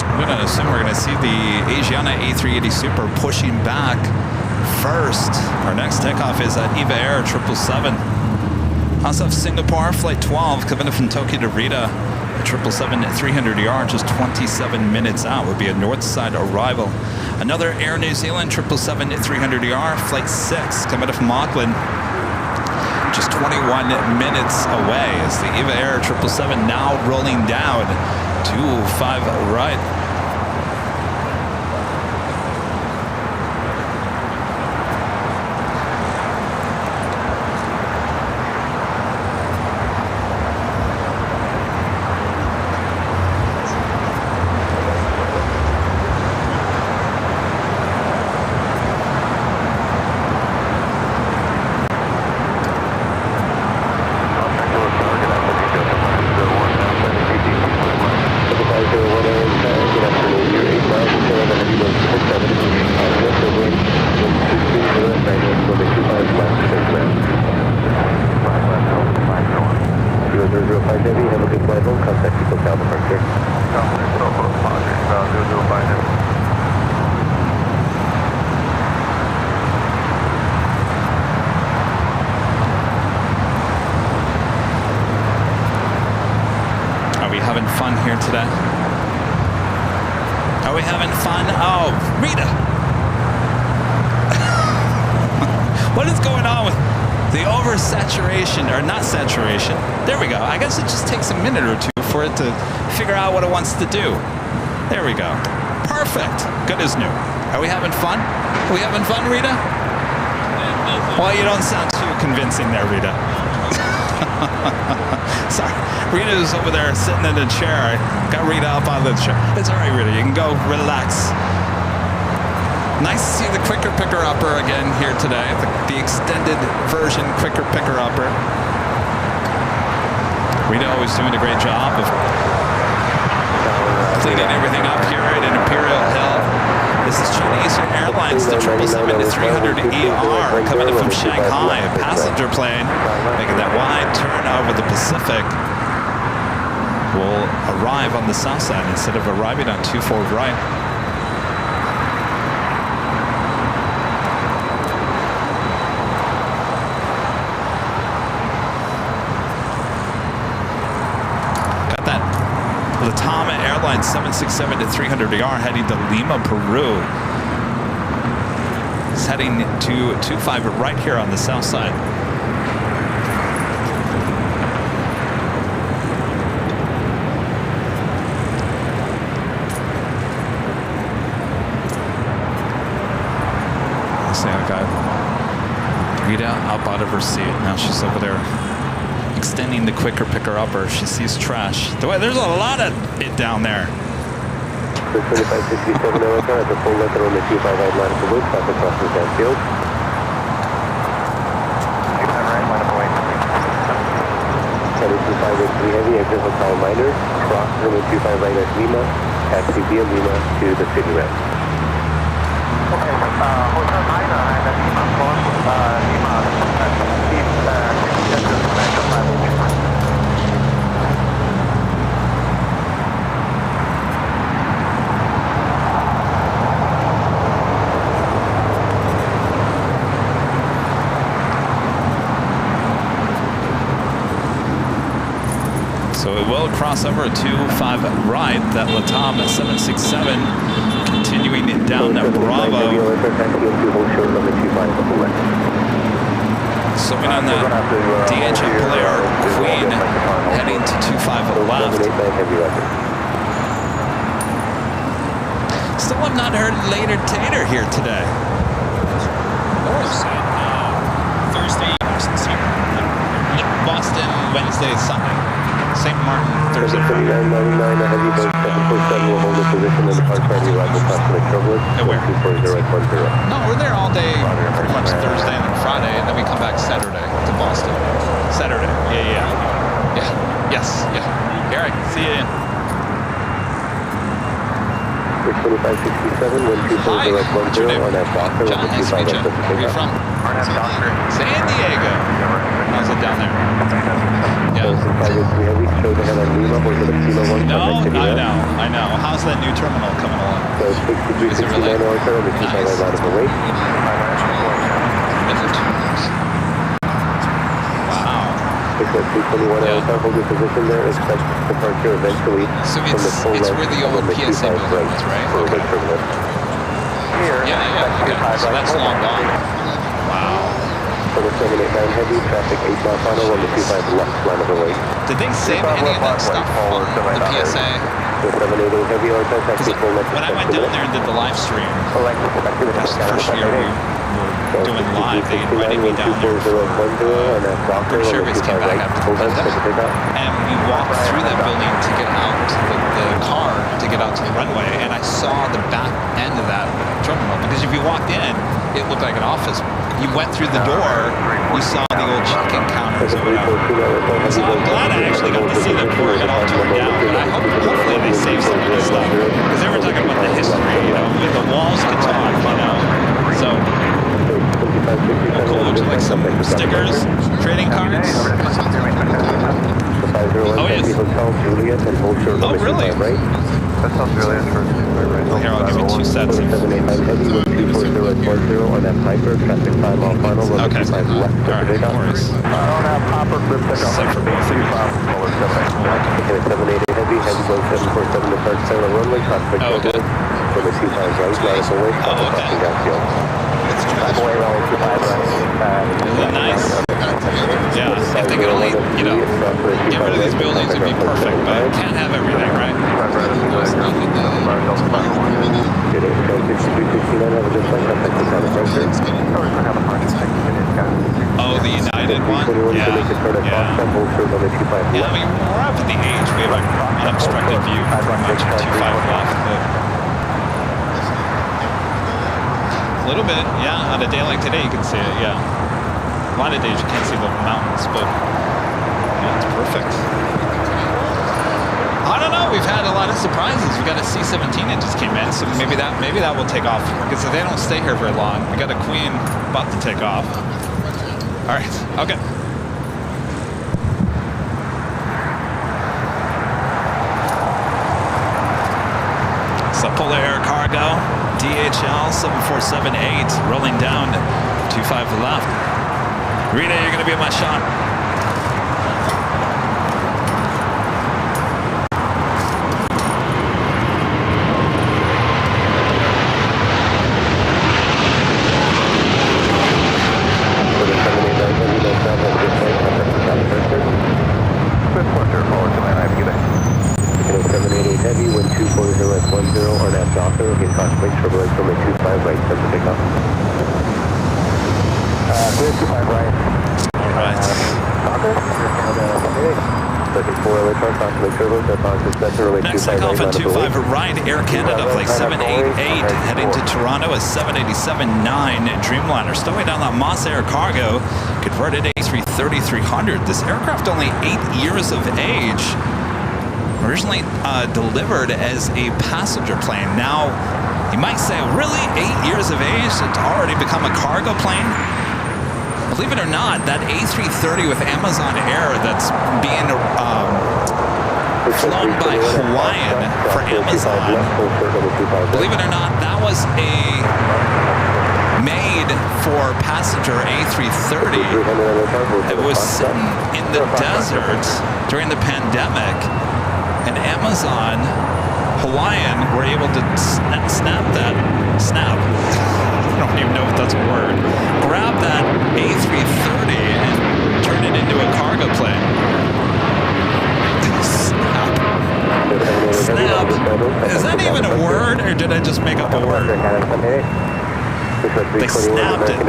I'm going to assume we're going to see the Asiana A380 Super pushing back first. Our next takeoff is at Eva Air 777. Also have Singapore, flight 12, coming in from Tokyo to Rita. 777-300ER, just 27 minutes out, would be a north side arrival. Another Air New Zealand 777-300ER, flight 6, coming in from Auckland. Just 21 minutes away as the Eva Air 777 now rolling down to 5 right. To do. There we go. Perfect. Good as new. Are we having fun? Are we having fun, Rita? Well, you don't sound too convincing there, Rita. Sorry. Rita's over there sitting in a chair. I got Rita up on the chair. It's all right, Rita. You can go relax. Nice to see the quicker picker-upper again here today. The extended version quicker picker-upper. Rita always doing a great job of cleaning everything up here at Imperial Hill. This is Chinese Airlines, the 777-300ER coming in from Shanghai, a passenger plane making that wide turn over the Pacific. Will arrive on the south side instead of arriving on 24 right. Airline 767-300ER heading to Lima, Peru. It's heading to 25 right here on the south side. Let's see, I got Rita up out of her seat. Now she's over there extending the quicker picker-upper. She sees trash. There's a lot of it down there. The 2567 aircraft at the full letter on the 25 right line of the loop, back across the sand field. 25 right line of the way. 2583 Heavy, exit Hotel Minor, cross runway 25 right at Lima, taxi via Lima to the city ramp. Okay, Hotel Minor and Lima, cross Lima, So it will cross over a 2-5 right, that Latam 767 continuing it down at Bravo. Swimming on the DHL Polaire Queen heading to 25 left. Still have not heard Later Tater here today. Thursday, Boston, Wednesday, Sunday. St. Martin, Thursday, Friday. 7999, heavy boat 747 will hold a position in the park side arrival approximately Troublers. At where? 24010. No, we're there all day, pretty much Thursday and then Friday, and then we come back Saturday to Boston. Saturday, yeah. Yes, yeah. All right, see you in. 62567, wind 24010 on that doctor. John, nice to meet you. Where are you from? San Diego. How's it down there? Yeah. No, I know. How's that new terminal coming along? So 6369 Orca, the 25 out of the way. Wow. 221 Orca, hold your position there. Expect departure eventually So from the full it's length where the on old the PSA 25 building right is, right? for Okay. the terminal. Yeah, okay. So that's long gone. Wow. For the 789 heavy, traffic 8 mile final on the 25 left line of the way. Did they save any of that stuff on the PSA? The 788 heavy Orca, taxi full left. When I went down there and did the live stream, that's the first year we were doing live, they invited me down there for British Airways came back after the pandemic, and we walked through that building to get out to the car to get out to the runway, and I saw the back end of that terminal, because if you walked in, it looked like an office. You went through the door, you saw the old check-in counters or whatever. So I'm glad I actually got to see that before it got all torn down, but I hopefully they save some of this stuff, because they were talking about the history, you know, the walls could talk, you know, so cool. Would you like some stickers, trading cards? Oh, yes. Oh, really? That sounds really interesting. Here, I'll give you 2 sets of... on that Piper, traffic 5 mile final, on the Okay. 25 left. All right, no worries. Same for both of you. 788 heavy, heavy boat 747 to park center runway, traffic Oh, okay. for the 25 right, line of the way, Oh, okay. crossing gas field. Isn't it nice? Yeah, if they could only, you know, get rid of these buildings, it'd be perfect, but can't have everything, right? Oh, the United one? Yeah. Yeah, I mean, we're up at the age, we have an unobstructed view pretty much at 25 left, but a little bit, yeah, on a day like today you can see it, yeah. A lot of days you can't see the mountains, but yeah, it's perfect. I don't know, we've had a lot of surprises. We got a C-17 that just came in, so maybe that will take off, because they don't stay here very long. We got a Queen about to take off. All right, okay. Polaire Cargo, DHL 7478, rolling down 25 left. Rita, you're going to be my shot. Heavy, wind 24010 on that Docker, okay, crosswind, turbulence from the 25 right, set to pick up. Clear 25 right. Alright. Docker, 34 LA car, crosswind, turbulence, that's on successor, relay 25 right. Next takeoff at 25 right, Air Canada, flight 788, heading to Toronto, a 787-9 Dreamliner. Stowing down that Moss Air Cargo, converted A330-300. This aircraft only 8 years of age. Originally delivered as a passenger plane. Now, you might say, really? 8 years of age? It's already become a cargo plane? Believe it or not, that A330 with Amazon Air that's being flown by Hawaiian for Amazon, believe it or not, that was made for passenger A330. It was sitting in the desert during the pandemic, and Amazon Hawaiian were able to snap. I don't even know if that's a word. Grab that A330 and turn it into a cargo plane. Snap. Is that even a word, or did I just make up a word? They snapped it.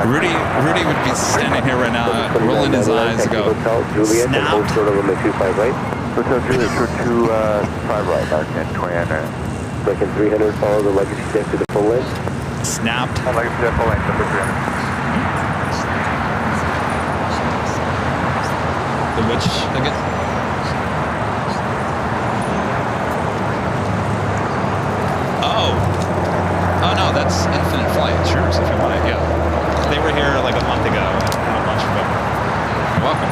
Rudy would be standing here right now, rolling his eyes and go, snapped. Hotel Juliet for 25 right, Arcane 29. Breaking 300, follow the legacy deck to the full length. Snapped. Legacy deck full length, number 300. The which again? Oh no, that's Infinite Flight Insurance if you want it, yeah. They were here like a month ago, and a bunch of them. You're welcome.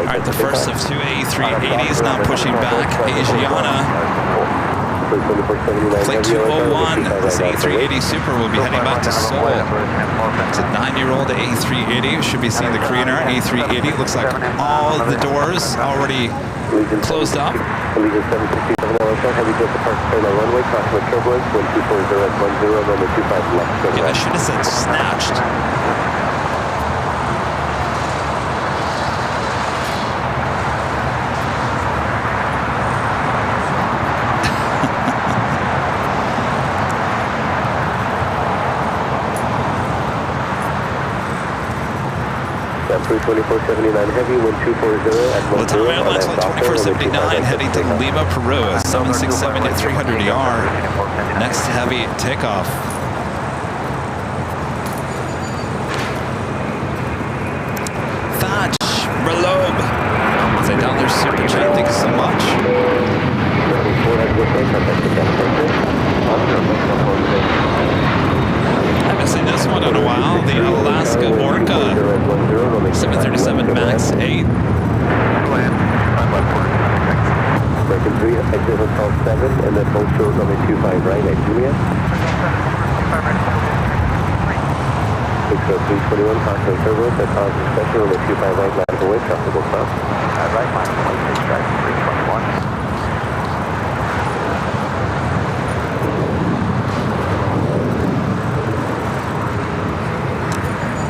Alright, the first of two A380s now pushing back. Asiana. Flight 201. This A380 Super will be heading back to Seoul. It's a 9-year-old A380. Should be seeing the Korean Air A380. Looks like all the doors already closed up. Yeah, I should have said snatched. Well, 2479 heavy, 1240 at 10. Latam Airlines Flight 2479 heading to Lima, Peru, 767 at 300 ER. Next heavy takeoff. Thatch, Relobe. Say down there, super chat, thank you so much. I haven't seen this one in a while. The Alaska Orca 737 MAX 8. Breaking 3, exit Hotel 7, and then hold short runway 25 right at Julia. 60321, constant turbulence, that causes pressure runway 25 right, line away, traffic will stop. Right, line 26 right, 321.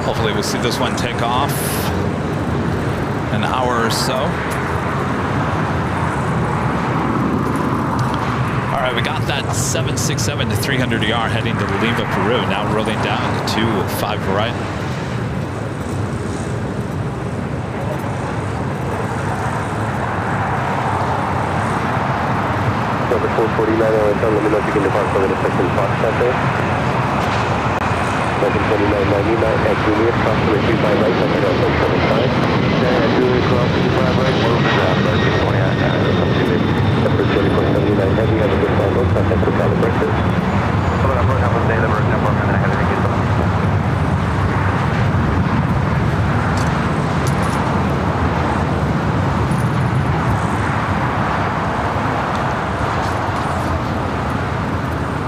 Hopefully we'll see this one take off an hour or so. All right, we got that 767 to 300 ER heading to Lima, Peru. Now rolling down to 5 right. Number 449, let me know if you can depart for the second box out there. 2999 at Juliet, cross the 25 right, that's Delta 75. At Juliet, cross the 25 right, move down, Market 29, number 2479 heavy, have a good time, look, contact the pilot breakfast. Hello, number, have a day, number, and then I have to get them.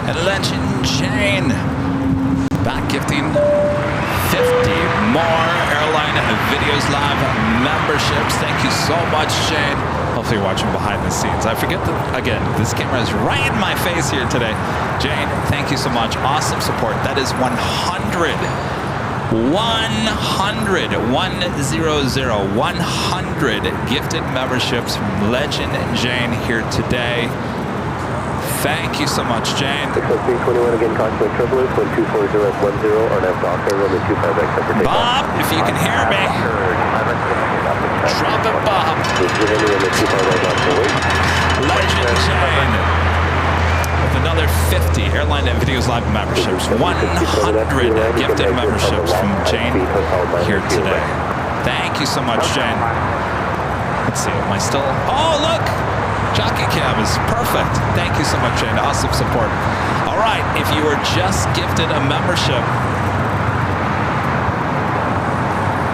And Legend Jane. Back gifting 50 more Airline Videos Live memberships. Thank you so much, Jane. Hopefully you're watching behind the scenes. I forget that, again, this camera is right in my face here today. Jane, thank you so much. Awesome support. That is 100 gifted memberships from Legend Jane here today. Thank you so much, Jane. 60321 again, constant turbulence, 1240 at 10, or that's Docker, runway 25 right, for takeoff. Bob, if you can hear me. Drop it, Bob. Legend Jane. With another 50 Airline Videos Live memberships. 100 gifted memberships from Jane here today. Thank you so much, Jane. Let's see, am I still... Oh, look! Jockey Cam is perfect. Thank you so much, Jane. Awesome support. All right, if you were just gifted a membership,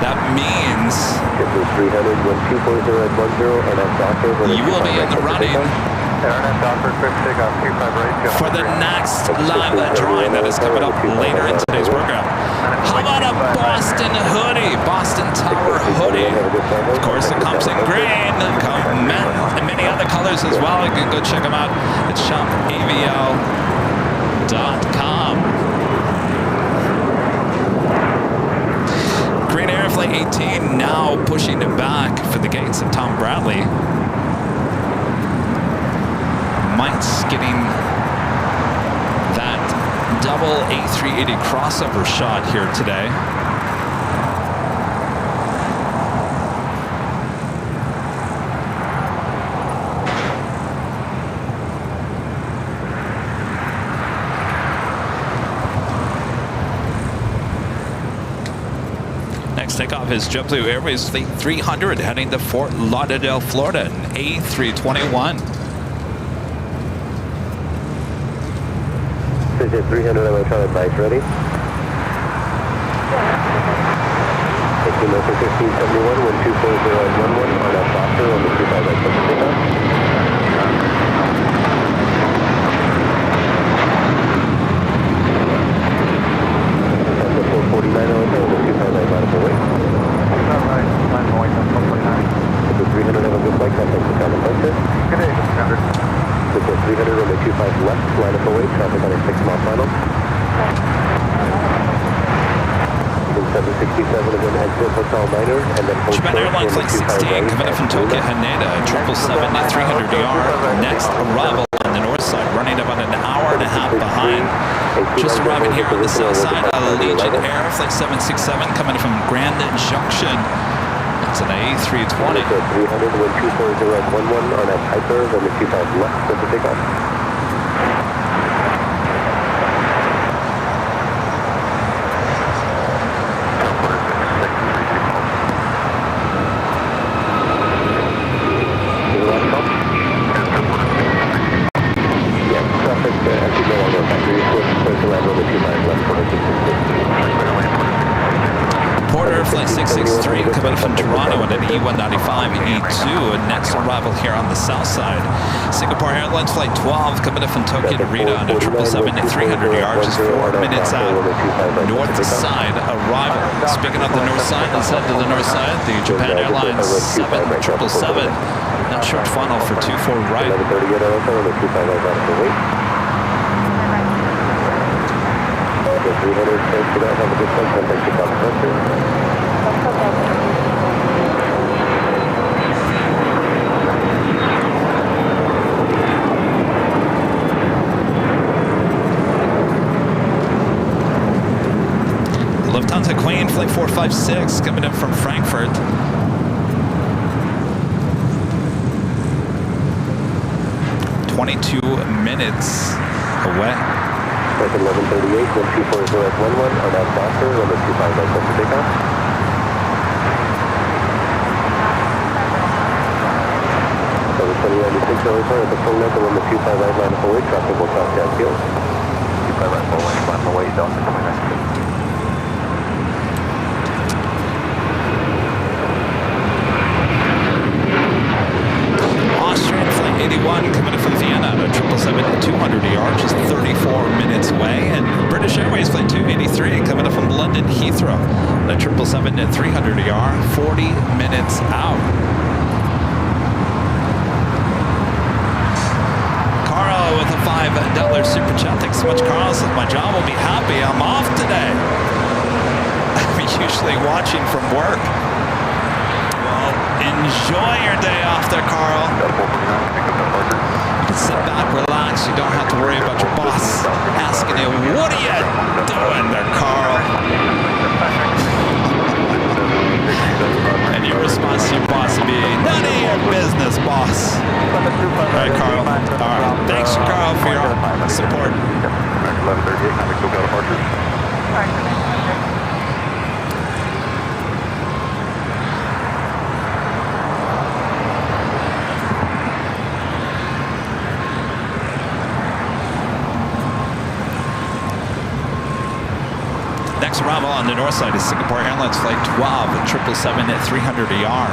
That means 300, 1240 at 10, and that's Docker. you will be in the running Airline Docker, quick takeoff, 25 right. for the next live drawing that is coming up later in today's program. How about a Boston hoodie? Boston Tower hoodie. Of course, it comes in green, and many other colors as well. You can go check them out at shopavio.com. Green Air Flight 18 now pushing it back for the gates of Tom Bradley. Mike's getting that double A380 crossover shot here today. Next takeoff is JetBlue Airways Fleet 300 heading to Fort Lauderdale, Florida, an A321. 300 electronic device ready. 15 1571, 1240 on that Foster on the 25 right center takeoff. That's the 449 on the 25 right line of the way. Right, line of the way, 449. The 300 have a good flight, contact the common center. Good day, 600. The 300 on the 25 left, line up away, traffic on a 6-mile final. 767 again, exit Hotel Niner, and then Japan Airline Flight 16 coming up from Tokyo Haneda, 777-300ER, next arrival on the north side, running about an hour and a half behind. Just arriving here on the south side, Allegiant Air Flight 767 coming from Grand Junction. It's an A320. 300, 1240 at 11 on that high curve, and the 25 left, set to take off. Porter Flight 663 coming from Toronto on an E195 E2, and next arrival here on the south side. Singapore Airlines Flight 12 coming up from Tokyo to Rita on a 777-300ER, just 4 minutes out. North side arrival. Speaking of the north side, let's head to the north side. The Japan Airlines 7777. Not short funnel for 24 right. 300, thanks for that. Have a good flight. Contact your common center. Lufthansa Queen Flight 456 coming in from Frankfurt. "22 minutes away. 1138, 1240 at 11 on that Foster, number 25 right center takeoff. So the 2096 at the full length of number 25 right line of away, traffic will cross down field. 25 right line of away, Delta 29. Austrian Flight 81 coming in from Vienna at a 777-200ER, just 34 minutes away. And British Airways Flight 283 coming up from London Heathrow at a 777-300ER, 40 minutes out. Carl with a $5 super chat. Thanks so much, Carl. Says my job will be happy. I'm off today. I'm usually watching from work. Enjoy your day off there, Carl. You can sit back, relax. You don't have to worry about your boss asking you, what are you doing there, Carl? And your response to your boss would be, none of your business, boss. All right, Carl. All right. Thanks, Carl, for your support. 1138, contact SoCal departure. Next arrival on the north side is Singapore Airlines Flight 12 at 777 at 300 ER.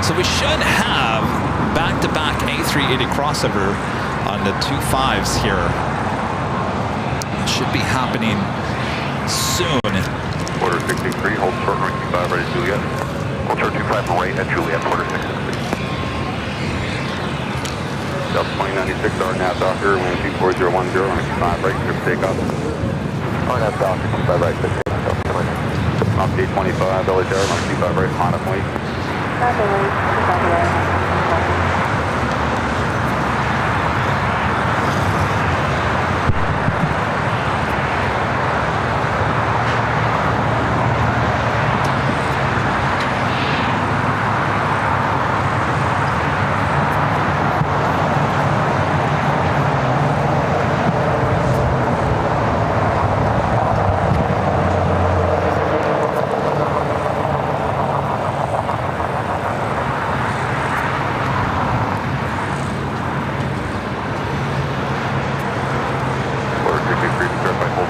So we should have back-to-back A380 crossover on the 25s here. It should be happening soon. Quarter 63, hold short runway 25 right at Juliet. Hold short 25 right at Juliet, quarter 66. Delta 2096, RNAV Docker, wind 24010, runway 25 right, clear for takeoff. RNAV Docker, 25 right, clear for takeoff. Off gate 25, LHR, runway 25 right, on up wait.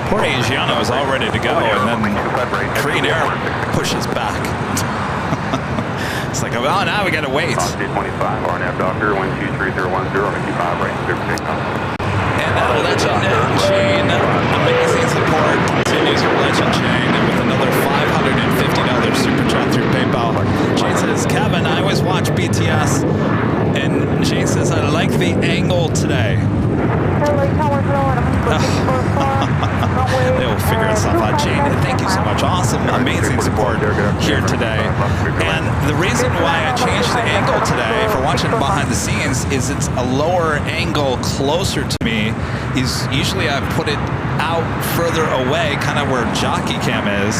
Poor Asiana was all ready to go, and then Korean Air pushes back. It's like, oh, now we gotta wait. Off gate 25, RNAV Docker, wind 23010, runway 25 right, clear for takeoff. And that legend chain, amazing support, continues your legend chain with another $550 super chat through PayPal. Shane says, Kevin, I always watch BTS, and Shane says, I like the angle today. They will figure itself out. Jane, thank you so much. Awesome, amazing support here today. And the reason why I changed the angle today, for watching behind the scenes, is it's a lower angle closer to me. Is usually I put it out further away, kind of where jockey cam is,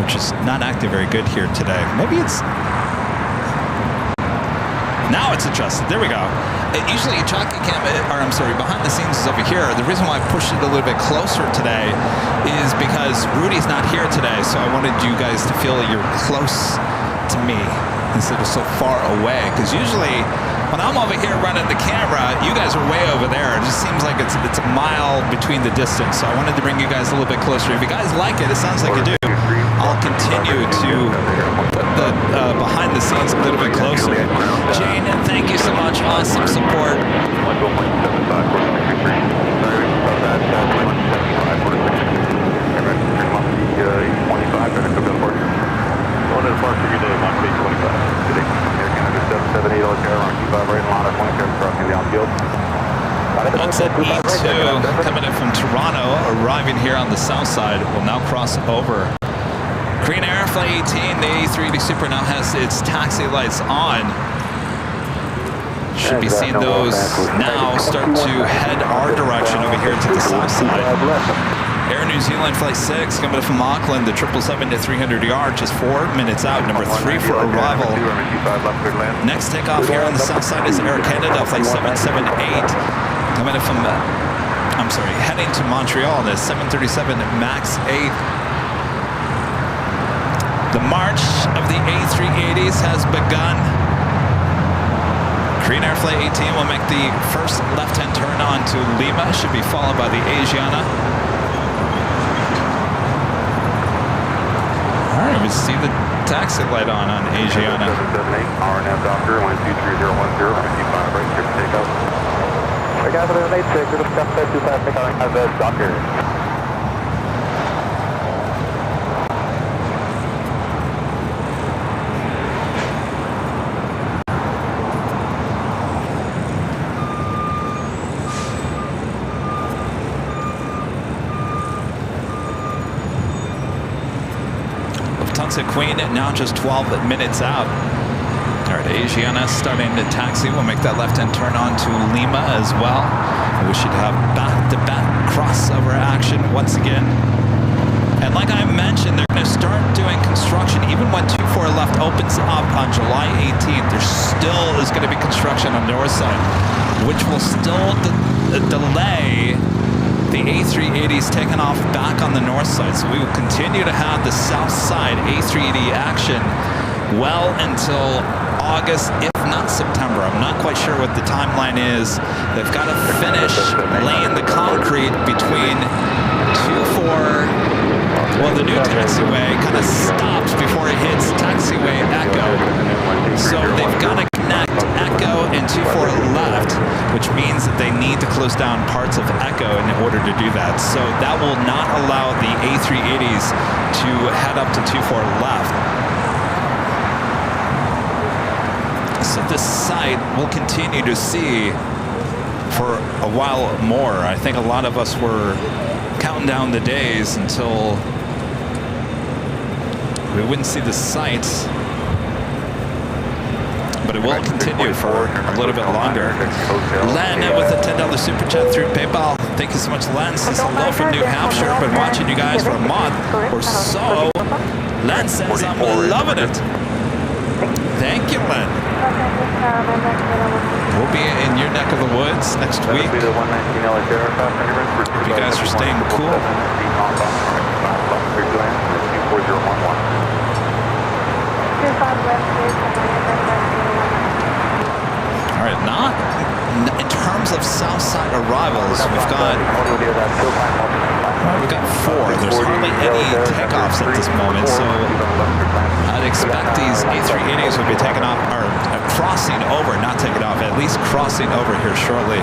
which is not acting very good here today. Maybe it's... Now it's adjusted. There we go. Usually jockey cam, or I'm sorry, behind the scenes is over here. The reason why I pushed it a little bit closer today is because Rudy's not here today, so I wanted you guys to feel you're close to me instead of so far away. Because usually when I'm over here running the camera, you guys are way over there. It just seems like it's a mile between the distance. So I wanted to bring you guys a little bit closer. If you guys like it, it sounds like you do, I'll continue to put the behind the scenes a little bit closer. Jane, thank you so much. Awesome support. Sunset E2 coming in from Toronto, arriving here on the south side, will now cross over. Korean Air Flight 18, the A380 Super now has its taxi lights on. Should be seeing those now start to head our direction over here to the south side. Air New Zealand Flight 6 coming from Auckland, the 777 to 300 yard, just 4 minutes out, number 3 for arrival. Next takeoff here on the south side is Air Canada Flight 778, coming in from, heading to Montreal, the 737 MAX 8. The march of the A380s has begun. Korean Air Flight 18 will make the first left-hand turn on to Lima, should be followed by the Asiana. All right, we see the taxi light on Asiana. 778, RNAV Docker, 12310, 55 right, clear for takeoff. I got it, 86, we're just step 25, takeoff as a Docker. Queen now just 12 minutes out. All right, Asiana starting to taxi. We'll make that left-hand turn on to Lima as well. We should have back-to-back crossover action once again. And like I mentioned, they're going to start doing construction even when 24 left opens up on July 18th. There still is going to be construction on the north side, which will still delay the A380s taking off back on the north side. So we will continue to have the south side A380 action well until August, if not September. I'm not quite sure what the timeline is. They've got to finish laying the concrete between the new taxiway, kind of stops before it hits taxiway Echo. So they've got to connect Echo and 24 left, which means that they need to close down parts of Echo in order to do that. So that will not allow the A380s to head up to 24 left. So this site we'll continue to see for a while more. I think a lot of us were counting down the days until we wouldn't see the sites, but it will continue for a little bit longer. Len with a $10 super chat through PayPal. Thank you so much, Len. Says hello from New Hampshire. Been watching you guys for a month or so. Len says I'm loving it. Thank you, Len. We'll be in your neck of the woods next week. If you guys are staying cool. All right, not in terms of south side arrivals, we've got 4. There's hardly any takeoffs at this moment, so I'd expect these A380s would be taking off, or crossing over, not taking off, at least crossing over here shortly.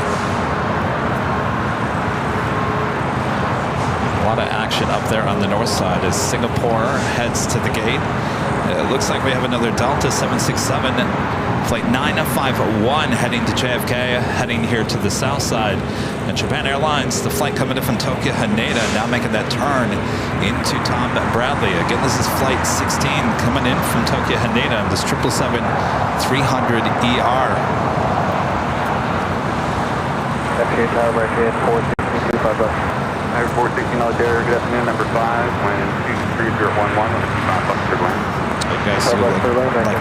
A lot of action up there on the north side as Singapore heads to the gate. It looks like we have another Delta 767, flight 951 heading to JFK, heading here to the south side. And Japan Airlines, the flight coming in from Tokyo Haneda, now making that turn into Tom Bradley. Again, this is flight 16 coming in from Tokyo Haneda on this 777-300ER. FJ Tower, British 46025. 416 Altair, good afternoon, number 5, wind 23011 with a 5 Buster land. You guys see like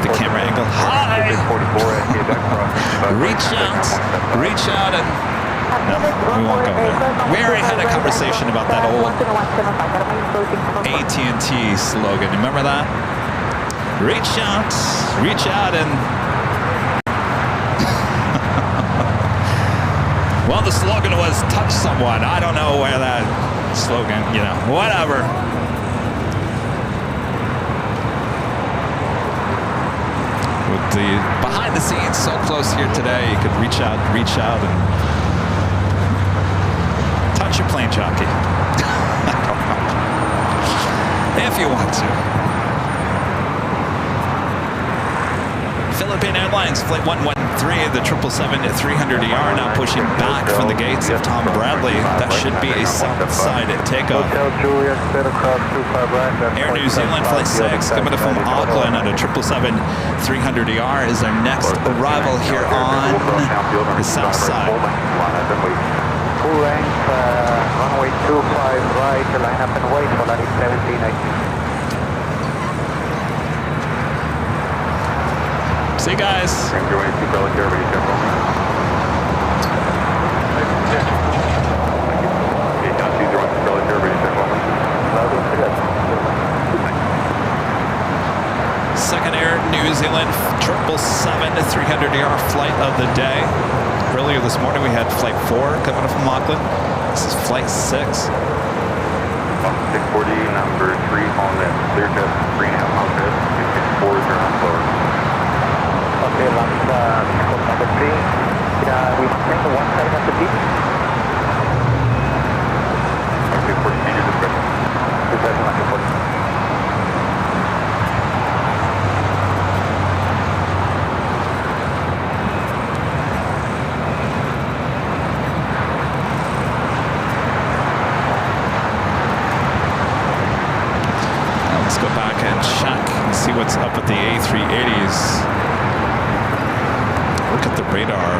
the camera angle. Hi! Reach out and... No, we won't go there. We already had a conversation about that old AT&T slogan. Remember that? Reach out and... Well, the slogan was touch someone. I don't know where that slogan, whatever. With the behind the scenes so close here today, you could reach out and touch your plane jockey. If you want to. Philippine Airlines Flight 113, the 777-300ER now pushing back from the gates of Tom Bradley. That should be a south side takeoff. Air New Zealand Flight 6 coming from Auckland on a 777-300ER is our next arrival here on the south side. Full length, runway 25 right, line up and wait for landing 1719. See you guys. Second Air New Zealand 777-300ER flight of the day. Earlier this morning we had flight 4 coming up from Auckland. This is flight 6. 640, number 3 on that clear test, 3.5 mile test, 664 is around floor. Okay, launch number 3. We take one side of the beach. Okay, procedure discussion. Discussion on report. Let's go back and check and see what's up with the A380s. Look at the radar.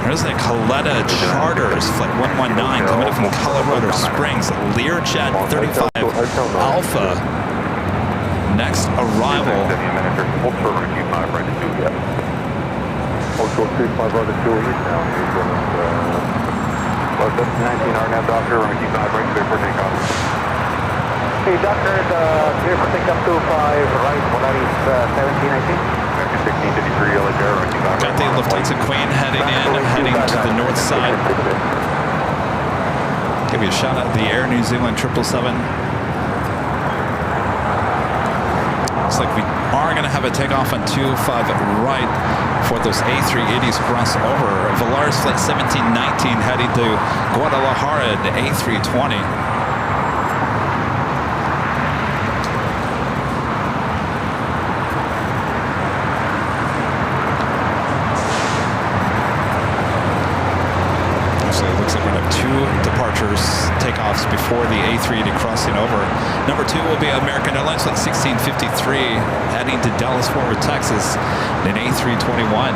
There's a Coletta Charters Flight 119 coming in from Colorado Springs. Learjet 35 Alpha. Next arrival. Ultra 35 right at 2 now. 19 RNAV Doctor, runway 25 right, clear for takeoff. Okay, Doctor, clear for takeoff 25 right, Polaris 1719. American 1653, LHR, runway 25 Got the Lufthansa Queen heading to the north side. Give you a shout out the Air New Zealand 777. Looks like we are going to have a takeoff on 25 right for those A380s cross over. Volaris Flight 1719 heading to Guadalajara, the A320. Looks like we're going to have 2 departures, takeoffs before the A380 crossing over. Number 2 will be American Airlines Flight 1653 heading to Dallas Fort Worth, Texas, in an A321.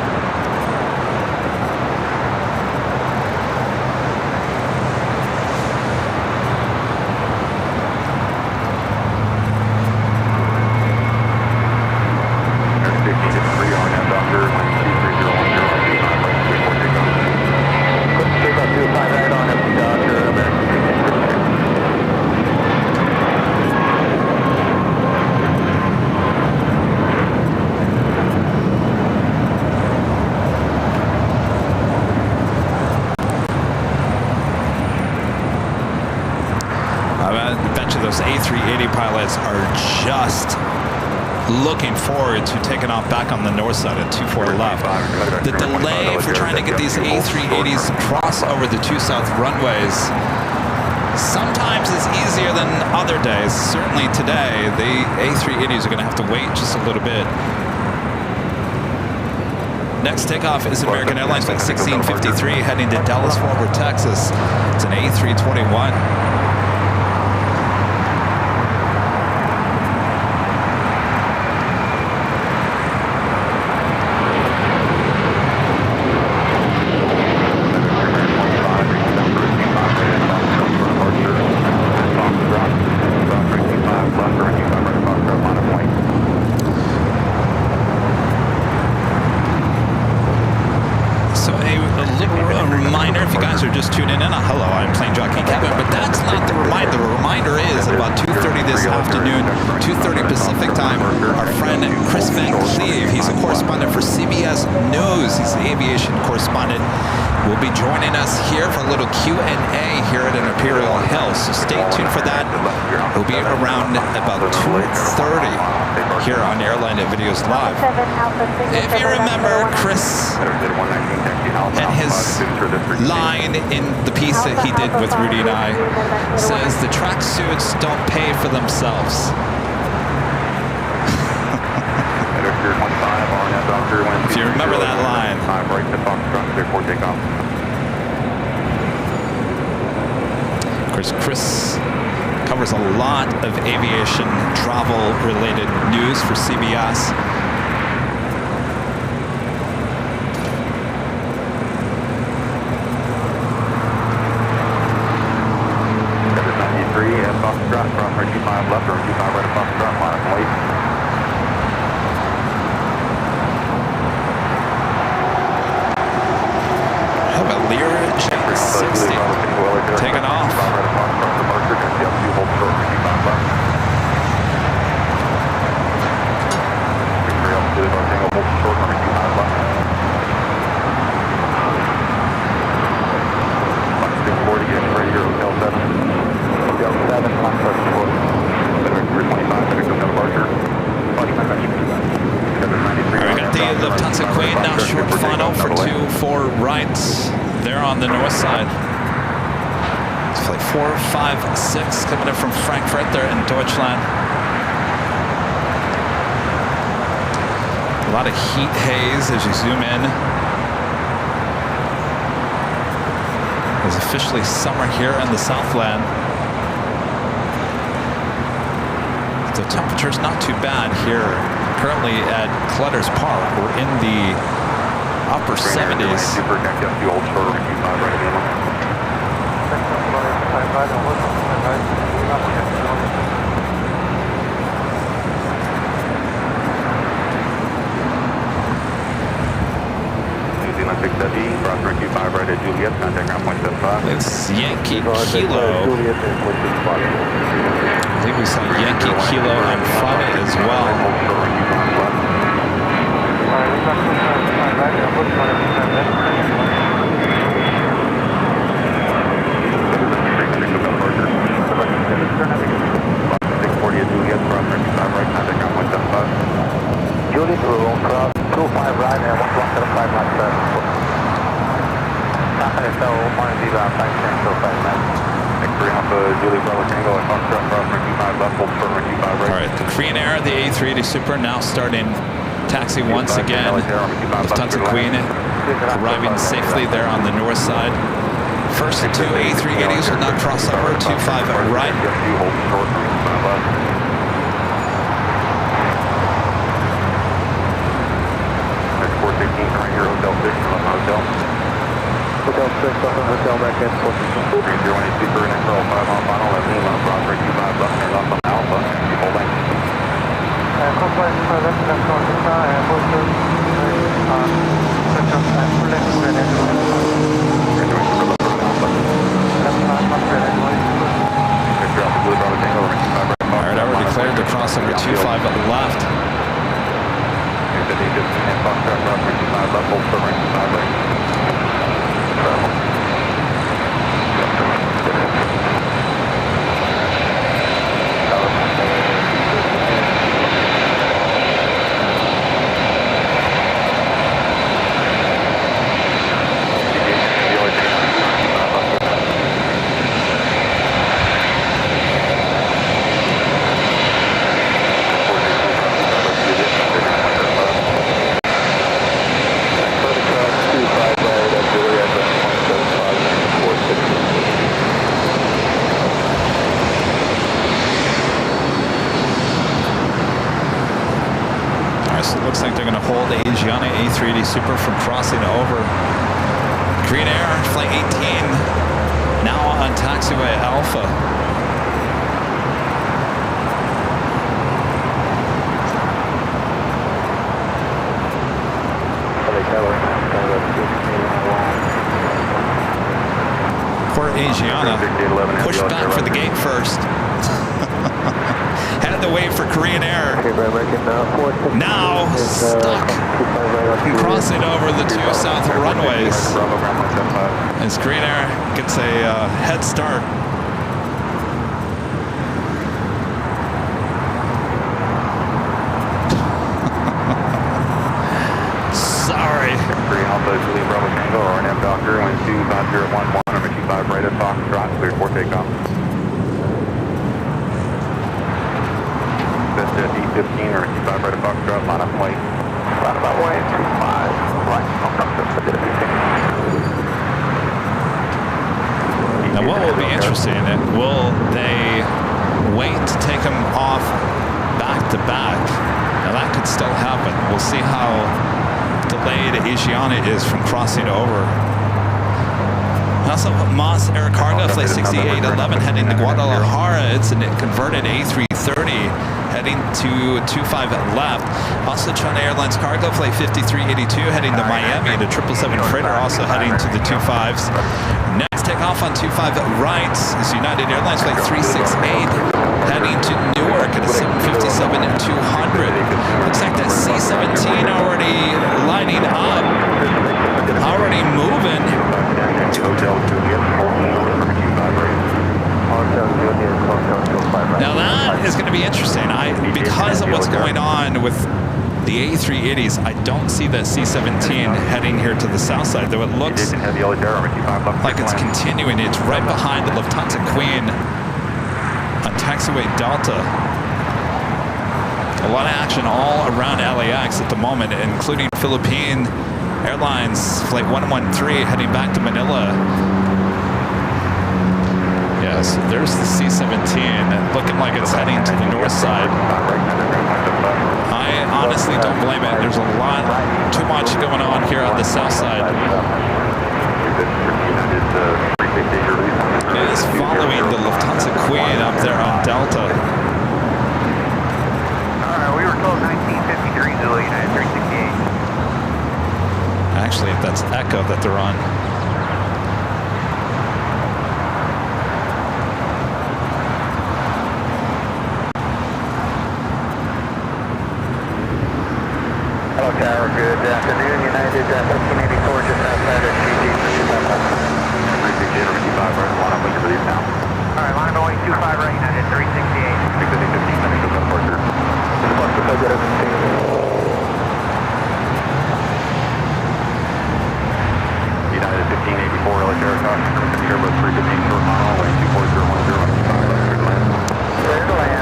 Are just looking forward to taking off back on the north side at 24 left. The delay for trying to get these A380s to cross over the 2 south runways sometimes is easier than other days. Certainly today, the A380s are going to have to wait just a little bit. Next takeoff is American Airlines Flight 1653 heading to Dallas Fort Worth, Texas. It's an A321. This afternoon, 2:30 Pacific time, our friend Chris Van Cleave, he's a correspondent for CBS News. He's the aviation correspondent. Will be joining us here for a little Q&A here at Imperial Hill. So stay tuned for that. He'll be around about 2:30 here on AirLineVideos Live. If you remember Chris and his line in the piece that he did with Rudy and I, says the tracksuits don't pay for themselves. If you remember that line. Of course, Chris covers a lot of aviation travel-related news for CBS. Cross 25 left or 25 right across the front line, wait. How about Lear Jet 60 taking off? The Lufthansa Queen now short final for 2-4 right there on the north side. It's flight 456 coming in from Frankfurt there in Deutschland. A lot of heat haze as you zoom in. It's officially summer here in the Southland. The temperature's not too bad here. Currently at Clutter's Park, we're in the upper 70s. It's Yankee Kilo. I believe we saw Yankee Kilo on Friday as well. Julie, we'll cross 25 right and 175 left turn. Traffic so 1 0 5 left. Victory Alpha, Julie Bravo Tango, and Foxtrot crossing 25 left, hold for 25 right. All right, the Korean Air, the A380 Super now starting taxi once again. Lufthansa Queen arriving safely there on the north side. First two A380s will now cross over 25 right. Hotel 6, Hotel back at 4. 301 Super, next roll 5 on final, and Lima, Broadway 25 left, turn left on Alpha, holding. Company for left, left on Lima, and Hotel, full left, red and All right, already cleared the crossover 25 left. Looks like they're going to hold Aviation A380 Super from crossing over. Korean Air, Flight 18, now on taxiway Alpha. Poor Asiana pushed back for the gate first. Had to wait for Korean Air. Now stuck crossing over the two south runways as Korean Air gets a head start. Sorry. Korean Alpha, Julie Bravo Tango, RNF Doctor, 12511, number 25 right at Foxtrot, cleared for takeoff. D15 or 25 right at Foxtrot, line up white. Round about way 25 right. Now what will be interesting, will they wait to take them off back to back? Now that could still happen. We'll see how delayed Asiana is from crossing over. Also, Moss Air Cargo Flight 6811 heading to Guadalajara. It's a converted A330 heading to 25 left. Also, China Airlines Cargo Flight 5382 heading to Miami. The 777 freighter also heading to the 25s. Next takeoff on 25 right is United Airlines Flight 368 heading to Newark at a 757-200. Looks like that C-17 already lining up, already moving. Now that is going to be interesting. Because of what's going on with the A380s, I don't see that C-17 heading here to the south side, though it looks like it's continuing. It's right behind the Lufthansa Queen on taxiway Delta. A lot of action all around LAX at the moment, including Philippine Airlines Flight 113 heading back to Manila. Yes, there's the C-17 looking like it's heading to the north side. I honestly don't blame it. There's a lot, too much going on here on the south side. It is following the Lufthansa Queen up there on Delta. Alright, we were told 1953 Zulu United 368. Actually, that's Echo that they're on. Hello, Tower, good.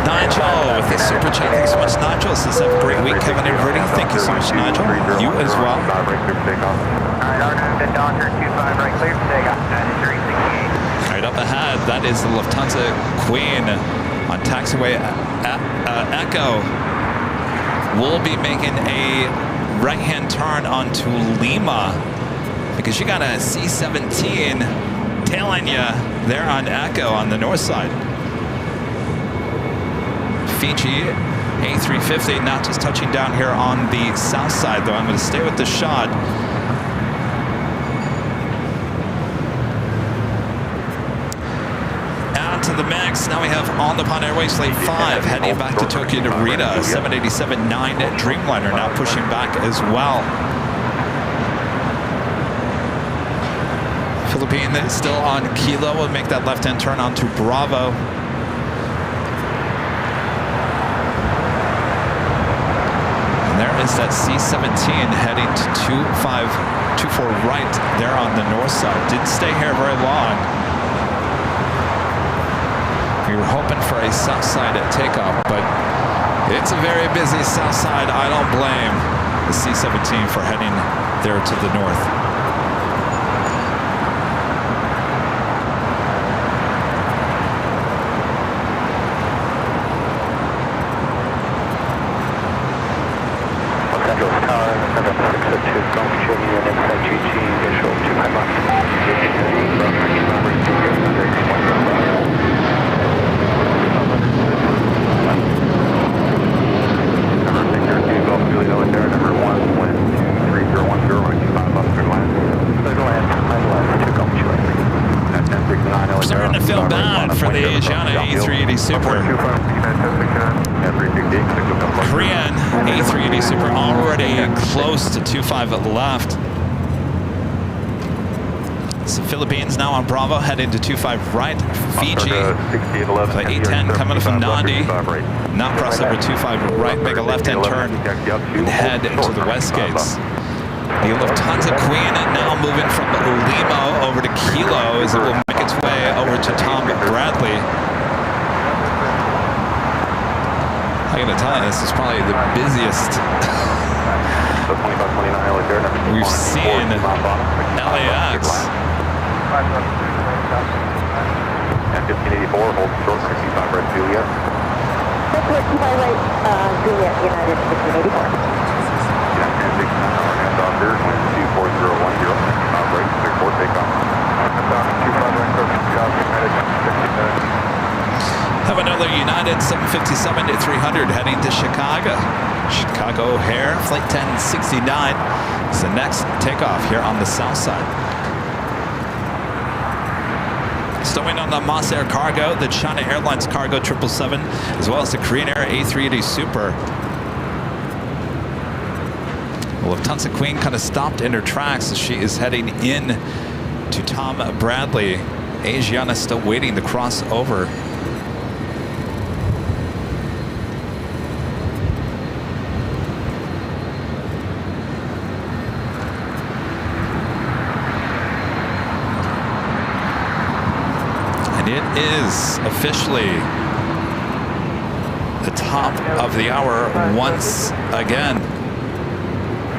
Nigel with the super chat. Thanks so much, Nigel. Says have a great week, Kevin and Rudy. Thank you so much, Nigel. You as well. Right up ahead, that is the Lufthansa Queen on taxiway Echo. We'll be making a right-hand turn onto Lima because you got a C-17 tailing you there on Echo on the north side. Fiji A350 not just touching down here on the south side, though. I'm going to stay with the shot. And to the mix, now we have On the Pond Airways Flight 5 heading back to Tokyo Narita. 787-9 Dreamliner now pushing back as well. Philippine is still on Kilo. We'll make that left-hand turn onto Bravo. There is that C-17 heading to 2524 right there on the north side. Didn't stay here very long. We were hoping for a south side at takeoff, but it's a very busy south side. I don't blame the C-17 for heading there to the north. Starting to feel bad for the Aviation A380 Super. Korean A380 Super already close to 25 left. So Philippines now on Bravo, heading to 25 right. Fiji, the A10 coming from Nandi. Now cross over 25 right, make a left-hand turn and head to the west gates. The Lufthansa Queen now moving from Lima over to Kilo as it will make its way over to Tom Bradley. I gotta tell you, this is probably the busiest we've seen LAX. And 1584, hold short, 65 right, Juliet. 65 right, Juliet, United 1584. Doctor, 24010, 65 right, 34 takeoff. Have another United 757 to 300 heading to Chicago. Chicago O'Hare, flight 1069 is the next takeoff here on the south side. Stowing on the Moss Air Cargo, the China Airlines Cargo 777, as well as the Korean Air A380 Super. Lufthansa Queen kind of stopped in her tracks as she is heading in to Tom Bradley. Asiana still waiting to cross over. And it is officially the top of the hour once again.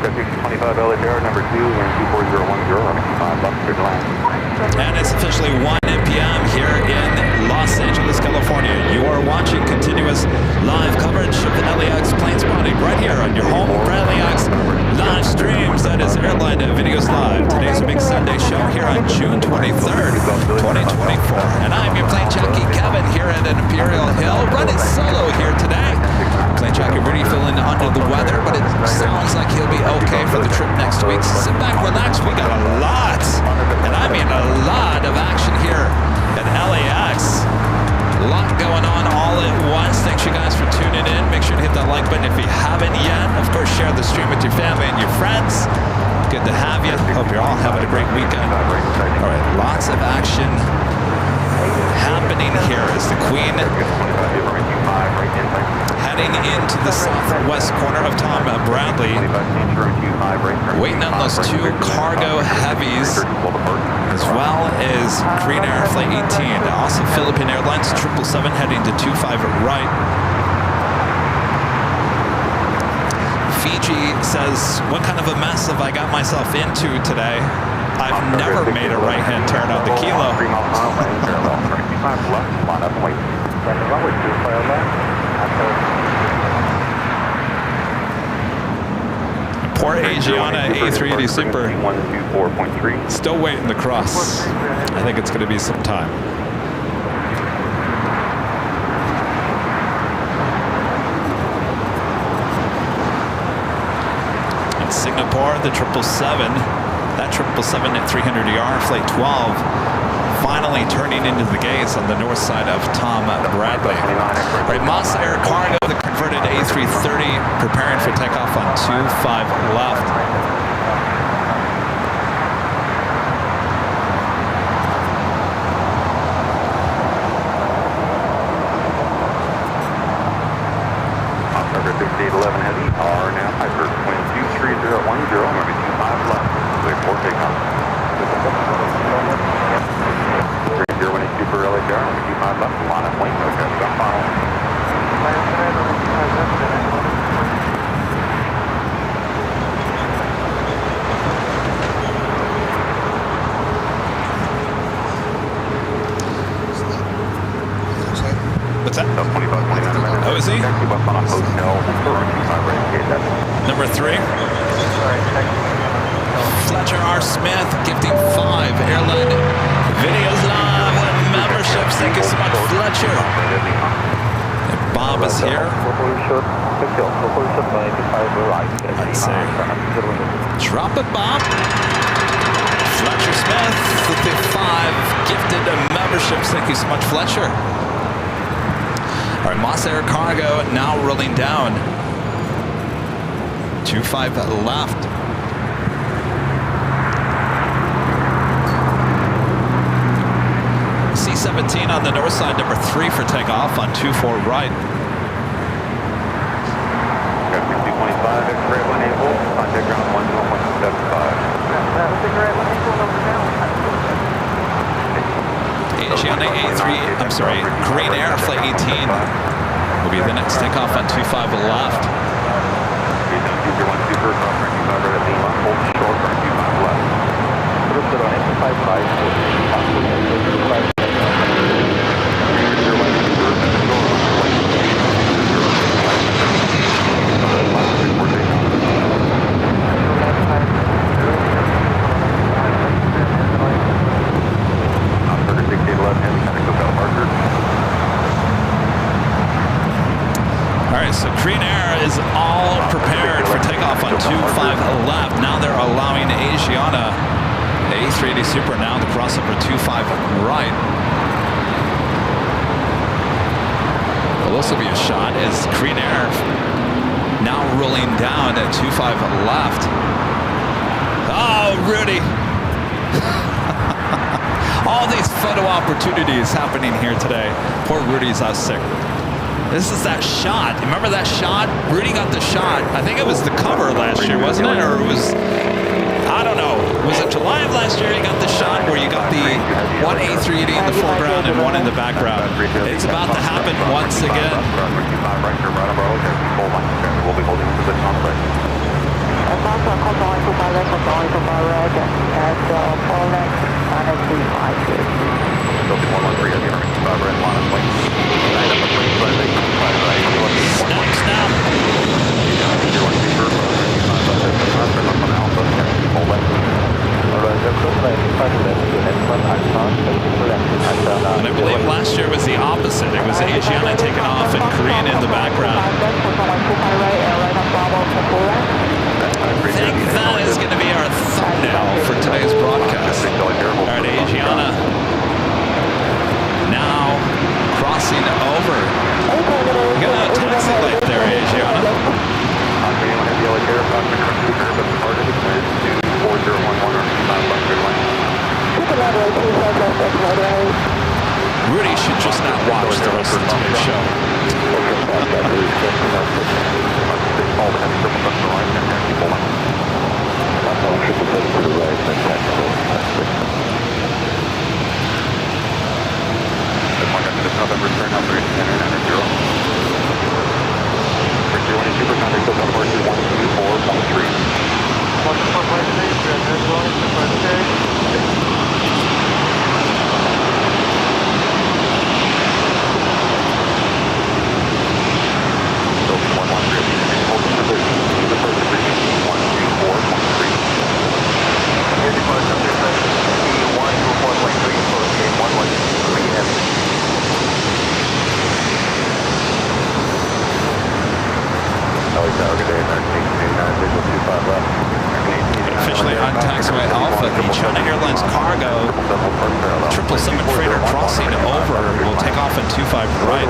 25 LHR, number 2, and 24010, and it's officially 1 p.m. here in Los Angeles, California. You are watching continuous live coverage of the LAX plane spotting right here on your home for LAX live streams. That is Airline Videos Live. Today's a big Sunday show here on June 23rd, 2024. And I'm your plane jockey, Kevin, here at an Imperial Hill, running solo here today. Plane jockey Rudy feeling under the weather, but it sounds like he'll be okay for the trip next week. So sit back, relax. We got a lot, and I mean a lot of action here at LAX. A lot going on all at once. Thanks you guys for tuning in. Make sure to hit that like button if you haven't yet. Of course, share the stream with your family and your friends. Good to have you. Hope you're all having a great weekend. All right, lots of action happening here as the Queen heading into the southwest corner of Tom Bradley, waiting on those two cargo heavies as well as Korean Air Flight 18. Also Philippine Airlines 777 heading to 25 right. Fiji says, what kind of a mess have I got myself into today? I've never made a right-hand turn on the kilo. Poor Asiana A380 Super. Still waiting to cross. I think it's going to be some time. In Singapore, the 777, that 777 at 300ER, flight 12, finally turning into the gates on the north side of Tom Bradley. All right, Moss Air Cargo, the converted A330, preparing for takeoff on 25 left. Operator 6811 heavy, are now Piper 23010, moving 25 left, clear for takeoff. 3018 Super LHR, moving 25 left, line up wing, okay, stop final. What's that? 25, 29 minutes. Oh, is he? Number 3. Fletcher R. Smith gifting 5 Airline Videos Live memberships. Thank you so much, Fletcher. And Bob is here. I'd say, drop it, Bob. Fletcher Smith with the 5 gifted memberships. Thank you so much, Fletcher. All right, Moss Air Cargo now rolling down. 25 left. C-17 on the north side, number 3 for takeoff on 24 right. Got 6025, X-ray 180, contact ground 10175. Asiana A3, I'm sorry, Korean Air Flight 18 will be the next takeoff on 25 left. So Korean Air is all prepared for takeoff on 25 left. Now they're allowing Asiana, the A380 Super, now to cross over 25 right. Well, this will be a shot as Korean Air now rolling down at 25 left. Oh, Rudy. All these photo opportunities happening here today. Poor Rudy's sick. This is that shot. Remember that shot? Rudy got the shot. I think it was the cover last year, wasn't it? Or it was, I don't know. Was it July of last year he got the shot where you got the one A380 in the foreground and one in the background? It's about to happen once again. We'll be holding position on the right. And I believe last year was the opposite. It was Asiana taking off and Korean in the background. I think that is going to be our thumbnail for today's broadcast. All right, Asiana now crossing over. You got a taxi light there, Asiana. Rudy should just not watch the rest of today's show. the China Airlines cargo 777 freighter crossing over. We'll take off at 25 right.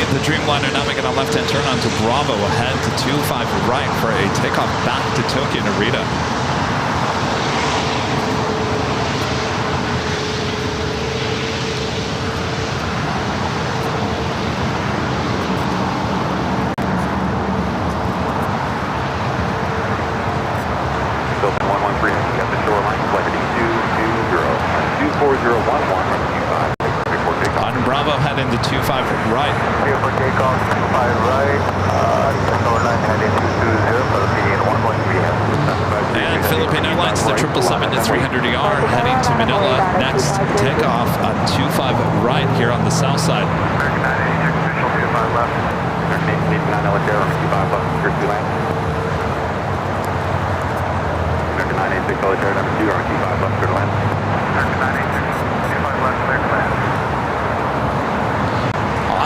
The Dreamliner now making a left-hand turn onto Bravo, ahead to 25 right for a takeoff back to Tokyo Narita. Delta 113, at the shoreline, flight 24011, On Bravo, head into 25 right. Clear for takeoff, 25 right, shoreline heading 220, Philippine 113. And Philippine Airlines, the 777-300ER heading to Manila. Next takeoff on 25 right here on the south side. American 986, official 25 left. American 889 Alitair, 25 left, clear to land. American 986 Alitair, number 2, 25 left, clear to land. American 986, 25 left, clear to land.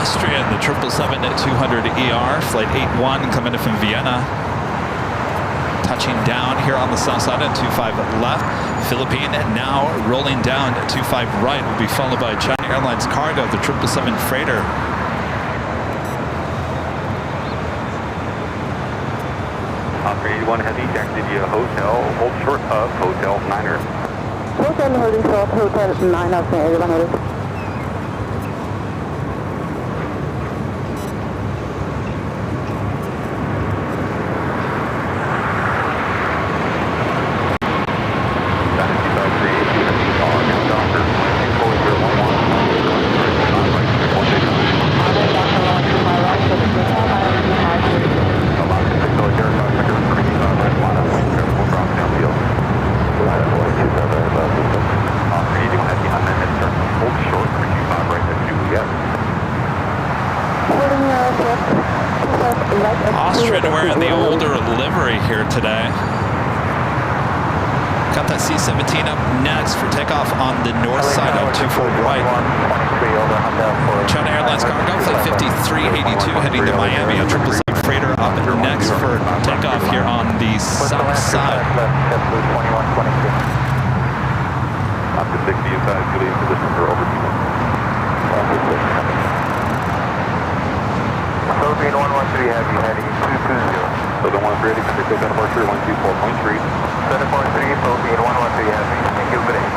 Austrian, the 777-200ER, flight 81 coming in from Vienna. Touching down here on the south side at 25 left. Philippine now rolling down at 25 right. Will be followed by China Airlines cargo, the 777 freighter. Oscar 81 Heavy, taxi via hotel, hold short of Hotel Niner. Hotel holding short, Hotel 9 of Airline. Austrian wearing the older livery here today. Got that C-17 up next for takeoff on the north side of 24 right. China Airlines cargo, flight 5382 heading to Miami. A 777 freighter up next for takeoff here on the south side. Up to 60 inside, good in position for over 2 minutes. Philippine 113 Heavy, heading 220. So the 130, particular departure, 124.3. 7.3, Philippine 113 Heavy. Thank you, good day.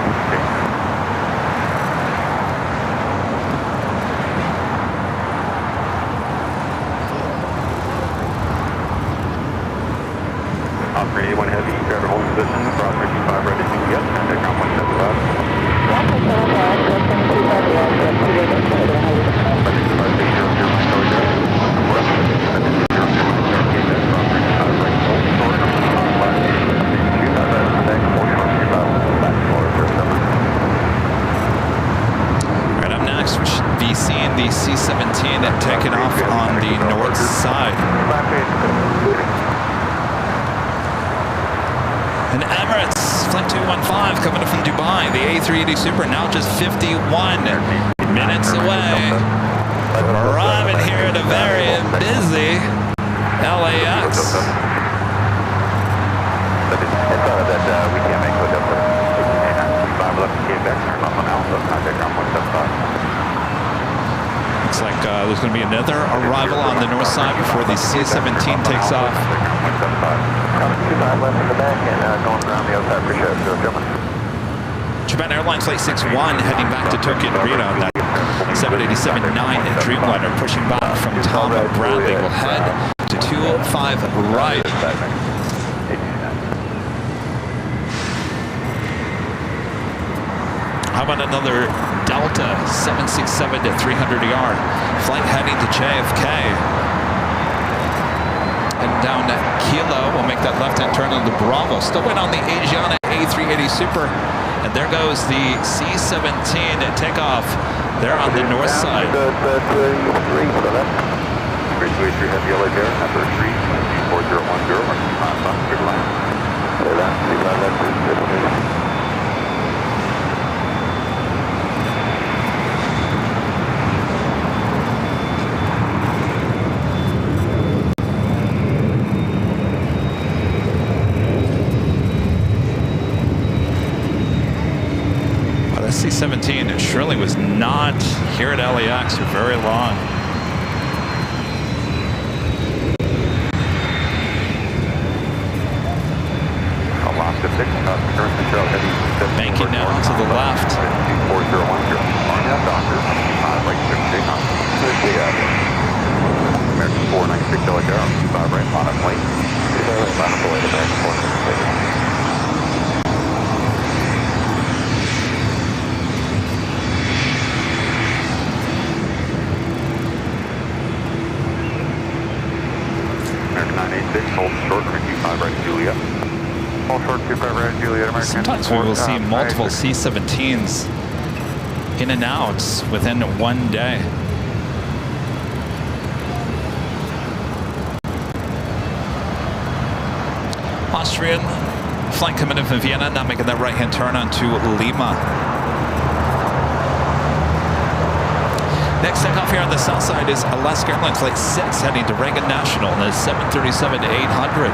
Oscar 81 Heavy, driver holding position, cross 25 ready to yes, and takeoff 175. Right up next, we should be seeing the C-17 taking off on the north side. And Emirates, flight 215 coming in from Dubai. The A380 Super now just 51 minutes away. Arriving here at a very busy LAX. We can't make it up there. 5 left, came back, turn off on Alpha, contact ground 175. Looks like there's going to be another arrival on the north side before the C-17 takes off. 25 left in the back and going around the outside for sure. So, gentlemen. Japan Airlines Flight 61 heading back to Tokyo Narita on that 787-9 Dreamliner, pushing back from Tom Bradley. Will head to 25 right. How about another Delta 767-300ER flight heading to JFK? And down at Kilo, we'll make that left-hand turn on the Bravo. Still waiting on the Asiana A380 Super. And there goes the C-17 takeoff there on the north side. 323 Heavy Alitair, number 3. C-17 surely was not here at LAX for very long. Banking now to the left. 4010. American 496 Delaware, 5 right, bottom lane. 25 bottom away to American 496. American 986, hold short, 25 right, Juliet. Hold short, 25 right, Juliet, American. Sometimes we will see multiple C-17s in and out within one day. Austrian flight coming in from Vienna, now making that right-hand turn onto Lima. Next takeoff here on the south side is Alaska Airlines Flight 6 heading to Reagan National, and it's 737-800.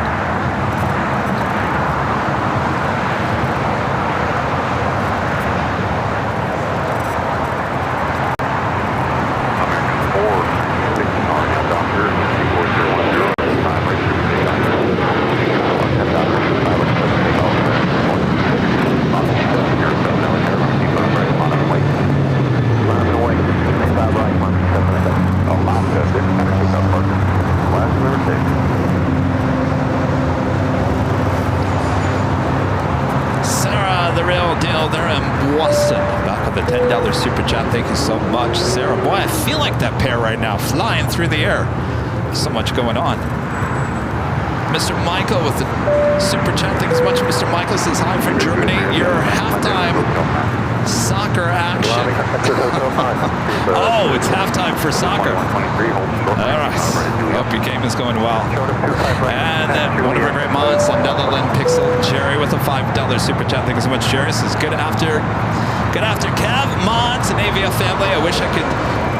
Super chat, thank you so much, Sarah. Boy, I feel like that pair right now, flying through the air. So much going on. Mr. Michael with the super chat, thank you so much. Mr. Michael says hi from Germany. Your halftime soccer action. Oh, it's halftime for soccer. All right. Hope your game is going well. And then one of our great mods, Netherland Pixel Jerry with a $5 super chat. Thank you so much, Jerry. Says good after Kev, Mods, and AVF family. I wish I could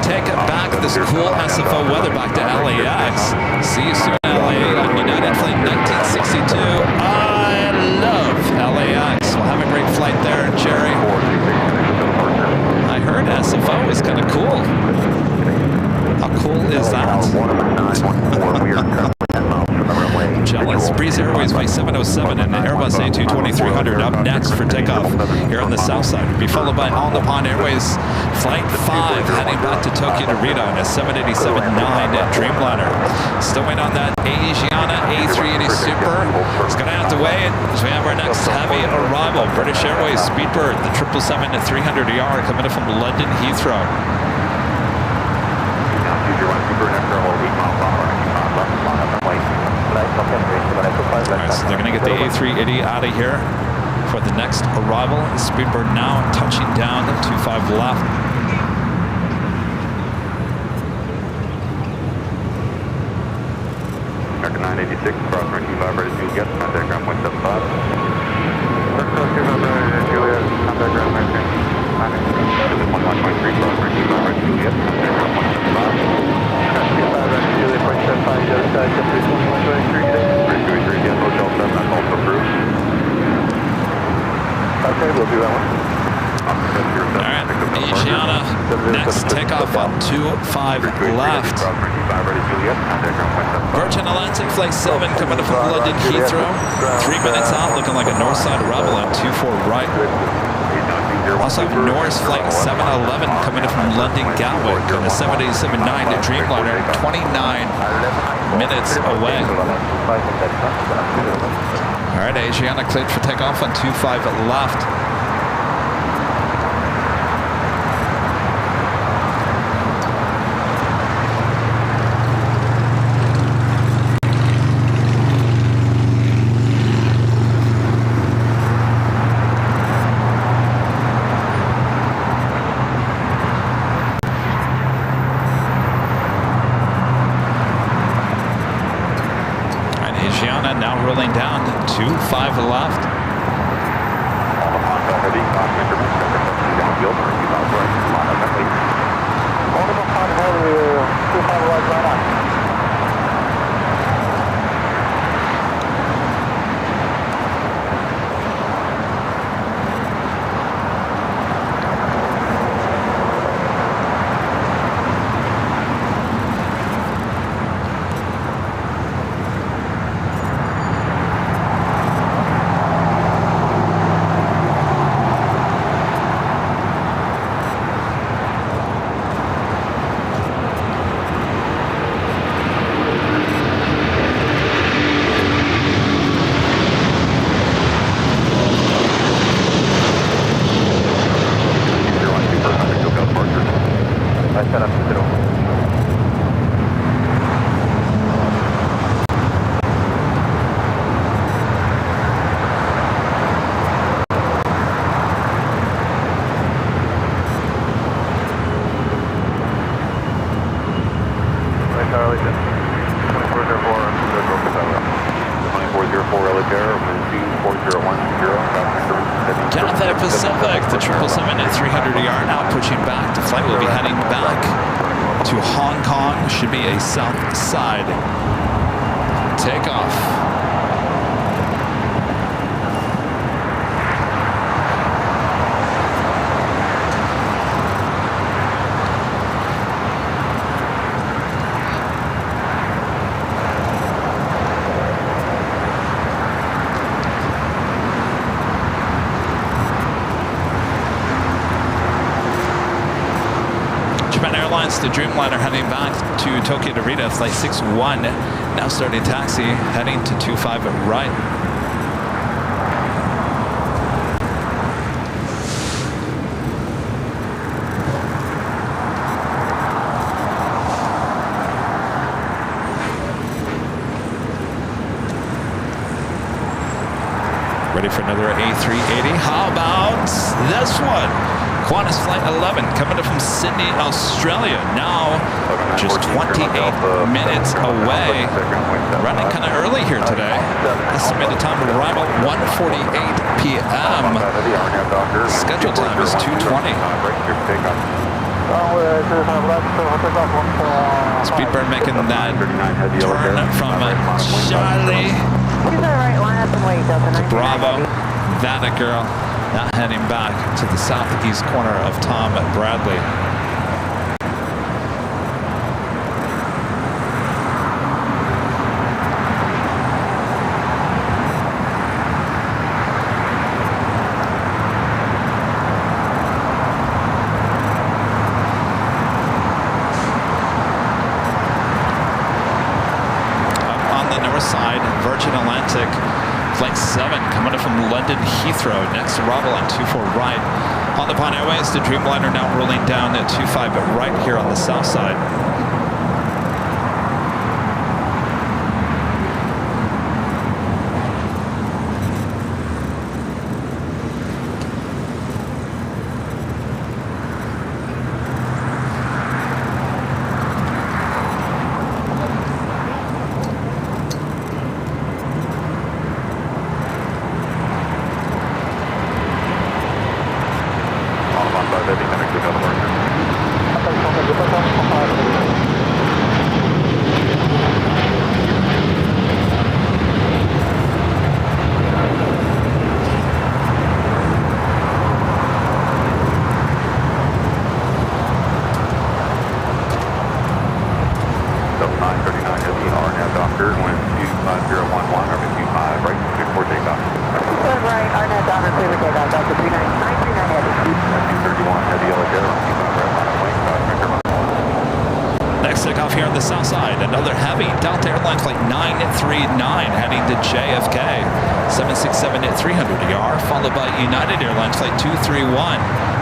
take it back, this cool SFO weather back to LAX. See you soon, LA, on United Flight 1962. I love LAX. We'll have a great flight there, Jerry. I heard SFO is kind of cool. How cool is that? Jealous. Breeze Airways Flight 707 and Airbus A220-300 up next for takeoff here on the south side. Be followed by All Nippon Airways Flight 5 heading back to Tokyo to Rita on a 787-9 Dreamliner. Still waiting on that Asiana A380 Super. It's going to have to wait as we have our next heavy arrival. British Airways Speedbird, the 777-300ER coming in from London Heathrow. Alright, so they're going to get the A380 out of here for the next arrival. Speedbird now touching down at 25 left. American 986, cross runway 25 ready to get contact ground 175. Cross 25 ready to Juliet, contact ground 19. 1123, cross runway 25 ready to get contact ground 175. Cross 25 ready to Juliet, 0.75, the other side, 103123, 323 again, Hotel 7, that's also approved. Okay, we'll do that one. Alright, Asiana, next takeoff on 25 left. Virgin Atlantic Flight 7 coming up from London Heathrow. 3 minutes out, looking like a north side arrival on 24 right. Also have Norris Flight 711 coming in from London Gatwick on a 787-9 Dreamliner, 29 minutes away. Alright, Asiana cleared for takeoff on 25 left. Now rolling down to 5 left. Pacific, the 777 at 300 ER now pushing back. The flight will be heading back to Hong Kong. Should be a south side takeoff. The Dreamliner heading back to Tokyo Narita, flight 61, now starting taxi, heading to 25 right. Ready for another A380? How about this one? Qantas Flight 11 coming in from Sydney, Australia. Now just 28 minutes away. Running kind of early here today. Estimated time of arrival 1:48 p.m. Scheduled time is 2:20. Speedbird making that turn from Charlie to Bravo. That a girl. Now heading back to the southeast corner of Tom Bradley. Up on the north side, Virgin Atlantic Flight 7 coming in from London Heathrow. Next arrival on 24 right. On the Pine Airways, the Dreamliner now rolling down at 25 right here on the south side. Takeoff here on the south side. Another heavy Delta Airlines flight 939 heading to JFK. 767 at 300 ER, followed by United Airlines flight 231.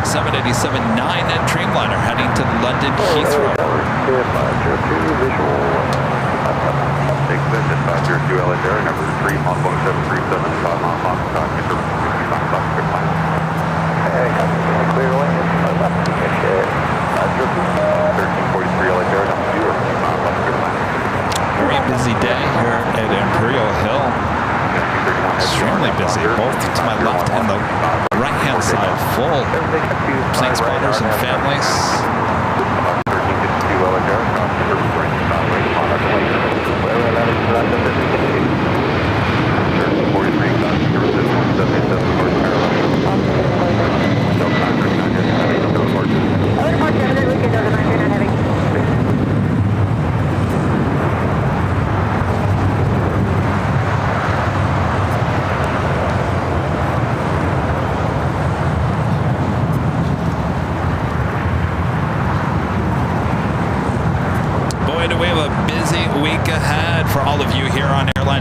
787-9 at Dreamliner heading to London Heathrow. number 3, Hong Kong 737, 5 miles Hong Kong, clear away, left, 1343 LA number 2, Very busy day here at Imperial Hill. Extremely busy, both to my left and the right-hand side, full plane spotters and families.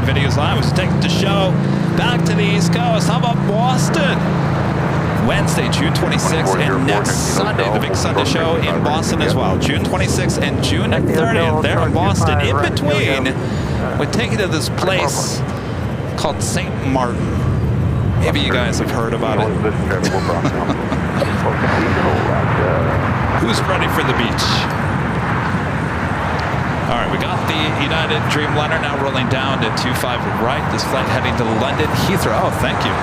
Videos Live was taking the show back to the East Coast. How about Boston? Wednesday, June 26th, and next Sunday, the big Sunday show in Boston as well. June 26th and June 30th there in Boston. In between, we're taking to this place called St. Martin. Maybe you guys have heard about it. Who's ready for the beach? All right, we got the United Dreamliner now rolling down to 25 right. This flight heading to London Heathrow. Oh, thank you.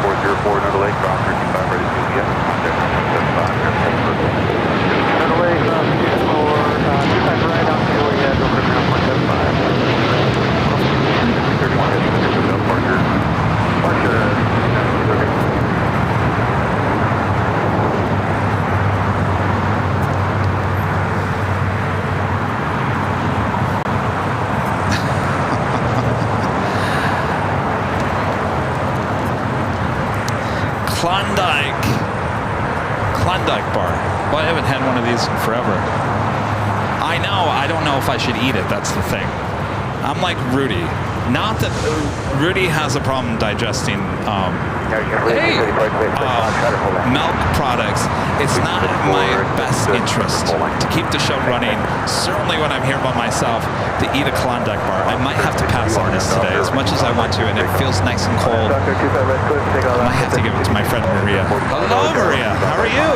404, Node Lake, Doctor 25 ready to get contact 175. Node Lake, 25 right on Juliet, over to 175. 31 heading to Parker. Parker. Klondike bar. Well, I haven't had one of these in forever. I know, I don't know if I should eat it, that's the thing. I'm like Rudy. Not that Rudy has a problem digesting milk products. It's not my best interest to keep the show running. Certainly when I'm here by myself, to eat a Klondike bar. I might have to pass on this today as much as I want to, and it feels nice and cold. I might have to give it to my friend Maria. Hello, Maria. How are you?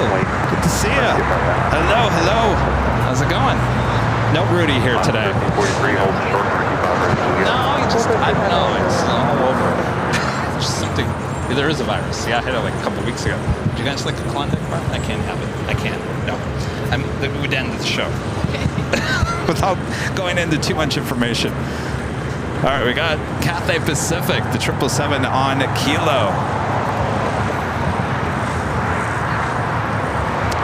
Good to see you. Hello, hello. How's it going? No Rudy here today. No, I don't know. It's all over. Just something. There is a virus. Yeah, I had it like a couple weeks ago. Do you guys like a Klondike bar? I can't have it. I can't. No. We'd end the show without going into too much information. All right, we got Cathay Pacific, the 777 on Kilo.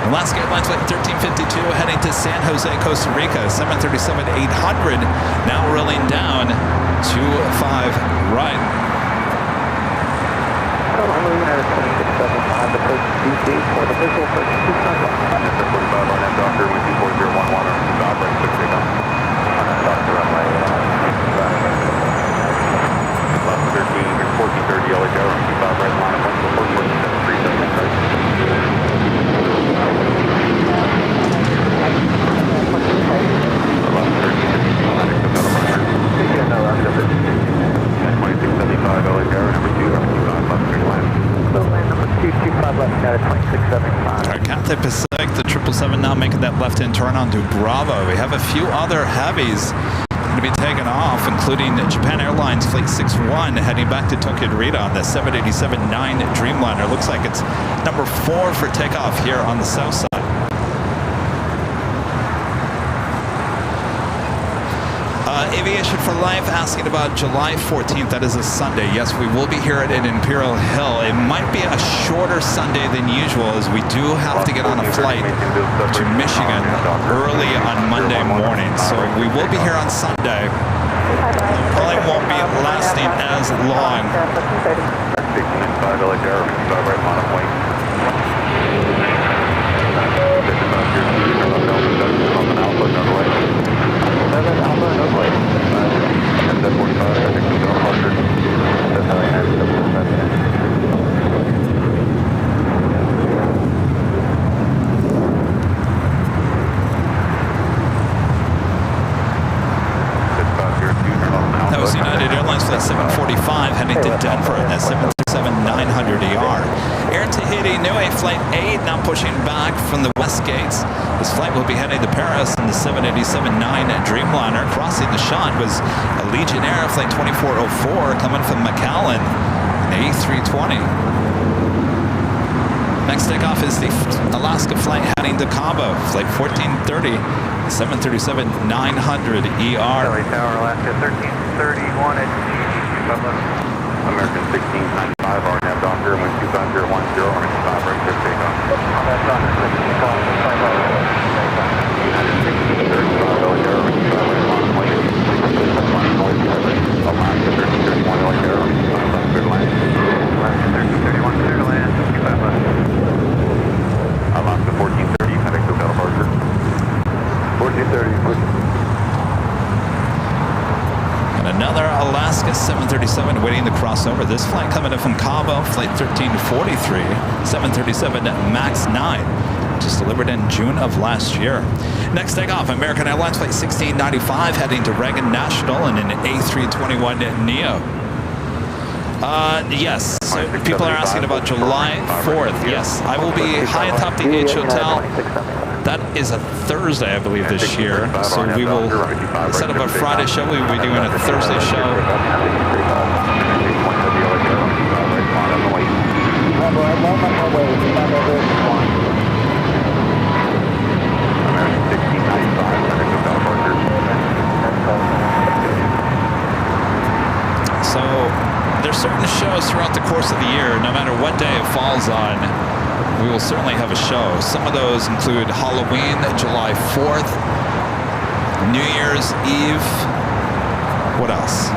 Alaska Airlines flight 1352 heading to San Jose, Costa Rica, 737-800, now rolling down 25 right. Cathay Pacific, the 777 now making that left-hand turn onto Bravo. We have a few other heavies going to be taken off, including Japan Airlines Flight 61 heading back to Tokyo Narita on the 787-9 Dreamliner. Looks like it's number 4 for takeoff here on the south side. Aviation for Life asking about July 14th. That is a Sunday. Yes, we will be here at Imperial Hill. It might be a shorter Sunday than usual, as we do have to get on a flight to Michigan early on Monday morning. So we will be here on Sunday. Probably won't be lasting as long. That was United Airlines Flight 745 heading to Denver at 737-900ER. Air Tahiti, Niue Flight 8 now pushing back from the west gates. This flight will be heading to Paris in the 787-9 Dreamliner. Crossing the shot was Allegiant Air Flight 2404 coming from McAllen, an A320. Next takeoff is the Alaska flight heading to Cabo, Flight 1430, 737-900ER. Tower, Alaska 1331 at American 1695, RNAV Docker, wind 25010, orange 5, right there, takeoff. That's Docker 1635, United 1635, orange 5, right on way, Alaska 1331, orange 5, clear to land. Alaska 1331, clear to land, 65 left. Alaska 1430, heading to Belfast. 1430, And another Alaska 737 waiting to cross over. This flight coming in from Cabo, Flight 1343, 737 MAX 9. Just delivered in June of last year. Next takeoff, American Airlines Flight 1695 heading to Reagan National in an A321neo. Yes, so people are asking about July 4th. Yes, I will be high atop the H Hotel. That is a Thursday, I believe, this year. So we will, instead of a Friday show, we will be doing a Thursday show. So there's certain shows throughout the course of the year, no matter what day it falls on, we will certainly have a show. Some of those include Halloween, July 4th, New Year's Eve. What else?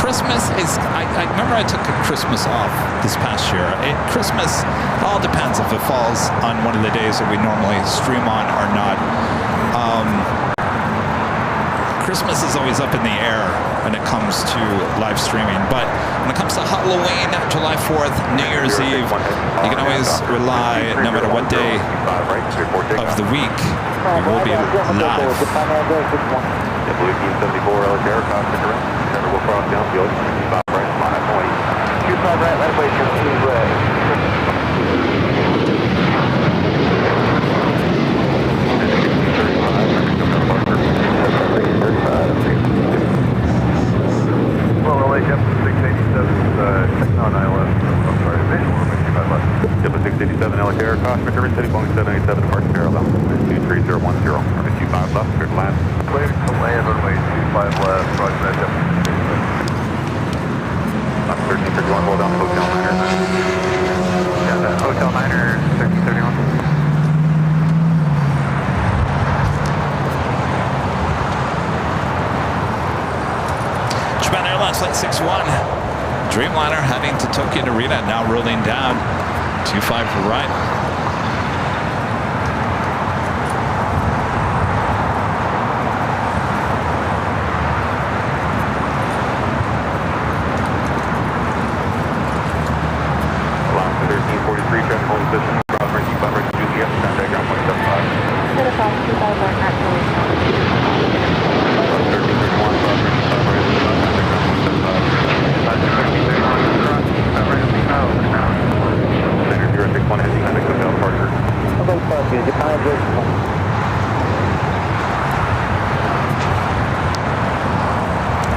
Christmas is, I remember I took Christmas off this past year. Christmas, it all depends if it falls on one of the days that we normally stream on or not. Christmas is always up in the air when it comes to live streaming, but when it comes to Halloween, July 4th, New Year's Eve, you can always rely, no matter what day of the week, we will be live. Cosmic River City, Boeing 787, departure parallel, 23010, runway 25 left, clear to land. Clear to land, runway 25 left, roger that, 1331, hold down Hotel Niner. Yeah, that Hotel Niner, 1331. Japan Airlines Flight 61, Dreamliner heading to Tokyo Narita, now rolling down, 25 right.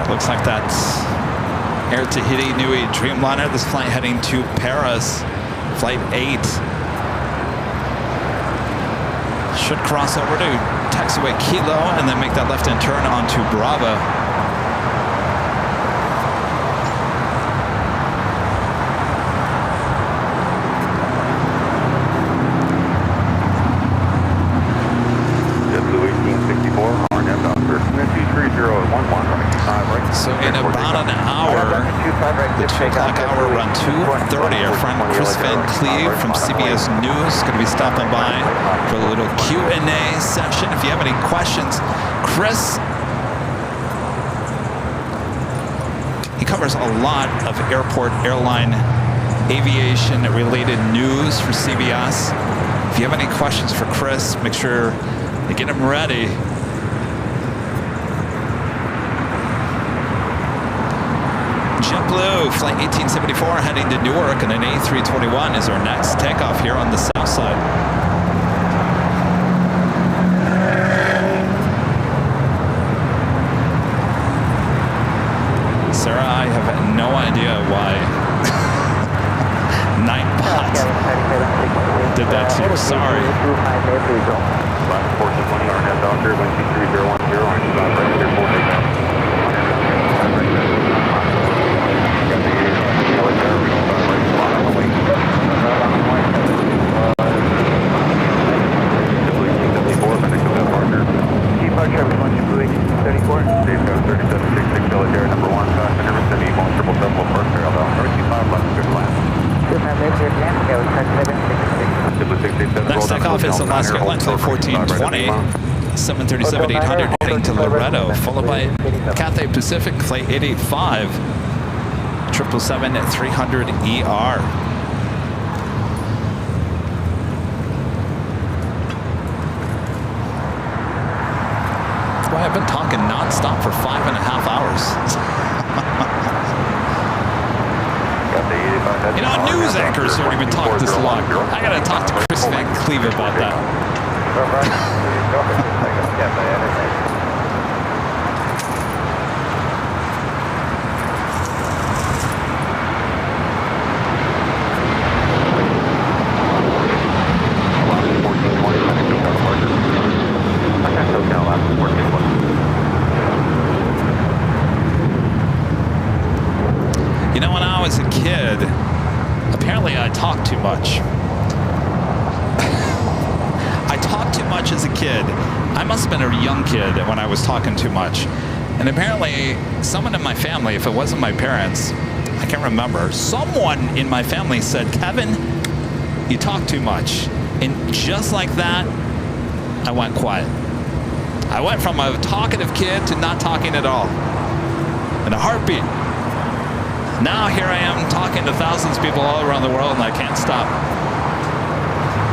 Looks like that's Air Tahiti Nui Dreamliner. This flight heading to Paris, flight 8. Should cross over to taxiway Kilo and then make that left-hand turn onto Bravo. So in about an hour, the 2 o'clock hour, around 2:30, our friend Chris Van Cleave from CBS News is going to be stopping by for a little Q&A session. If you have any questions, Chris, he covers a lot of airport, airline, aviation related news for CBS. If you have any questions for Chris, make sure you get them ready. JetBlue, flight 1874 heading to Newark, and an A321 is our next takeoff here on the south side. Sarah, I have no idea why Nightbot did that to you. Sorry. Last 1420, RNet Doctor, 12310, Next takeoff is Alaska Airlines Flight 1420, 737-800 heading to Loretto, followed by Cathay Pacific Flight 885, 777-300ER. Boy, I've been talking non-stop for 5.5 hours. You know, news anchors don't even talk this long. I gotta talk to Chris Van Cleave about that. it when I was talking too much. And apparently, someone in my family, if it wasn't my parents, I can't remember, someone in my family said, Kevin, you talk too much. And just like that, I went quiet. I went from a talkative kid to not talking at all. In a heartbeat. Now here I am talking to thousands of people all around the world and I can't stop.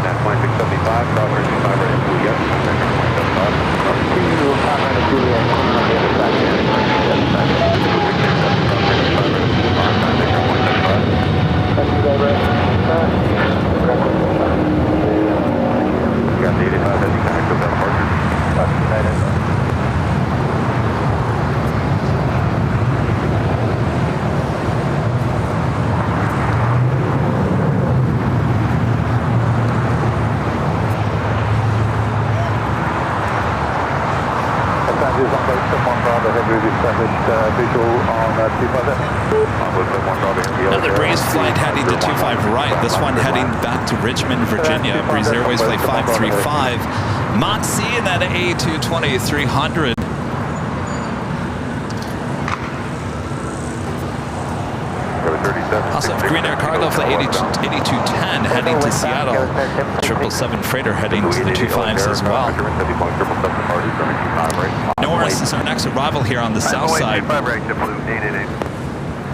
That's 2675, cross 25 ready to yes, 25. Got the 85 heavy connect with that departure. Another Breeze flight heading to 25 right. This one heading back to Richmond, Virginia. Breeze Airways flight 535. Moxie and that A220-300. Also have Green Air Cargo flight 8210 heading to Seattle. 777 freighter heading to the 25s as well. Norris is our next arrival here on the south side.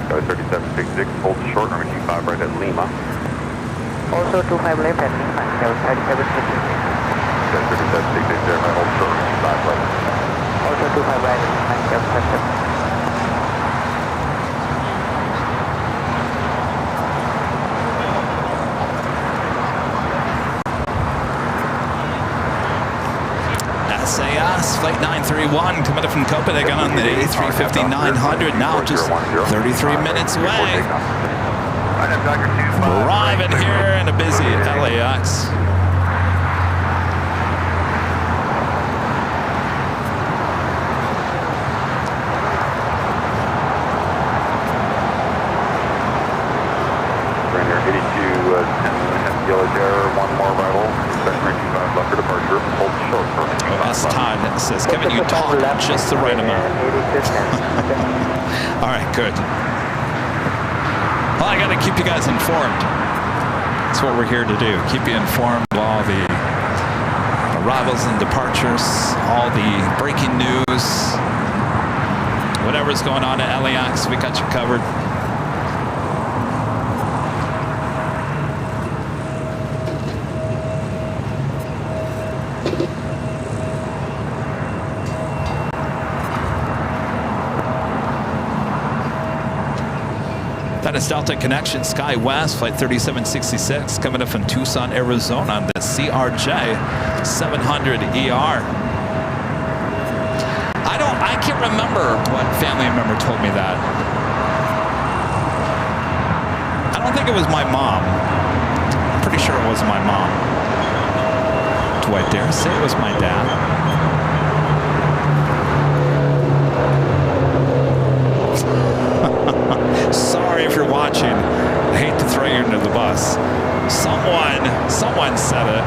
3766, hold short, number 25 right at Lima. Also 25 left at Lima, 3766. 3766 there, hold short, number 25 right. Also 25 right at Lima, 777. SAS flight 931 coming up from Copenhagen on the A350-900, now just 33 minutes away. Arriving here in a busy LAX. Ryanair 8210 Yellow Air, one more arrival. Expect 25 left for departure. Hold short for OS Todd says, Kevin, you talk just the right amount. All right, good. Well, I got to keep you guys informed. That's what we're here to do. Keep you informed of all the arrivals and departures, all the breaking news, whatever's going on at LAX, we got you covered. That is Delta Connection Sky West flight 3766 coming up from Tucson, Arizona on the CRJ 700ER. I can't remember what family member told me that. I don't think it was my mom. I'm pretty sure it was my mom. Do I dare say it was my dad? Sorry if you're watching. I hate to throw you under the bus. Someone said it.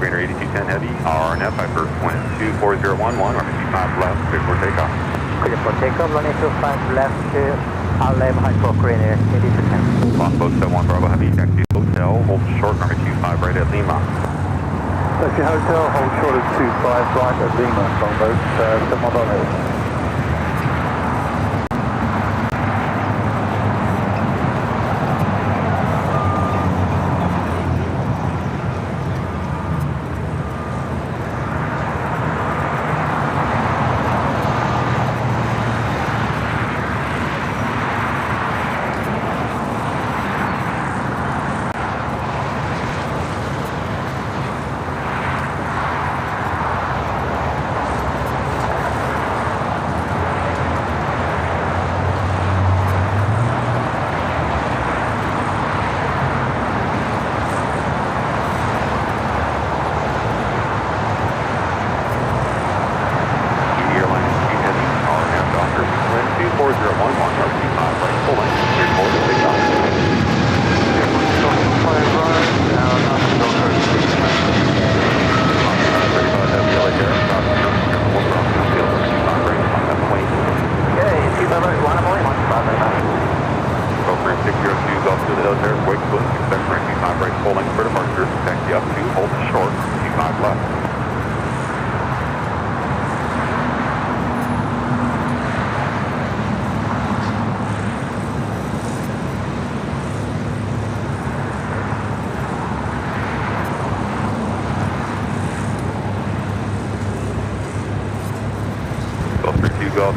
Greener 8210 Heavy, RNF, Viper 12411, runway 25 left, clear for takeoff. Clear for takeoff, runway 25 left, LAX Hyper Greener 8210. Longboat 71 Bravo Heavy, taxi hotel, hold short, runway 25 right at Lima. Taxi hotel, hold short at 25 right at Lima, longboat 71 Bravo Heavy.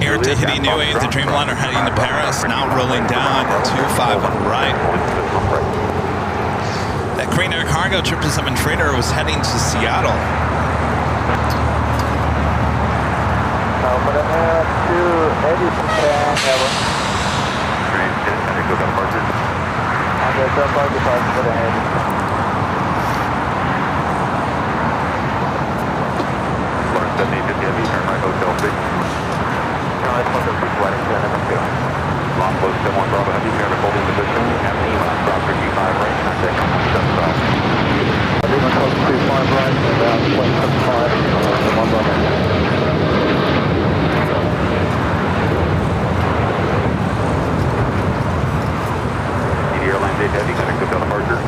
Air Tahiti Nui, the Dreamliner heading to Paris, now rolling down 25 on the right. That Green Air Cargo 777 freighter was heading to Seattle. Longboat 71 Bravo Heavy, clear to holding position at Lima, drop 55 right, contact just south. Lima close 25 right, about 175, 1 Bravo. Airline J Heavy, connect to departure.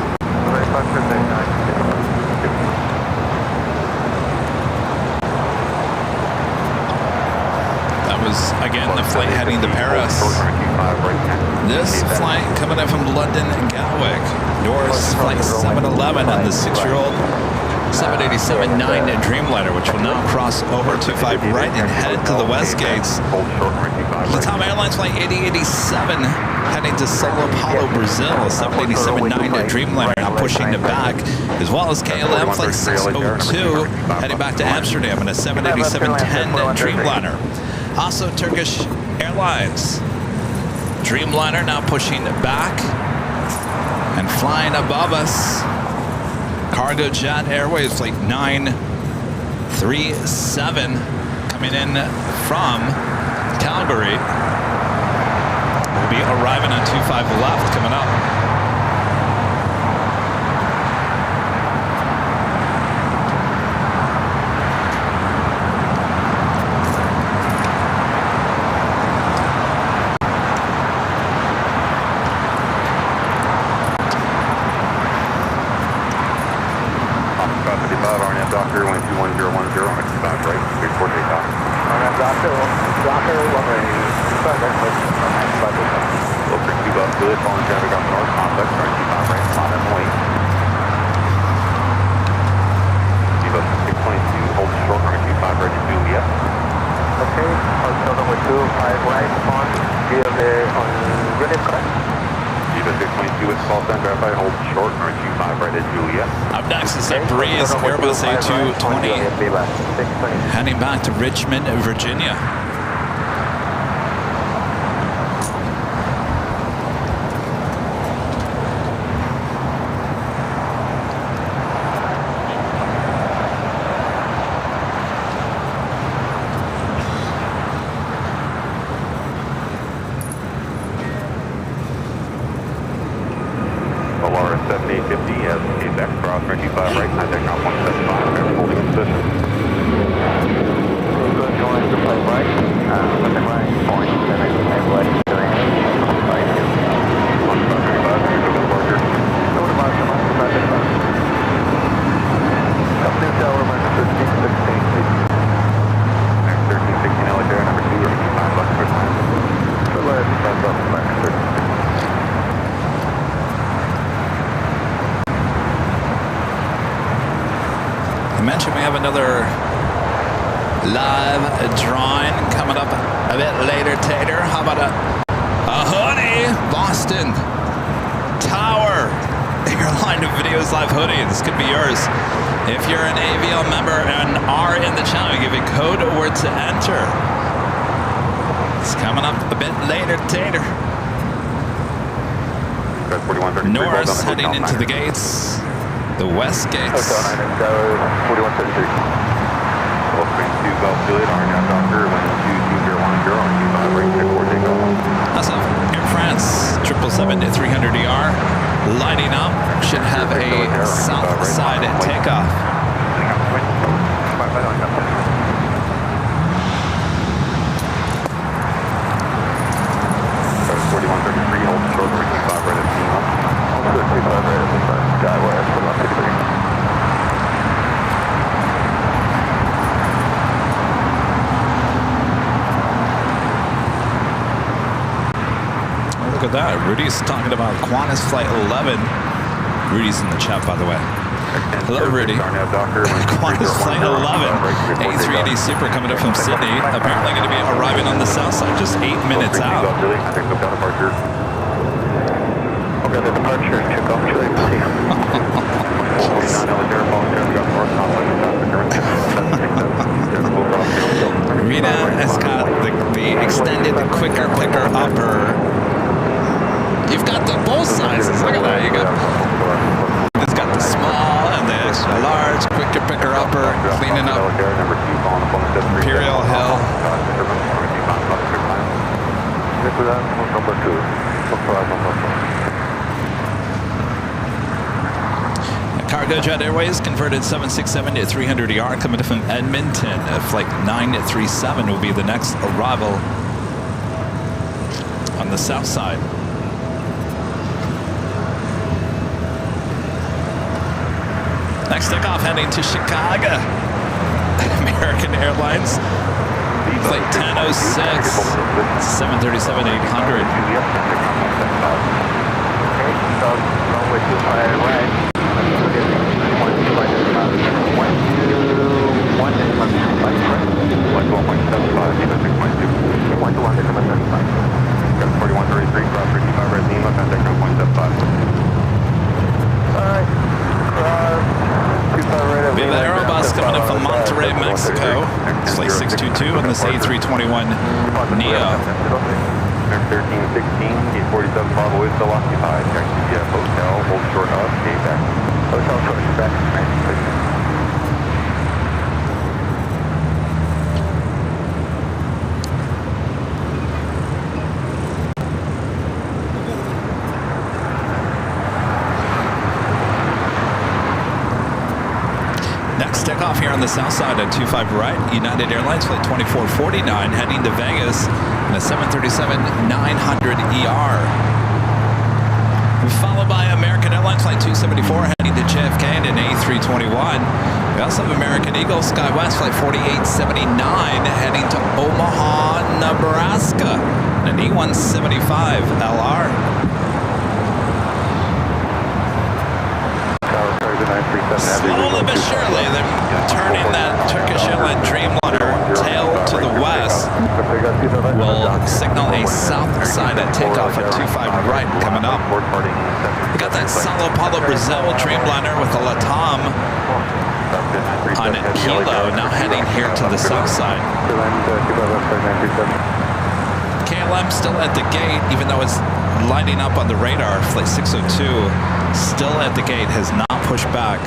That was, again, the flight heading to Paris. This flight coming in from London and Gatwick. Norris Flight 711 and the 6-year-old 787-9 Dreamliner, which will now cross over 25 right and head to the West Gates. Latam Airlines Flight 8087 heading to Sao Paulo, Brazil. 787-9 Dreamliner now pushing it back, as well as KLM Flight 602 heading back to Amsterdam in a 787-10 Dreamliner. Also Turkish Airlines Dreamliner now pushing back and flying above us. Cargo Jet Airways Flight 937 coming in from Calgary. We'll be arriving on 25 left coming up. Docker 12110, 25 right, clear for takeoff. Docker, runway 25 right, Filter 2 up, good, falling traffic off the north complex, runway 25 right, spot and wait. Viva 622, hold short, runway 25 right to Juliet. Okay, hotel number 25 right on BLVD on Greenwich, correct? Viva 622 at False and verify, hold short, runway 25 right at Juliet. Up next is that Breeze Airbus A220 heading back to Richmond, Virginia. Alara 7850 has Apex cross 25 right, contact on 175. another live drawing coming up a bit later, Tater. How about a hoodie? Boston Tower Airline Videos live hoodie. This could be yours. If you're an AVL member and are in the channel, give a code word to enter. It's coming up a bit later, Tater. Norris heading into the gates, the west gates. That's Air France 777-300ER lighting up. Should have a south side takeoff. Look at that. Rudy's talking about Qantas Flight 11. Rudy's in the chat, by the way. Hello, Rudy. Qantas Flight 11. A380 Super coming up from Sydney. Apparently going to be arriving on the south side just 8 minutes out. Okay, the departure, check off Chile. Rita has got the extended quicker picker upper. You've got the both sizes. Look at that. It's got the small and the extra large quicker picker upper, cleaning up Imperial Hill. Cargo Jet Airways converted 767 to 300ER coming from Edmonton. Flight 937 will be the next arrival on the south side. Next takeoff heading to Chicago. American Airlines. Flight 1006, 737-800. We have the Aerobus coming in from Monterrey, Mexico. It's flight 622 on this A321 Neo. 1316, D47 Bravo is still occupied. Taxi hotel, hold short of, gate back. Hotel short back, 96. Next takeoff here on the south side at 25 right, United Airlines flight 2449 heading to Vegas in a 737-900ER. Followed by American Airlines flight 274 heading to JFK in an A321. We also have American Eagle SkyWest flight 4879 heading to Omaha, Nebraska in an E175 LR. Slowly but surely, they're turning that Turkish Airlines Dreamliner tail to the west. Will signal a south side at takeoff at 25 right coming up. We got that Sao Paulo, Brazil Dreamliner with a LATAM on Kilo, now heading here to the south side. KLM still at the gate, even though it's lighting up on the radar. Flight 602 still at the gate, has not pushed back.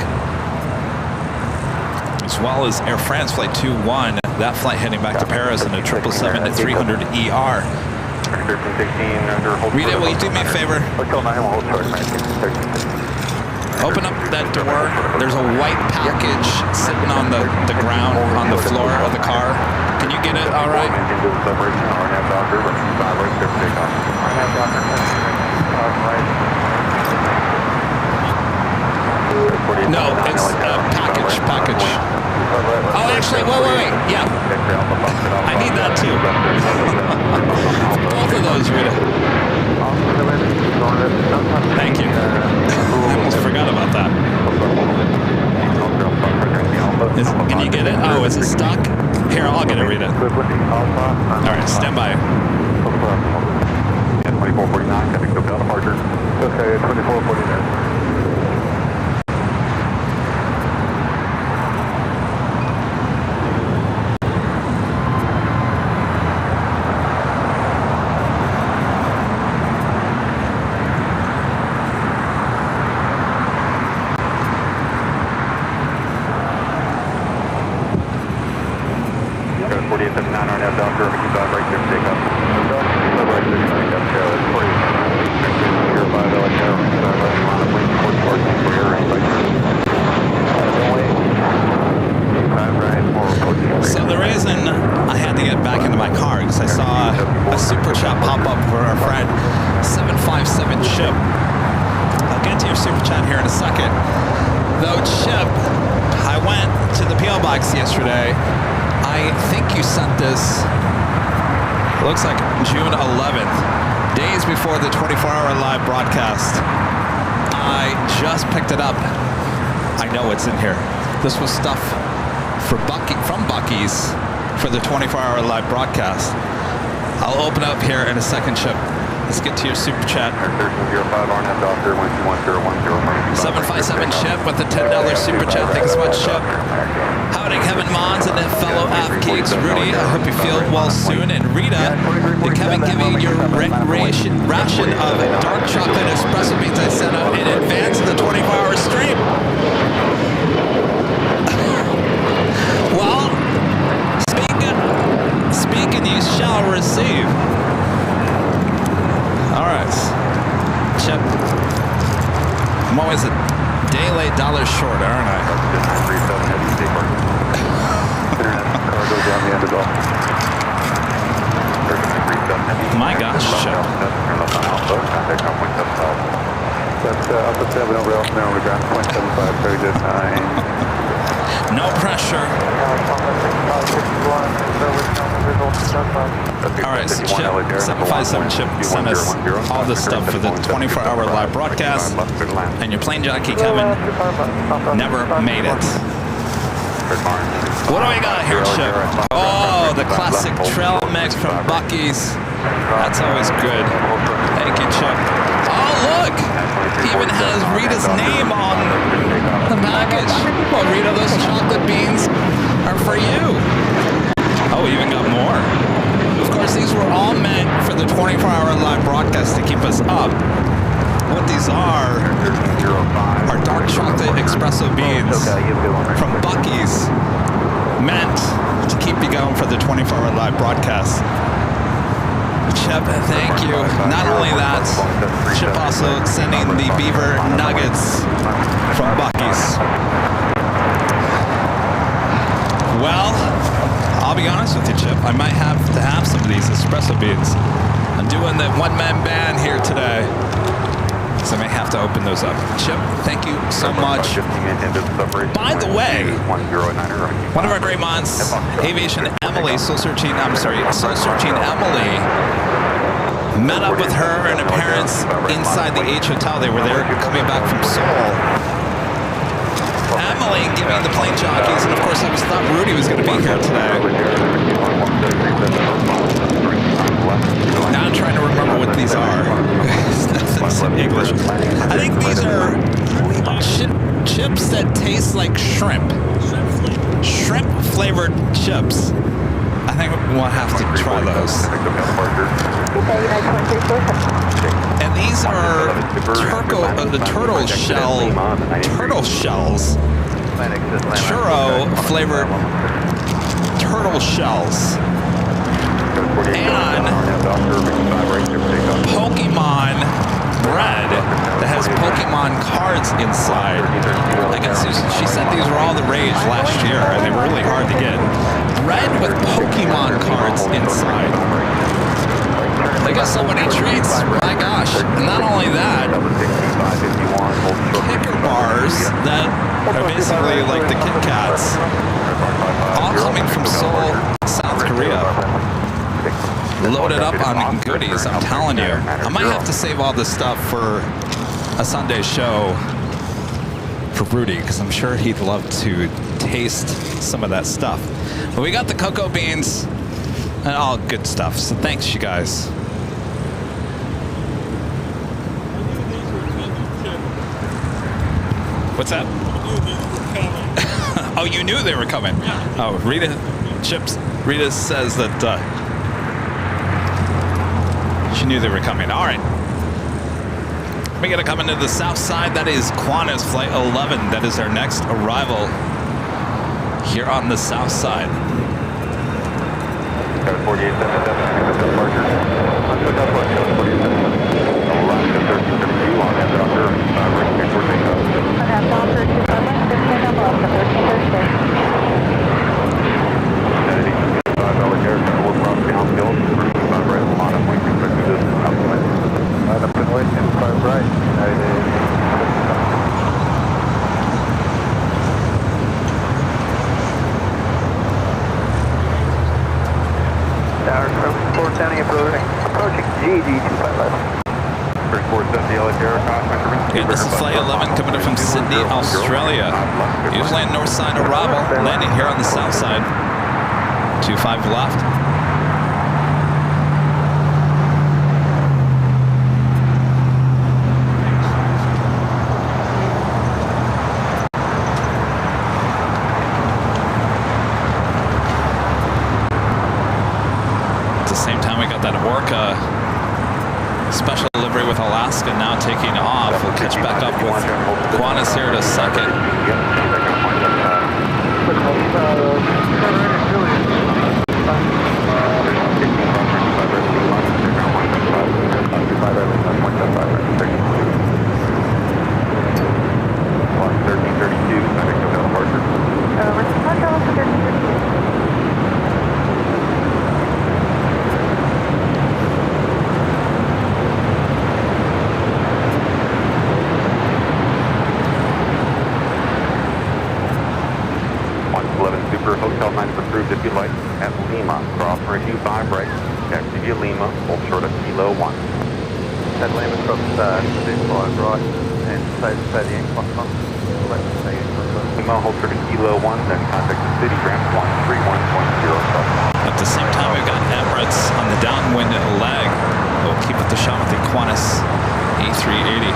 As well as Air France flight 21, that flight heading back to Paris in a 777-300ER. Rita, will you do me a favor? Open up that door. There's a white package sitting on the ground, on the floor of the car. Can you get it all right? No, it's a package. Oh, actually, wait. Yeah. I need that too. Both of those, Rita. Thank you. I almost forgot about that. Can you get it? Oh, is it stuck? Here, I'll get it, read it. All right, stand by. 2449, heading to departure. Okay, 2449. So the reason I had to get back into my car because I saw a super chat pop up for our friend 757 Chip. I'll get to your super chat here in a second. Though Chip, I went to the PO box yesterday. I think you sent this. It looks like June 11th, days before the 24-hour live broadcast. I just picked it up. I know what's in here. This was stuff from Bucky's for the 24-hour live broadcast. I'll open up here in a second, Chip. Let's get to your super chat. 757 Chip with the $10 super chat. Thanks so much, Chip. Howdy, Kevin Mons and fellow Af Geeks. Rudy, I hope you feel well soon. And Rita, did Kevin give you your ration of dark chocolate espresso beans I sent out in advance of the 24-hour stream? Well, speak and you shall receive. All right, Chip. I'm always a day late, dollar short, aren't I? My gosh, Chip. That's Alpha 7 over Alpha Narrow ground, 0.75, very good. No pressure. All right, so Chip, 757 Chip sent us all this stuff for the 24-hour live broadcast, and your plane jockey, Kevin, never made it. What do we got here, Chip? Oh, the classic trail mix from Bucky's. That's always good. Thank you, Chip. Oh, look! He even has Rita's name on the package. Well, Rita, those chocolate beans are for you. Oh, we even got more. Of course, these were all meant for the 24-hour live broadcast to keep us up. What these are dark chocolate espresso beans from Bucky's, meant to keep you going for the 24-hour live broadcast. Chip, thank you. Not only that, Chip also sending the beaver nuggets from Bucky's. Well, I'll be honest with you, Chip. I might have to have some of these espresso beans. I'm doing the one-man band here today, so I may have to open those up. Chip, thank you so much. By the way, one of our great mods, Aviation Emily, Soul Searching Emily, met up with her and her parents inside the H Hotel. They were there coming back from Seoul. Emily giving the plane jockeys, and of course I thought Rudy was going to be here today. Now I'm trying to remember what these are. That's in English. I think these are chips that taste like shrimp. Shrimp flavored chips. I think we'll have to try those. And these are turtle shells. Churro flavored turtle shells. And Pokemon bread that has Pokemon cards inside. I guess she said these were all the rage last year and they were really hard to get. Bread with Pokemon cards inside. I guess so many treats. My gosh. And not only that, Kicker bars that are basically like the Kit Kats, all coming from Seoul, South Korea. Loaded up on goodies, I'm telling you. I might have to save all this stuff for a Sunday show for Rudy, because I'm sure he'd love to taste some of that stuff. But we got the cocoa beans and all good stuff. So thanks, you guys. What's that? Oh, you knew they were coming. Oh, Rita says that she knew they were coming. All right. We're going to come into the south side. That is Qantas Flight 11. That is our next arrival here on the south side. 4877, departure. Alaska 1332 on that doctor. Ready for takeoff. On that Docker 251, 15 of Alaska 1336. $5 air, we'll cross downfield. 5 right, on up, we can do this upwind. Right up and away, 5 right. Tower from 470 approaching GG 255. First 470 LHR, Yeah, this is Flight 11 coming in from Sydney, Australia. Usually on north side arrival, landing here on the south side. 25 left. At the same time, we got that Orca special delivery with Alaska now taking off. We'll catch back up with Qantas here in a second. approved if you like at Lima. Cross for a 25 right. Taxi via Lima. Hold short of Kilo 1. At Lima, cross 25 right. And stay the incline. Lima, hold short of Kilo 1. Then contact the city. Ramp 131.0. At the same time, we've got Emirates on the downwind leg. We'll keep it the shot with the Qantas A380.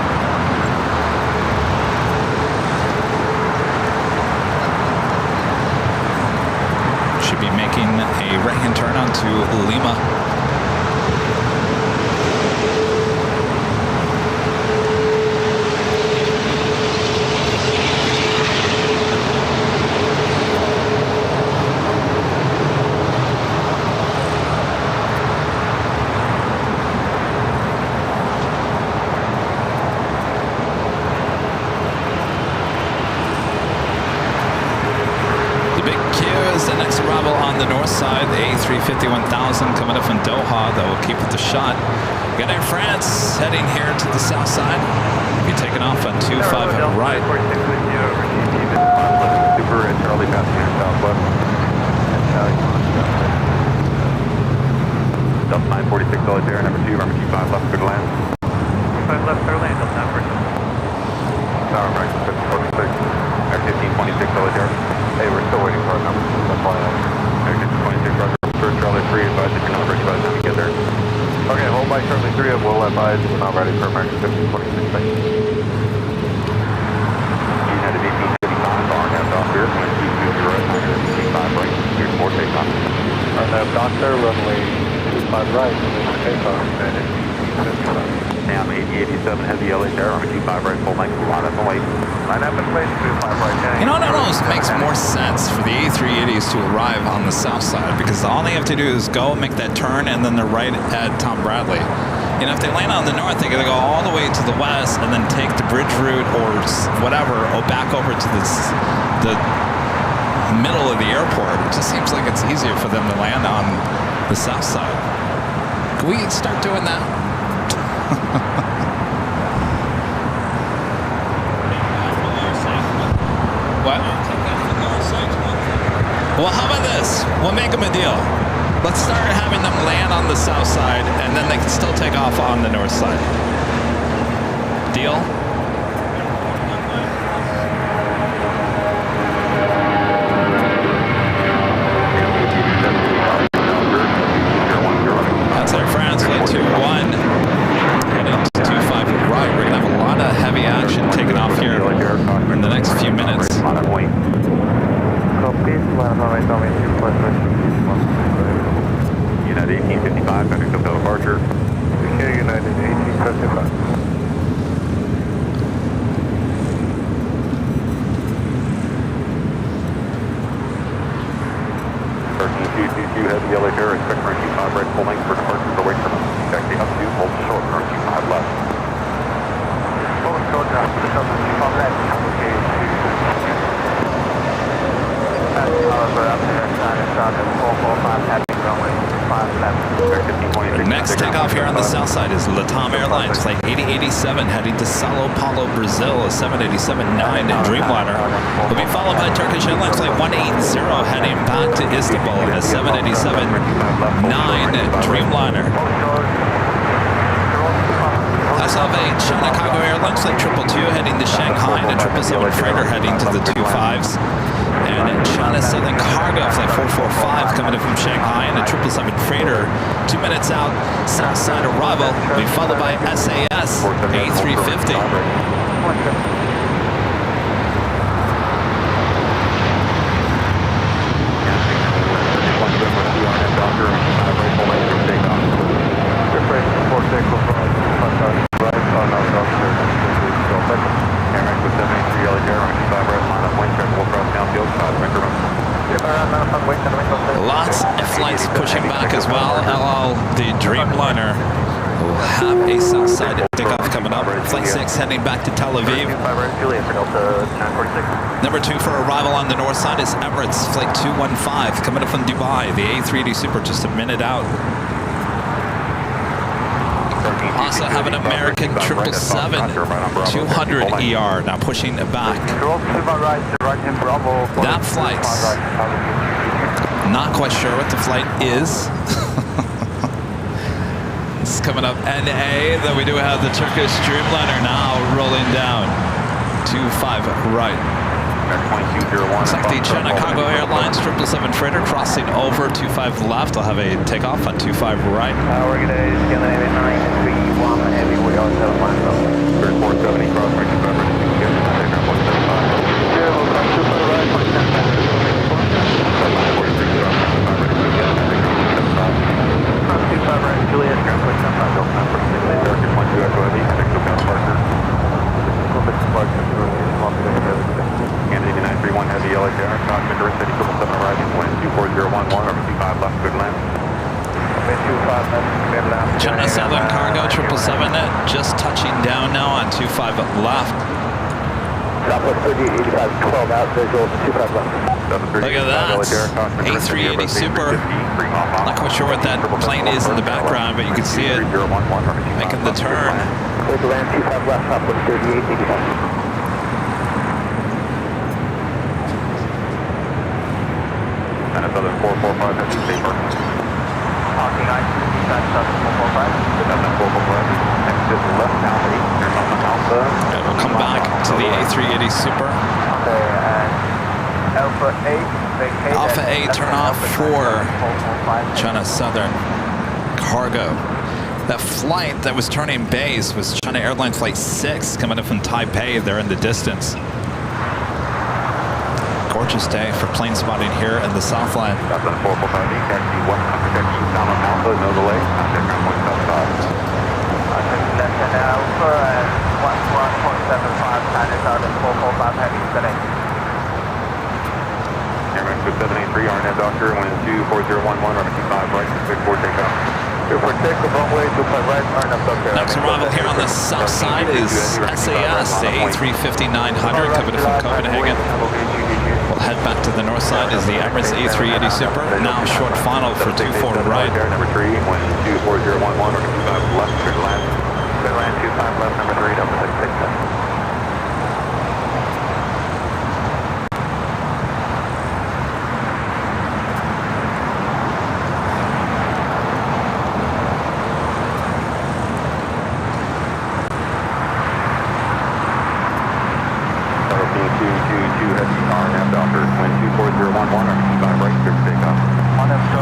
Should be making a right-hand turn onto Lima. On the north side, the A350-1000 coming up from Doha that will keep it the shot. We got Air France heading here to the south side. We'll be taking off on 25 right. Super and Charlie passenger southwest. Delta 946 Solitaire, number 2, runway 25 left, good land. 25 left, clear land, Delta 946. Tower right, 46. Air 1526 Solitaire. Hey, we're still waiting for our number. That's why Air 1526 Roger. First Charlie 3, advise if you're not ready by the time you get there. Okay, hold by Charlie 3 and we'll advise we're not ready for American 1526. Thank you. United 1855, bar half off here. Going to keep you right, 955 right. Here's more takeoff. Our nav doctor, runway 25 right, more takeoff. Now 8087 heavy LHR, runway 25 right, full length, line up and wait. Line up and wait, 25 right. You know, it almost makes more sense for the A380s to arrive on the south side because all they have to do is go make that turn and then they're right at Tom Bradley. You know, if they land on the north, they're going to go all the way to the west and then take the bridge route or whatever, or back over to the middle of the airport. It just seems like it's easier for them to land on the south side. Can we start doing that? What? Well, how about this? We'll make them a deal. Let's start having them land on the south side, and then they can still take off on the north side. Deal? United 1855, traffic to departure. Here, United 1855. Heavy yellow here, expect runway 25 right, full length for departure, away from taxi up to, hold short, runway 25 left. Hold short, runway 25 left, okay. However, up there, started 445, heading runway 5 left. Next takeoff here on the south side is LATAM Airlines Flight 8087 heading to Sao Paulo, Brazil, a 787-9 Dreamliner. Will be followed by Turkish Airlines Flight 180 heading back to Istanbul, a 787-9 Dreamliner. I saw a China Cargo Airlines Flight 222 heading to Shanghai and a 777 freighter heading to the 25s. And China Southern Cargo Flight 445 coming in from Shanghai and a 777 freighter 2 minutes out, south side arrival, will be followed by SAS A350. Lots of flights pushing back as well. The Dreamliner will have a south side takeoff coming up. Flight 6 heading back to Tel Aviv. Number 2 for arrival on the north side is Emirates Flight 215 coming up from Dubai. The A380 Super just a minute out. Also have an American 777 200 ER now pushing back. That flight, not quite sure what the flight is. It's coming up NA, though we do have the Turkish Dreamliner now rolling down 25 right. Looks like the China Cargo Airlines 777 freighter crossing over 25 left. I'll have a takeoff on 25 right. We're going to Scandinavia 931 heavy, we are 750. 3470 cross right to cover. Juliet, Canada 931 heavy yellow tower, cockpit door city 777 arriving, wind 24011, over 25 left, good land. China Southern Cargo 777 just touching down now on 25 left. Southwest 3085, 12 out, visual 25 left. Look at that, A380 Super. Not quite sure what that plane is in the background, but you can see it making the turn. Clear to land 25 left, Southwest 3885. China Southern 445, that's the paper. Talking I, China Southern 445. Southern 445, next is left now, you're not on Alpha. And we'll come back to the A380 Super. Okay, and Alpha 8, vacate. Alpha 8 turn off for China Southern Cargo. That flight that was turning base was China Airline Flight 6 coming up from Taipei. They're in the distance. Gorgeous day for plane spotting here in the Southland. Southern 445, taxi 100, taxi down on Alpha, no delay, contact ground 175. Left and Alpha and 11.75, China Southern 445, heavy today. Airman 783, RNAV Doctor, wind 24011, runway 25 right, 64 takeoff. 24 takeoff, runway 25 right, RNAV Doctor. Next arrival here on the south side is SAS, the A350-900 coming from Copenhagen. We'll head back to the north side is the Emirates A380 Super. Now short final for 24 right. Number 3, wind 24011, runway 25 left, clear land. Clear land 25 left, number 3, Delta 667.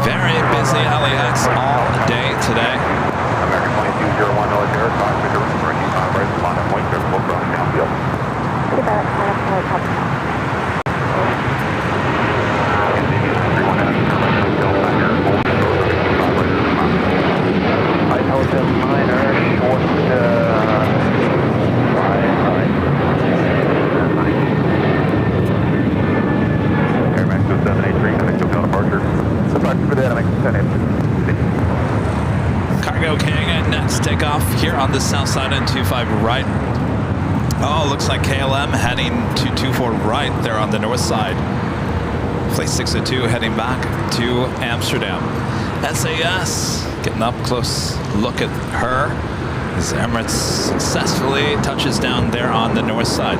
Very busy LAX all day today. American 2201 military, cockpit, 25 right, line up, wind, Cargo King and next takeoff here on the south side and 25 right. Oh, looks like KLM heading 224 right there on the north side. Flight 602 heading back to Amsterdam. SAS getting up close look at her as Emirates successfully touches down there on the north side.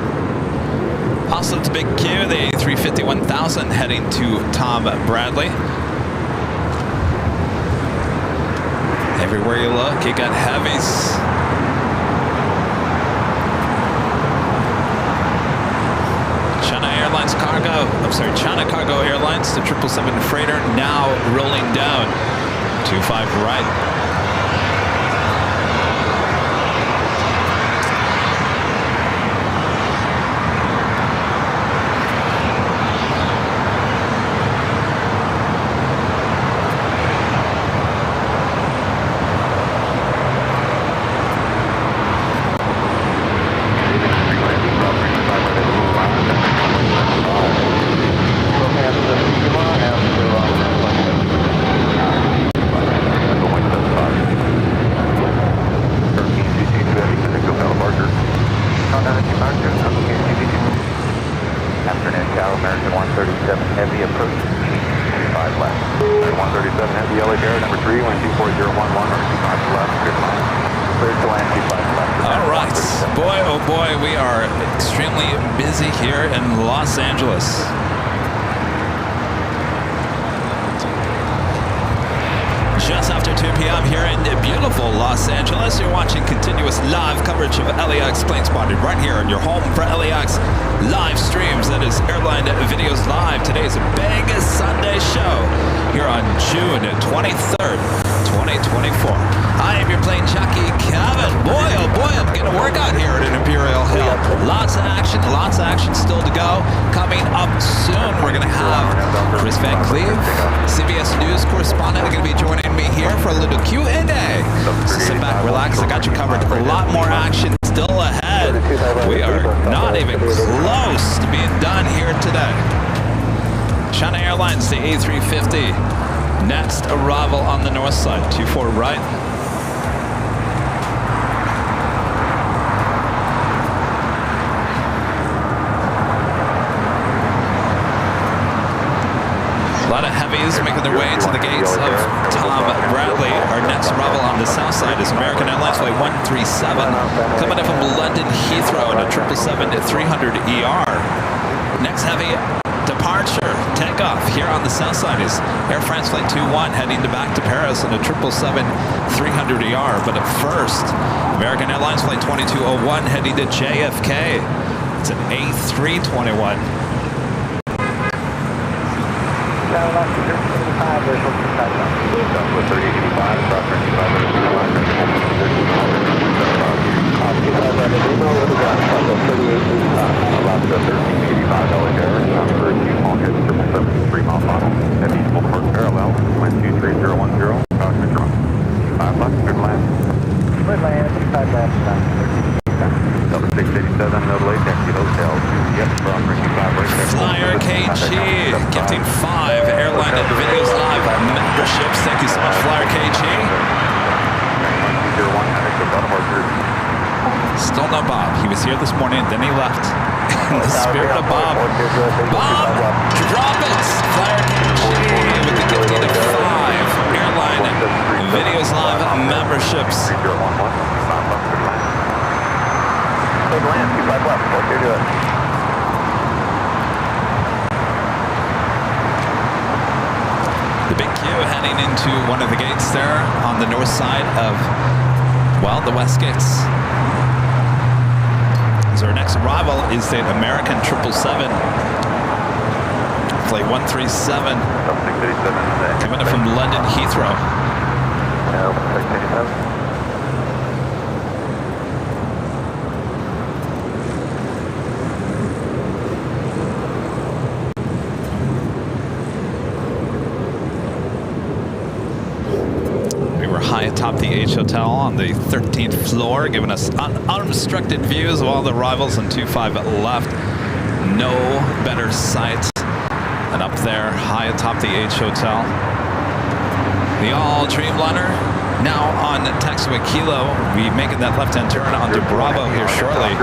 Also to Big Q, the A350-1000 heading to Tom Bradley. Everywhere you look, you got heavies. China Cargo Airlines, the 777 freighter now rolling down. 25 right. Just after 2 p.m. here in beautiful Los Angeles, you're watching continuous live coverage of LAX Planespotting right here on your home for LAX live streams. That is Airline Videos Live. Today is a big Sunday show here on June 23rd, 2024. I am your plane jockey, Kevin. Boy, oh boy, I'm getting a workout here at an Imperial Hill. Lots of action still to go. Coming up soon, we're going to have Chris Van Cleave, CBS News correspondent, going to be joining me here for a little Q&A. So sit back, relax. I got you covered. A lot more action still ahead. We are not even close to being done here today. China Airlines, the A350. Next arrival on the north side, 24 right. A lot of heavies making their way to the gates of Tom Bradley. Our next arrival on the south side is American Airlines Flight 137, coming in from London Heathrow in a 777-300ER. Next heavy departure, takeoff here on the south side is Air France Flight 21 heading back to Paris in a 777-300ER. But at first, American Airlines Flight 2201 heading to JFK. It's an A321. Flyer KG gifting 5 Airline Videos Live memberships. Thank you so much, Flyer KG. Still no Bob. He was here this morning, then he left. In the spirit of Bob. Bob, drop it! Flyer KG with the gifting of 5 Airline Videos Live memberships. The Big Q heading into one of the gates there on the north side of, well, the west gates. So our next arrival is the American 777 Flight 137 coming in from London Heathrow. Atop the H Hotel on the 13th floor, giving us unobstructed views of all the arrivals and 25 left. No better sight than up there, high atop the H Hotel. The all Dreamliner now on taxiway Kilo. We making that left-hand turn onto Bravo here shortly.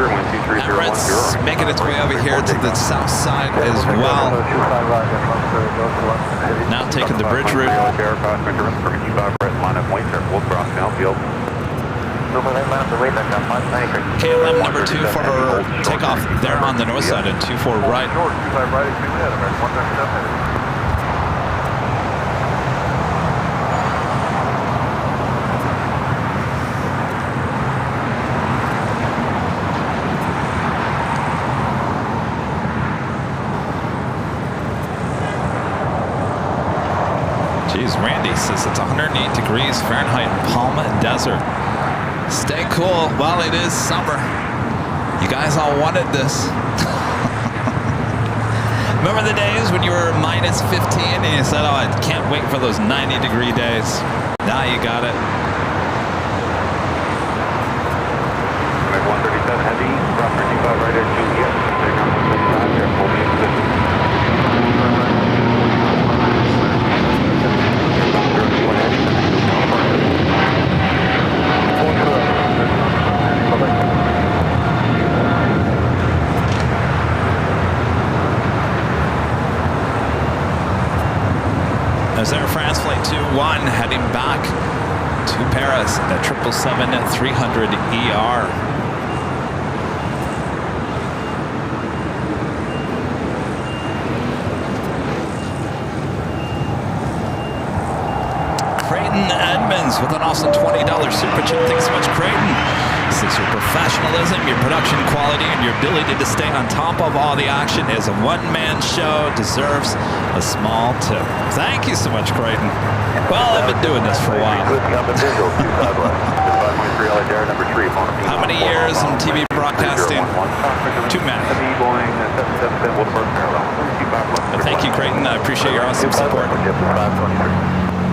Emirates making its way over here to the south side as well. Now taking the bridge route. KLM number 2 for takeoff there on the north side and 24 right. Geez, Randy says it's 108 degrees Fahrenheit in Palm Desert. Stay cool while it is summer. You guys all wanted this. Remember the days when you were minus 15 and you said, oh, I can't wait for those 90-degree days. Now you got it. 137 heavy, drop 55 right at 2, yes. Take on 135, here, hold me in position. There's Air France Flight 21 heading back to Paris at 777-300ER. Creighton Edmonds with an awesome $20 super chat. Thanks so much, Creighton. Since your professionalism, your production quality, and your ability to stay on top of all the action is a one-man show, deserves a small tip. Thank you so much, Creighton. Well, I've been doing this for a while. How many years in TV broadcasting? Too many. But thank you, Creighton. I appreciate your awesome support.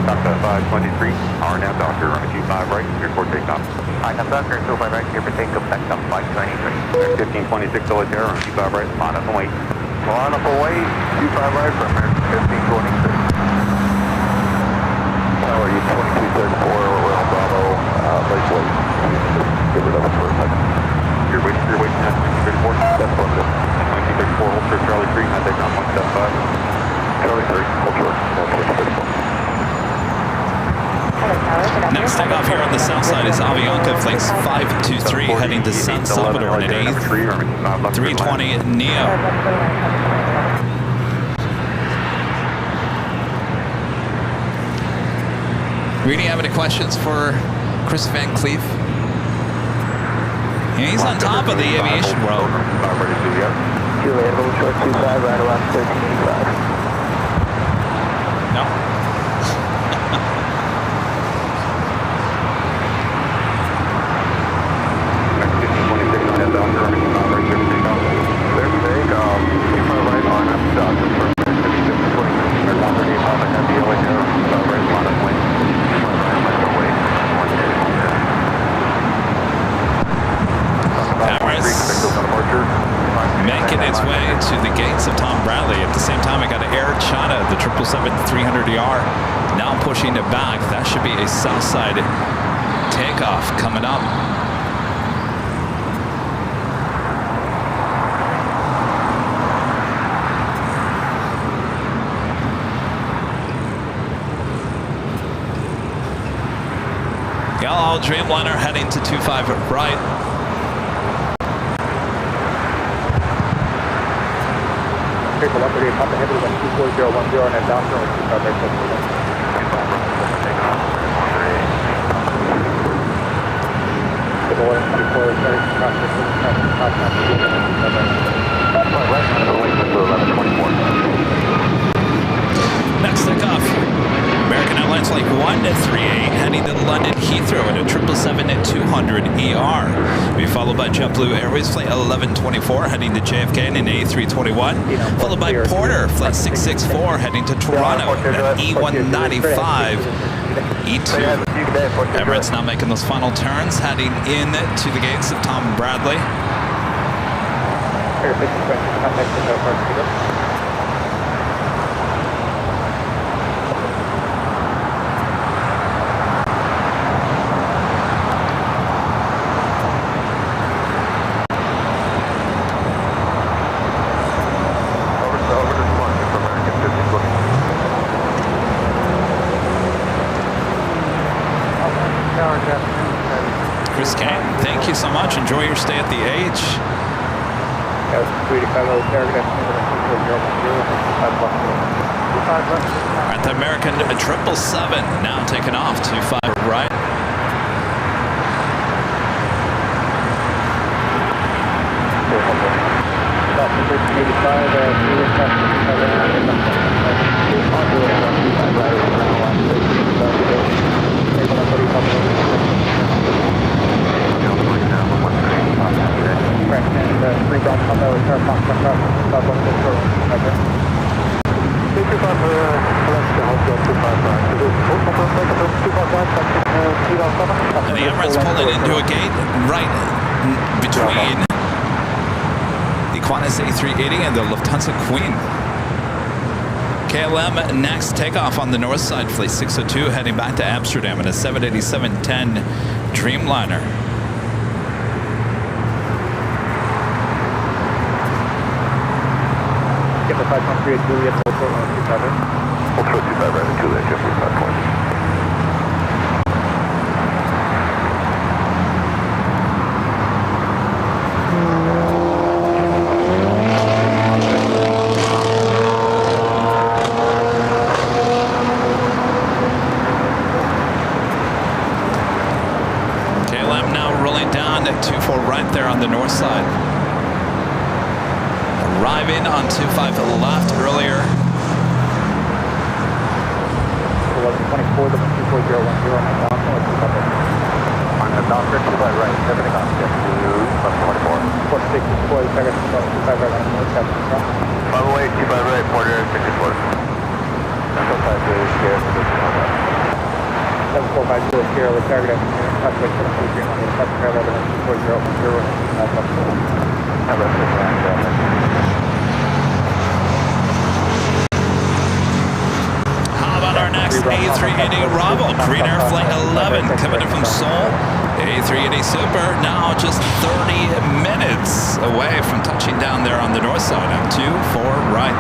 Doctor 523, RNAV Doctor, runway 25 right, clear for takeoff. RNAV Doctor, 25 right, clear for takeoff, back up 523. 1526 Solitaire, runway 25 right, line up and wait. Line up and wait, 25 right for American 1526. How are you, 2234, Royal Bravo, let's wait. Give it up for a second. You're waiting at 2234? That's one good. 2234, hold for Charlie 3, I take off 175. Charlie 3, hold short, 2234. Next takeoff here on the south side is Avianca Flight 523 heading to San Salvador in an A320 Neo. Really have any questions for Chris Van Cleave? He's on top of the aviation world. Juliet, hold short 25, right around 1385. No. Making its way to the gates of Tom Bradley. At the same time, I got Air China, the 777-300ER, now pushing it back. That should be a south side takeoff coming up. Yellow Dreamliner heading to 25 right. Take a 138, pop ahead with 24010 and down to 25 right. Next takeoff, American Airlines Flight 138 heading to London Heathrow at a 777-200ER. Be followed by JetBlue Airways Flight 1124 heading to JFK in an A321. Followed by Porter Flight 664 heading to Toronto in an E195 E2. Emirates now making those final turns, heading in to the gates of Tom Bradley. Chris Kane, thank you so much. Enjoy your stay at the H. At the American 777, now taking off 25 right. And the Emirates pulling into a gate right between the Qantas A380 and the Lufthansa Queen. KLM next takeoff on the north side, flight 602 heading back to Amsterdam in a 787-10 Dreamliner. Get the 5.38 Juliet, Ultra 127. Ultra 25 right into Juliet, Jeffrey 5 points. KLM now rolling down at 24 right there on the north side. Arriving on 25 left earlier. 1124, 2410, on the Docker, 25 right, 70 knots, get to 1124. 46 deploy, target 25 right on the north, captain front. By the way, 25 right, Porter, 64. 745 Sierra, 745 Sierra, with target engineer, touch like 743 on the touch parallel to 240, Our next A380 Bravo, Green Air Flight 11, coming in from Seoul. A380 Super now just 30 minutes away from touching down there on the north side on 24 right.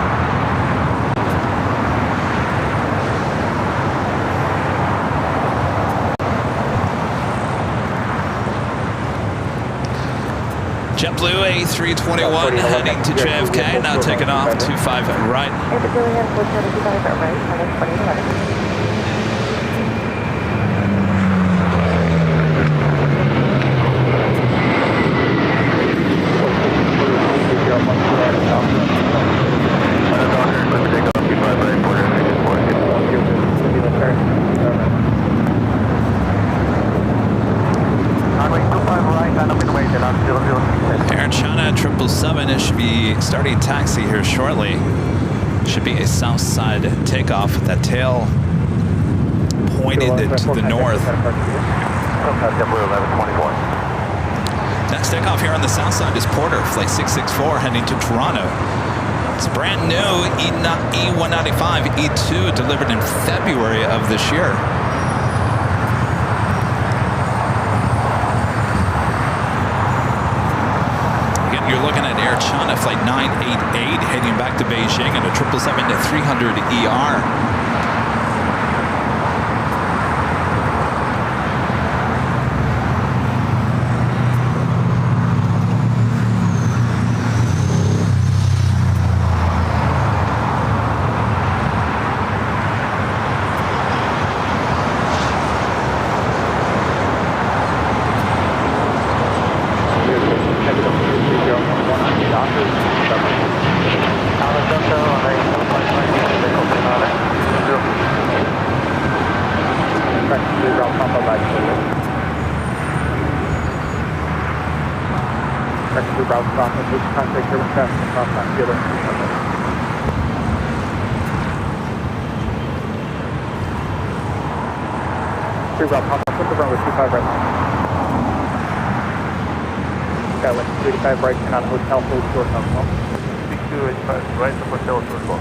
JetBlue A321 heading to JFK, now taking off 25 right. Air China 777 should be starting taxi here shortly. Should be a south side takeoff with that tail pointed to the north. Next takeoff here on the south side is Porter, flight 664 heading to Toronto. It's brand new E195 E2 delivered in February of this year. You're looking at Air China flight 988 heading back to Beijing and a 777-300ER. Skylink 35 right, and on hotel, hold short on well. 6285 right, the hotel short well.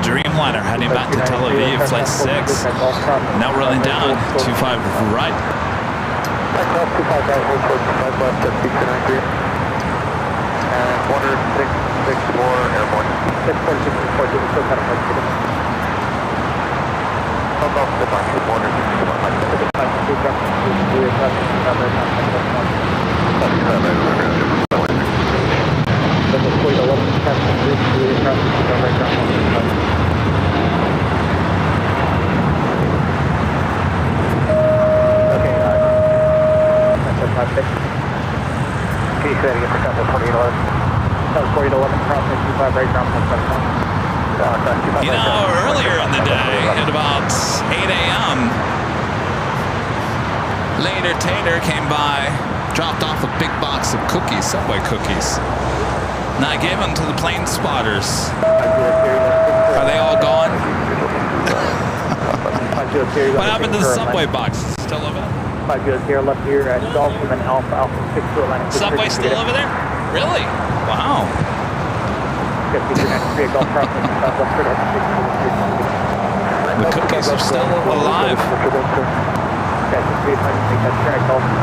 Dreamliner heading back to Tel Aviv, flight 6. Now rolling down 25 right. Cross 25 right, hold short 25 left, at 293. And 464 airborne. 646, give me still kind of hard to get it. Hold off the bunch, 464 left. Okay, that's a 5-6. Can you say that again for Delta 4811? Delta 4811, cross 25 right, ground 175. You know, earlier in the day, at about 8 a.m., Later Tater came by, dropped off a big box of cookies, Subway cookies. And I gave them to the plane spotters. Are they all gone? What happened to the Subway box? Still over there? 500 left here at Golf and then Alpha 6 to Atlantic. Subway still over there? Really? Wow. The cookies are still alive.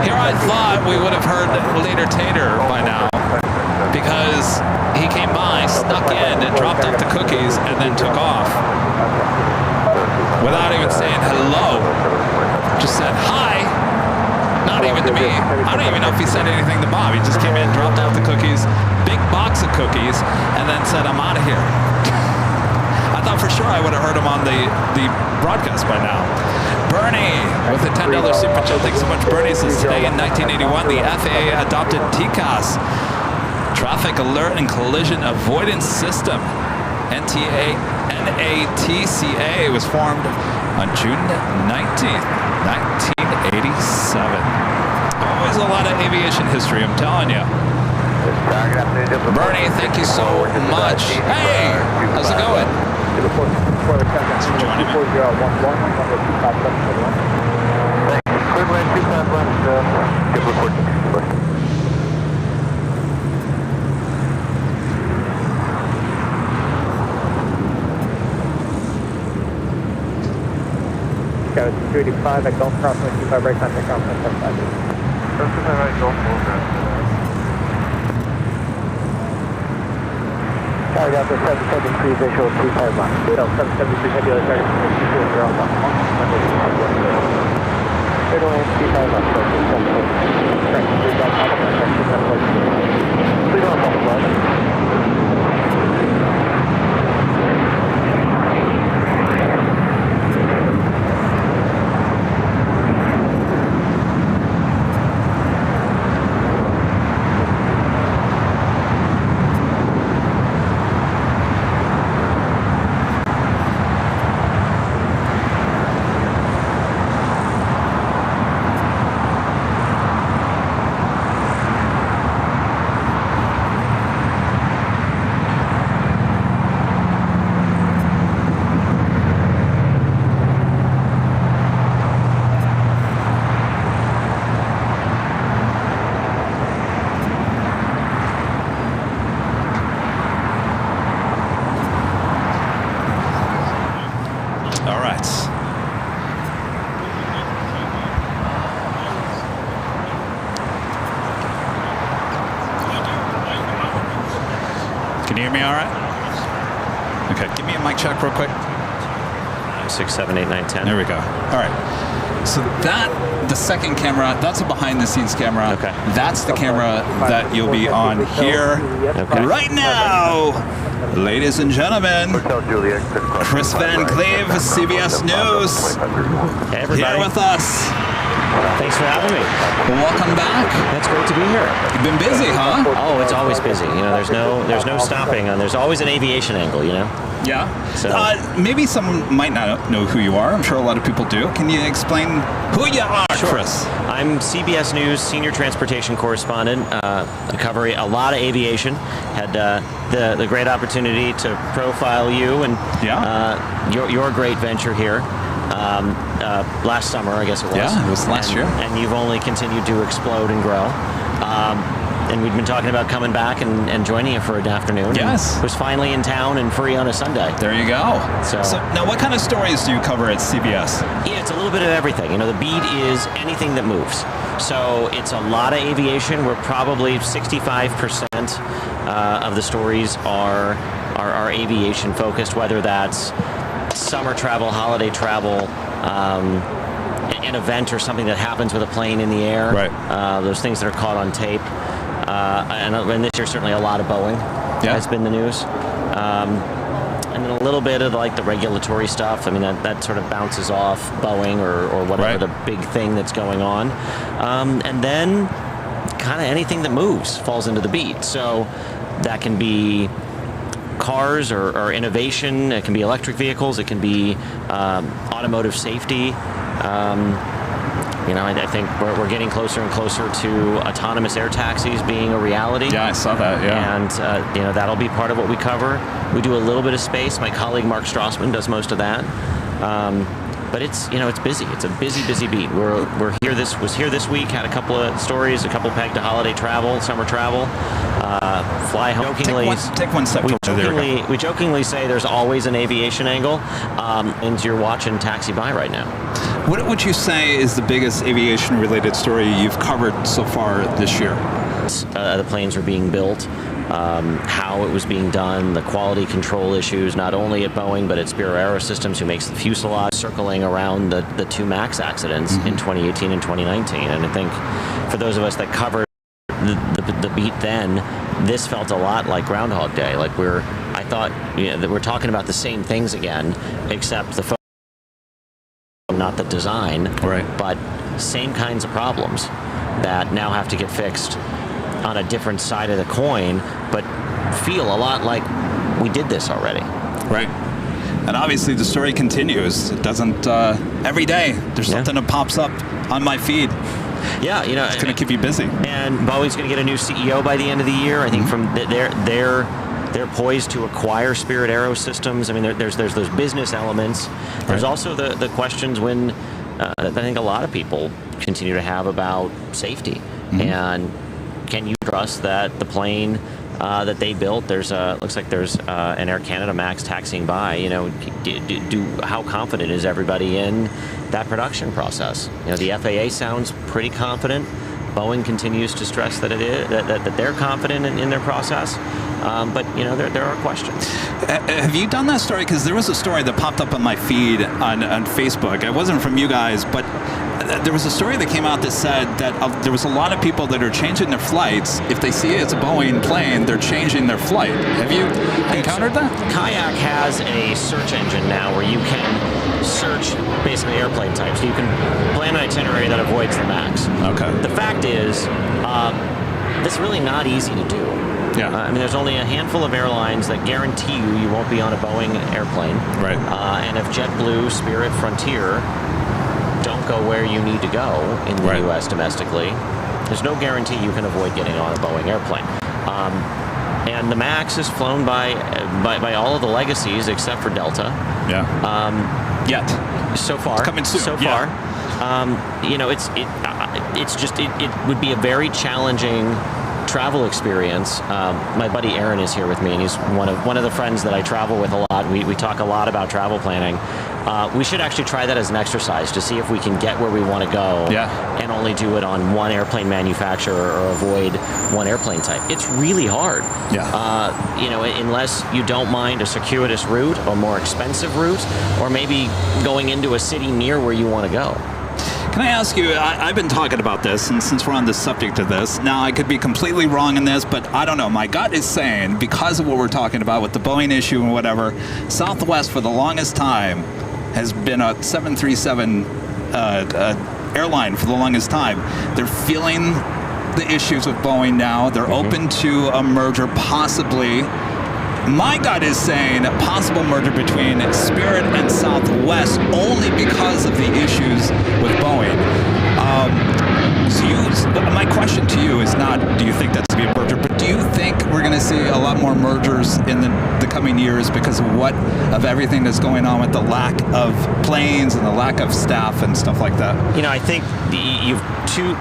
Here I thought we would have heard Later Tater by now, because he came by, snuck in, and dropped off the cookies, and then took off. Without even saying hello. Just said hi. Not even to me. I don't even know if he said anything to Bob. He just came in, dropped off the cookies, big box of cookies, and then said, I'm out of here. I thought for sure I would have heard him on the broadcast by now. Bernie with a $10 super chat. Thanks so much, Bernie. Says today in 1981, the FAA adopted TCAS, Traffic Alert and Collision Avoidance System. NATCA was formed on June 19th, 1987. Always a lot of aviation history, I'm telling you. Bernie, thank you so much. Hey, how's it going? Thanks for joining me. Got it, 285 at Gulf Cross 25 right, contact Gulf 25. That's the right, Gulf, Carried out the 773 visual 351. No, 773 heavy other target 220 off on 1. Airline 351, 773. Correct, 3 Gulf Alpha, contact 3 Gulf Alpha. Can you hear me all right? Okay, give me a mic check real quick. 6, 7, 8, 9, 10. There we go. All right. So the second camera, that's a behind the scenes camera. Okay. That's the camera that you'll be on here right now. Ladies and gentlemen, Chris Van Cleave, CBS News, Hey, everybody. here with us. Thanks for having me. Welcome back. It's great to be here. You've been busy, huh? Oh, it's always busy. You know, there's no stopping, and there's always an aviation angle. You know. Yeah. So maybe someone might not know who you are. I'm sure a lot of people do. Can you explain who you are, sure. Chris? I'm CBS News senior transportation correspondent. I cover a lot of aviation. Had the great opportunity to profile you and your great venture here. Last summer, I guess it was. Yeah, it was last year. And you've only continued to explode and grow. and we'd been talking about coming back and joining you for an afternoon. Yes. Was finally in town and free on a Sunday. There you go. So now, what kind of stories do you cover at CBS? Yeah, it's a little bit of everything. You know, the beat is anything that moves. So it's a lot of aviation. We're probably 65% of the stories are aviation focused, whether that's summer travel, holiday travel, an event or something that happens with a plane in the air. Right. Those things that are caught on tape. And this year, certainly a lot of Boeing has been the news. And then a little bit of like the regulatory stuff. I mean, that sort of bounces off Boeing or whatever the big thing that's going on. And then kind of anything that moves falls into the beat. So that can be cars or innovation. It can be electric vehicles. It can be automotive safety. You know, I think we're getting closer and closer to autonomous air taxis being a reality. Yeah, I saw that, yeah. And, you know, that'll be part of what we cover. We do a little bit of space. My colleague Mark Strassman does most of that. But it's, you know, it's busy. It's a busy beat. Was here this week, had a couple of stories, a couple pegged to holiday travel, summer travel. Fly home. Take one step closer. We jokingly say there's always an aviation angle, and you're watching Taxi By right now. What would you say is the biggest aviation-related story you've covered so far this year? The planes are being built, how it was being done, the quality control issues, not only at Boeing, but at Spirit AeroSystems, who makes the fuselage, circling around the two MAX accidents in 2018 and 2019. And I think for those of us that covered the beat then, this felt a lot like Groundhog Day. Like I thought that we're talking about the same things again, except the not the design, but same kinds of problems that now have to get fixed on a different side of the coin, but feel a lot like we did this already. Right. And obviously the story continues. It doesn't, every day there's something that pops up on my feed. Yeah, you know, it's going to keep you busy. And Boeing's going to get a new CEO by the end of the year. I think from they're poised to acquire Spirit AeroSystems. I mean, there's those business elements. There's also the questions that I think a lot of people continue to have about safety. And can you trust that the plane that they built, looks like there's an Air Canada MAX taxiing by, you know, how confident is everybody in that production process? You know, the FAA sounds pretty confident. Boeing continues to stress that that they're confident in their process. But, you know, there are questions. Have you done that story? Because there was a story that popped up on my feed on Facebook. It wasn't from you guys, but there was a story that came out that said that there was a lot of people that are changing their flights. If they see it's a Boeing plane, they're changing their flight. Have you encountered that? Kayak has a search engine now where you can search basically airplane types. You can plan an itinerary that avoids the MAX. Okay. The fact is, this is really not easy to do. Yeah. I mean, there's only a handful of airlines that guarantee you won't be on a Boeing airplane. Right. And if JetBlue, Spirit, Frontier don't go where you need to go in the U.S. domestically, there's no guarantee you can avoid getting on a Boeing airplane. And the MAX is flown by all of the legacies except for Delta. Yeah. Yet. So far. It's coming soon. So far. You know, it would be a very challenging travel experience. My buddy Aaron is here with me, and he's one of the friends that I travel with a lot. We talk a lot about travel planning. We should actually try that as an exercise to see if we can get where we want to go and only do it on one airplane manufacturer or avoid one airplane type. It's really hard. Yeah. You know, unless you don't mind a circuitous route or more expensive route, or maybe going into a city near where you want to go. Can I ask you, I've been talking about this, and since we're on the subject of this, now I could be completely wrong in this, but I don't know. My gut is saying, because of what we're talking about with the Boeing issue and whatever, Southwest for the longest time has been a 737 airline for the longest time. They're feeling the issues with Boeing now. They're open to a merger, possibly. My gut is saying a possible merger between Spirit and Southwest only because of the issues with Boeing. My question to you is not, do you think that's going to be a merger, but do you think think we're going to see a lot more mergers in the coming years because of everything that's going on with the lack of planes and the lack of staff and stuff like that? You know, I think you've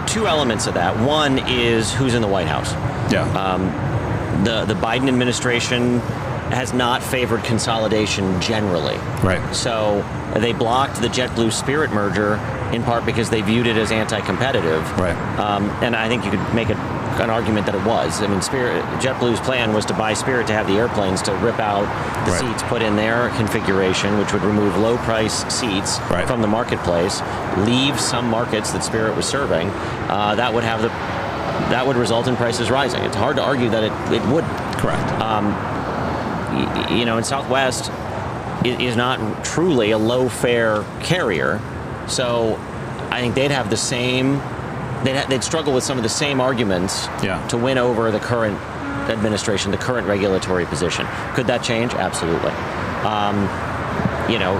two elements of that. One is who's in the White House. Yeah. The Biden administration has not favored consolidation generally. Right. So they blocked the JetBlue Spirit merger in part because they viewed it as anti-competitive. Right. And I think you could make an argument that it was. I mean, JetBlue's plan was to buy Spirit to have the airplanes to rip out the seats, put in their configuration, which would remove low-price seats from the marketplace, leave some markets that Spirit was serving. That would result in prices rising. It's hard to argue that it would. Correct. You know, and Southwest is not truly a low-fare carrier, so I think they'd have the same. They'd struggle with some of the same arguments to win over the current administration, the current regulatory position. Could that change? Absolutely. You know,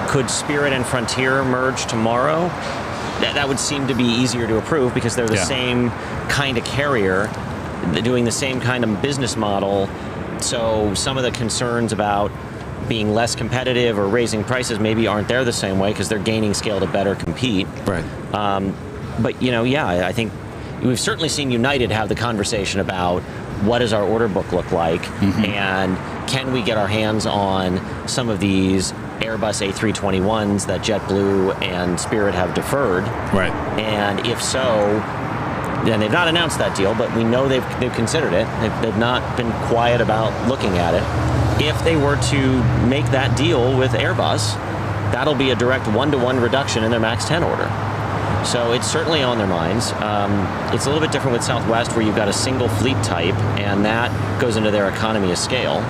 could Spirit and Frontier merge tomorrow? That would seem to be easier to approve because they're the same kind of carrier, doing the same kind of business model. So some of the concerns about being less competitive or raising prices maybe aren't there the same way because they're gaining scale to better compete. Right. But, you know, I think we've certainly seen United have the conversation about what does our order book look like and can we get our hands on some of these Airbus A321s that JetBlue and Spirit have deferred. Right. And if so, then they've not announced that deal, but we know they've considered it. They've not been quiet about looking at it. If they were to make that deal with Airbus, that'll be a direct 1-to-1 reduction in their MAX 10 order. So it's certainly on their minds. It's a little bit different with Southwest, where you've got a single fleet type, and that goes into their economy of scale.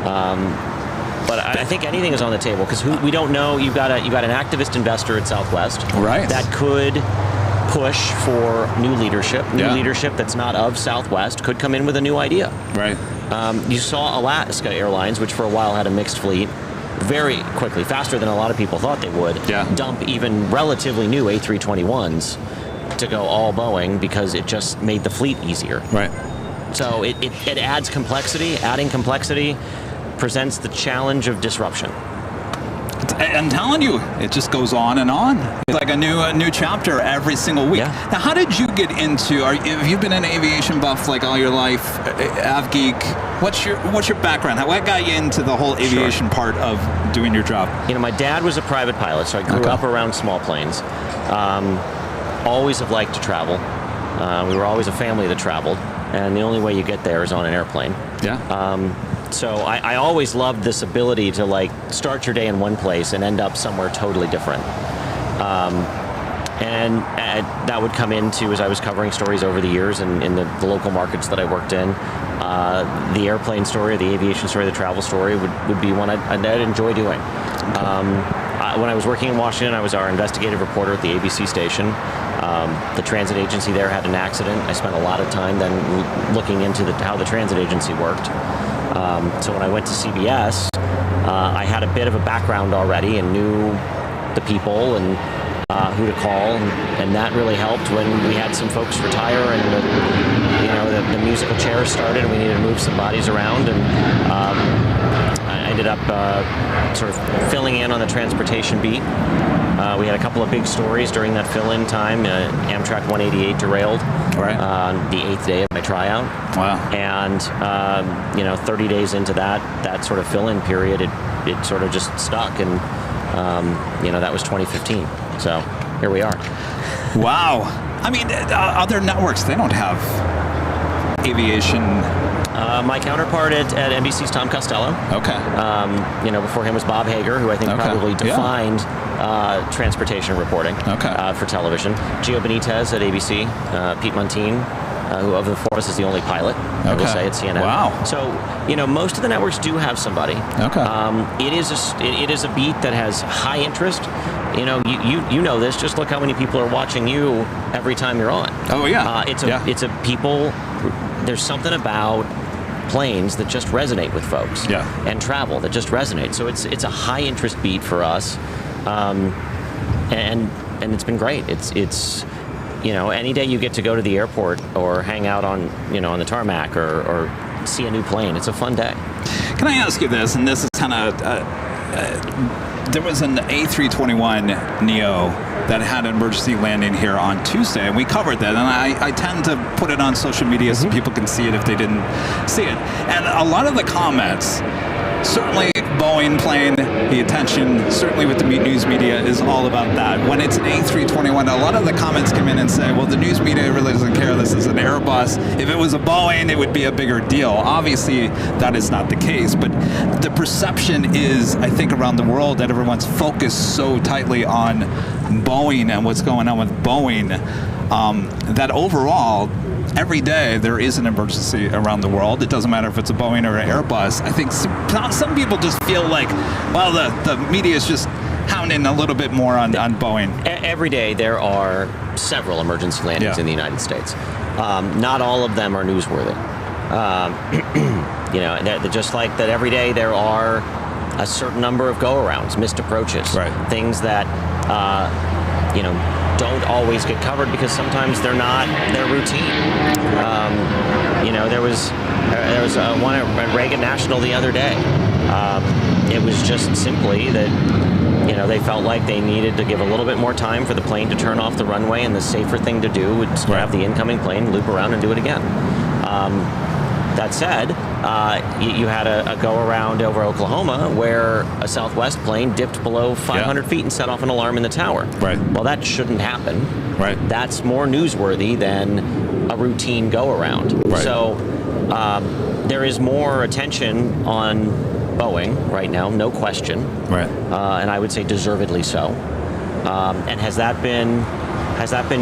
But I think anything is on the table because we don't know. You've got an activist investor at Southwest, that could push for new leadership. New leadership that's not of Southwest could come in with a new idea. Right. You saw Alaska Airlines, which for a while had a mixed fleet, very quickly, faster than a lot of people thought they would, dump even relatively new A321s to go all Boeing because it just made the fleet easier. Right. So it adds complexity. Adding complexity presents the challenge of disruption. I'm telling you, it just goes on and on. It's like a new chapter every single week. Yeah. Now, how did you get into? Have you been an aviation buff like all your life? AvGeek. What's your background? What got you into the whole aviation part of doing your job? You know, my dad was a private pilot, so I grew up around small planes. Always have liked to travel. We were always a family that traveled, and the only way you get there is on an airplane. Yeah. So I always loved this ability to like start your day in one place and end up somewhere totally different. And that would come into as I was covering stories over the years in the local markets that I worked in. The airplane story, the aviation story, the travel story would be one I'd enjoy doing. When I was working in Washington, I was our investigative reporter at the ABC station. The transit agency there had an accident. I spent a lot of time then looking into how the transit agency worked. So when I went to CBS, I had a bit of a background already and knew the people and who to call, and that really helped when we had some folks retire and the musical chairs started and we needed to move some bodies around, and I ended up sort of filling in on the transportation beat. We had a couple of big stories during that fill-in time. Amtrak 188 derailed on the 8th day of my tryout. Wow. And 30 days into that sort of fill-in period, it sort of just stuck, and that was 2015. So here we are. Wow. I mean, other networks, they don't have aviation. My counterpart at NBC's Tom Costello. Okay. Before him was Bob Hager, who I think probably defined transportation reporting for television. Gio Benitez at ABC. Pete Montine, who of the four of us is the only pilot, I will say, at CNN. Wow. So, most of the networks do have somebody. Okay. It is a beat that has high interest. You know this. Just look how many people are watching you every time you're on. Oh yeah. It's a people. There's something about planes that just resonate with folks. Yeah. And travel that just resonates. So it's a high interest beat for us, and it's been great. It's any day you get to go to the airport or hang out on, on the tarmac or see a new plane, it's a fun day. Can I ask you this? And this is kind of, there was an A321neo that had an emergency landing here on Tuesday, and we covered that. And I tend to put it on social media so people can see it if they didn't see it. And a lot of the comments, certainly Boeing plane, the attention, certainly with the news media, is all about that. When it's an A321, a lot of the comments come in and say, well, the news media really doesn't care. This is an Airbus. If it was a Boeing, it would be a bigger deal. Obviously, that is not the case. But the perception is, I think, around the world that everyone's focused so tightly on Boeing and what's going on with Boeing, that overall, every day there is an emergency around the world. It doesn't matter if it's a Boeing or an Airbus. I think some people just feel like, well, the media is just hounding a little bit more on Boeing. Every day there are several emergency landings in the United States. Not all of them are newsworthy. Just like that every day there are a certain number of go-arounds, missed approaches, things that, don't always get covered because sometimes they're routine. There was one at Reagan National the other day. It was just simply that, they felt like they needed to give a little bit more time for the plane to turn off the runway, and the safer thing to do would have the incoming plane loop around and do it again. That said, you had a go-around over Oklahoma where a Southwest plane dipped below 500 feet and set off an alarm in the tower. Right. Well, that shouldn't happen. Right. That's more newsworthy than a routine go-around. Right. So there is more attention on Boeing right now, no question. Right. And I would say deservedly so. And has that been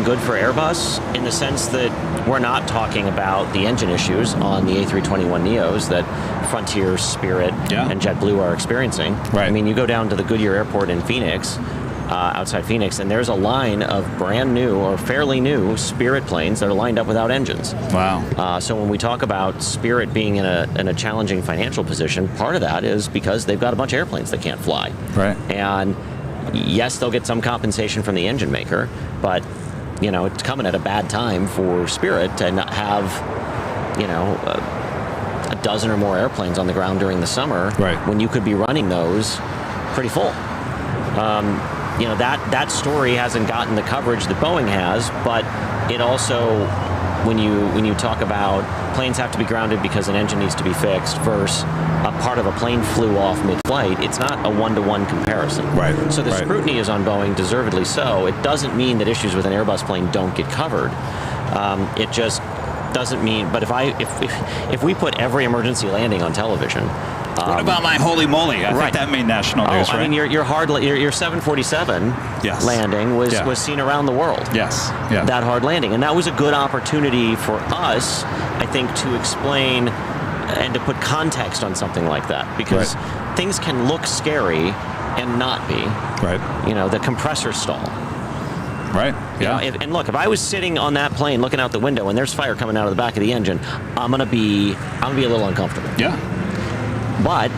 good for Airbus in the sense that we're not talking about the engine issues on the A321neos that Frontier, Spirit, and JetBlue are experiencing? Right. I mean, you go down to the Goodyear Airport in Phoenix, outside Phoenix, and there's a line of brand new or fairly new Spirit planes that are lined up without engines. Wow. So when we talk about Spirit being in a challenging financial position, part of that is because they've got a bunch of airplanes that can't fly. Right. And yes, they'll get some compensation from the engine maker, but it's coming at a bad time for Spirit to not have, a dozen or more airplanes on the ground during the summer, when you could be running those pretty full. That story hasn't gotten the coverage that Boeing has, but it also, when you talk about planes have to be grounded because an engine needs to be fixed versus a part of a plane flew off mid-flight, it's not a one-to-one comparison. Right. So the scrutiny is on Boeing, deservedly so. It doesn't mean that issues with an Airbus plane don't get covered. It just doesn't mean. But if we put every emergency landing on television. What about my holy moly? I think that made national news, right? I mean, your 747 landing was seen around the world. Yes. Yeah. That hard landing. And that was a good opportunity for us, I think, to explain and to put context on something like that. Because things can look scary and not be. Right. The compressor stall. Right. Yeah. And look, if I was sitting on that plane looking out the window and there's fire coming out of the back of the engine, I'm gonna be a little uncomfortable. Yeah. But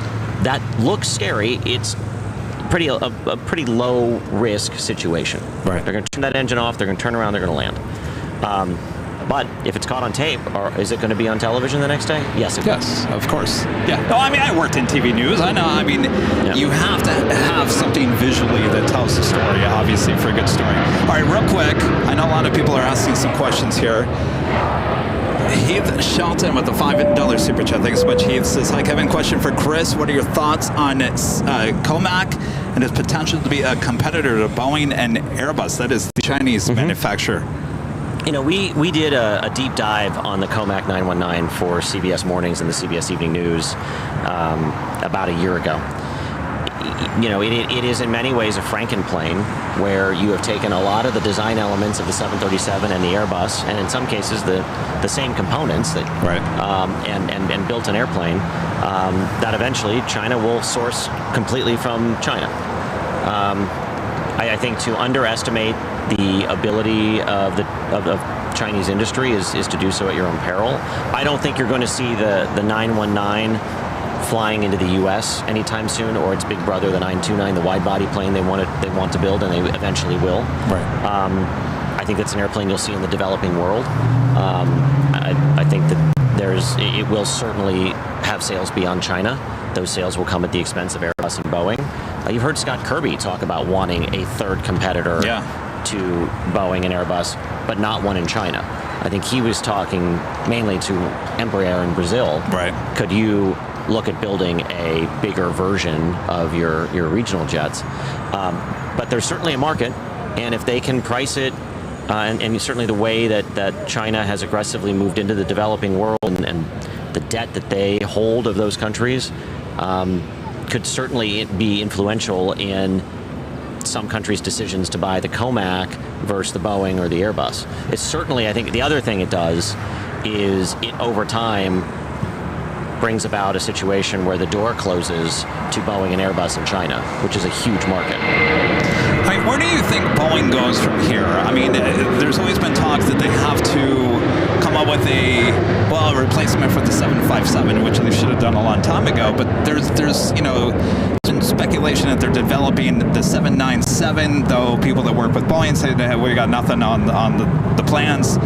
that looks scary. It's a pretty low risk situation. Right. They're going to turn that engine off. They're going to turn around. They're going to land. But if it's caught on tape, or is it going to be on television the next day? Yes, it will. Yes, of course. Yeah. No, I mean, I worked in TV news. I know. I mean, you have to have something visually that tells the story, obviously, for a good story. All right, real quick. I know a lot of people are asking some questions here. Heath Shelton with the $5 super chat. Thanks so much, Heath. Says, hi, Kevin. Question for Chris. What are your thoughts on Comac and its potential to be a competitor to Boeing and Airbus? That is the Chinese manufacturer. We did a deep dive on the Comac 919 for CBS Mornings and the CBS Evening News about a year ago. It is in many ways a Frankenplane where you have taken a lot of the design elements of the 737 and the Airbus, and in some cases the same components that and built an airplane that eventually China will source completely from China. I think to underestimate the ability of Chinese industry is to do so at your own peril. I don't think you're going to see the 919 flying into the U.S. anytime soon, or its big brother, the 929, the wide-body plane they want to build, and they eventually will. Right. I think that's an airplane you'll see in the developing world. I think that it will certainly have sales beyond China. Those sales will come at the expense of Airbus and Boeing. You've heard Scott Kirby talk about wanting a third competitor to Boeing and Airbus, but not one in China. I think he was talking mainly to Imperial in Brazil. Right. Could you look at building a bigger version of your regional jets? But there's certainly a market, and if they can price it, and certainly the way that China has aggressively moved into the developing world and the debt that they hold of those countries could certainly be influential in some countries' decisions to buy the Comac versus the Boeing or the Airbus. It's certainly, I think, the other thing it does is it over time brings about a situation where the door closes to Boeing and Airbus in China, which is a huge market. I mean, where do you think Boeing goes from here? I mean, there's always been talks that they have to come up with a replacement for the 757, which they should have done a long time ago. But there's some speculation that they're developing the 797, though people that work with Boeing say that we got nothing on the plans.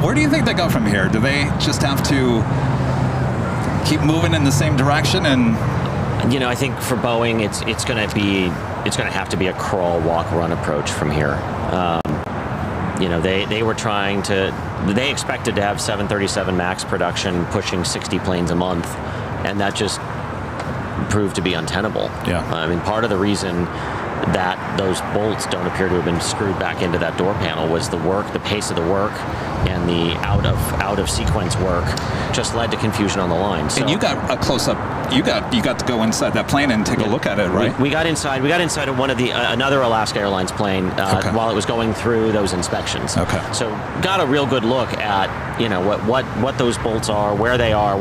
Where do you think they go from here? Do they just have to keep moving in the same direction? And I think for Boeing, it's going to have to be a crawl, walk, run approach from here. They were trying to. They expected to have 737 MAX production pushing 60 planes a month, and that just proved to be untenable. Yeah. I mean, part of the reason that those bolts don't appear to have been screwed back into that door panel was the pace of the work, and the out of sequence work just led to confusion on the line. So, and you got a close up. You got to go inside that plane and take a look at it, right? We got inside. We got inside of one of the another Alaska Airlines plane while it was going through those inspections. Okay. So got a real good look at what those bolts are, where they are,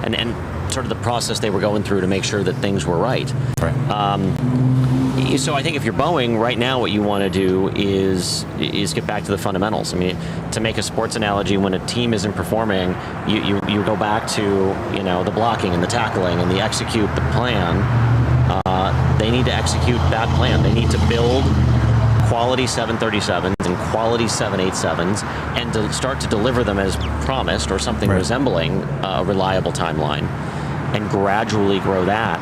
and sort of the process they were going through to make sure that things were right. So I think if you're Boeing right now, what you want to do is get back to the fundamentals. I mean, to make a sports analogy, when a team isn't performing, you go back to the blocking and the tackling and the execute the plan. They need to execute that plan. They need to build quality 737s and quality 787s and to start to deliver them as promised or something resembling a reliable timeline, and gradually grow that.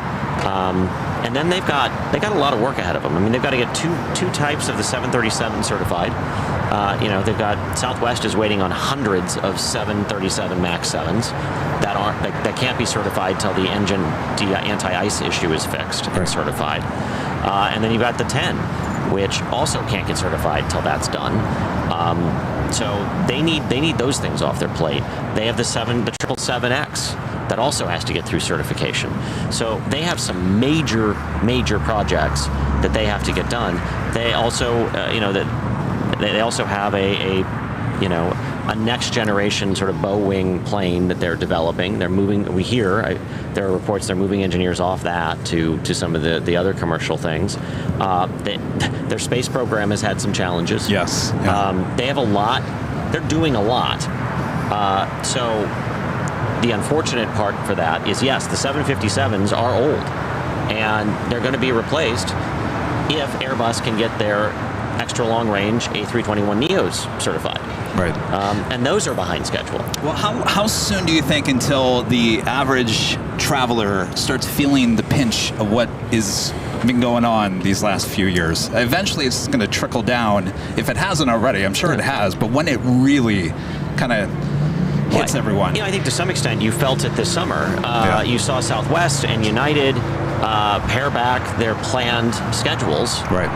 And then they got a lot of work ahead of them. I mean, they've got to get two types of the 737 certified. They've got Southwest is waiting on hundreds of 737 MAX 7s that can't be certified till the engine anti-ice issue is fixed and certified. And then you've got the 10, which also can't get certified till that's done. So they need those things off their plate. They have the 777X that also has to get through certification. So they have some major projects that they have to get done. They also, they also have a next generation sort of bow wing plane that they're developing. They're moving. There are reports they're moving engineers off that to some of the other commercial things. Their space program has had some challenges. Yes. Yeah. They have a lot. They're doing a lot. So the unfortunate part for that is, yes, the 757s are old, and they're going to be replaced if Airbus can get their extra long range A321neos certified. Right. And those are behind schedule. Well, how soon do you think until the average traveler starts feeling the pinch of what is been going on these last few years? Eventually it's going to trickle down, if it hasn't already. I'm sure it has, but when it really kind of hits everyone. I think to some extent you felt it this summer. You saw Southwest and United pare back their planned schedules. Right.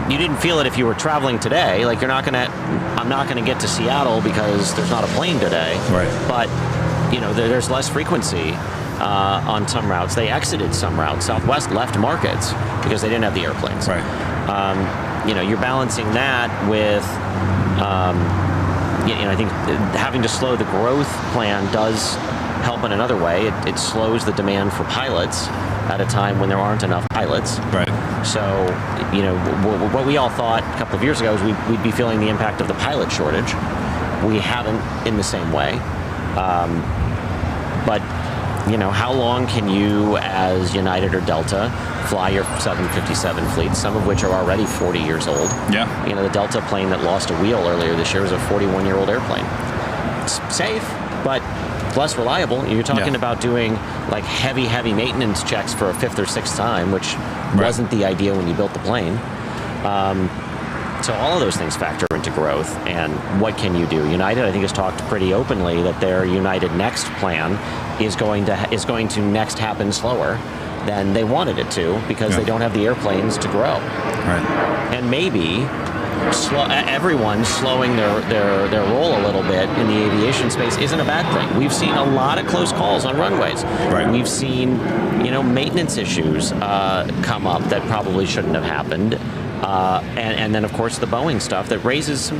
You didn't feel it if you were traveling today. Like I'm not gonna get to Seattle because there's not a plane today. Right. But there's less frequency on some routes. They exited some routes. Southwest left markets because they didn't have the airplanes. Right. You're balancing that with. I think having to slow the growth plan does help in another way. It slows the demand for pilots at a time when there aren't enough pilots. Right. So, what we all thought a couple of years ago is we'd be feeling the impact of the pilot shortage. We haven't in the same way. But how long can you, as United or Delta, fly your 757 fleet, some of which are already 40 years old? Yeah. The Delta plane that lost a wheel earlier this year was a 41-year-old airplane. It's safe, but less reliable. You're talking about doing like heavy maintenance checks for a 5th or 6th time, which wasn't the idea when you built the plane. So all of those things factor into growth, and what can you do? United, I think, has talked pretty openly that their United Next plan is going to next happen slower than they wanted it to, because they don't have the airplanes to grow. Right. And maybe everyone slowing their roll a little bit in the aviation space isn't a bad thing. We've seen a lot of close calls on runways. Right. We've seen maintenance issues come up that probably shouldn't have happened. And then, of course, the Boeing stuff that raises some,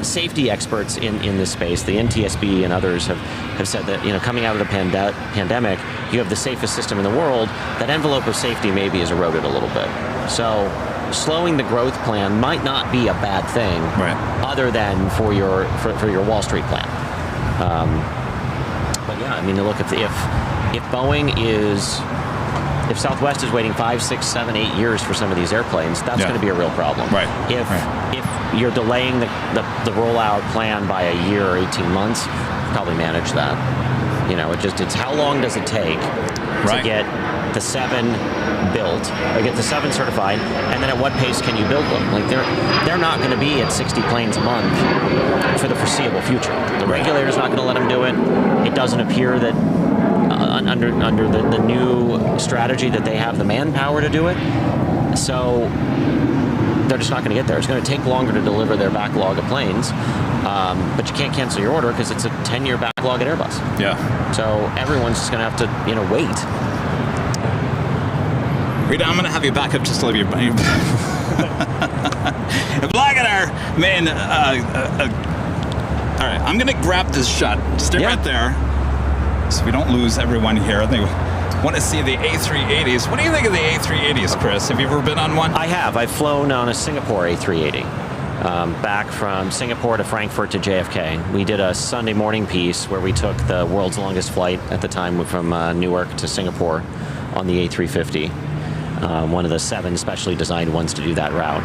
safety experts in this space, the NTSB and others have said that, coming out of the pandemic, you have the safest system in the world. That envelope of safety maybe is eroded a little bit. So slowing the growth plan might not be a bad thing, other than for your Wall Street plan. But yeah, look, if Boeing is... If Southwest is waiting 5, 6, 7, 8 years for some of these airplanes, that's going to be a real problem. Right. If you're delaying the rollout plan by a year or 18 months, probably manage that. It's how long does it take to get the 7 built, or get the 7 certified, and then at what pace can you build them? Like they're not going to be at 60 planes a month for the foreseeable future. The regulator's not going to let them do it. It doesn't appear that under the new strategy that they have the manpower to do it. So they're just not going to get there. It's going to take longer to deliver their backlog of planes, but you can't cancel your order because it's a 10-year backlog at Airbus. Yeah. So everyone's just going to have to wait. Rita, I'm going to have you back up just a little bit. Look at our man. All right, I'm going to grab this shot. Stay right there, so we don't lose everyone here. They want to see the A380s. What do you think of the A380s, Chris? Have you ever been on one? I have. I've flown on a Singapore A380. Back from Singapore to Frankfurt to JFK. We did a Sunday morning piece where we took the world's longest flight at the time from Newark to Singapore on the A350. One of the 7 specially designed ones to do that route.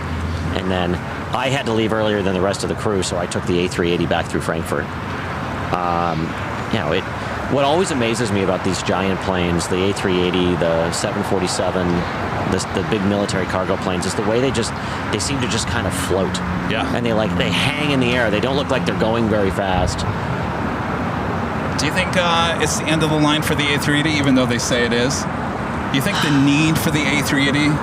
And then I had to leave earlier than the rest of the crew, so I took the A380 back through Frankfurt. What always amazes me about these giant planes, the A380, the 747, the big military cargo planes, is the way they seem to just kind of float. Yeah. And they hang in the air. They don't look like they're going very fast. Do you think it's the end of the line for the A380, even though they say it is? Do you think the need for the A380?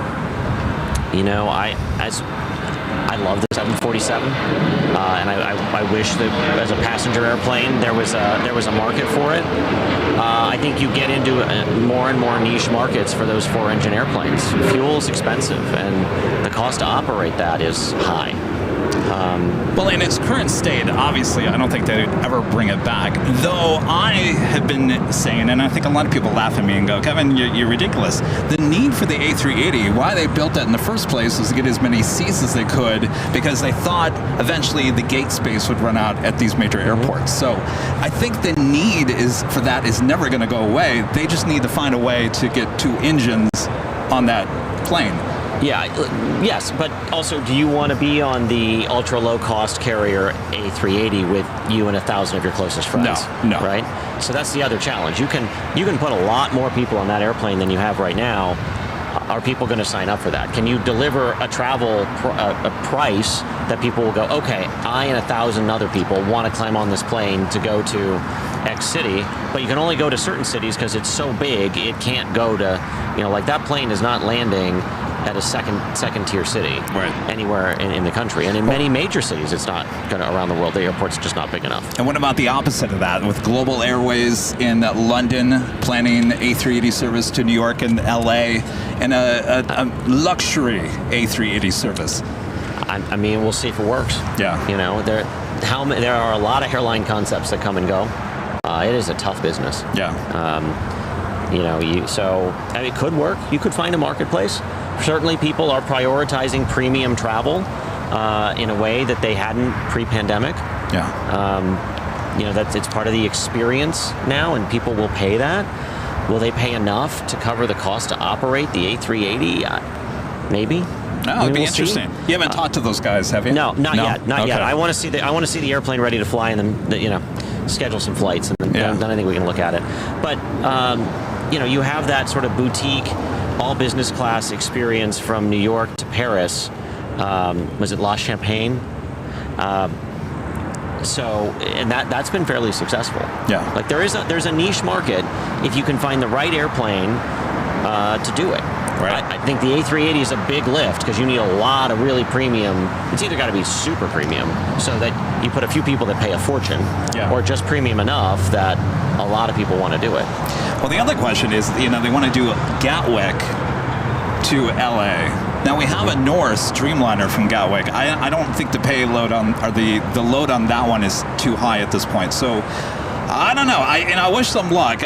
I love the 747, and I wish that as a passenger airplane there was a market for it. I think you get into more and more niche markets for those 4-engine airplanes. Fuel's expensive, and the cost to operate that is high. Well, in its current state, obviously, I don't think they'd ever bring it back. Though I have been saying, and I think a lot of people laugh at me and go, Kevin, you're ridiculous. The need for the A380, why they built that in the first place, was to get as many seats as they could, because they thought eventually the gate space would run out at these major airports. So I think the need for that is never going to go away. They just need to find a way to get 2 engines on that plane. Yeah, yes, but also, do you want to be on the ultra low cost carrier A380 with you and 1,000 of your closest friends? No. Right? So that's the other challenge. You can put a lot more people on that airplane than you have right now. Are people going to sign up for that? Can you deliver a travel a price that people will go, okay, I and 1,000 other people want to climb on this plane to go to X city, but you can only go to certain cities because it's so big, it can't go to, like that plane is not landing at a second tier city anywhere in the country, and in many major cities it's not gonna, around the world, the airport's just not big enough. And what about the opposite of that, with Global Airways in London planning A380 service to New York and LA, and a luxury A380 service? I mean, we'll see if it works. Yeah. There are a lot of airline concepts that come and go. It is a tough business. Yeah. It could work. You could find a marketplace. Certainly people are prioritizing premium travel in a way that they hadn't pre-pandemic. Yeah. it's part of the experience now, and people will pay that. Will they pay enough to cover the cost to operate the A380? Maybe. No, it'd be interesting. You haven't talked to those guys, have you? No, not yet. Not Okay. yet. I want to see the airplane ready to fly, and then schedule some flights, and then I think we can look at it. But you have that sort of boutique, all business class experience from New York to Paris. Was it La Champagne? And that's been fairly successful. Yeah. Like there's a niche market if you can find the right airplane to do it. Right. I think the A380 is a big lift because you need a lot of really premium. It's either got to be super premium so that you put a few people that pay a fortune, or just premium enough that a lot of people want to do it. Well, the other question is, they want to do Gatwick to LA. Now we have a Norse Dreamliner from Gatwick. I don't think the payload the load on that one is too high at this point. So I don't know. I wish them luck.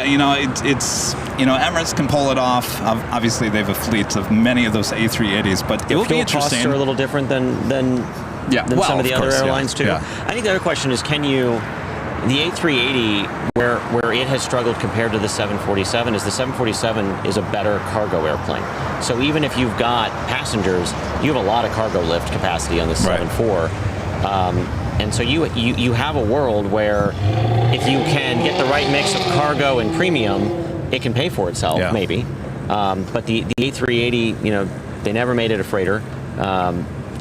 Emirates can pull it off. Obviously, they have a fleet of many of those A380s, but it will be interesting. Costs are a little different than some of the other airlines too. Yeah. I think the other question is, the A380, where it has struggled compared to the 747, is the 747 is a better cargo airplane. So even if you've got passengers, you have a lot of cargo lift capacity on the 74. And so you have a world where if you can get the right mix of cargo and premium, it can pay for itself, maybe. But the A380, they never made it a freighter.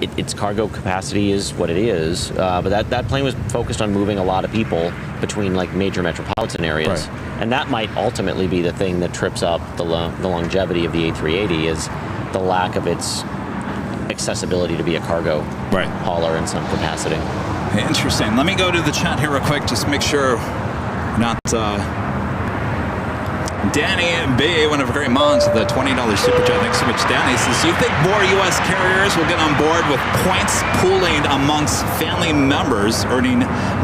Its cargo capacity is what it is, but that plane was focused on moving a lot of people between like major metropolitan areas, and that might ultimately be the thing that trips up the longevity of the A380 is the lack of its accessibility to be a cargo hauler in some capacity. Interesting. Let me go to the chat here real quick, just make sure not. Danny B, one of our great moms, with a $20 super chat. Thanks so much, Danny. Says, do you think more U.S. carriers will get on board with points pooling amongst family members earning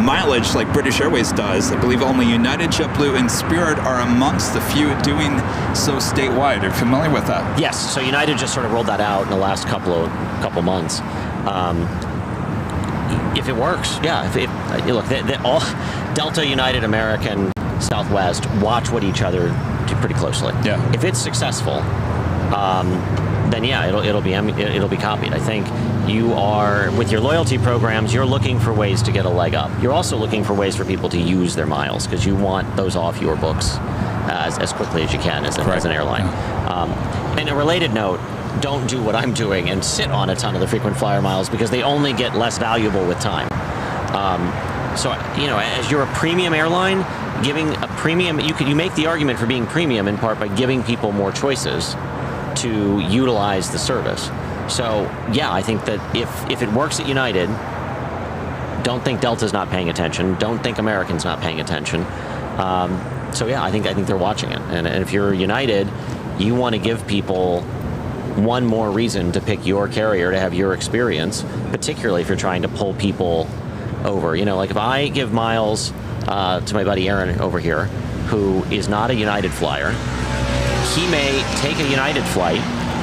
mileage like British Airways does? I believe only United, JetBlue, and Spirit are amongst the few doing so statewide. Are you familiar with that? Yes. So United just sort of rolled that out in the last couple months. If it works, look, all Delta, United, American, Southwest watch what each other do pretty closely. Yeah. If it's successful, then it'll be copied. I think you are, with your loyalty programs, you're looking for ways to get a leg up. You're also looking for ways for people to use their miles because you want those off your books as quickly as you can as an airline. And a related note, don't do what I'm doing and sit on a ton of the frequent flyer miles because they only get less valuable with time. So as you're a premium airline, giving a premium, you make the argument for being premium in part by giving people more choices to utilize the service. So I think that if it works at United, don't think Delta's not paying attention. Don't think American's not paying attention. I think they're watching it. And if you're United, you want to give people one more reason to pick your carrier to have your experience, particularly if you're trying to pull people over. Like if I give miles to my buddy Aaron over here, who is not a United flyer, he may take a United flight,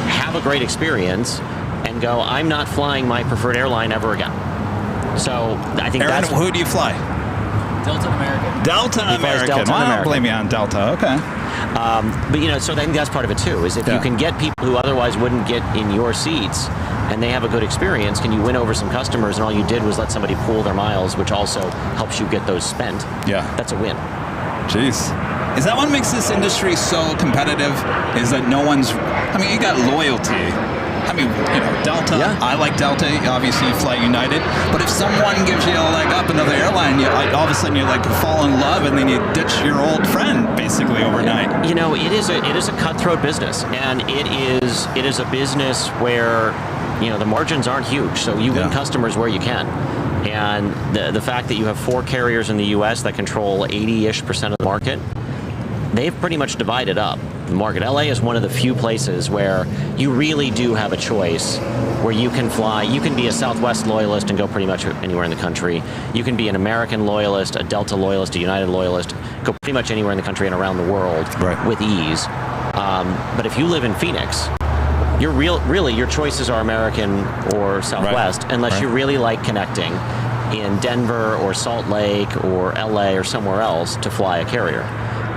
have a great experience, and go, I'm not flying my preferred airline ever again. So I think Aaron, who do you fly? Delta American. Delta American. I don't blame you on Delta. Okay. So I think that's part of it too, is if you can get people who otherwise wouldn't get in your seats and they have a good experience, can you win over some customers and all you did was let somebody pool their miles, which also helps you get those spent. Yeah. That's a win. Jeez. Is that what makes this industry so competitive? Is that no one's, you got loyalty. Delta, I like Delta, obviously you fly United, but if someone gives you a leg up another airline, all of a sudden you fall in love and then you ditch your old friend basically overnight. It is a cutthroat business, and it is a business where, the margins aren't huge, so you win customers where you can. And the fact that you have 4 carriers in the U.S. that control 80-ish% of the market, they've pretty much divided up the market. LA is one of the few places where you really do have a choice where you can fly. You can be a Southwest loyalist and go pretty much anywhere in the country. You can be an American loyalist, a Delta loyalist, a United loyalist, go pretty much anywhere in the country and around the world with ease. But if you live in Phoenix, your choices are American or Southwest, unless you really like connecting. in Denver or Salt Lake or LA or somewhere else to fly a carrier.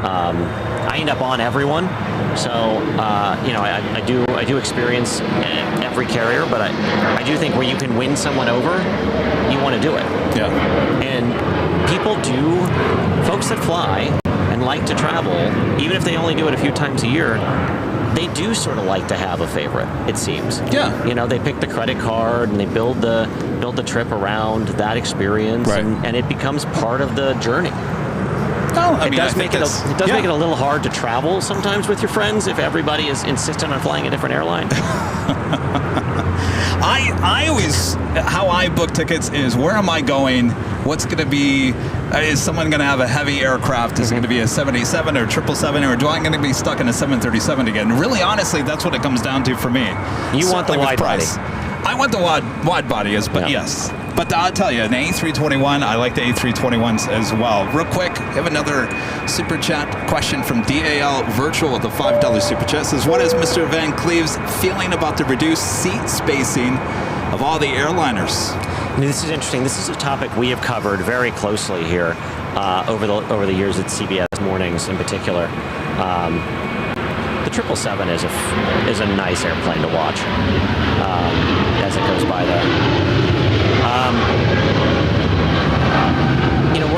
I end up on everyone, so I do experience every carrier, but I do think where you can win someone over, you want to do it. Yeah. And folks that fly and like to travel, even if they only do it a few times a year, they do sort of like to have a favorite, it seems. Yeah. They pick the credit card and they build the trip around that experience, right. and it becomes part of the journey. No, It does make it a little hard to travel sometimes with your friends if everybody is insistent on flying a different airline. I always, how I book tickets is, where am I going? What's going to be, is someone going to have a heavy aircraft? Is it going to be a 787 or 777, or do I going to be stuck in a 737 again? Really, honestly, that's what it comes down to for me. You want the wide body. I want the wide body, but yes. But I'll tell you, an A321, I like the A321s as well. Real quick, I have another super chat question from DAL Virtual with a $5 super chat. Says, what is Mr. Van Cleave's feeling about the reduced seat spacing of all the airliners? This is interesting. This is a topic we have covered very closely here over the years at CBS Mornings in particular. The 777 is a nice airplane to watch as it goes by there.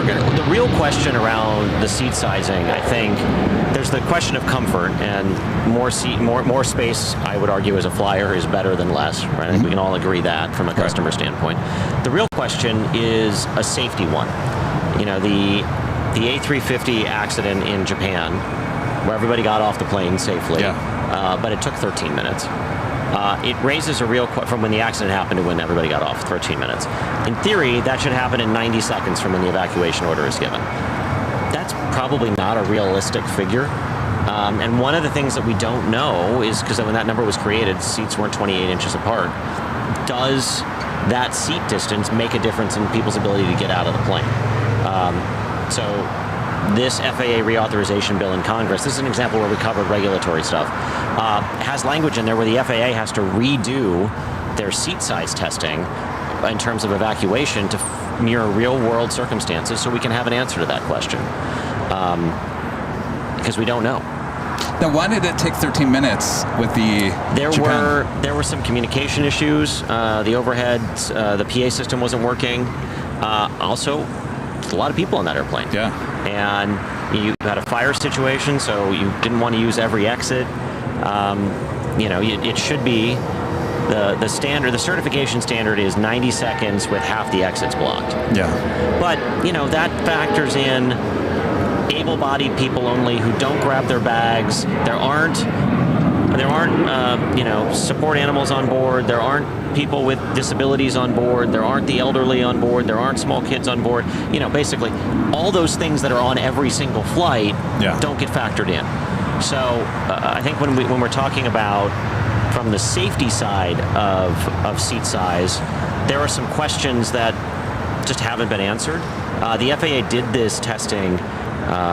The real question around the seat sizing, I think, there's the question of comfort, and more space, I would argue, as a flyer is better than less. Right? I think we can all agree that from a customer standpoint. The real question is a safety one. The A350 accident in Japan, where everybody got off the plane safely, but it took 13 minutes. It raises a real question from when the accident happened to when everybody got off, 13 minutes. In theory, that should happen in 90 seconds from when the evacuation order is given. That's probably not a realistic figure. And one of the things that we don't know is, because when that number was created, seats weren't 28 inches apart. Does that seat distance make a difference in people's ability to get out of the plane? So this FAA reauthorization bill in Congress, this is an example where we covered regulatory stuff, has language in there where the FAA has to redo their seat size testing in terms of evacuation to mirror real world circumstances, so we can have an answer to that question. Because we don't know. Now, why did it take 13 minutes with the Japan? There were some communication issues. The overhead, the PA system wasn't working. Also, a lot of people on that airplane. Yeah. And you had a fire situation, so you didn't want to use every exit. It should be the standard. The certification standard is 90 seconds with half the exits blocked. Yeah. But that factors in able-bodied people only who don't grab their bags. There aren't support animals on board. There aren't people with disabilities on board. There aren't the elderly on board. There aren't small kids on board. Basically, all those things that are on every single flight don't get factored in. So I think when we're talking about from the safety side of seat size, there are some questions that just haven't been answered. The FAA did this testing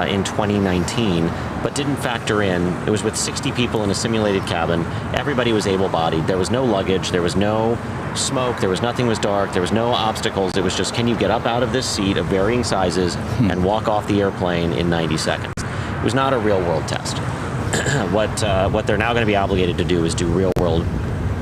in 2019, but didn't factor in. It was with 60 people in a simulated cabin. Everybody was able-bodied. There was no luggage. There was no smoke. There was nothing was dark. There was no obstacles. It was just, can you get up out of this seat of varying sizes and walk off the airplane in 90 seconds? It was not a real-world test. What they're now going to be obligated to do is do real-world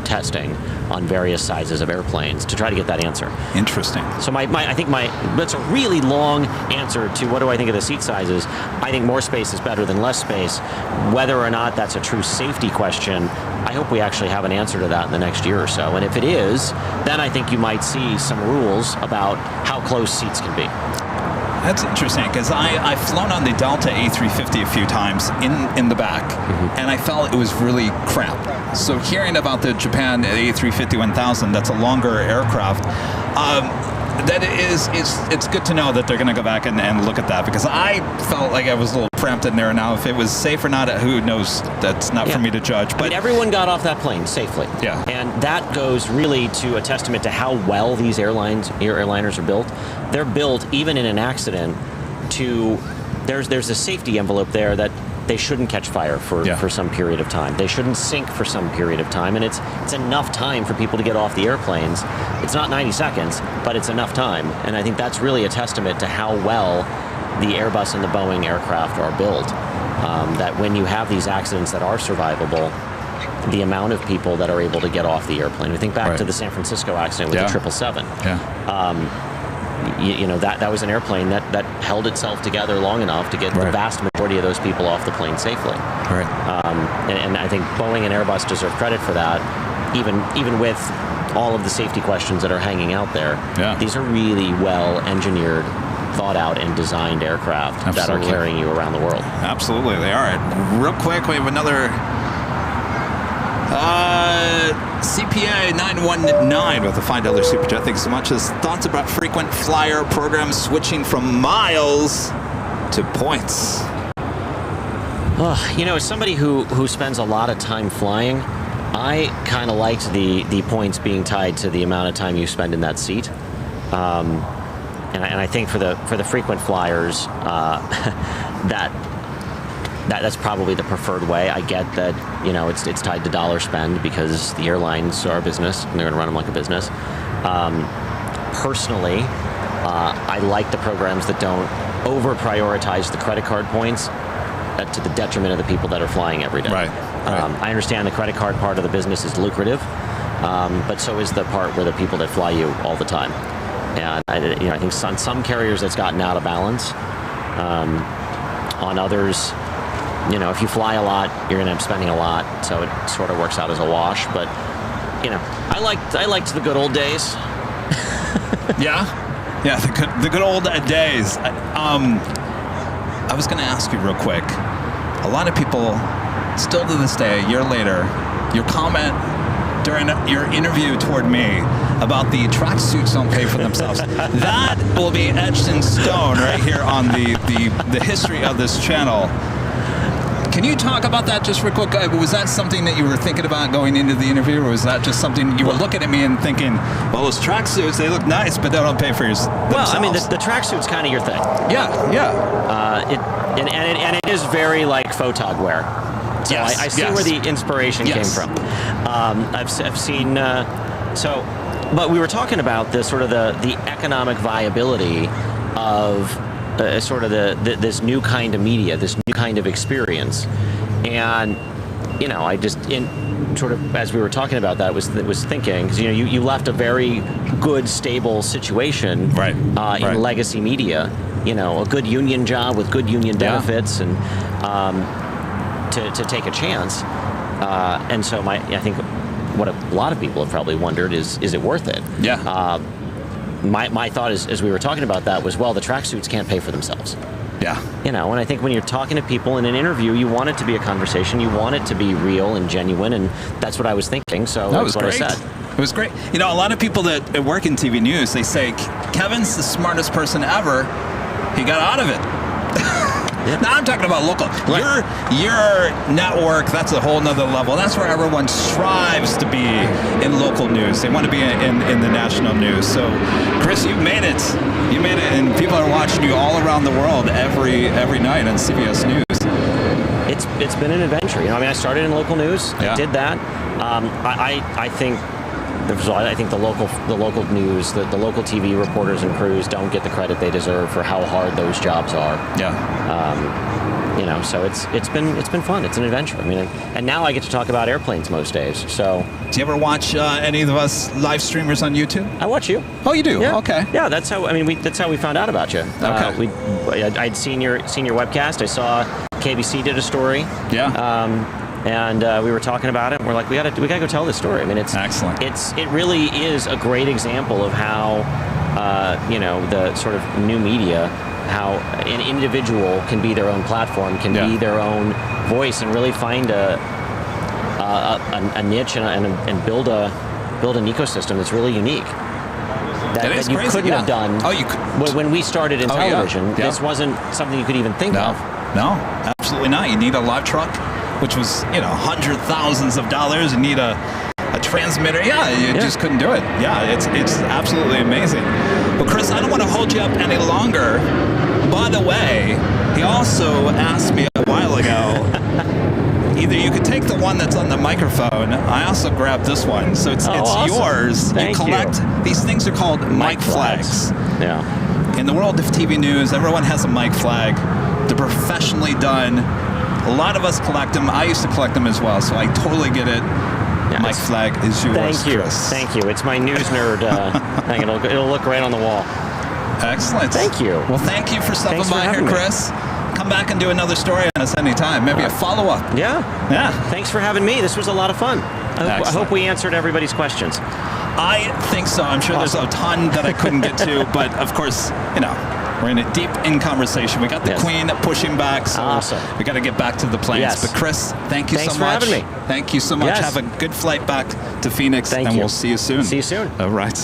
testing on various sizes of airplanes to try to get that answer. Interesting. So I think that's a really long answer to what do I think of the seat sizes. I think more space is better than less space. Whether or not that's a true safety question, I hope we actually have an answer to that in the next year or so. And if it is, then I think you might see some rules about how close seats can be. That's interesting, because I've flown on the Delta A350 a few times in the back, and I felt it was really cramped. So hearing about the Japan A350-1000, that's a longer aircraft, it's good to know that they're going to go back and look at that, because I felt like I was a little cramped in there. Now, if it was safe or not, who knows? That's not for me to judge. But everyone got off that plane safely. Yeah. And that goes really to a testament to how well these airliners are built. They're built, even in an accident, there's a safety envelope there that they shouldn't catch fire for some period of time. They shouldn't sink for some period of time, and it's enough time for people to get off the airplanes. It's not 90 seconds, but it's enough time, and I think that's really a testament to how well the Airbus and the Boeing aircraft are built. That when you have these accidents that are survivable, the amount of people that are able to get off the airplane. We think back to the San Francisco accident with the 777. You know, that was an airplane that held itself together long enough to get the vast majority of those people off the plane safely. And I think Boeing and Airbus deserve credit for that, even with all of the safety questions that are hanging out there. These are really well engineered, thought out, and designed aircraft that are carrying you around the world. Absolutely, they are. Real quick, we have another CPA 919 with a $5 super chat. Thanks so much. His thoughts about frequent flyer programs switching from miles to points. You know, as somebody who spends a lot of time flying, I kind of liked the points being tied to the amount of time you spend in that seat. And I think for the frequent flyers, that's probably the preferred way. I get that, you know, it's tied to dollar spend because the airlines are a business and they're going to run them like a business. Personally, I like the programs that don't over prioritize the credit card points to the detriment of the people that are flying every day. I understand the credit card part of the business is lucrative, but so is the part where the people that fly you all the time. And I think on some carriers that's gotten out of balance. On others, you know, if you fly a lot, you're going to end up spending a lot, so it sort of works out as a wash. But, you know, I liked the good old days. The good old days. I was going to ask you real quick. A lot of people, still to this day, a year later, your comment during your interview toward me about the tracksuits don't pay for themselves. That will be etched in stone right here on the history of this channel. Can you talk about that just real quick? Was that something that you were thinking about going into the interview, or was that just something you were looking at me and thinking, well, those tracksuits, they look nice, but they don't pay for themselves? Well, I mean, the tracksuit's kind of your thing. And it is very like photog wear. So I see where the inspiration came from. I've seen, but we were talking about the sort of the economic viability of sort of this new kind of media, this new kind of experience. And, you know, I just, sort of, as we were talking about that, was thinking, because, you know, you left a very good, stable situation in legacy media, you know, a good union job with good union benefits, and to take a chance. And so I think what a lot of people have probably wondered is it worth it? My thought is, as we were talking about that, was, well, the tracksuits can't pay for themselves. You know, and I think when you're talking to people in an interview, you want it to be a conversation, you want it to be real and genuine, and that's what I was thinking, so that's what I said. It was great. You know, a lot of people that work in TV news, they say, Kevin's the smartest person ever. He got out of it. Now I'm talking about local. Your network, that's a whole nother level. That's where everyone strives to be in local news. They want to be in the national news. So, Chris, you've made it. You made it, and people are watching you all around the world every night on CBS News. It's been an adventure. You know, I mean, I started in local news. I did that. I think the local news, the local TV reporters and crews don't get the credit they deserve for how hard those jobs are. You know, so it's been fun. It's an adventure. I mean, and now I get to talk about airplanes most days. So, do you ever watch any of us live streamers on YouTube? I watch you. Oh, you do? Yeah. Okay. Yeah, that's how. I mean, that's how we found out about you. Okay. I'd seen your webcast. I saw KBC did a story. And we were talking about it, and we're like, we gotta go tell this story. I mean, it's excellent. It really is a great example of how, you know, the sort of new media, how an individual can be their own platform, can be their own voice, and really find a niche and build an ecosystem that's really unique. That you couldn't have done. When we started in television, this wasn't something you could even think of. No, absolutely not. You need a live truck, which was, you know, hundreds of thousands of dollars. You need a transmitter. You just couldn't do it. It's absolutely amazing. Well, Chris, I don't want to hold you up any longer. By the way, he also asked me a while ago. Either you could take the one that's on the microphone. I also grabbed this one, so it's awesome. yours. Thank you collect these things are called mic flags. Yeah. In the world of TV news, everyone has a mic flag. They're professionally done. A lot of us collect them. I used to collect them as well, so I totally get it. Yes. Mic flag is yours. Thank you. Chris. Thank you. It's my news nerd thing. It'll look great on the wall. Excellent. Thank you. Well, thank you for stopping Thanks for by here, having me. Chris. Come back and do another story on us anytime. Maybe a follow-up. Yeah. Yeah. Thanks for having me. This was a lot of fun. I hope we answered everybody's questions. I think so. I'm sure there's a ton that I couldn't get to, but of course, we're in it deep in conversation. We got the Queen pushing back, so we got to get back to the planes. Yes. But Chris, thank you Thanks so for much. having me. Thank you so much. Yes. Have a good flight back to Phoenix, Thank and you. we'll see you soon. See you soon. All right.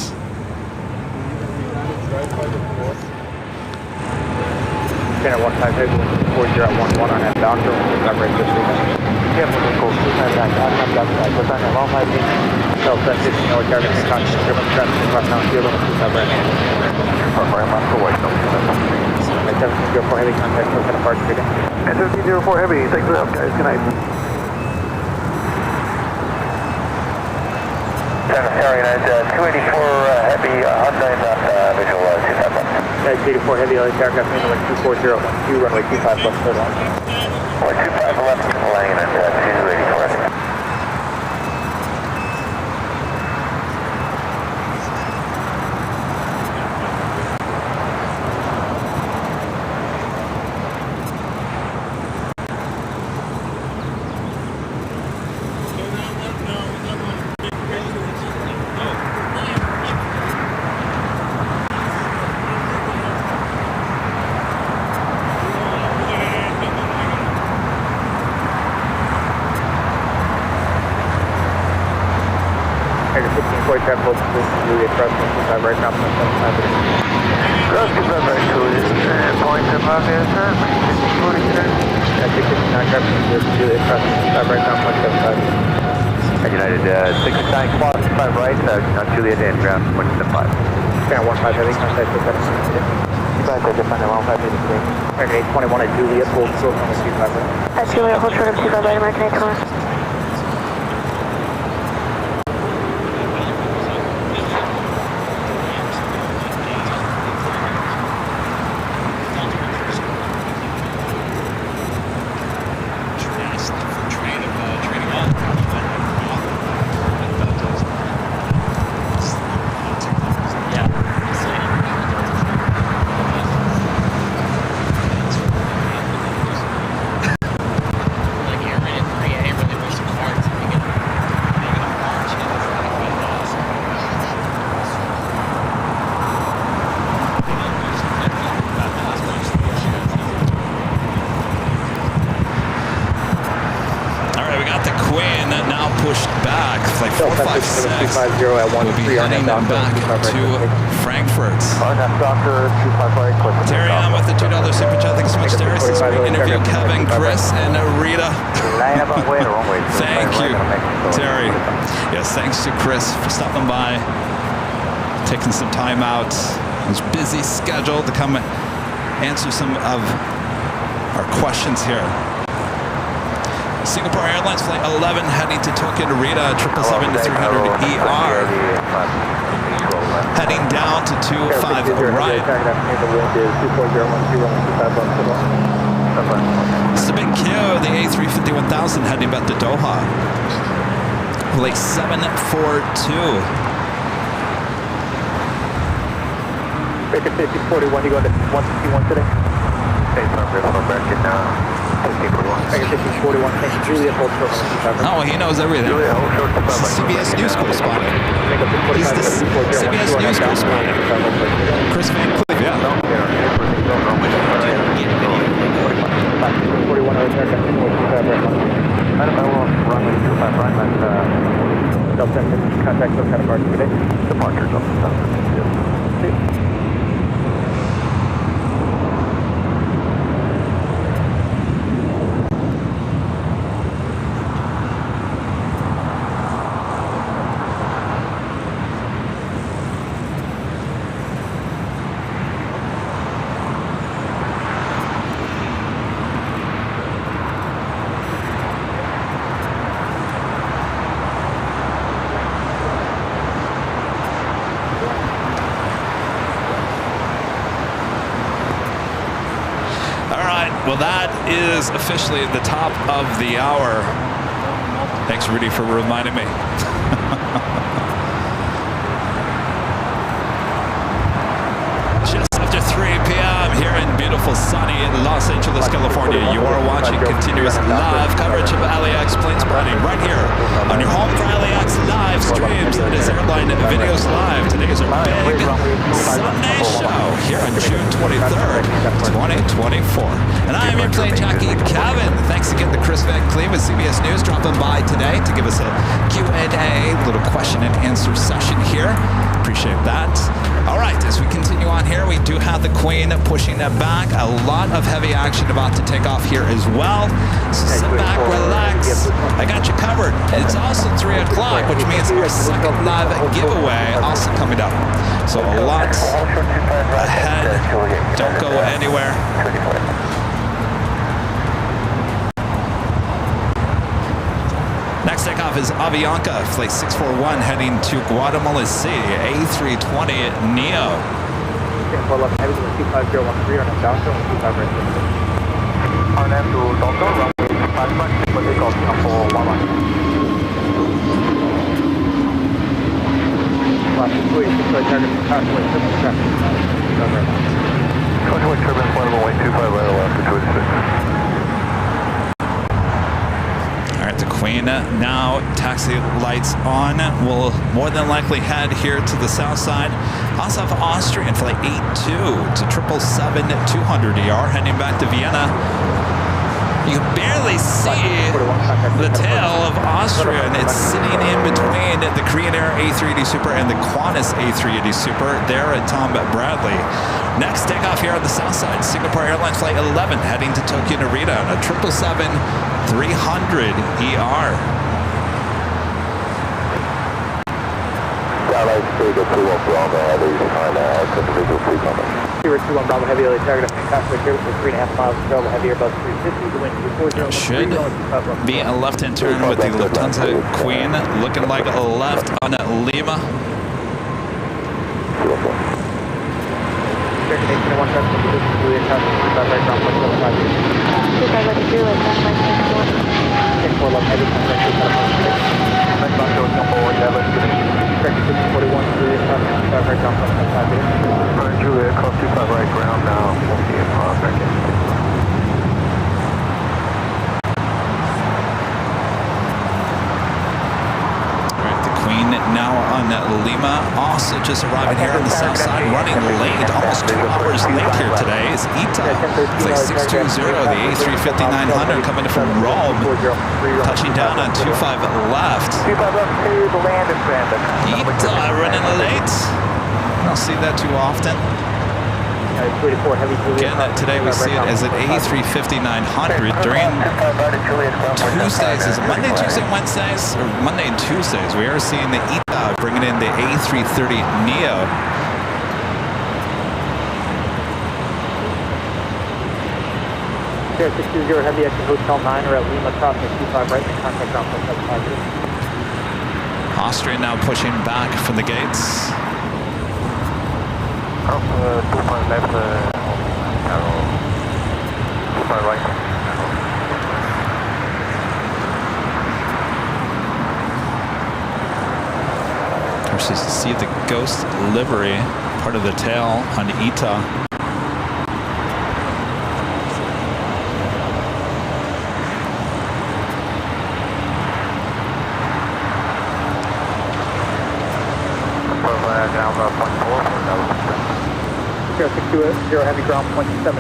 Channel 158, 40 at 11 on that doctor. Coverage this weekend. Yeah, we'll go 25 back. I'm back. What's on that? 158. Tell 15 North Target and Contact. German traffic across town field on the 25 right hand. I'm on for white. 1704 heavy contact. What kind of parts are you getting? 1704 heavy. Thanks for the help, guys. Good night. Carrying at 284 heavy, Hyundai, visual 251. 284 heavy, aircraft number 24012, runway 25 left, third line. 25 left, landing at 284. Right now, Cross to right to and point to left hand turn, 1645. United 69 clock, 5 right, Juliet and ground 175. Channel 15 heavy contact with that. Back to defend 158 today. American 821 at Juliet, hold short on the 25 right. Juliet, hold short of 25 right, American 821. We'll be heading back to Frankfurt. Terry on with the $2 Super Chat. Thanks so much, Terry. Since we interviewed Kevin, Chris, and Rita. Thank you, Terry. Yes, thanks to Chris for stopping by, taking some time out. His busy schedule to come answer some of our questions here. Singapore Airlines Flight 11 heading to Tokyo to Rita, 777-300 ER. Heading down to 25 right. This is a big queue, the A350-1000 heading back to Doha. Flight 742. Baker 5041, you going to 151 today? back in 5041, thank you, Juliet, hold short on the 25 right. Oh, he knows everything. CBS News correspondent. He's the CBS News correspondent. Chris Van Cleave, yeah. 41 hours there, got 25 right. I don't know, runway 25 right, that's Delta 10, contact those kind of parts today. departure Delta 7. Well, that is officially the top of the hour. Thanks, Rudy, for reminding me. Just after 3 p.m. here in beautiful sunny Los Angeles, California, you are watching continuous live coverage of LAX planespotting right here on your home for LAX live streams. That is Airline Videos Live. Today is our big Sunday show here on June 23rd, 2024. And I am your plane jockey, Kevin. Thanks again to Chris Van Cleave with CBS News dropping by today to give us a Q&A, little question and answer session here. Appreciate that. All right, as we continue on here, we do have the Queen pushing that back. A lot of heavy action about to take off here as well. So sit back, relax. I got you covered. It's also 3 o'clock, which means our second live giveaway also coming up. So a lot ahead. Don't go anywhere. Next takeoff is Avianca, flight 641, heading to Guatemala City, A320 Neo. The Queen now, taxi lights on, will more than likely head here to the south side. Also have Austrian flight 82 to 777-200ER heading back to Vienna. You can barely see the tail of Austria, and it's sitting in between the Korean Air A380 Super and the Qantas A380 Super there at Tom Bradley. Next takeoff here on the south side, Singapore Airlines flight 11 heading to Tokyo Narita on a 777-300ER. Satellite Stable 21 Bravo Heavy on Central 2 coming. 21 Bravo Heavy, target up in Costa Rica for 3.5 miles, travel heavy Airbus 350, the wind 240. Should be a left-hand turn with the Lufthansa Queen, looking like a left on Lima. Juliet, call 25 right ground now. We'll see you back in. Now on Lima, also just arriving here on the south side, running late, almost 2 hours late here today, is ITA. It's like 620, the A350-900 coming in from Rome, touching down on 25 left. 25 left to the land is ITA running late. I don't see that too often. Again, today we see it as an A350-900 during Tuesdays. Is it Monday, Tuesday, Wednesdays? Or Monday and Tuesdays. We are seeing the ITA bringing in the A330 Neo. Sierra 620 Heavy exit Hotel 9 or at Lima crossing 25 right and contact ground point 750. Austria now pushing back from the gates. 25 left, arrow, 25 right. Of course, you see the ghost livery, part of the tail on ITA. Sierra 620 Heavy ground 0.75.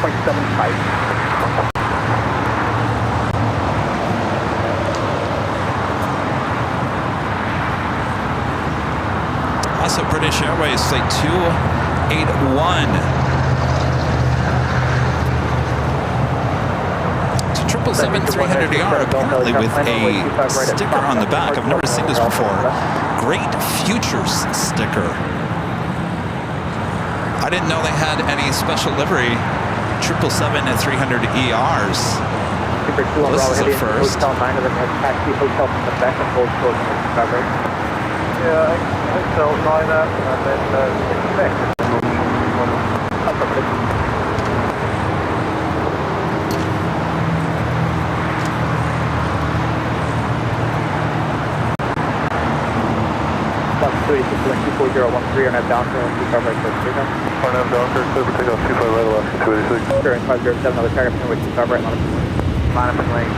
0.75. Also, British Airways flight 281 to 777-300ER, apparently with a sticker on the back. I've never seen this before. Great Futures sticker. I didn't know they had any special livery 777-300ERs. Well, this is a first. Hotel 9 of them has taxi hotel from the back and hold close to discovery. Yeah, hotel 9 and then 6. 286, 2413 on that downfield, 25 right, clear for takeoff. On that doctor, clear for takeoff, 25 right, Alaska 286. Sure, and 507, another target from with 25 right, Monaco lane,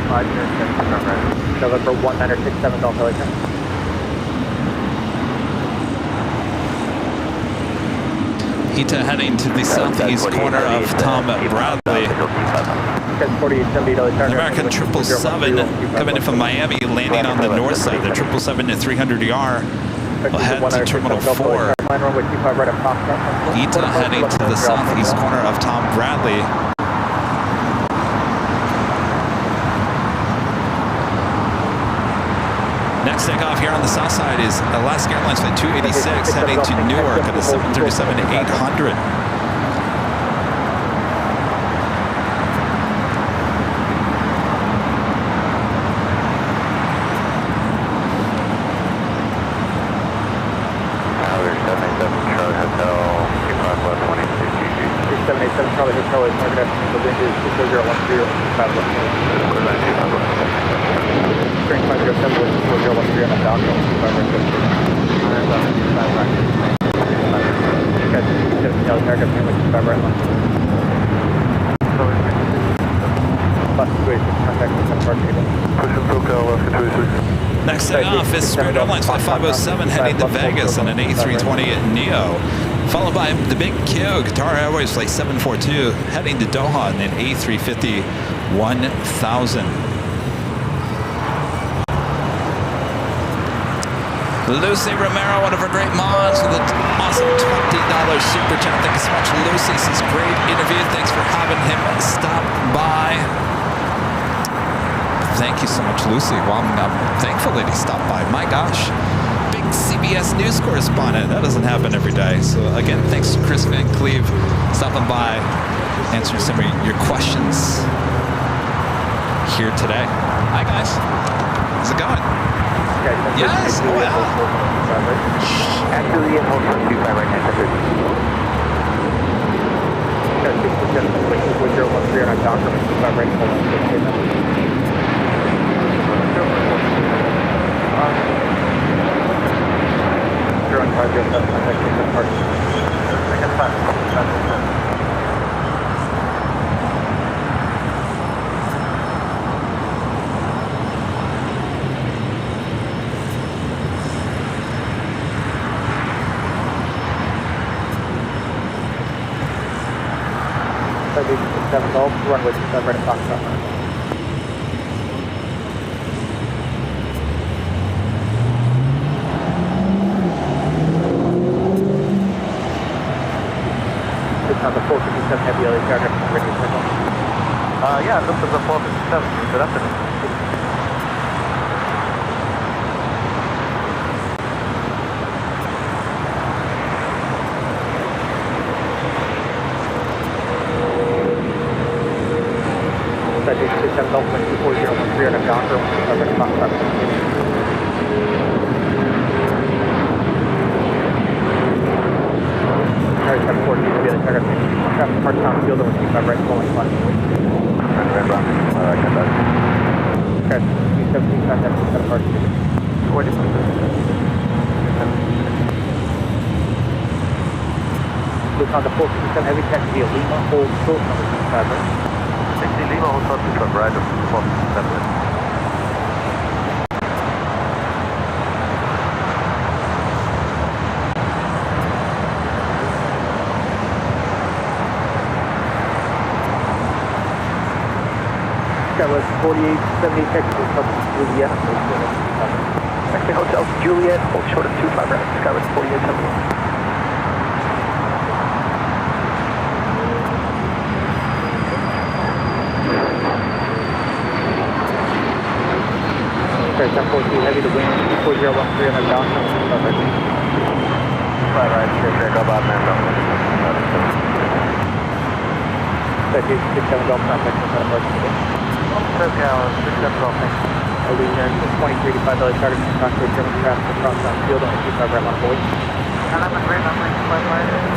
507, 25 right. November 1967, Delta Laker. Ita heading to the southeast corner of Tom Bradley. The American 777 coming in from Miami, landing on the north side. The 777 at 300ER will head to Terminal 4. Ita heading to the southeast corner of Tom Bradley. Next takeoff here on the south side is Alaska Airlines Flight 286 heading to Newark at a 737-800. Next takeoff is Spirit Airlines Flight 507 heading to Vegas on an A320neo, followed by the Big Q, Qatar Airways Flight 742 heading to Doha on an A350-1000. Lucy Romero, one of our great moms, with an awesome $20 super chat. Thank you so much, Lucy. This is a great interview. Thanks for having him stop by. Thank you so much, Lucy. Well, I'm thankful that he stopped by. My gosh, big CBS News correspondent. That doesn't happen every day. So again, thanks to Chris Van Cleave stopping by, answering some of your questions here today. Hi, guys. How's it going? Yes. Oh, yeah. Actually, hold for 25 right, 900. 647, on doctor, 25 right, runway 27 right at Foxtrot. On the 457 heavy LA carrier ready to signal. Yeah, this is the 457. Good afternoon. Subject 67 Delta 24013 on a Docker, ready to Foxtrot. Alright, 714 will be the target. Traffic parts on field over 25 right, flowing left. Red Brown, I got that. Okay, 217 contact with set of parts. 40. Look on the 457 heavy taxi via Lima, hold short number 25 right. 60 Lima, hold short 25 right, 457. That was 4870 Texas, Juliet. Actually, Hotel Juliet, hold short of 25 right, Skywest 4870. Okay, 1042 heavy to wind, 4013 on the down. Flat right, sure, go about man, down. 67 Golf contact, set of parts. I'll leave there until 2385 target to contact German traffic across the field on 25 right on board. And I'm a great number, 25.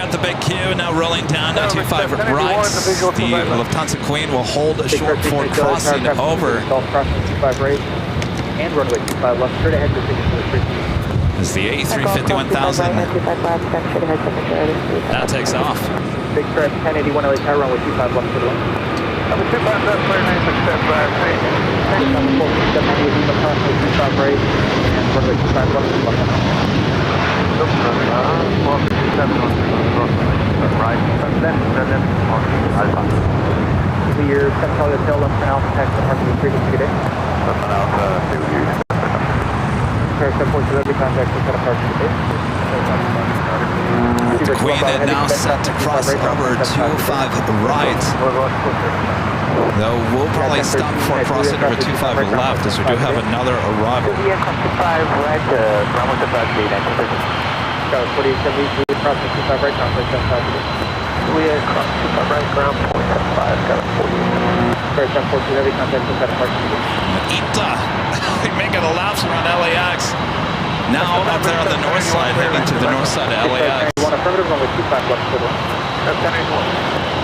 got the big Q now rolling down to 25 right. The Lufthansa Queen will hold short for crossing over. Crossing 25 right and runway 25 left. Straight ahead to the As the A350-1000 now takes off. Big stretch 1081 LA tower runway 25 left to the left. Number 25, that's 39, success, Next on the 4798 crossing 25 right and runway 25 left to the left. Right, then Alpha. Clear, Central Hotel, left for Alpha, taxi departure with frequency today. Left for Alpha, Pair 742, every contact with departure today. The Queen now set to cross over 25 right. Though we'll probably stop before crossing over 25 left as we do have another arrival. 25 right, Bravo 25, 4870, crossing 25 right, contact 75 today. we cross 25 right, ground point 75, got a 40. Pair 742, every contact with departure today. Ita, making a laps around LAX. Now up there on the north side, heading to the north side of LAX. One affirmative, runway 25 left to the left. That's 1081.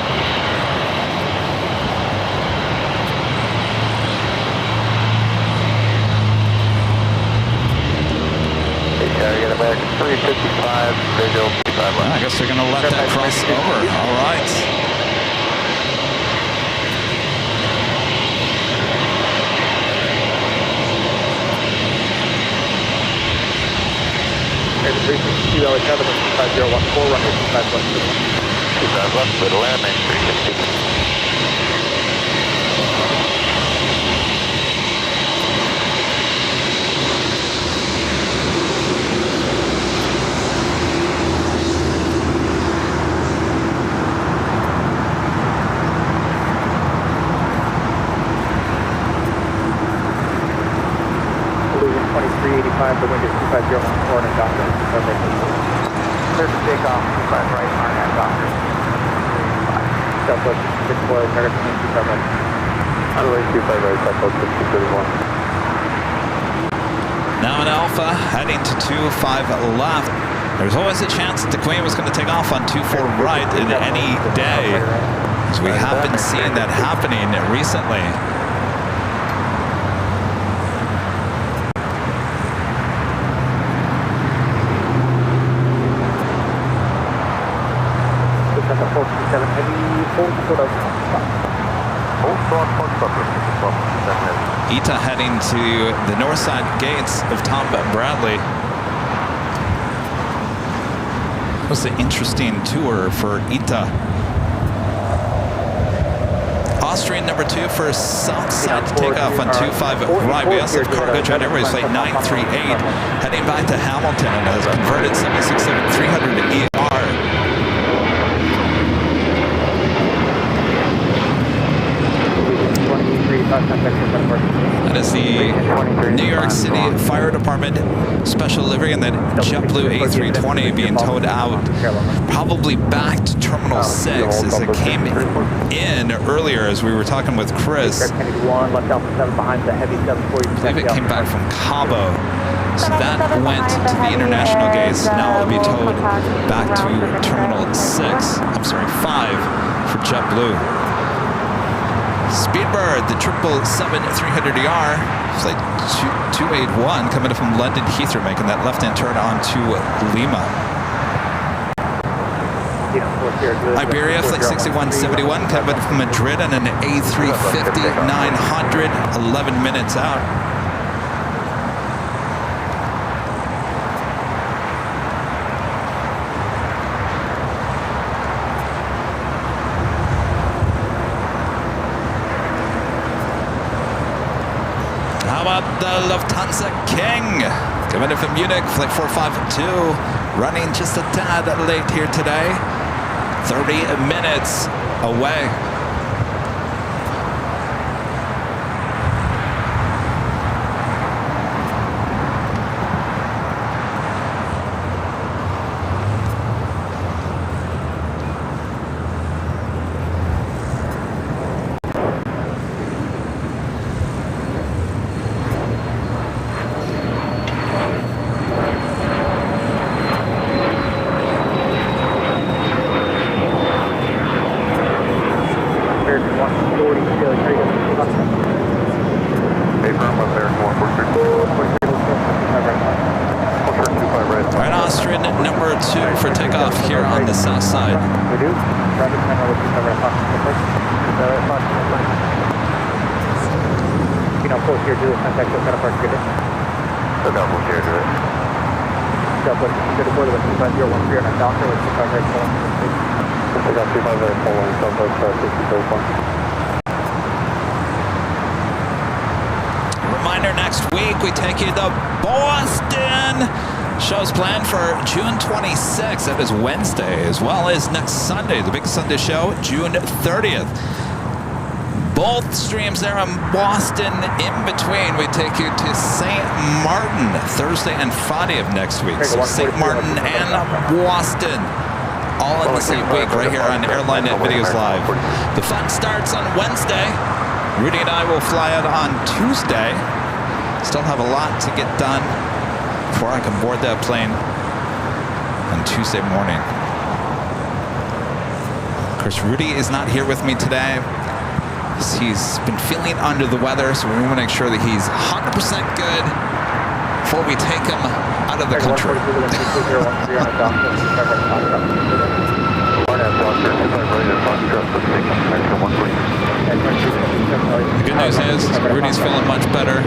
Target American 355, visual 55 left. I guess they're going to let that cross over. All right. There's 362 LA Tower, 5014, runway 25 left to the left. 25 left, little landing, 360. The wind is 250 on and doctor. Third to take off, 25 right, and doctor. Southwest 64, American 25 right. Otherwise 25 right, Southwest 631. Now in Alpha, heading to 25 left. There's always a chance that the Queen was going to take off on 24 right in any day, as we have been seeing that happening recently. Ita heading to the north side gates of Tom Bradley. It was an interesting tour for Ita. Austrian number 2 for south side to take off on 25 right. We also have Cargo Jet Airways flight 938 heading back to Hamilton and has converted 767-300 to ER. That is the New York City Fire Department Special Livery, and then JetBlue A320 being towed out probably back to Terminal 6 as it came in earlier as we were talking with Chris. I believe it came back from Cabo. So that went to the international gates. Now it'll be towed back to Terminal 6. I'm sorry, 5 for JetBlue. Speedbird, the 777-300ER, flight 281, coming up from London Heathrow, making that left-hand turn onto Lima. Iberia, flight 6171, coming from Madrid on an A350-900, 11 minutes out. The Lufthansa King coming in from Munich, flight 452, running just a tad late here today, 30 minutes away. south side. We do. Traffic center with you cover you know, close here to the contact with Santa Park City. So double here to it. Southwest to the border with 25013 on a doctor with 258 I got 258 Southwest 6331. Reminder, next week we take you to Boston. Show's planned for June 26th. That is Wednesday, as well as next Sunday, the big Sunday show, June 30th. Both streams there in Boston. In between, we take you to St. Martin, Thursday and Friday of next week. So St. Martin and Boston, all in the same week, right here on Airline Videos Live. The fun starts on Wednesday. Rudy and I will fly out on Tuesday. Still have a lot to get done before I can board that plane on Tuesday morning. Of course, Rudy is not here with me today. He's been feeling under the weather, so we want to make sure that he's 100% good before we take him out of the country. The good news is Rudy's feeling much better.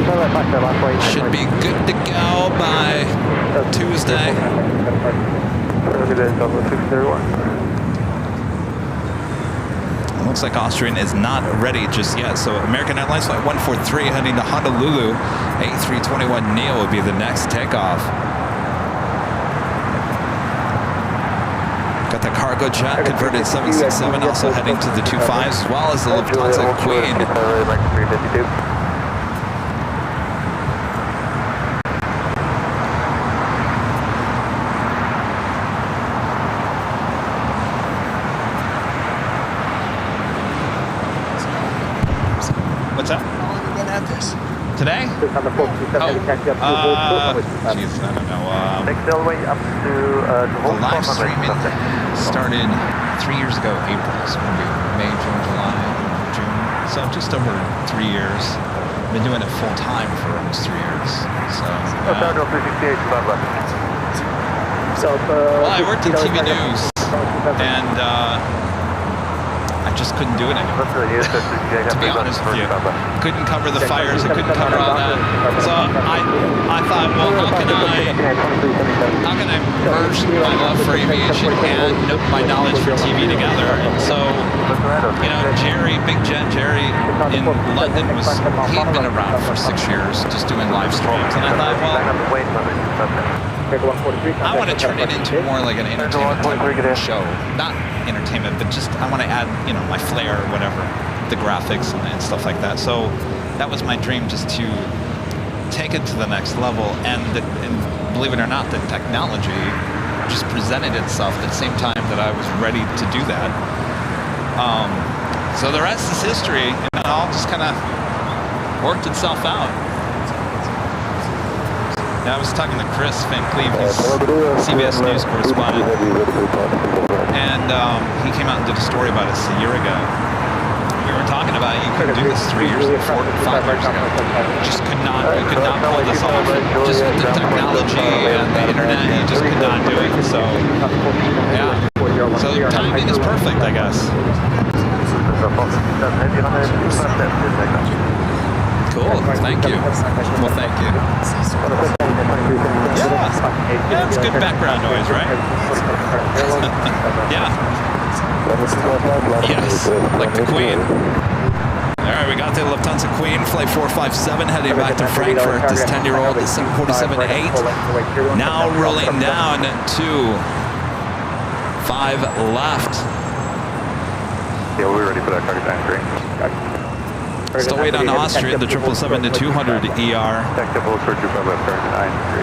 Should be good to go by Tuesday. Looks like Austrian is not ready just yet. So American Airlines Flight 143 heading to Honolulu. A321neo will be the next takeoff. Got the cargo jet converted 767 also heading to the 25s, as well as the Lufthansa Queen. What's that? How long have we been at this? Today? Jeez, I don't know. Next all the way up to The live streaming started 3 years ago, April. So maybe May, June, July, June. So just over 3 years. Been doing it full time for almost 3 years. So. Well, I worked in TV news, and I just couldn't do it anymore. To be honest with you, couldn't cover the fires. I couldn't cover all that. So I thought, well, how can I merge my love for aviation and my knowledge for TV together? And so, you know, Big Jet Jerry in London he'd been around for 6 years, just doing live streams, and I thought, well, I want to turn it into more like an entertainment type show. Not entertainment, but just I want to add, you know, my flair or whatever, the graphics and stuff like that. So that was my dream, just to take it to the next level. And believe it or not, the technology just presented itself at the same time that I was ready to do that. So the rest is history, and it all just kind of worked itself out. Yeah, I was talking to Chris Van Cleave, he's CBS News correspondent, and he came out and did a story about us a year ago. We were talking about it. You couldn't do this 3 years, 4, 5 years ago. You could not pull this off. Just with the technology and the internet, you just could not do it. So, yeah. So timing is perfect, I guess. Cool, thank you. Well, thank you. Yeah, it's good background noise, right? Yeah. Yes, like the Queen. All right, we got the Lufthansa Queen, Flight 457, heading back to Frankfurt. This 10-year-old is 747-8. Now rolling down to 5 left. Yeah, we're ready for that cargo time green. Still waiting on Austrian, the 777-200 ER. Tactical for 25 left turn 93.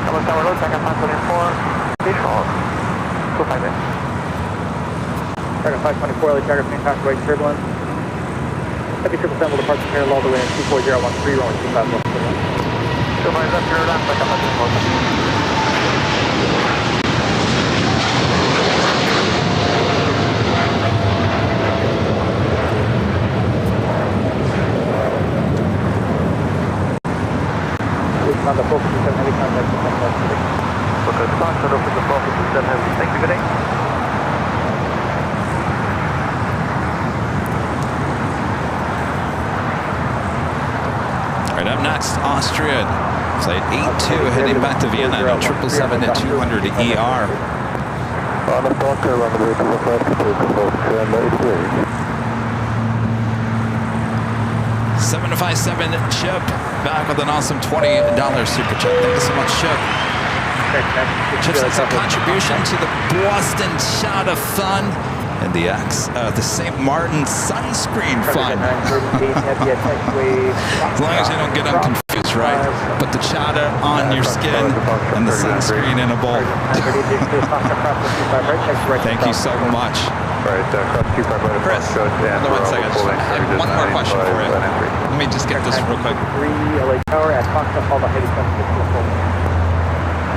Hello, Tower Road, second 524. Visual. 258. Target 524, LA Tiger, main pass right turbulence. Heavy 777 will depart from here all the way in 24013, rolling 25 left. So my left rear left, second 524. on the Focus 27 Heavy, contact the Southwest today. Okay, Fox, set up with the Focus 27 Heavy. Thank you, good day. Right up next, Austrian. Flight 82 heading back to Vienna at 777 at 200 ER. On the Fox, on the way to the flight to take off, stand by, please. 757 Chip back with an awesome $20 super chat. Thank you so much, Chip. Chip says a contribution to the Boston Shot of Fun and the St. Martin Sunscreen Fund. As long as you don't get them confused, right? Put the chowder on your skin and the sunscreen in a bowl. Thank you so much. Right, cross 25 right Chris, hold on 1 second. I have one more question for you. Let me just get this real quick. 3 LA Tower at Fox, follow heading from the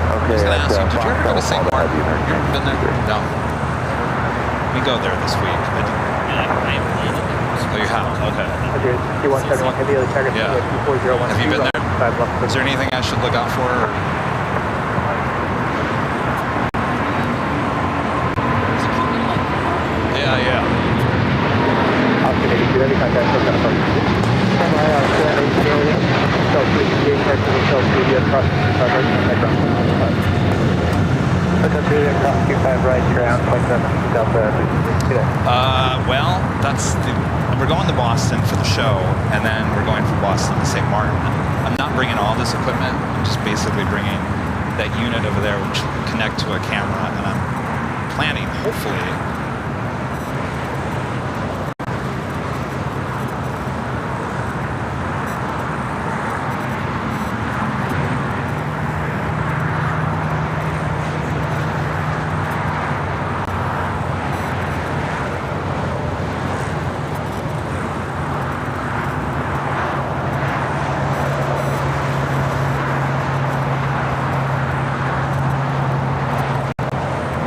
I was going to ask you, did you ever go to St. Martin? You ever been there? No. We go there this week. Oh, you have? Okay. C-171 Heavy LA Tiger. Yeah. Have you been there? Is there anything I should look out for? Or? Yeah. Well, we're going to Boston for the show, and then we're going from Boston to St. Martin. I'm not bringing all this equipment. I'm just basically bringing that unit over there, which will connect to a camera, and I'm planning, hopefully,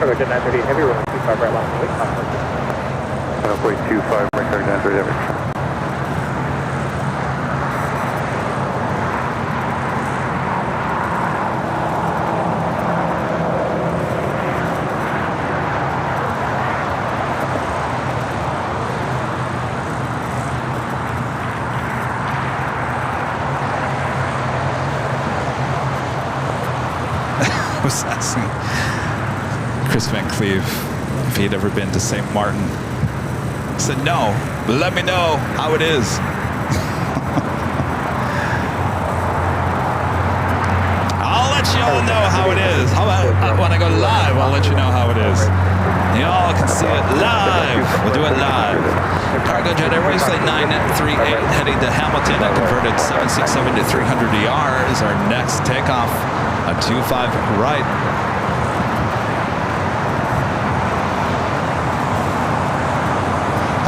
Roger 930 Heavy, runway 25 right line, wait, Runway 25, right, 930 Heavy. I was asking Chris Van Cleave if he'd ever been to St. Martin. He said no, but let me know how it is. I'll let you all know how it is. How about when I go live, I'll let you know how it is. Y'all can see it live. We'll do it live. Cargo Jet Airways Flight 938 heading to Hamilton at converted 767 to 300 ER is our next takeoff. A 25 right.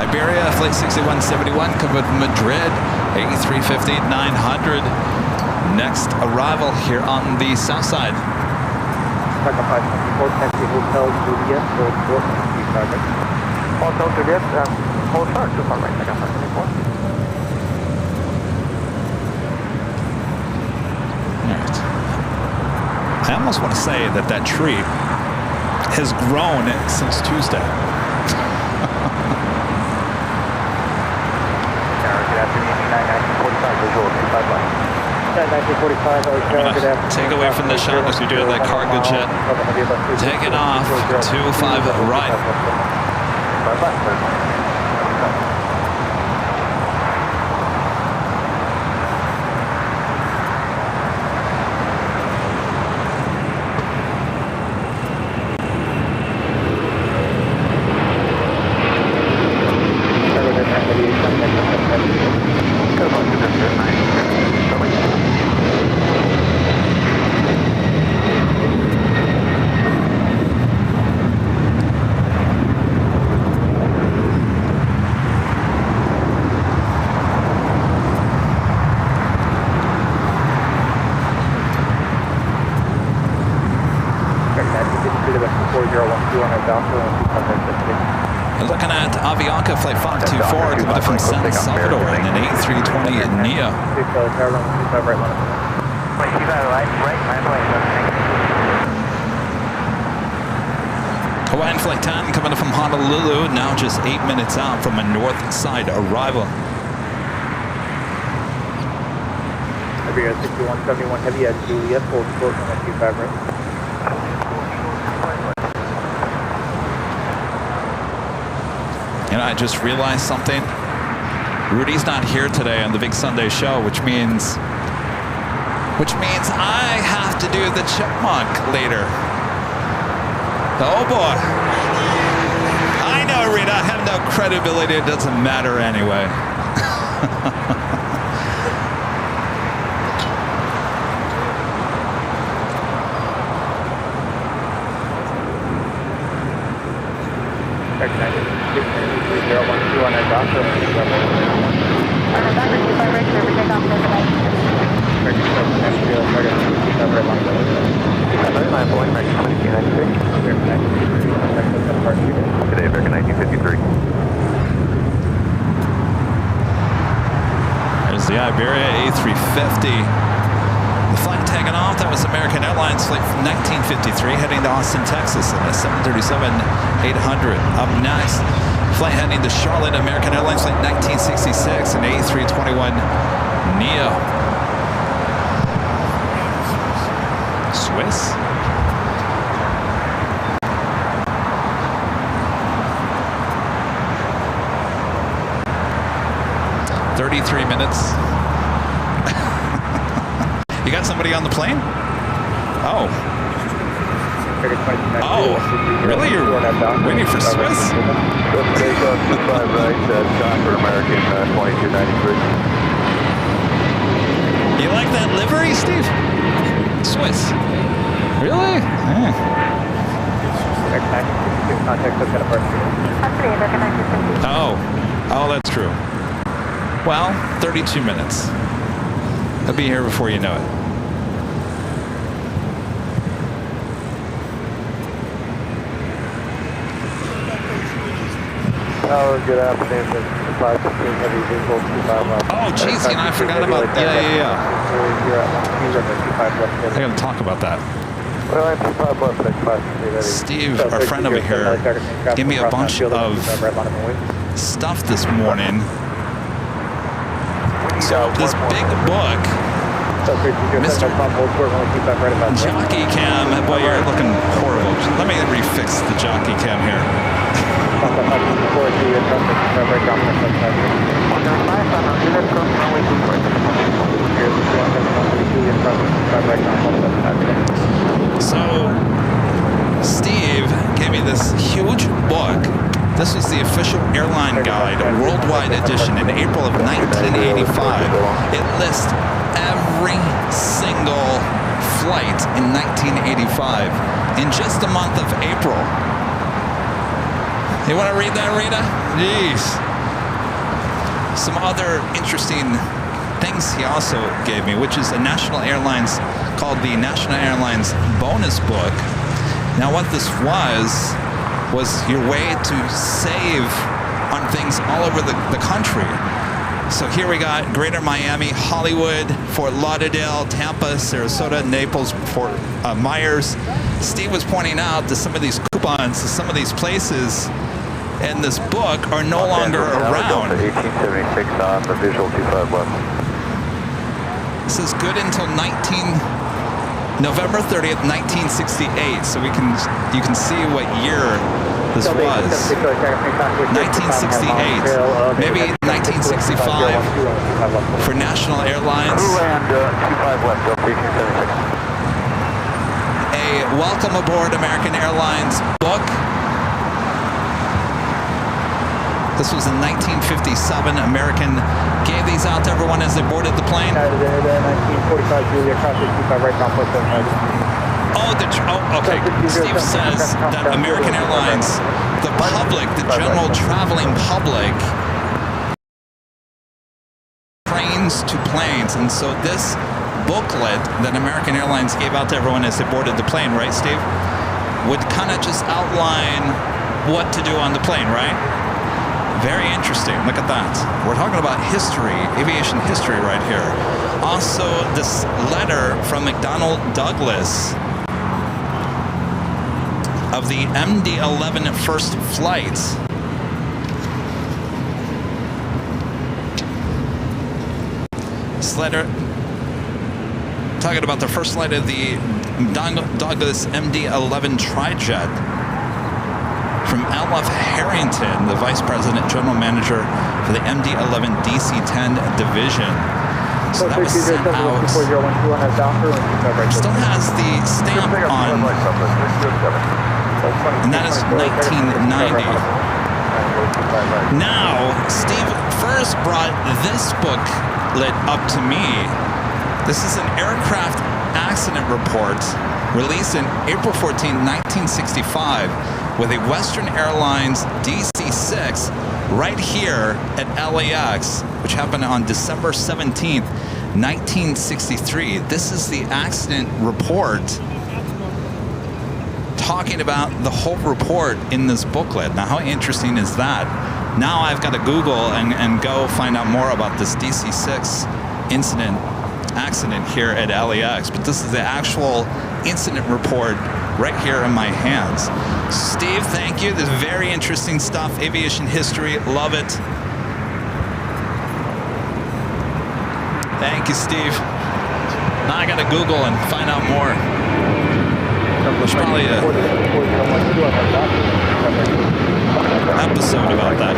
Iberia, Flight 6171, covered Madrid, A350-900. Next arrival here on the south side. Hotel Juliet, Hotel Juliet, hold short, too far right, I got 524. Alright. I almost want to say that tree has grown since Tuesday. Take away from the shot as we do that cargo jet. Taking off 25 right. Looking at Avianca Flight 524 live from San Salvador in an A320 NEO. Hawaiian Flight 10 coming in from Honolulu, now just 8 minutes out from a north side arrival. Imperial 6171 heavy at Juliet, hold short on 25 right. You know, I just realized something. Rudy's not here today on the Big Sunday show, which means I have to do the chipmunk later. Oh boy. I know, Rita, I have no credibility. It doesn't matter anyway. Today, American 1953. There's the Iberia A350. The flight taking off, that was American Airlines flight 1953 heading to Austin, Texas, and a 737-800. Up next, flight heading to Charlotte, American Airlines flight 1966, an A321neo. Swiss? 33 minutes. You got somebody on the plane? Oh. Oh, really? You're waiting for Swiss? Takeoff 25 right, Docker American 2293. You like that livery, Steve? Swiss. Really? Yeah. Oh, that's true. Well, 32 minutes. I'll be here before you know it. Good afternoon. Oh, geez, I forgot about. Yeah. I gotta talk about that. Steve, our friend over here, gave me a bunch of stuff this morning. So this big book, Mr. Jockey Cam, boy, you're looking horrible. Let me refix the Jockey Cam here. So Steve gave me this huge book. This was the official airline guide, a worldwide edition in April of 1985. It lists every single flight in 1985 in just the month of April. You want to read that, Rita? Jeez. Some other interesting things he also gave me, which is a National Airlines, called the National Airlines Bonus Book. Now what this was your way to save on things all over the country. So here we got Greater Miami, Hollywood, Fort Lauderdale, Tampa, Sarasota, Naples, Fort Myers. Steve was pointing out that some of these coupons to some of these places in this book are no longer around. 1876 on the visual 25 left. This is good until November 30th, 1968. So you can see what year this was. 1968, maybe 1965 for National Airlines. And 25 left, location 76. A Welcome Aboard American Airlines book. This was in 1957. American gave these out to everyone as they boarded the plane. 1945 Julia crosses 25 right complex. Okay. Steve says that American Airlines, the public, the general traveling public, trains to planes. And so this booklet that American Airlines gave out to everyone as they boarded the plane, right, Steve, would kind of just outline what to do on the plane, right? Very interesting. Look at that. We're talking about history, aviation history right here. Also, this letter from McDonnell Douglas of the MD-11 first flight. This letter talking about the first flight of the Douglas MD-11 trijet from Alf Harrington, the Vice President General Manager for the MD-11 DC-10 Division. So that was sent out. Still has the stamp on, and that is 1990. Now, Steve first brought this booklet up to me. This is an aircraft accident report released in April 14, 1965 with a Western Airlines DC-6 right here at LAX, which happened on December 17th, 1963. This is the accident report, talking about the whole report in this booklet. Now, how interesting is that? Now I've got to Google and go find out more about this DC-6 accident here at LAX. But this is the actual incident report right here in my hands. Steve, thank you. This is very interesting stuff. Aviation history, love it. Thank you, Steve. Now I gotta Google and find out more. There's probably an episode about that.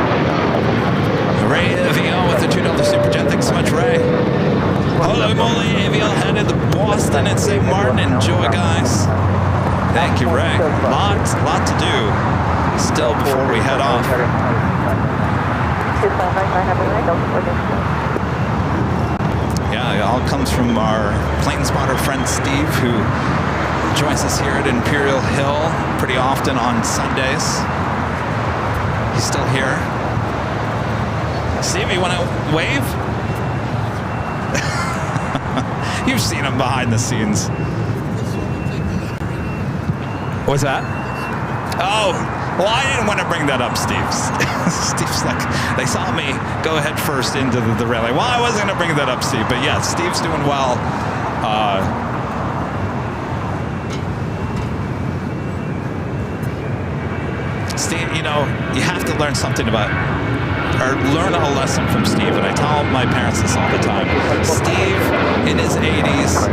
Ray Avion with the $2 super chat. Thanks so much, Ray. Holy moly, Avion headed to Boston and St. Martin. Enjoy, guys. Thank you, Ray. Lot to do still before we head off. Yeah, it all comes from our plane spotter friend Steve, who joins us here at Imperial Hill pretty often on Sundays. He's still here. Steve, you want to wave? You've seen him behind the scenes. What's that? Oh, well, I didn't want to bring that up, Steve. Steve's like, they saw me go head first into the rally. Well, I wasn't going to bring that up, Steve, but yeah, Steve's doing well. Steve, you know, you have to learn something about, or learn a lesson from Steve, and I tell my parents this all the time. Steve, in his 80s,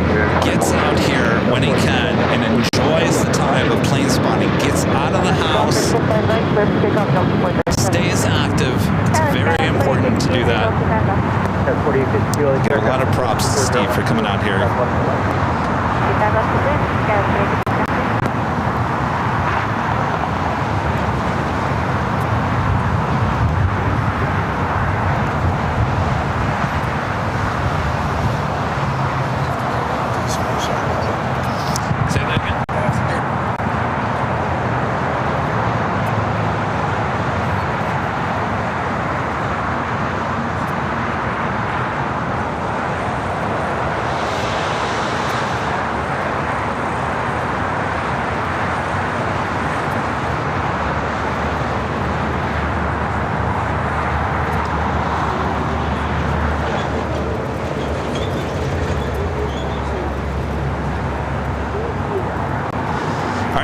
gets out here when he can and enjoys the time of plane spotting, gets out of the house, stays active. It's very important to do that. Give a lot of props to Steve for coming out here.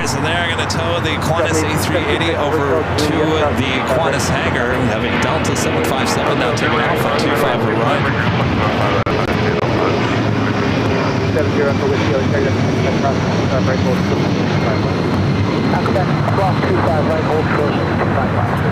So they're going to tow the Qantas A380 over to the Qantas hangar, having Delta 757 now taking off on 25 for run. 70 Echo Whiskey, right hold, 25. Cross 25, right hold, short, 25 miles.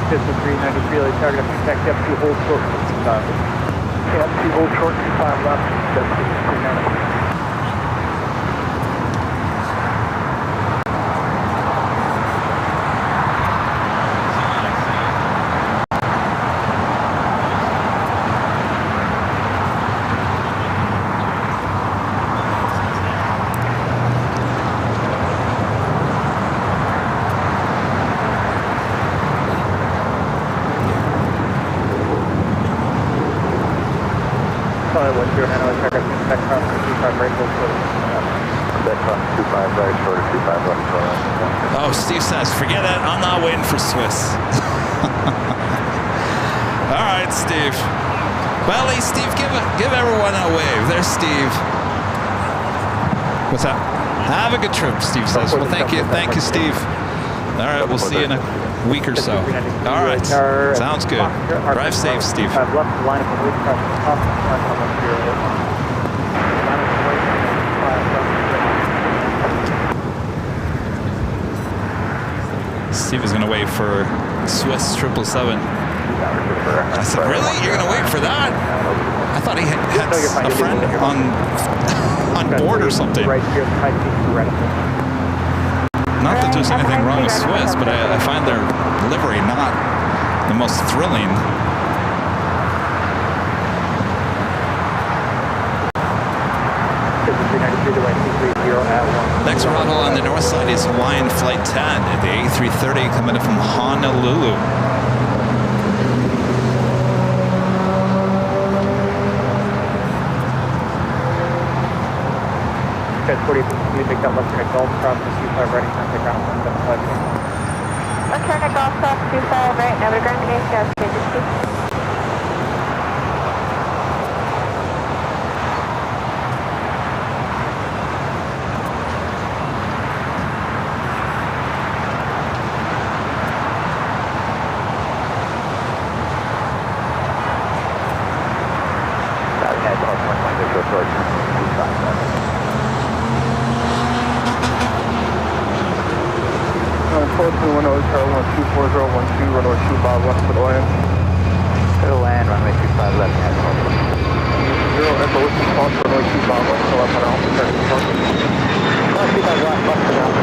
Distance 393, they target protect F2 hold short, 65. F2 hold short, 25 left, distance 393. Oh, Steve says, forget it. I'm not waiting for Swiss. All right, Steve. Well, hey, Steve, give everyone a wave. There's Steve. What's that? Have a good trip, Steve says. Well, thank you, Steve. All right, we'll see you in a week or so. All right, sounds good. Drive safe, Steve. Steve is going to wait for Swiss 777. I said, really? You're going to wait for that? I thought he had a friend on board or something. Not that there's anything wrong with Swiss, but I find their livery not the most thrilling. Next arrival on the north side is Hawaiian Flight 10, the A330 coming in from Honolulu. Left turn at Golf Stop 25 right, now we're going to get gas changes. Runway 25 left, head north. 0 Echo Whiskey, cross runway 25 left, so up and out, protect the parking. Cross 25 left, left and out.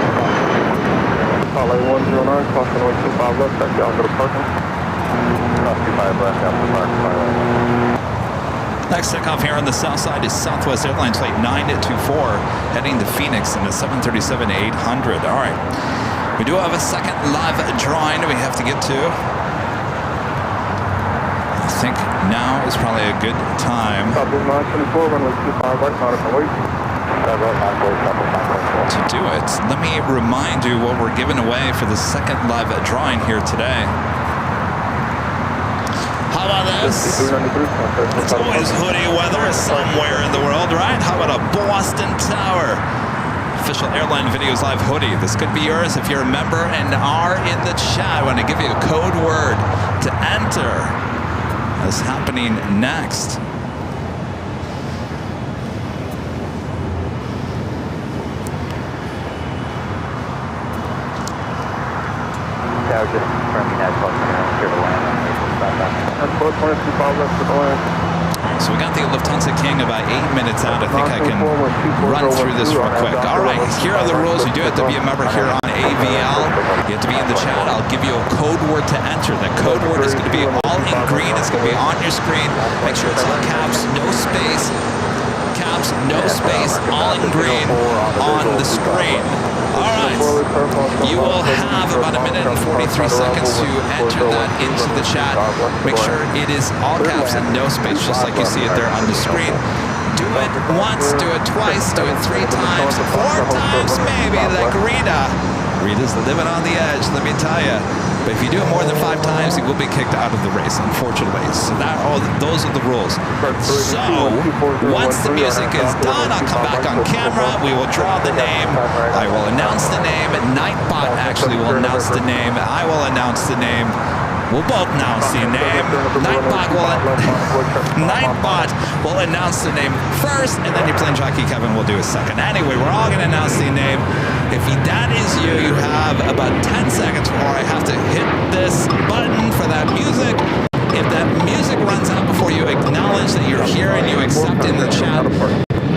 Solid 109, cross runway 25 left, back down to the parking. Cross 25 left, down to the parking. Next takeoff here on the south side is Southwest Airlines Flight 924, heading to Phoenix in the 737-800. All right, we do have a second live drawing we have to get to. I think now is probably a good time to do it. Let me remind you what we're giving away for the second live drawing here today. How about this? It's always hoodie weather somewhere in the world, right? How about a Boston Tower official Airline Videos Live hoodie? This could be yours if you're a member and are in the chat. I want to give you a code word to enter. That's happening next. Tower just confirming that call coming out here to land. So we got the Lufthansa King about 8 minutes out. I think I can run through this real quick. All right, here are the rules. You do have to be a member here on AVL. You have to be in the chat. I'll give you a code word to enter. That code word is going to be all in green. It's going to be on your screen. Make sure it's all caps, no space. Caps, no space, all in green on the screen. All right, you will have about 1 minute and 43 seconds to enter that into the chat. Make sure it is all caps and no space, just like you see it there on the screen. Do it once, do it twice, do it 3 times, 4 times maybe, like Rita. Rita's living on the edge, let me tell you. But if you do it more than 5 times, you will be kicked out of the race, unfortunately. So those are the rules. So once the music is done, I'll come back on camera. We will draw the name. I will announce the name. Nightbot actually will announce the name. I will announce the name. We'll both announce the name. Nightbot will announce the name first, and then your plane jockey Kevin will do a second. Anyway, we're all going to announce the name. If that is you, you have about 10 seconds before I have to hit this button for that music. If that music runs out before you acknowledge that you're here and you accept in the chat,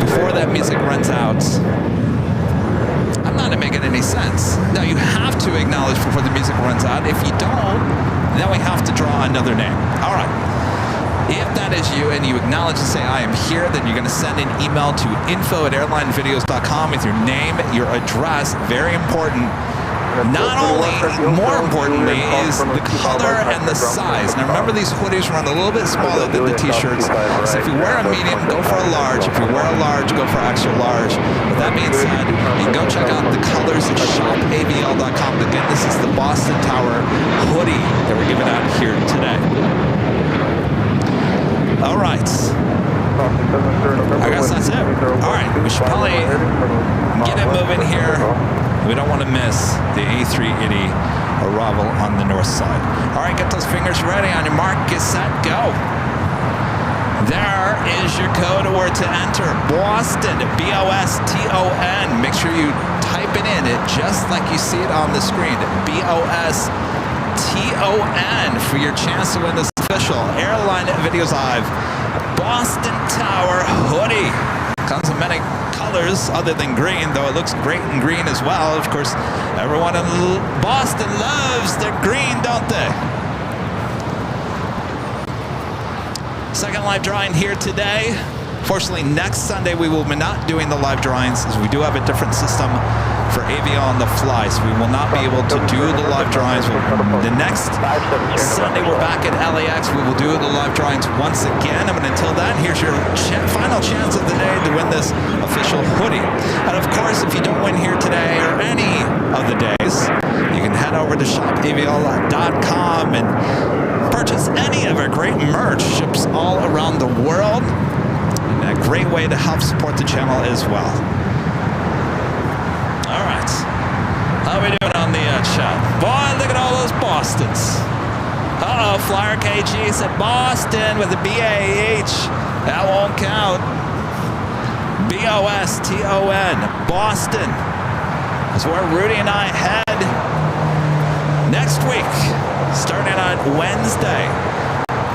before that music runs out, I'm not making any sense. Now, you have to acknowledge before the music runs out. If you don't, then we have to draw another name. All right. If that is you and you acknowledge and say, I am here, then you're going to send an email to info@airlinevideos.com with your name, your address, very important, not only, more importantly, is the color and the size. Now remember, these hoodies run a little bit smaller than the t-shirts. So if you wear a medium, go for a large. If you wear a large, go for extra large. With that being said, you can go check out the colors at shopavl.com. Again, this is the Boston Tower hoodie that we're giving out here today. All right. I guess that's it. All right, we should probably get it moving here. We don't want to miss the A380 arrival on the north side. All right, get those fingers ready. On your mark, get set, go. There is your code word to enter. Boston, B-O-S-T-O-N. Make sure you type it in, just like you see it on the screen. B-O-S-T-O-N for your chance to win this official Airline Videos Live Boston Tower hoodie. Comes in many colors other than green, though it looks great in green as well. Of course, everyone in Boston loves their green, don't they? Second live drawing here today. Fortunately, next Sunday we will be not doing the live drawings, as we do have a different system for Aviation on the fly, so we will not be able to do the live drawings. The next Sunday we're back at LAX. We will do the live drawings once again. But until then, here's your final chance of the day to win this official hoodie. And of course, if you don't win here today or any of the days, you can head over to shopavl.com and purchase any of our great merch. Ships all around the world. And a great way to help support the channel as well. All right. How are we doing on the chat? Boy, look at all those Bostons. Uh-oh, Flyer KG said Boston with a B-A-H. That won't count. B-O-S-T-O-N. Boston. That's where Rudy and I head next week, starting on Wednesday.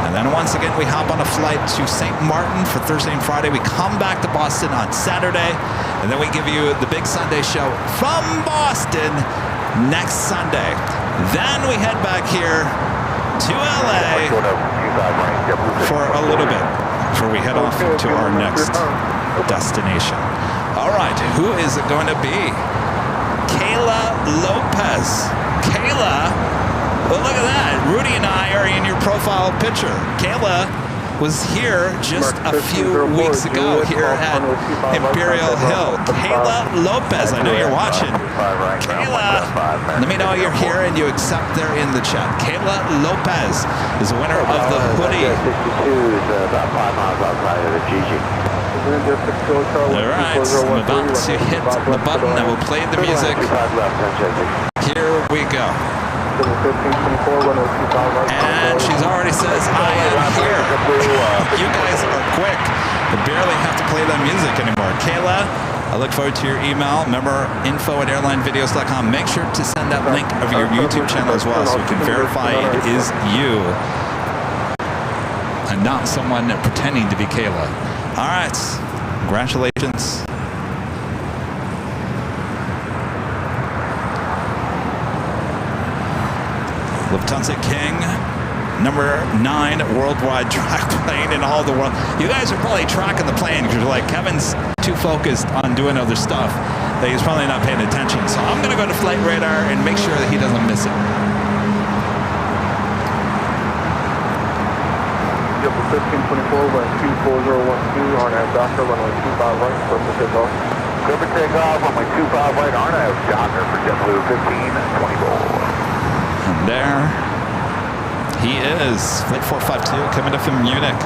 And then once again, we hop on a flight to St. Martin for Thursday and Friday. We come back to Boston on Saturday. And then we give you the big Sunday show from Boston next Sunday. Then we head back here to LA for a little bit before we head off to our next destination. All right, who is it going to be? Kayla Lopez. Kayla, well, look at that. Rudy and I are in your profile picture. Kayla was here just a few weeks ago here at Imperial Hill. Kayla Lopez, I know you're watching. Kayla, let me know you're here and you accept there in the chat. Kayla Lopez is the winner of the hoodie. 62 is about 5 miles outside of the GG. All right, I'm about to hit the button that will play the music. Here we go. And she's already says, I am here. You guys are quick. I barely have to play that music anymore. Kayla, I look forward to your email. Remember, info@airlinevideos.com. Make sure to send that link of your YouTube channel as well so we can verify it is you and not someone pretending to be Kayla. All right. Congratulations. Lufthansa King, number 9 worldwide track plane in all the world. You guys are probably tracking the plane because you're like, Kevin's too focused on doing other stuff that he's probably not paying attention. So I'm going to go to Flight Radar and make sure that he doesn't miss it. Double 1524 by 24012, RNAV Docker, runway 25 right, perfect takeoff. Perfect takeoff, runway 25 right, RNAV Docker for JetBlue 1524. And there he is, Flight 452 coming up from Munich.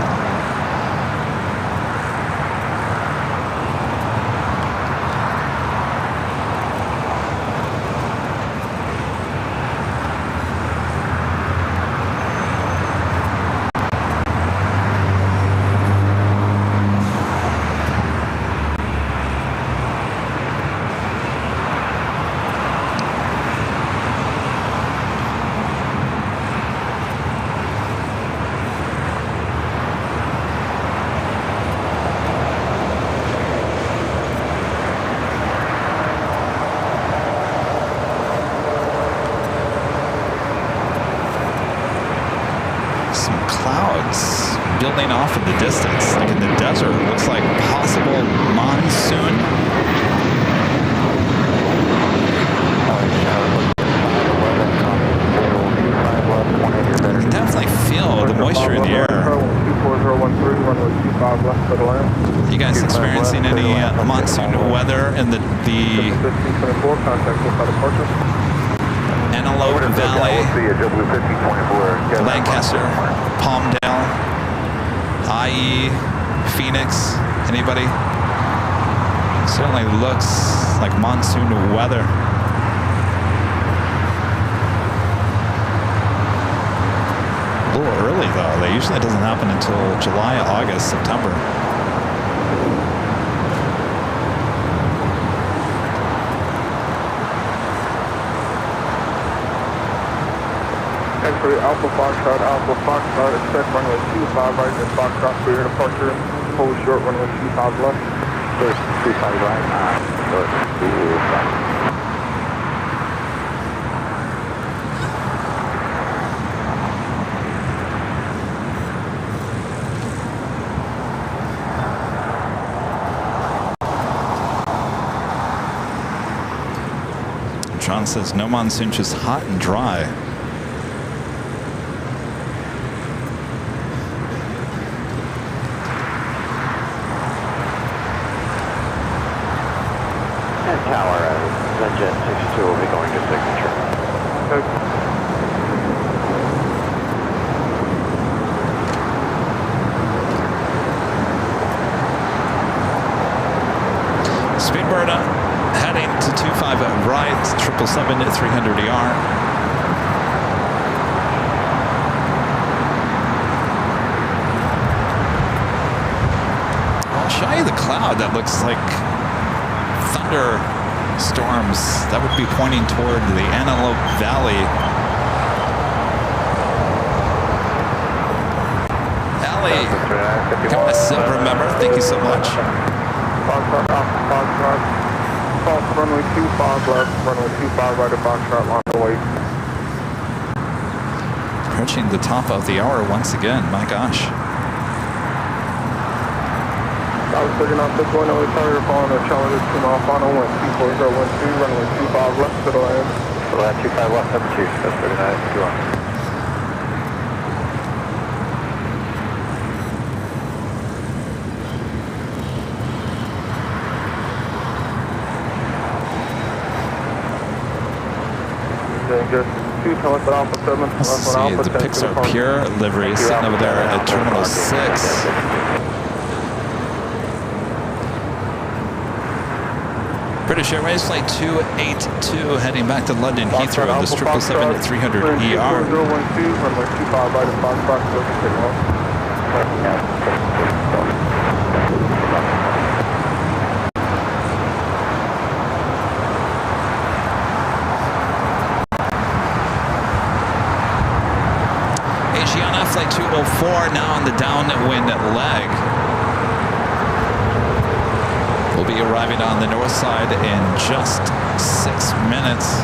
Building off in the distance, like in the desert. Looks like possible monsoon. You guys experiencing any monsoon weather in the Antelope Valley, Lancaster, Palmdale, IE, Phoenix? Anybody? Certainly looks like monsoon weather. A little early though. It usually doesn't happen until July, August, September. X-ray Alpha Foxtrot, expect runway 25 right at Foxtrot for your departure. Hold short, runway 25 left. 25 right, short, 25. John says no monsoon, just hot and dry. And tower, Jet 62 will be going to signature. Speedbird heading to 25 right, 777 at 300 ER. I'll show you the cloud that looks like thunderstorms. That would be pointing toward the Antelope Valley. Allie, come on, silver member. Thank you so much. Foxtrot, runway 25 left, runway 25 right at Foxtrot, line away. Approaching the top of the hour once again, my gosh. I was picking up 610 target following the Challenger 2 mile final, 124.012, runway 25 left to the land. So that 25 left, number 2, that's 39, 2 on. Just 2 Thomas at Alpha 7. Let's see, the Pixar Pure livery is sitting over there at Terminal 6. British Airways Flight 282 heading back to London Heathrow. This 777 at 300 ER. 012, runway 25 right at Foxtrot, Flight 204 now on the downwind leg. We'll be arriving on the north side in just 6 minutes.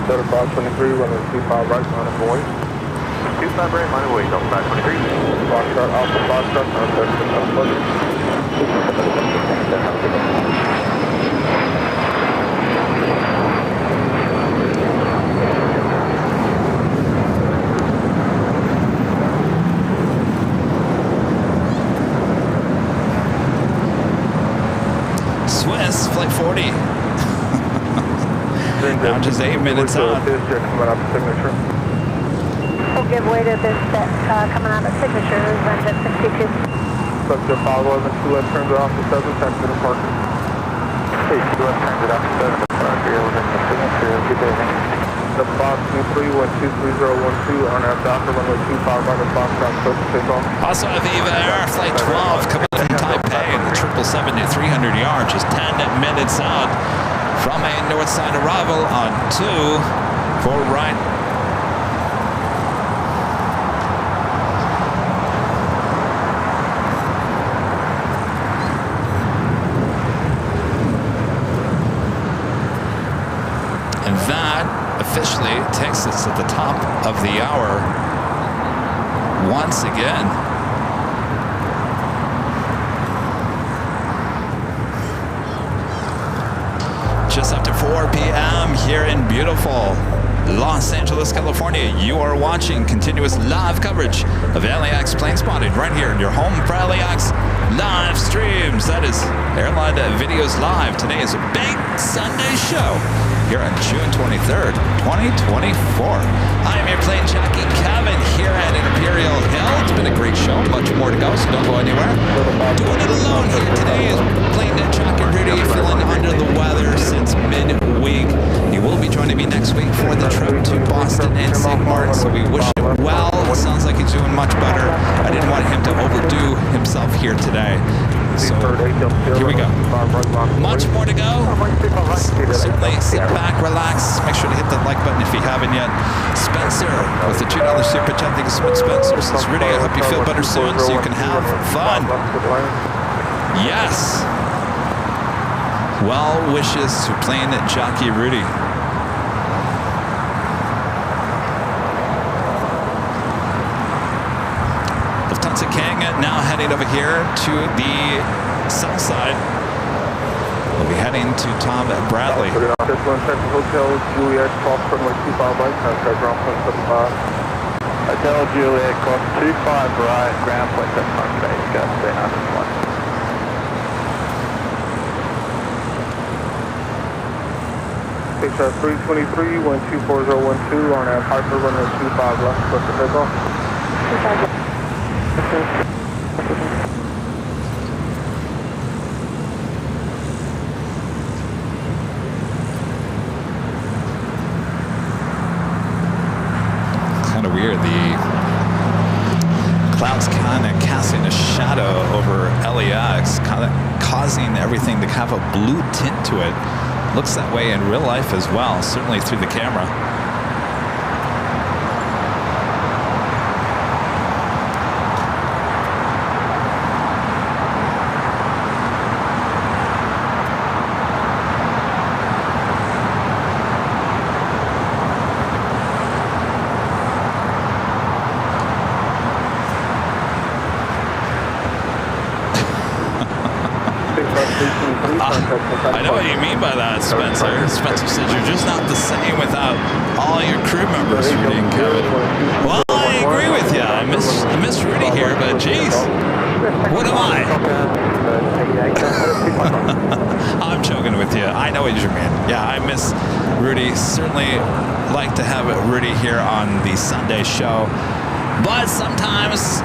Certified 23, runway 25 right, line of void. 25 right, line of void, Delta 523. Foxtrot, Alpha Foxtrot, Swiss, Flight 40. Now just 8 minutes out. Coming up signature. We'll give way to this set coming out of signatures on Jet 62. Subject 511, 2 left turns off to 7, 10 to departure. Hey, 2 left turns it off to 7, departure, within the signature, good day, thank you. The Fox 23123012 on our Docker runway 25 right at Foxtrot, close to takeoff. Also Aviva Air Flight 12 coming from Taipei in the 777 at 300 ER, just 10 minutes out from a north side arrival on 2 for right. of the hour once again. Just after 4 p.m. here in beautiful Los Angeles, California. You are watching continuous live coverage of LAX plane spotting right here in your home for LAX live streams. That is Airline Videos Live. Today is a big Sunday show here on June 23rd, 2024. I am your plane jockey, Kevin, here at Imperial Hill. It's been a great show. Much more to go, so don't go anywhere. Doing it alone here today is plane jockey Rudy, feeling under the weather since midweek. He will be joining me next week for the trip to Boston and St. Martin, so we wish him well. It sounds like he's doing much better. I didn't want him to overdo himself here today. So here we go. Much more to go. Certainly sit back, relax. Make sure to hit that like button if you haven't yet. Spencer with the $2 super chat. Thank you so much, Spencer. Says Rudy, I hope you feel better soon so you can have fun. Yes. Well wishes to plane jockey Rudy. Lufthansa King now heading over here to the south side. We'll be heading to Tom Bradley. Hotel Juliet, cross runway 25 right, transfer ground point 75. Hotel Juliet, cross 25 right, ground point 75 base, got 301. Pixar 323, 124012, on a Harper, runway 25 left, close to takeoff. Kind of weird, the clouds kind of casting a shadow over LAX, kind of causing everything to have a blue tint to it. Looks that way in real life as well, certainly through the camera. I know what you mean by that, Spencer. Spencer says you're just not the same without all your crew members, Rudy and Kevin. Well, I agree with you. I miss Rudy here, but geez, what am I? I'm joking with you. I know what you mean. Yeah, I miss Rudy. Certainly like to have Rudy here on the Sunday show, but sometimes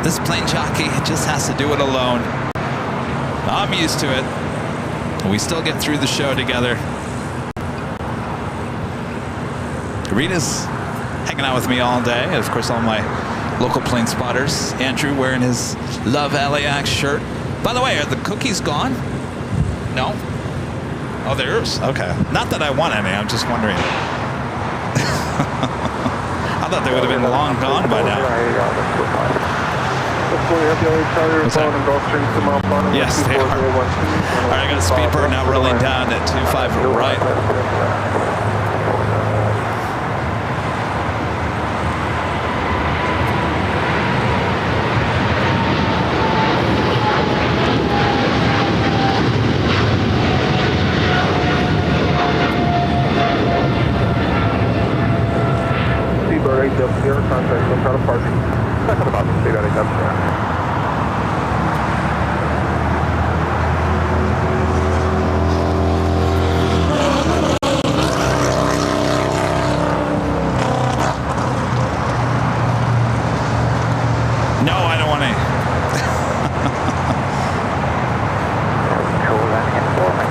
this plane jockey just has to do it alone. I'm used to it. We still get through the show together. Rita's hanging out with me all day. And of course, all my local plane spotters. Andrew wearing his Love LAX shirt. By the way, are the cookies gone? No? Oh, they're yours? Okay. Not that I want any. I'm just wondering. I thought they would have been long gone by now. What's that? Yes, they are. All right, I got a speedbird now rolling down at 25 right. Speedbird 8 up here, contact some kind of parking. Second about the speed out 8 up here. No, I don't want any. Control that in for me.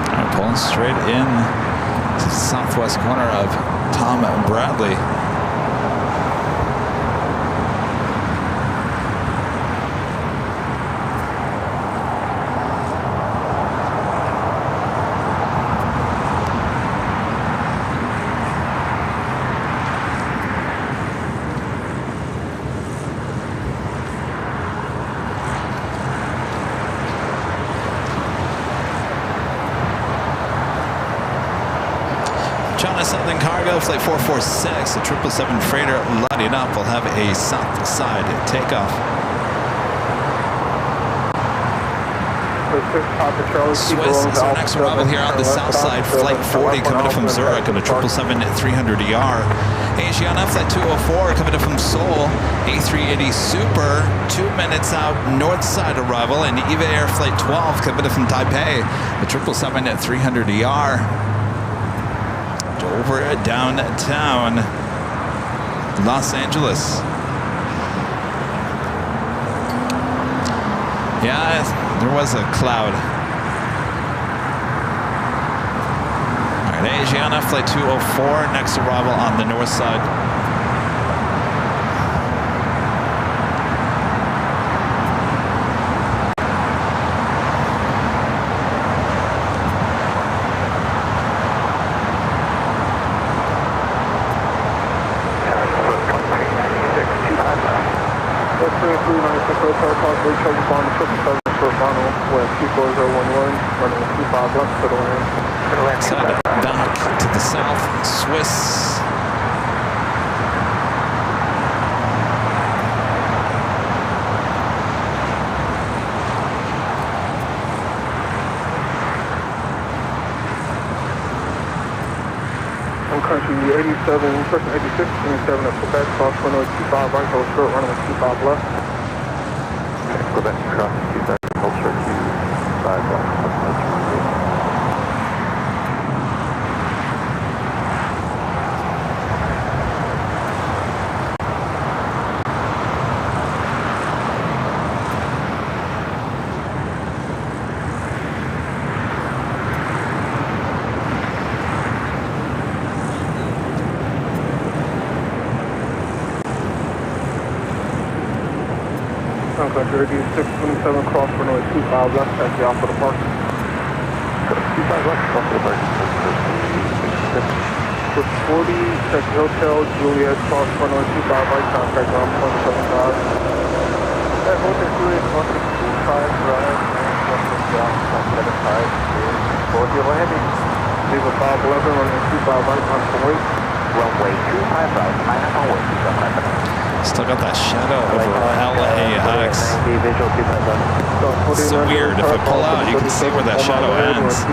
I'm pulling straight in to the southwest corner of Tom Bradley. Southern Cargo, Flight 446, a 777 freighter loading up. We'll have a south side takeoff. Swiss is our next arrival here on the south side. Flight 40 coming in from Zurich on a 777-300ER. Asiana Flight 204 coming in from Seoul. A380 Super, 2 minutes out, north side arrival. And EVA Air Flight 12 coming in from Taipei, the 777-300ER. Over downtown Los Angeles. Yeah, there was a cloud. All right, Asiana Flight 204, next arrival on the north side. Back to the south, Swiss. Country 87, person 86, 27 at Quebec, cross runway 25 right, hold short, runway 25 left. Quebec, cross 27, hold short 25 left. Country 86, 27, cross runway 25 left, taxi off for the park. 25 left, off for the park. 40, taxi hotel, Juliet, cross runway 25 right, contact ground 175. Hotel Juliet, 165 drive, 175, 40 heavy. Leave a 511, runway 25 right, on for wait. Runway 25 right, pineapple wait, 25 Still got that shadow over LAX. It's so weird. If I pull out, you can see where that shadow ends.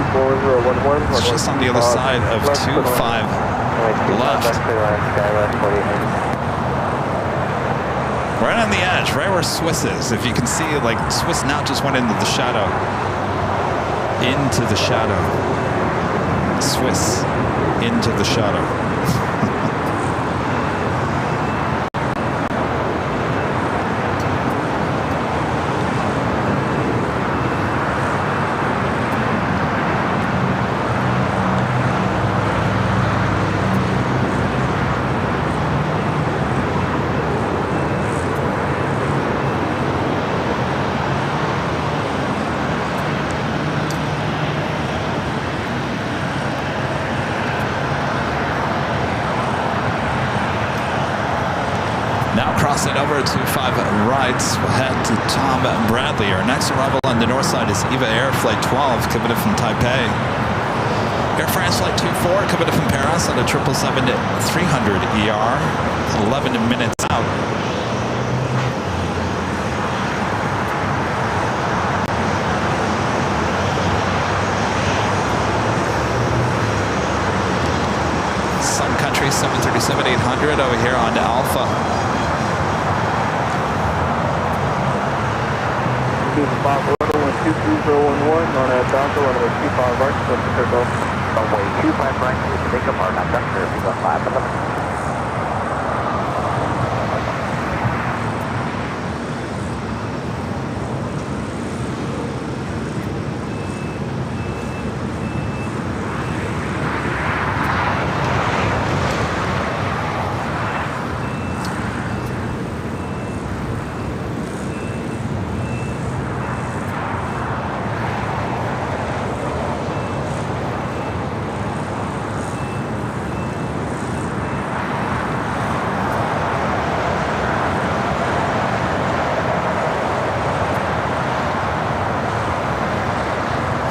It's just on the other side of 25 left. Right on the edge, right where Swiss is. If you can see, like, Swiss now just went into the shadow. Into the shadow. Swiss into the shadow. Crossing over to 5 right, we'll head to Tom Bradley. Our next arrival on the north side is EVA Air Flight 12, coming in from Taipei. Air France Flight 24, coming in from Paris on a 777-300ER, 11 minutes out. Sun Country 737-800 over here on Alpha. 22011 on a Doctor, runway 25 right, so to take off. Runway 25 right, take up our Doctor, we got 511.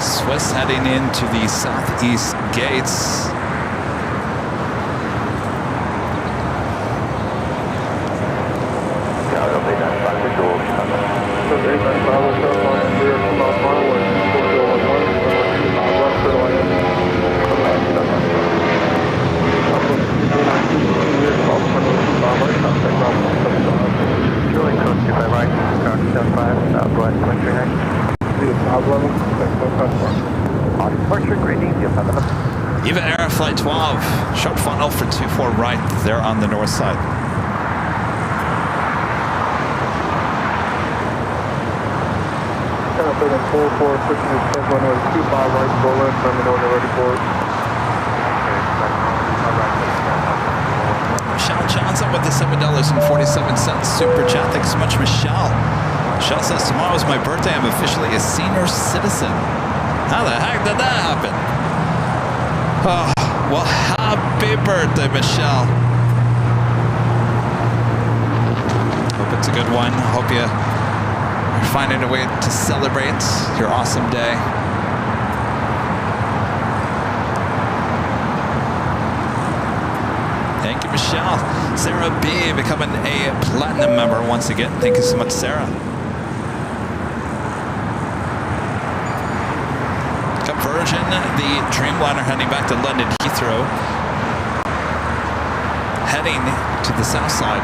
Swiss heading into the southeast gates. Alpha 24 right there on the north side. California 446 is 125 right, roll in, let me know when you're ready for it. Michelle Johnson with the $7.47 super chat. Thanks so much, Michelle. Michelle says, tomorrow is my birthday. I'm officially a senior citizen. How the heck did that happen? Oh, well, happy birthday, Michelle. Hope it's a good one. Hope you're finding a way to celebrate your awesome day. Thank you, Michelle. Sarah B. becoming a platinum member once again. Thank you so much, Sarah. Conversion, the Dreamliner heading back to London Heathrow. Heading to the south side.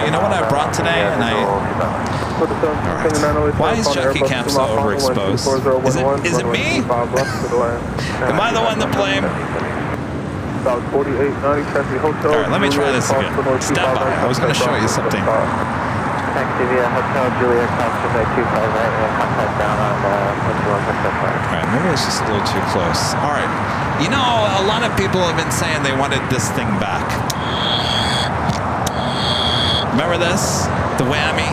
You know what I brought today, and why is Jockey Camp so overexposed? Is it me? Am I the one to blame? Alright, let me try this again. Stand by. I was going to show you something. Alright, maybe it's just a little too close. Alright. You know, a lot of people have been saying they wanted this thing back. Remember this? The whammy?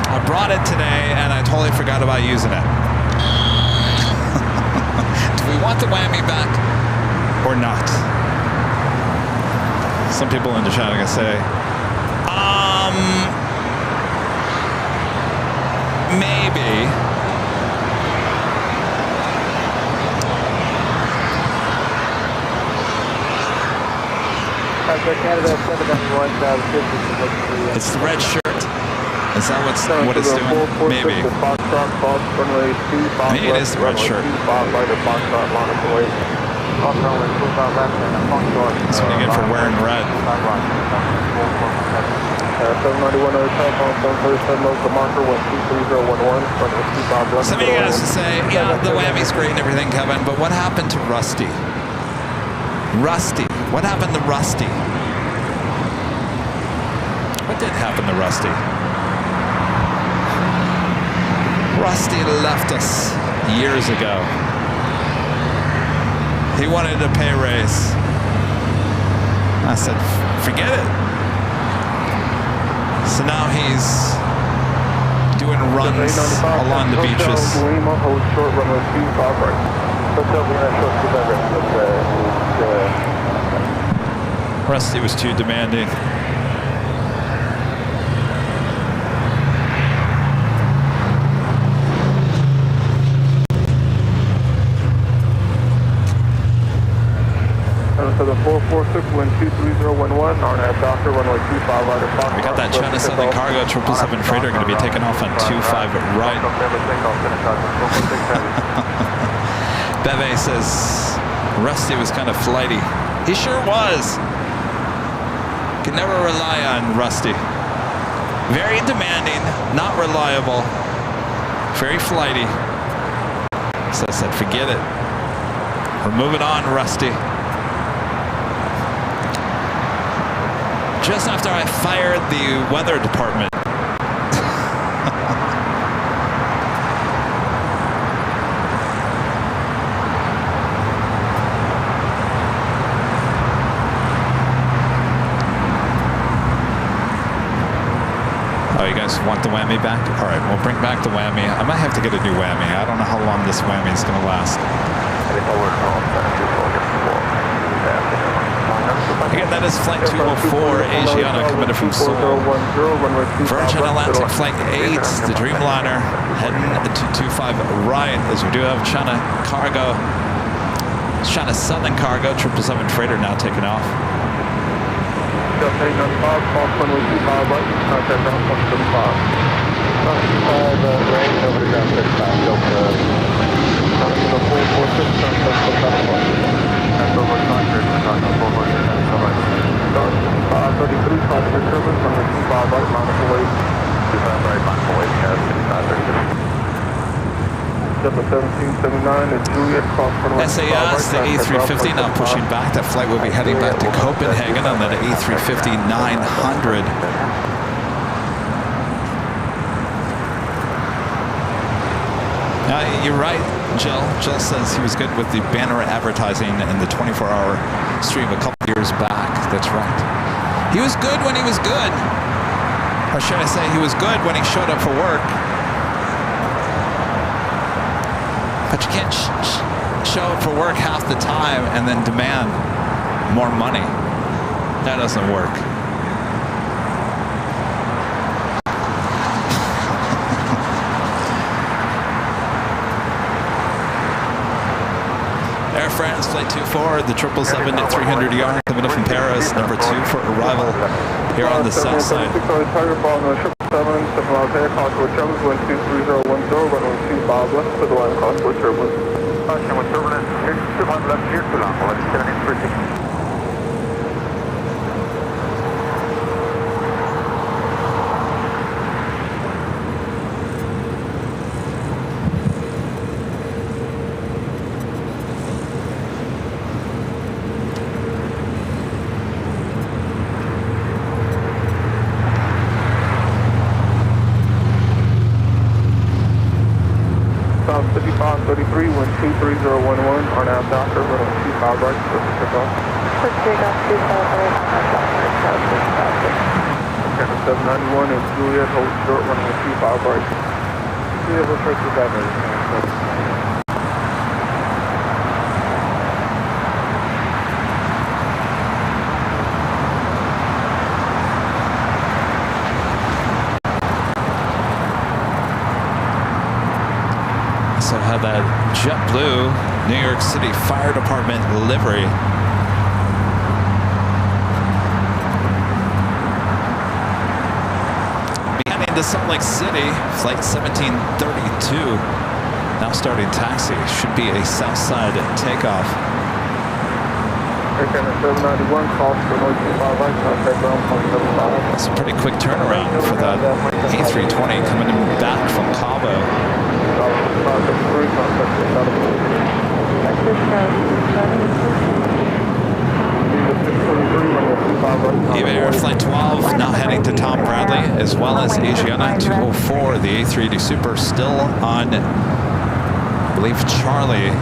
I brought it today and I totally forgot about using it. Do we want the whammy back or not? Some people in the chat are gonna say, maybe. It's the red shirt. Is that what it's doing? Maybe. Maybe it is the red shirt. That's what you get for wearing red. Some of you guys would say, yeah, the whammy's great and everything, Kevin, but what happened to Rusty? Rusty. What happened to Rusty? What did happen to Rusty? Rusty left us years ago. He wanted a pay raise. I said, forget it. So now he's doing runs along the beaches. Rusty was too demanding. So the 446 wind 23011, RNAV Doctor, runway 25 right at Fox. We got that China Southern Cargo 777 freighter going to be taking off on 25 right. Beve says Rusty was kind of flighty. He sure was. Can never rely on Rusty. Very demanding, not reliable, very flighty. So I said, forget it. We're moving on, Rusty. Just after I fired the weather department. Oh, you guys want the whammy back? All right, we'll bring back the whammy. I might have to get a new whammy. I don't know how long this whammy is going to last. Again, that That is flight 204, Asiana coming in from Seoul. Virgin Atlantic flight 8, the Dreamliner heading to 25 right as we do have China cargo. China Southern cargo, 777 freighter now taking off. SAS, the A350 now pushing back. That flight will be heading back to Copenhagen on that A350 900. You're right, Jill. Jill says he was good with the banner advertising in the 24-hour stream a couple years back. That's right. He was good when he was good. Or should I say he was good when he showed up for work. But you can't show up for work half the time and then demand more money. That doesn't work. Air France flight 24, the 777 at 300 yards coming up from Paris, number 2 for arrival here on the south side. South 5533, wind 23011, are now Docker, runway 25 right, take off. Let's take off 25 right, South 791 is Juliet, hold short, runway 25 right. Juliet, we'll trace the battery. So have that JetBlue New York City Fire Department livery. Heading to Salt Lake City, flight 1732. Now starting taxi. Should be a south side takeoff. That's a pretty quick turnaround for that A320 coming in back from Cabo. Air Flight 12 now heading to Tom Bradley, as well as Asiana 204, the A380 Super still on, I believe, Charlie.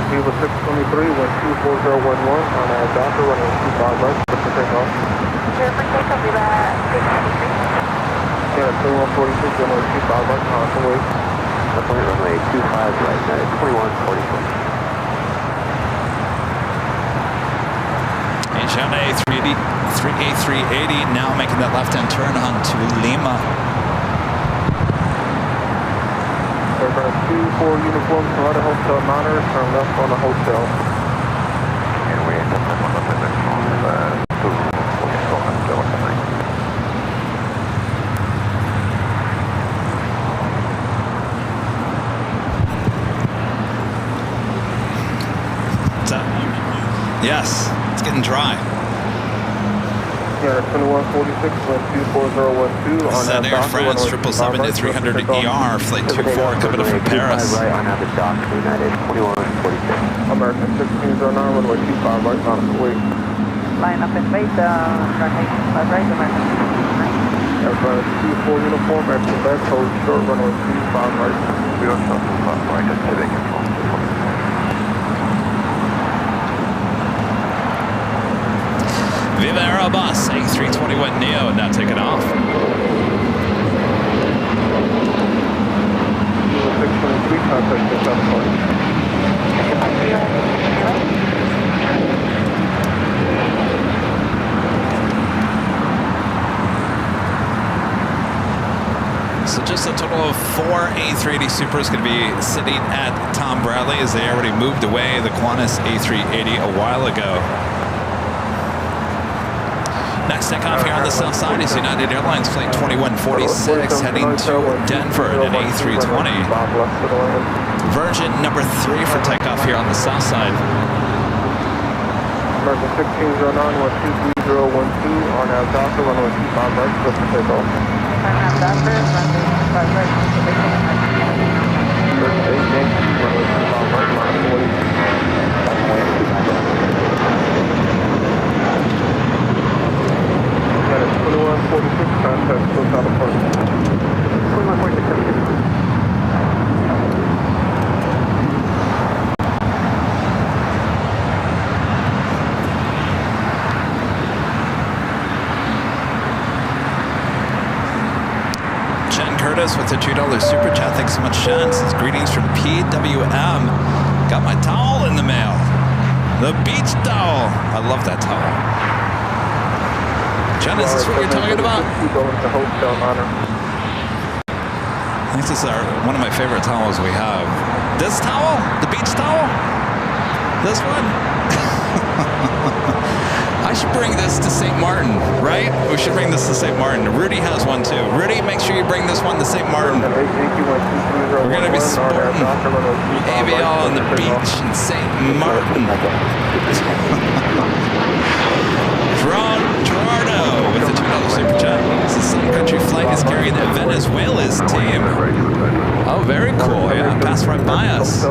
Viva 623, wind 24011, on Docker, runway 25 right, clear for takeoff. Clear for takeoff, Viva 623. Yeah, 2146, runway 25 right, on the way. Runway 25 right, 2144. Asiana A380 now making that left-hand turn onto Lima. Aircraft 24 uniform, Toronto Hotel Monitor, turn left on the hotel. And we end up on the limit on Yes, it's getting dry. Yeah, 2146, wind 24012 on That Air France 777 to 300 ER, flight 24 coming up from Paris. Right on the dock, United 2146. American 1609, runway 25 right, on the way. Line up in bait, runway 25 right, American 1609. Airline 24 uniform, exit back, hold short, runway 25 right. We are short, 25 right, that's today control. Viva Aerobus, A321neo, now taking off. 623, contact the south point. So just a total of 4 A380 Supers going to be sitting at Tom Bradley as they already moved away the Qantas A380 a while ago. Next takeoff here on the south side is United Airlines Flight 2146 heading to Denver in an A320. Virgin number 3 for takeoff here on the south side. American 1609, 12312 on our doctor, runway 25 right, clear for takeoff. On our doctor, runway 25 right, clear for takeoff. First 8 Yankee, runway 25 right, line of the way. That is 2146, contact close out of park. 2146. With a $2 super chat. Thanks so much, Sean. Says greetings from PWM. Got my towel in the mail. The beach towel. I love that towel. Jen, is this what you're talking about? I think this is one of my favorite towels we have. This towel? The beach towel? This one? I should bring this to St. Martin, right? We should bring this to St. Martin. Rudy has one too. Rudy, make sure you bring this one to St. Martin. We're going to be sporting Aviation on the beach in St. Martin. Gerardo with the $2 super chat. This is Sun Country Flight is carrying Venezuela's team. Oh, very cool. Yeah, passed right by us.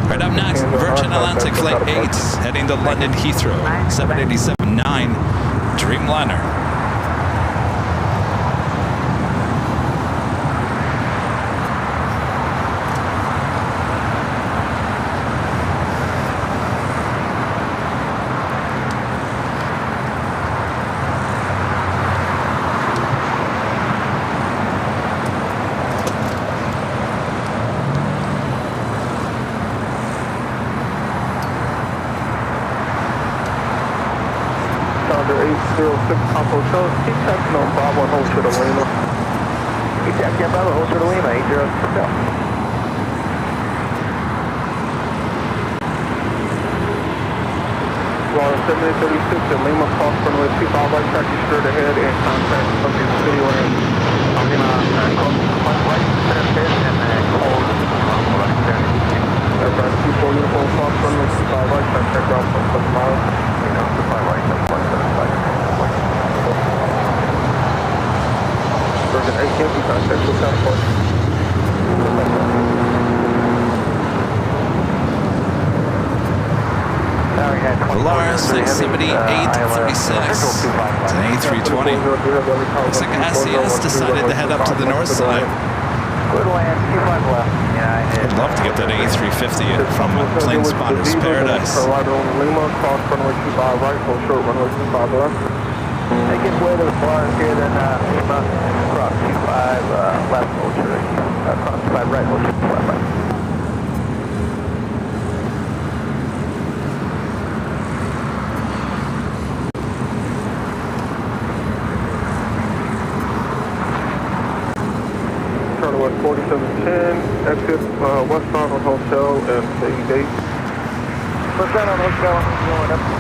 Right up next, Virgin Atlantic Flight 8 heading to London Heathrow, 787-9 Dreamliner. Hotel, keep checking on Bravo and hold to the Lima. Keep checking on Bravo, hold to the Lima, 806. Water 7836 at Lima, cross runway 25 right, track you straight ahead and contact from the city land. I'm going to cross right, straight ahead and hold right there. Airline 24 uniform, cross runway 25 right, track ground from 7 miles. 25 right, that's 175. Virgin 8 Yankee, contact with South Park. Polaris 678-36. It's an A320. Looks like SES decided to head up to the north side. Good land, 25 left. I'd love to get that A350 from Planespotting's Paradise. Lima, cross runway 25 right, full short runway 25 left. They get way to the bar here, then Lima, cross 25 left, hold short. Cross 25 right, hold short, 25 right. West 4710, exit westbound on Hotel and the gate. Westbound on Hotel, going up to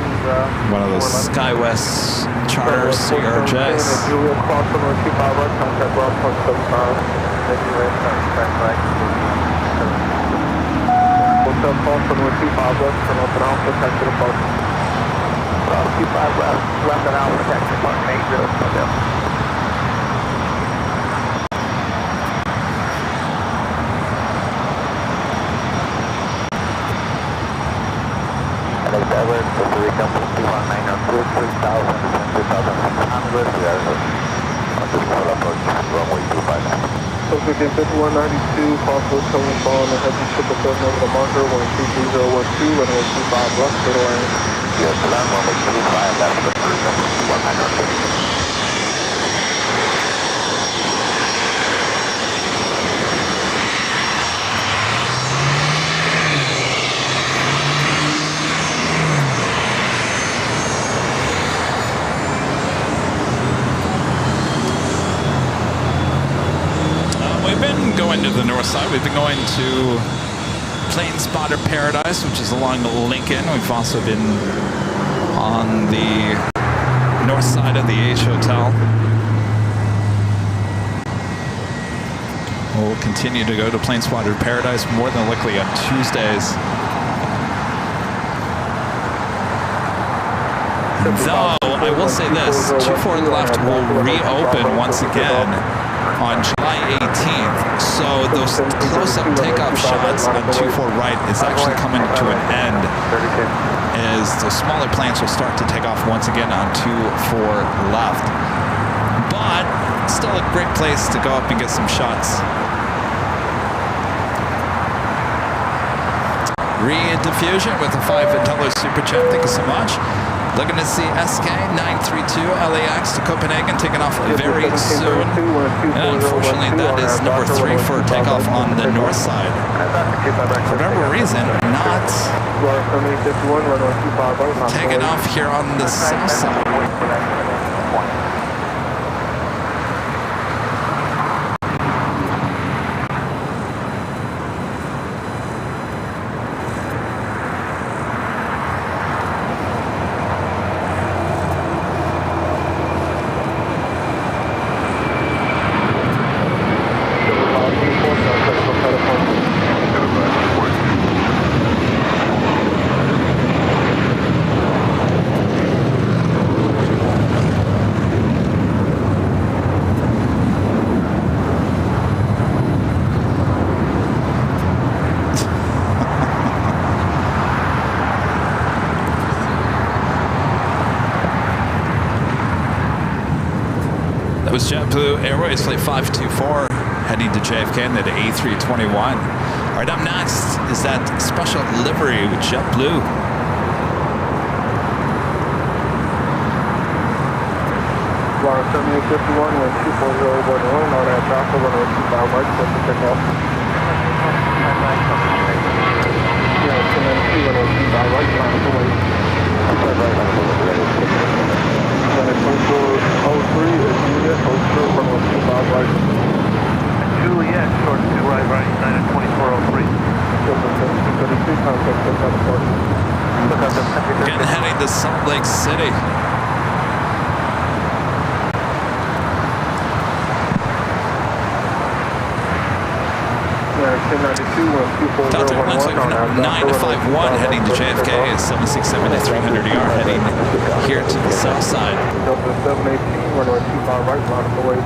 one of those SkyWest charters, CRJs. Julia cross runway 25 right, contact ground point 75. Hotel cross runway 25 left, turn off and Alpha, taxi to park. 25 left and Alpha, taxi to park, 807. Southwest, we are on this full approach, runway 25 now. Subject in 5192, possible towing ball on the heavy 777 over the marker, 123.012, runway 25 left, clear to land. Yes, land runway 25, that's the first 150. Going to the north side. We've been going to Plane Spotter Paradise, which is along the Lincoln. We've also been on the north side of the H Hotel. We'll continue to go to Plane Spotter Paradise more than likely on Tuesdays. Though, I will say this, 24 left will reopen once again on July 18th. So those close-up takeoff shots on 24 right is actually coming to an end as the smaller planes will start to take off once again on 24 left. But still a great place to go up and get some shots. Rediffusion with a $5 super chat. Thank you so much. Looking to see SK 932 LAX to Copenhagen taking off very soon. And unfortunately, that is number 3 for takeoff on the north side. For whatever reason, not taking off here on the south side. That was JetBlue Airways Flight 524 heading to JFK and then to A321. All right, up next is that special livery with JetBlue. Bar 7851, wind 24011, on that Jocko, runway 25 right, set to pick up. Yeah, 1092, runway 25 right, line of away. 25 right, line of away. Runway 2403 is Juliet, hold true, runway 25 right. Juliet, short 2 right, right, sign at 2403. Again, heading to Salt Lake City. Delta Airlines Flight 951 heading to JFK is 767-300ER heading here to the south side. Delta 718, runway 25 right, line of away.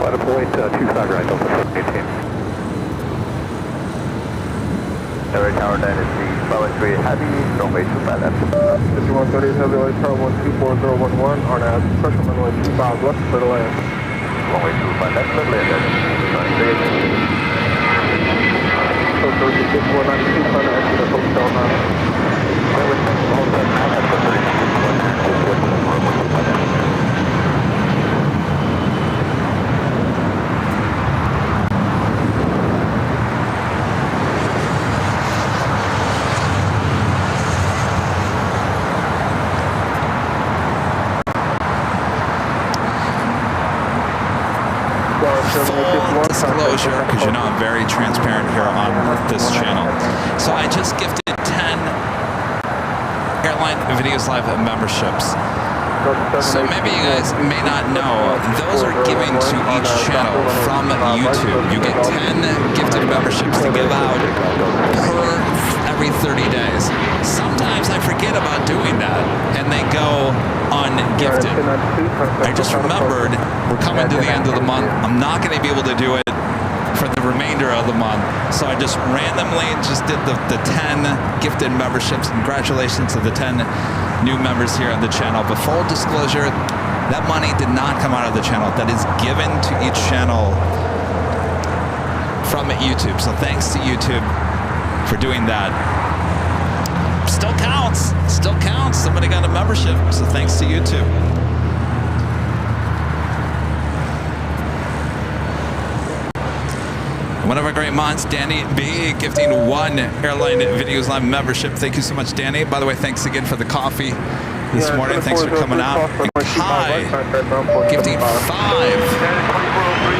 Line of away to 25 right, Delta 718. Air Tower 9 is the Bravo 3 Heavy, runway 25 left. 5130 Heavy Light Tower 124011, RNAV, pressure runway 25 left, clear to land. Runway 25 left, clear to land. So 3492, trying to exit the hotel now. Full disclosure, because you know I'm very transparent here on this channel. So I just gifted 10 Airline Videos Live memberships. So maybe you guys may not know, those are given to each channel from YouTube. You get 10 gifted memberships to give out every 30 days. Sometimes I forget about doing that, and they go ungifted. I just remembered we're coming to the end of the month. I'm not going to be able to do it for the remainder of the month. So I just randomly just did the 10 gifted memberships. Congratulations to the 10 new members here on the channel. But full disclosure, That money did not come out of the channel. That is given to each channel from YouTube. So thanks to YouTube for doing that. Still counts. Still counts. Somebody got a membership. So thanks to YouTube. One of our great mods, Danny B, gifting 1 Airline Videos Live membership. Thank you so much, Danny. By the way, thanks again for the coffee this morning. Thanks for coming out. And Kai, gifting 5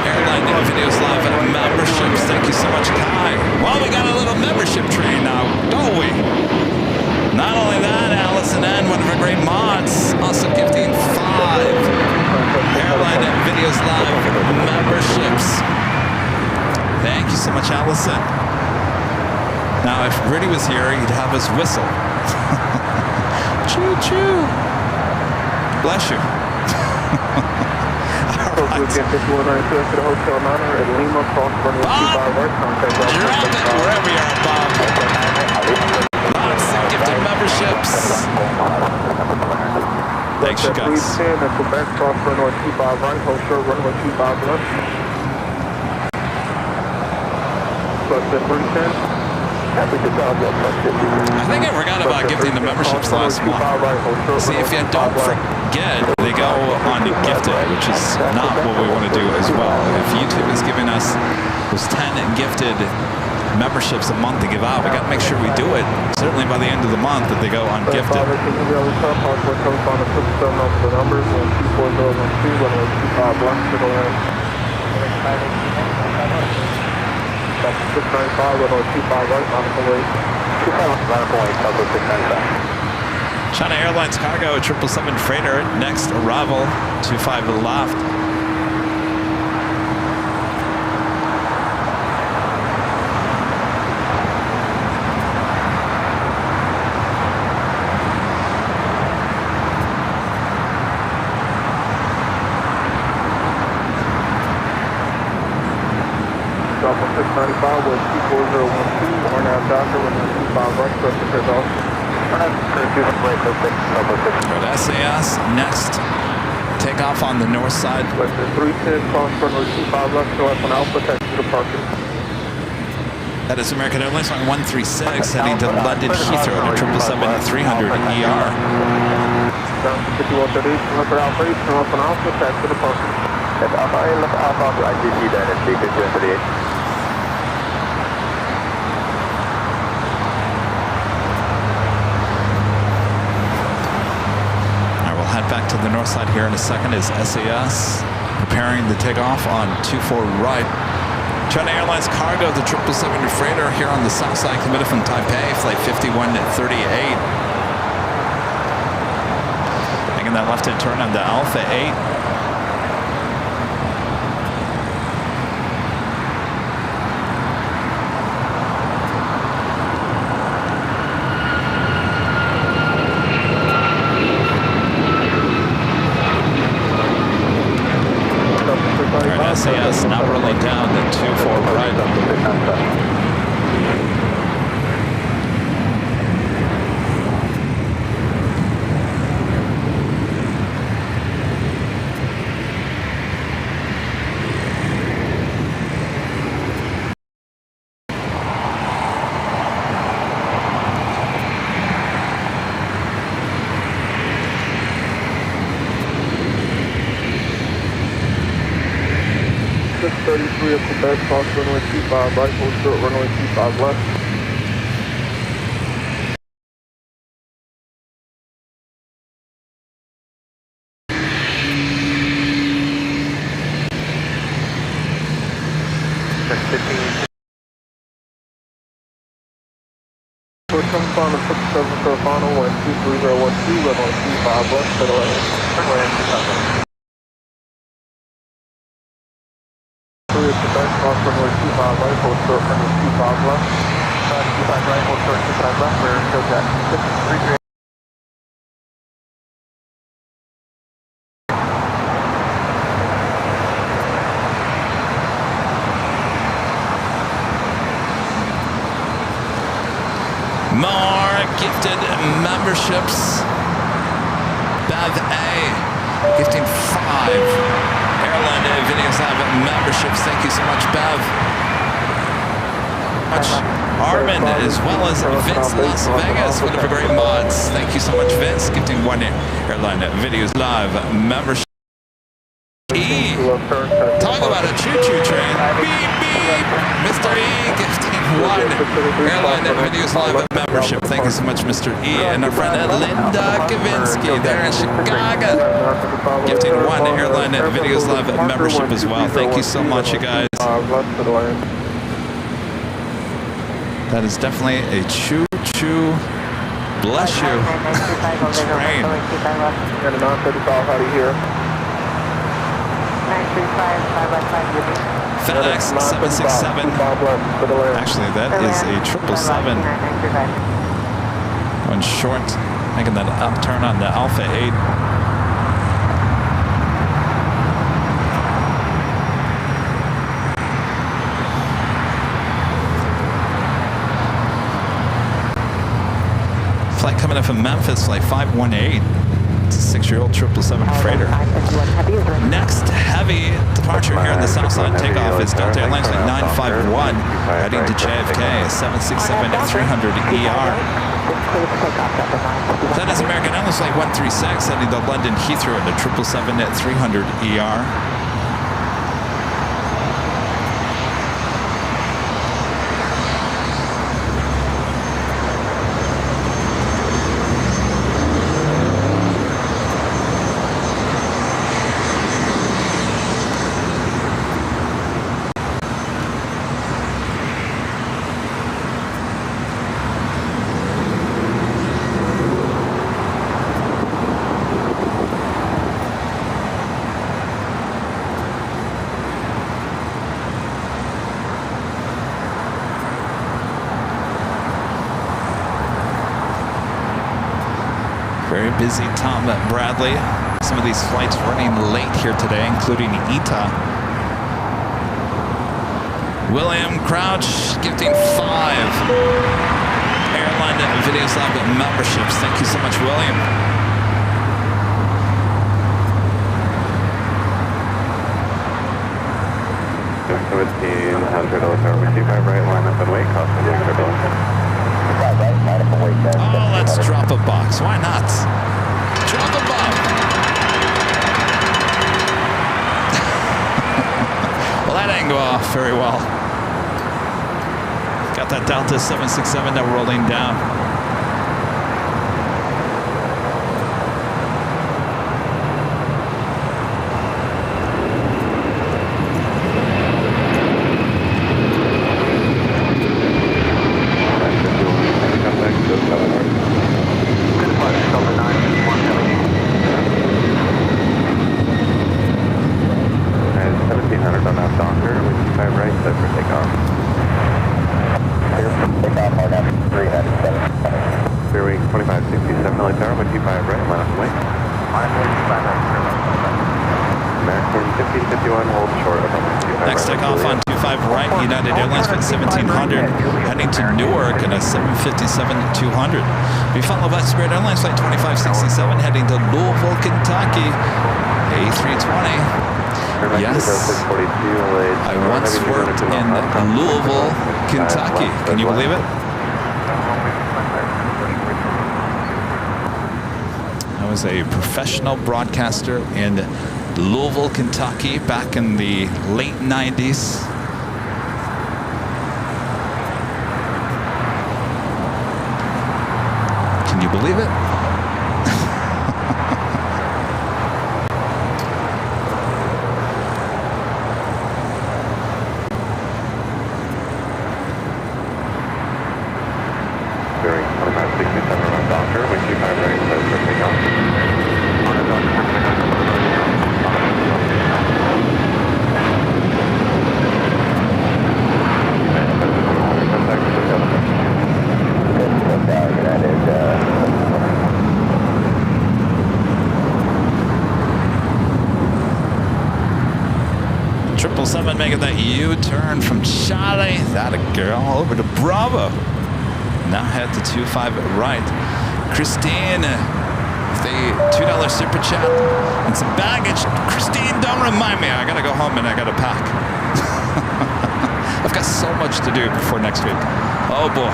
Airline Videos Live memberships. Thank you so much, Kai. Well, we got a little membership train now, don't we? Not only that, Allison N, one of our great mods, also gifting 5 Airline Videos Live memberships. Thank you so much, Allison. Now, if Rudy was here, he'd have us whistle. Choo choo. Bless you. All right. Bob, drop it wherever you are, Bob. Lots of gifted memberships. Thanks, you guys. I think I forgot about gifting the memberships last month. See, if you don't forget, they go on gifted, which is not what we want to do as well. If YouTube is giving us those 10 gifted memberships a month to give out, we got to make sure we do it, certainly by the end of the month, that they go on gifted. China Airlines cargo, 777 freighter, next arrival, 25 left. SAS next takeoff on the north side. That is American Airlines on 136 heading to London Heathrow to 777-300 ER. Back to the north side here in a second is SAS preparing to take off on 24 right. China Airlines cargo, the 777 freighter here on the south side, committed from Taipei, flight 5138. Making that left-hand turn on the Alpha 8. SAS now rolling down the 24 right. Up to best, cross runway 25 right, hold short, runway 25 left. Come final 67 for final 123.012, runway 25 left, settle in, runway 25 cross runway 25 right, hold short, runway 25 left. 25 right, hold short, 25 left, we're still Jackson 633. More gifted memberships. Bev A gifting 5 AirLineVideos Live memberships. Thank you so much, Bev. Armin, as well as Vince Las Vegas, one of the great mods. Thank you so much, Vince, gifting 1 AirLineVideos Live membership. E, talk about a choo-choo train. Beep, beep. Mr. E, gifting 1 AirLineVideos Live membership. Thank you so much, Mr. E. And our friend Linda Kavinsky there in Chicago, gifting 1 AirLineVideos Live membership as well. Thank you so much, you guys. That is definitely a choo-choo, bless you, train. FedEx 767. Actually, that is a 777. Going short, making that upturn on the Alpha 8. Flight coming up from Memphis, flight 518. It's a 6-year-old 777 freighter. Next heavy departure here in the south side takeoff is Delta Airlines flight 951, heading to JFK, 767-300ER. That is American Airlines flight 136, heading to London Heathrow in the 777-300ER. Very busy, Tom Bradley. Some of these flights running late here today, including ETA. William Crouch gifting 5 AirLineVideos Live memberships. Thank you so much, William. Oh, let's drop a box. Why not? Drop a box. Well, that didn't go off very well. Got that Delta 767 now rolling down. Next takeoff on 25 right, United Airlines flight 1700, heading to Newark in a 757-200. We follow by Spirit Airlines flight 2567, heading to Louisville, Kentucky, A320. Yes, I once worked in Louisville, Kentucky. Can you believe it? I was a professional broadcaster in Louisville, Kentucky, back in the late 90s. Can you believe it? Bearing 2567 around Docker, wind 25 right, close for takeoff. On a Docker. 777 making that U-turn from Charlie, that a girl, over to Bravo. Now head to 25 right. Christine with a $2 super chat and some baggage. Christine, don't remind me. I gotta go home and I gotta pack. I've got so much to do before next week. Oh boy.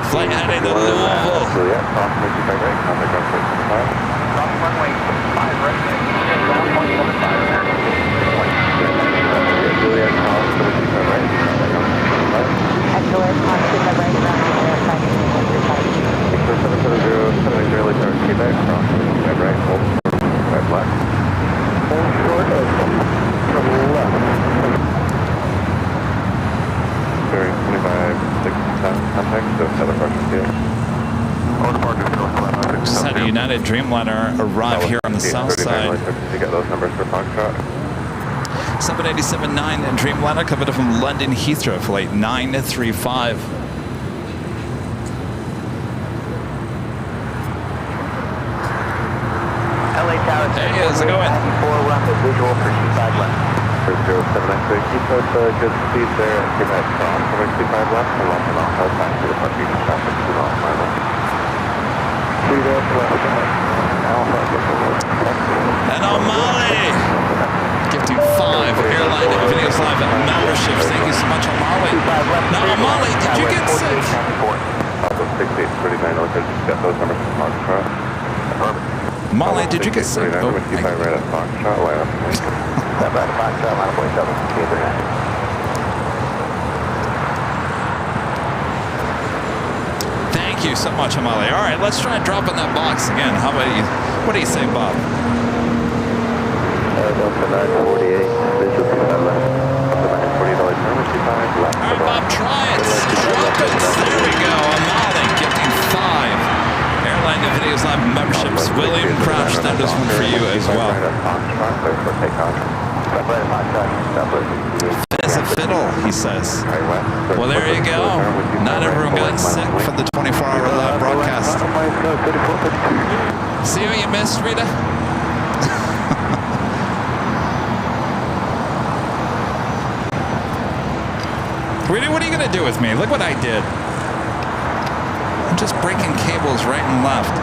Flight heading to Louisville. Juliet, cross emergency by right, contact ground flight 75. Cross runway 5 right, 1.75 American. Juliet, cross emergency by right, contact ground flight 75. At Juliet, cross by right, ground 770, early start Quebec, cross emergency by right, hold by black. Hold short of from left. Bearing 25, 6, contact, so set departure field. All departure field. Just had a United Dreamliner arrive here on the south side. You get those numbers for Foxtrot. 787-9 and Dreamliner coming up from London Heathrow, flight 935. LA Tower. Hey, how's it going? 4 run the visual for 25 left. 0796, keep us good speed there and give that cross over 25 left and left and off out back to the parking traffic 2 miles per hour. 3 left, Alpha, And O'Malley gifting 5 Airline Videos Live memberships. Thank you so much, O'Malley. Now, O'Malley, did you get sick? Alpha 6839, look at get those numbers from Foxtrot. Molly, did you get sick? Oh, with 25 right at Foxtrot, line up. Step out of Foxtrot, line up 47, thank you so much, O'Malley. All right, let's try and drop in that box again. How about you? What do you say, Bob? Delta 948, visual 25 left. Delta $940 turn, 25 left. All right, Bob, try it. Drop it. There we go. O'Malley gifting 5 Airline Videos Live memberships. William Crouch, that is one for you as well. Fizz a fiddle, he says. Well, there you go. Not everyone got sick from the 24-hour live broadcast. See what you missed, Rita? Rita, what are you going to do with me? Look what I did. I'm just breaking cables right and left.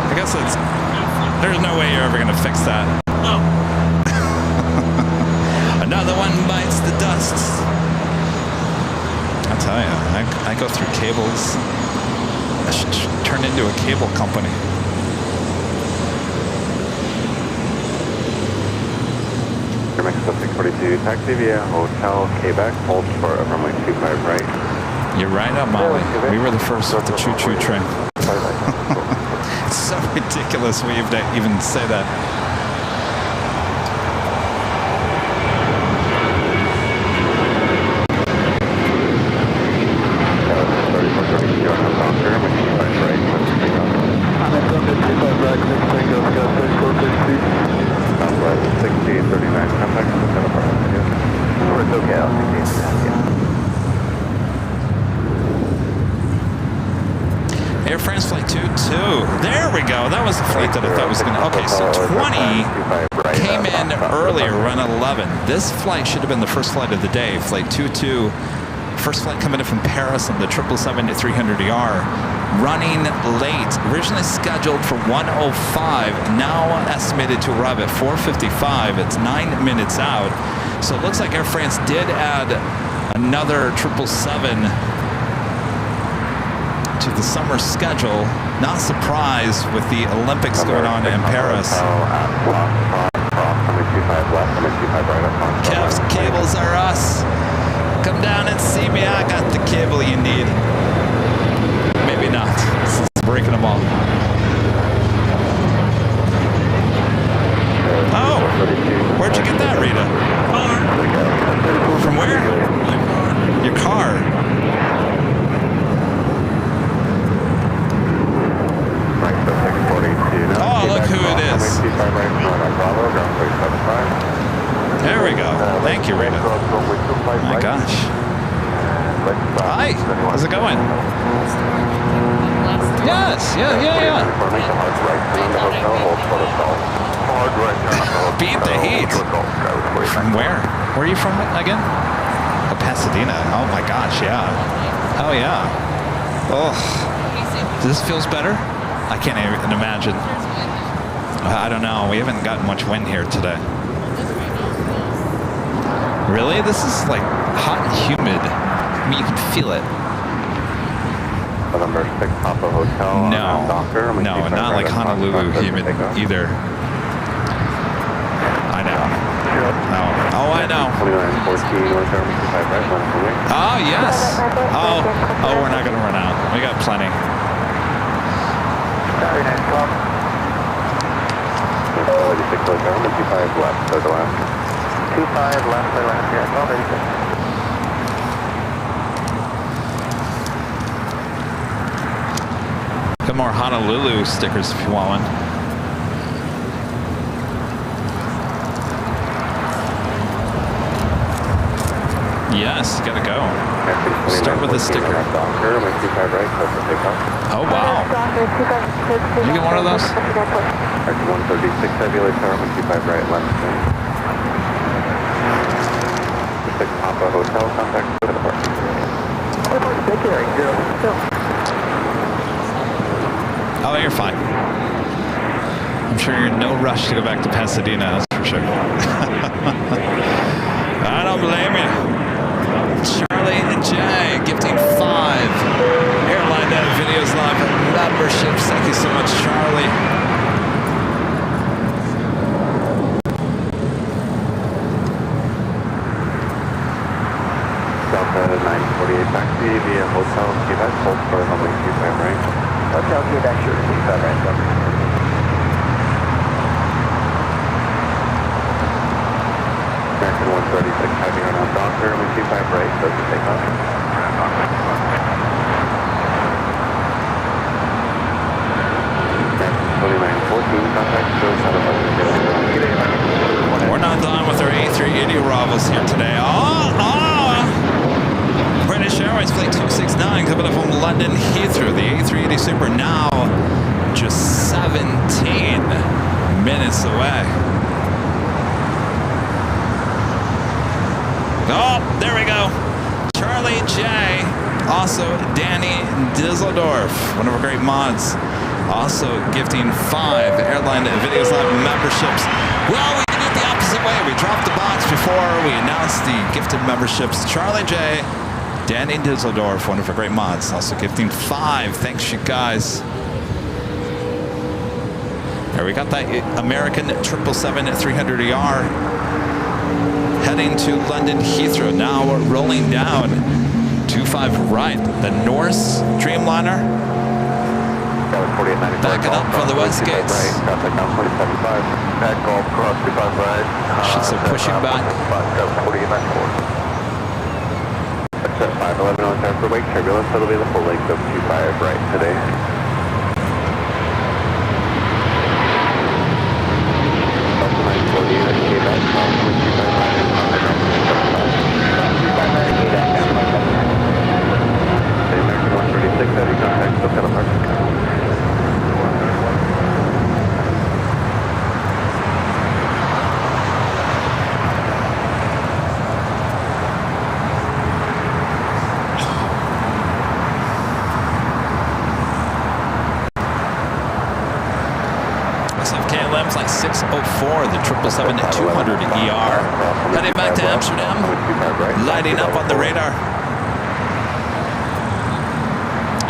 I guess it's... There's no way you're ever going to fix that. No. Another one bites the dust. I tell you, I go through cables. I should turn into a cable company. Mexico 642, taxi via Hotel Quebec, hold for runway 25 right. You're right up, Molly. We were the first with the choo-choo train. It's so ridiculous we even say that. Air France flight 22. There we go. That was the flight that I thought was going to... Okay, so 20 came in earlier, run 11. This flight should have been the first flight of the day. Flight 22, first flight coming in from Paris on the 777-300ER. Running late. Originally scheduled for 1:05. Now estimated to arrive at 4:55. It's 9 minutes out. So it looks like Air France did add another 777 to the summer schedule. Not surprised with the Olympics going on in Paris. Kev's cables are us. Come down and see me. I got the cable you need. Maybe not. Since I'm breaking them all. Oh, where'd you get that, Rita? From where? Your car. Oh, look who it is. There we go. Thank you, Rita. Oh my gosh. Hi. How's it going? From where? Where are you from again? Oh, Pasadena. Oh my gosh, yeah. Oh yeah. Oh, this feels better? I can't even imagine. I don't know. We haven't gotten much wind here today. Really? This is like hot and humid. I mean, you can feel it. November 6 Papa Hotel. No, no, not like Honolulu humid either. I know. No. Oh, I know. 2914 North Airman 25 right, Oh, yes. Oh, we're not going to run out. We got plenty. Sorry, 912. 26 North Airman 25 left, so the last. 25 left, by last, yeah, 1286. Got more Honolulu stickers if you want one. Yes, gotta go. Start with a sticker. Oh, wow. You get one of those? 136 Heavy Tower, 25 right, left. 6 Papa Hotel, contact for the parking. Oh, you're fine. I'm sure you're in no rush to go back to Pasadena, that's for sure. I don't blame you. Charlie and Jay gifting 5 Airline Videos Live memberships. Thank you so much, Charlie. Delta 948 taxi via Hotel Quebec, hold for runway 25 right. Hotel Quebec, sure, 25 right, American 136 Heavy on out Docker, runway 25 right, does the takeoff. American 2914, contact shows how to We're not done with our A380 arrivals here today. British Airways Flight 269 coming up from London Heathrow. The A380 Super now just 17 minutes away. Oh, there we go. Charlie J. Also, Danny Düsseldorf, one of our great mods. Also gifting 5 Airline Videos Live memberships. Well, we did it the opposite way. We dropped the box before we announced the gifted memberships. Charlie J. Danny Düsseldorf, one of our great mods, also gifting 5. Thanks, you guys. There, we got that American 777-300ER heading to London Heathrow. Now we're rolling down 25 right. The Norse Dreamliner backing up from the west gates. She's pushing back. 511 on time for wake turbulence, that'll be the full length of 25 right today. Delta 948 at Quebec, 25 right, the American 136 heavy contact, still kind of hard. Flight 604, the 777-200ER, heading back to Amsterdam, lighting up on the radar.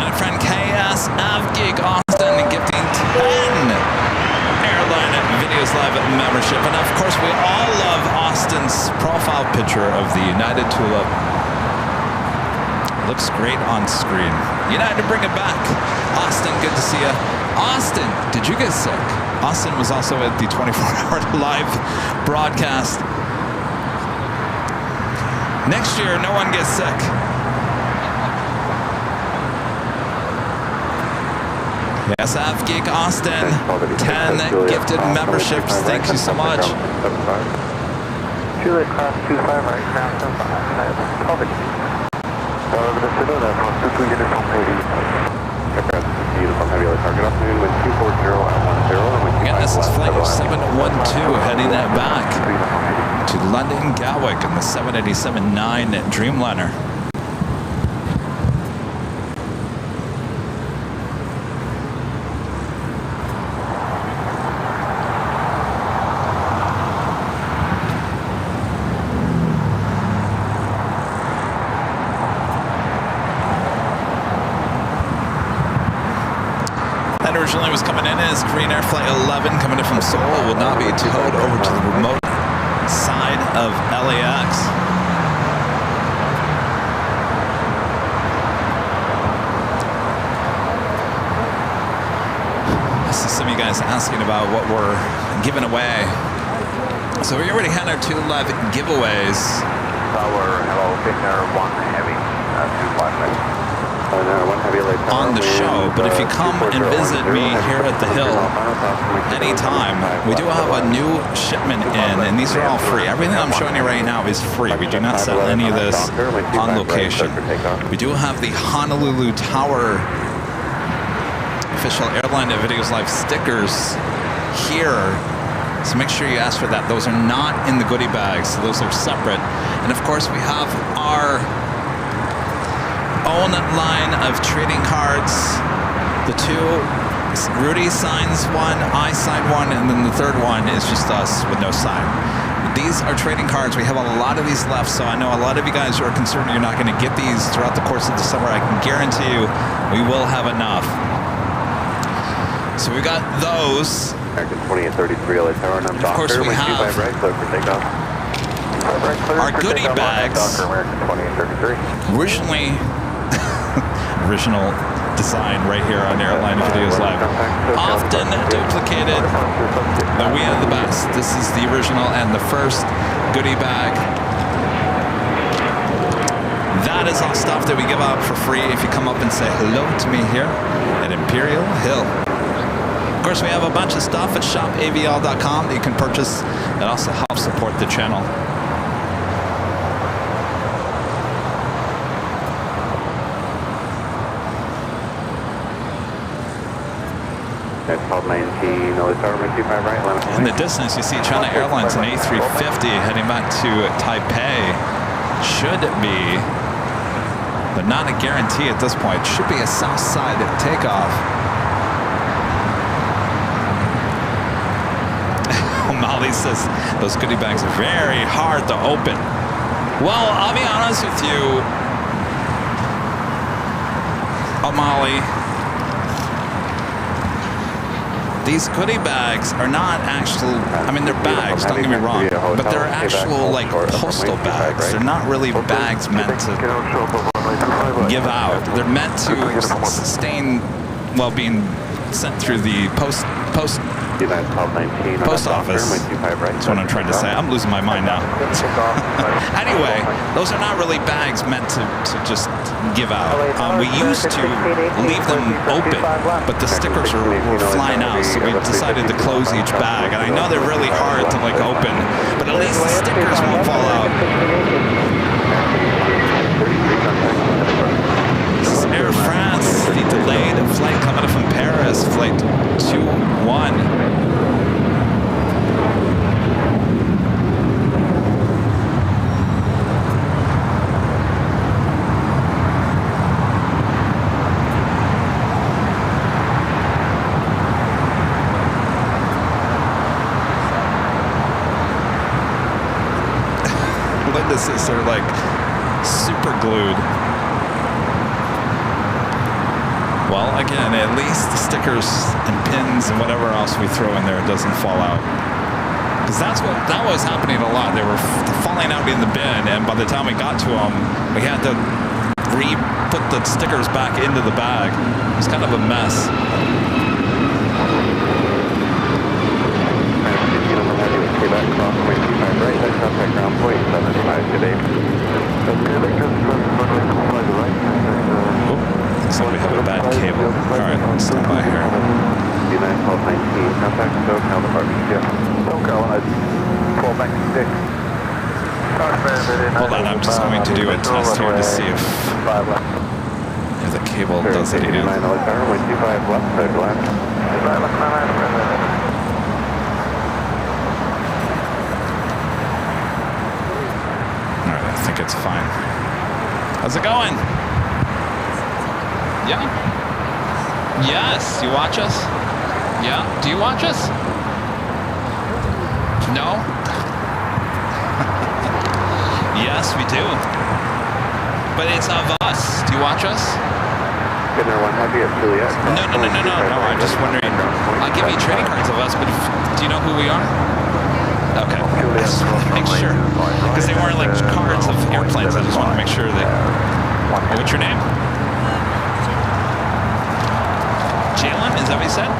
And a friend KS Avgig Austin gifting 10 Airline Videos Live membership. And of course, we all love Austin's profile picture of the United Tulip. Looks great on screen. United, bring it back. Austin, good to see you. Austin, did you get sick? Austin was also at the 24-hour live broadcast. Next year, no one gets sick. Yes, Avgeek Austin, 10 gifted memberships. Thank you so much. Juliet class 25 right, ground 75. Covered. Again, this is flight 712 heading back to London like in the 787-9 Dreamliner. Originally was coming in as Green Air Flight 11 coming in from Seoul. Will now be towed over to the remote side of LAX. I see some of you guys asking about what we're giving away. So we already had our 2 live giveaways. Tower, hello, Victor 1 Heavy, 256. On the show, but if you come and visit me here at the Hill anytime, we do have a new shipment in, and these are all free. Everything I'm showing you right now is free. We do not sell any of this on location. We do have the Honolulu Tower official AirLineVideos Live stickers here, so make sure you ask for that. Those are not in the goodie bags, so those are separate. And of course, we have our own line of trading cards. The 2, Rudy signs 1, I sign 1, and then the 3rd one is just us with no sign. These are trading cards. We have a lot of these left, so I know a lot of you guys are concerned you're not going to get these throughout the course of the summer. I can guarantee you we will have enough. So we got those. American 2833 LA Tower, and I'm Of course, we have our goodie bags. Original design right here on AirLineVideos Live. Often duplicated, but we have the best. This is the original and the first goodie bag. That is all stuff that we give out for free if you come up and say hello to me here at Imperial Hill. Of course, we have a bunch of stuff at shopavl.com that you can purchase. That also helps support the channel. In the distance, you see China Airlines, an A350 heading back to Taipei. Should be, but not a guarantee at this point. Should be a south side takeoff. Molly says those goodie bags are very hard to open. Well, I'll be honest with you, Molly. These goodie bags are not actual, I mean, they're bags, don't get me wrong, but they're actual, like, postal bags. They're not really bags meant to give out. They're meant to sustain while being sent through the post office. That's what I'm trying to say. I'm losing my mind now. Anyway, those are not really bags meant to just give out. We used to leave them open, but the stickers were flying out, so we decided to close each bag. And I know they're really hard to like open, but at least the stickers won't fall out. This is Air France, the delayed flight coming from Paris, flight 21. They're like super glued. Well, again, at least the stickers and pins and whatever else we throw in there doesn't fall out. Because that was happening a lot. They were falling out in the bin, and by the time we got to them, we had to put the stickers back into the bag. It was kind of a mess. Looks like we have a bad cable. Alright, let's stand by here. Hold on, I'm just going to do a test here to see if the cable does it again. How's it going? Yeah. Yes. You watch us? Yeah. Do you watch us? No? Yes, we do. But it's of us. Do you watch us? Skinner 1 Heavy at Juliet. No. I'm just wondering. I'll give you trading cards of us, but do you know who we are? Okay. I just want to make sure. Because they weren't like cards of airplanes. I just want to make sure that... What's your name? Jalen, is that what you said?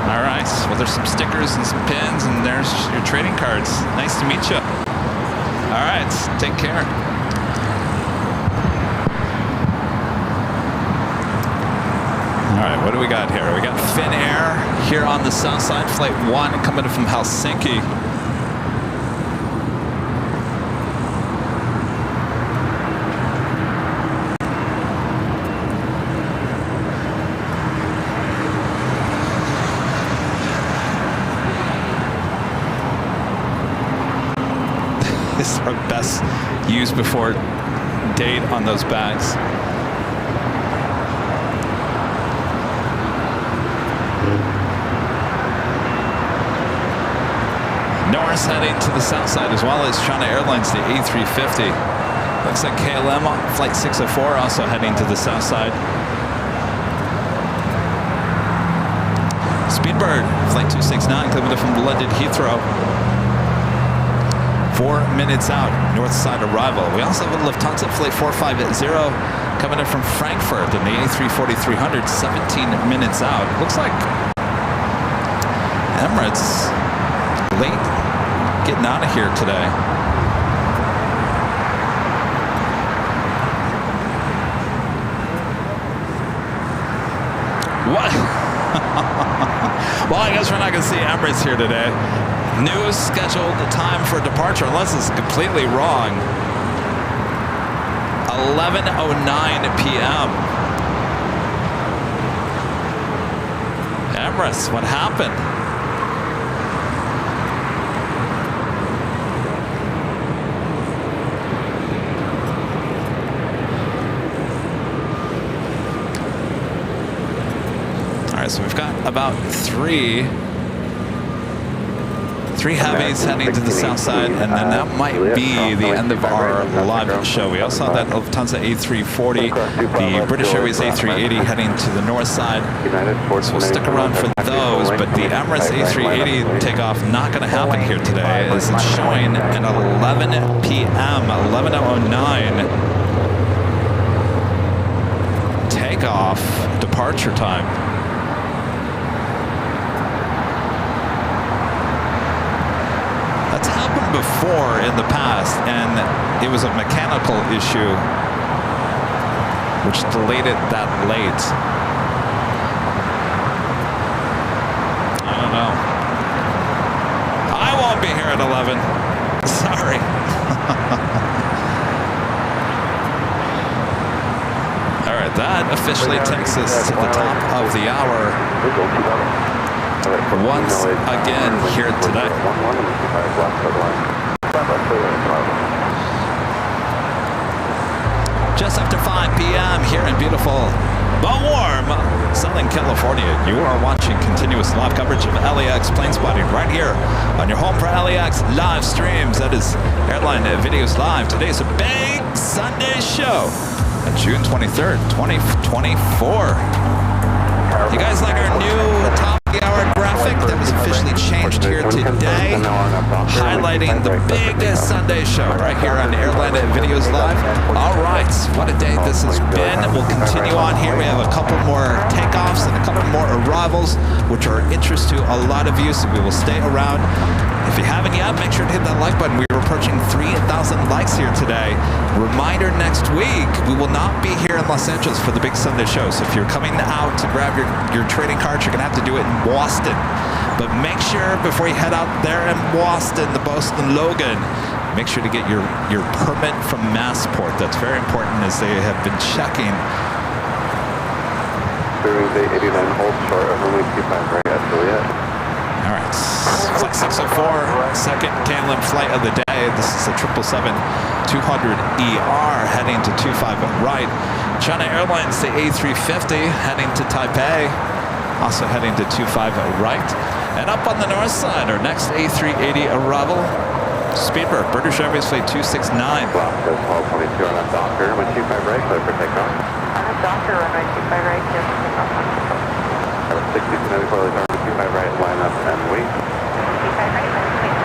All right. Well, there's some stickers and some pins, and there's your trading cards. Nice to meet you. All right. Take care. All right. What do we got here? We got Finnair here on the south side. Flight 1 coming in from Helsinki. This is our best use before date on those bags. Norris heading to the south side as well as China Airlines, the A350. Looks like KLM on flight 604 also heading to the south side. Speedbird, flight 269 coming in from London Heathrow. 4 minutes out, north side arrival. We also have a Lufthansa flight 450 coming in from Frankfurt in the A340-300, 17 minutes out. Looks like Emirates late getting out of here today. What? Well, I guess we're not going to see Emirates here today. New scheduled time for departure, unless it's completely wrong. 11:09 p.m. Emirates, what happened? All right, so we've got about three heavies heading to the south side, and then that might be the end of our live show. We also have that Lufthansa A340, the British Airways A380 heading to the north side. So we'll stick around for those, but the Emirates A380 takeoff not going to happen here today, as it's showing at 11 p.m., 11:09 takeoff departure time. That's happened before in the past, and it was a mechanical issue which delayed it that late. I don't know. I won't be here at 11. Sorry. All right, that officially takes us to the top of the hour. Once again here today. Just after 5 p.m. here in beautiful but warm Southern California, you are watching continuous live coverage of LAX plane spotting right here on your home for LAX live streams. That is Airline Videos Live. Today's a big Sunday show on June 23rd, 2024. You guys like our new top of the hour graphic that was officially changed here today, highlighting the big Sunday show right here on Airline Videos Live. All right, what a day this has been. We'll continue on here. We have a couple more takeoffs and a couple more arrivals, which are of interest to a lot of you, so we will stay around. If you haven't yet, make sure to hit that like button. We are approaching 3,000 likes here today. Reminder, next week, we will not be here in Los Angeles for the big Sunday show. So if you're coming out to grab your trading cards, you're going to have to do it in Boston. But make sure before you head out there in Boston, the Boston Logan, make sure to get your permit from Massport. That's very important, as they have been checking. During the 89 hold short of runway 25 right at Juliet. All right, flight 604, second KLM flight of the day. Taipei. This is a 777-200ER heading to 25 right. China Airlines, the A350 heading to Taipei, also heading to 25 right. And up on the north side, our next A380 arrival, Speedbird, British Airways Flight 269. Glasgow 1222 on that doctor, runway 25 right, clear for takeoff. On a doctor, runway 25 right, clear for takeoff. 6294, runway 25 right, line up and wait. 25 right, wait.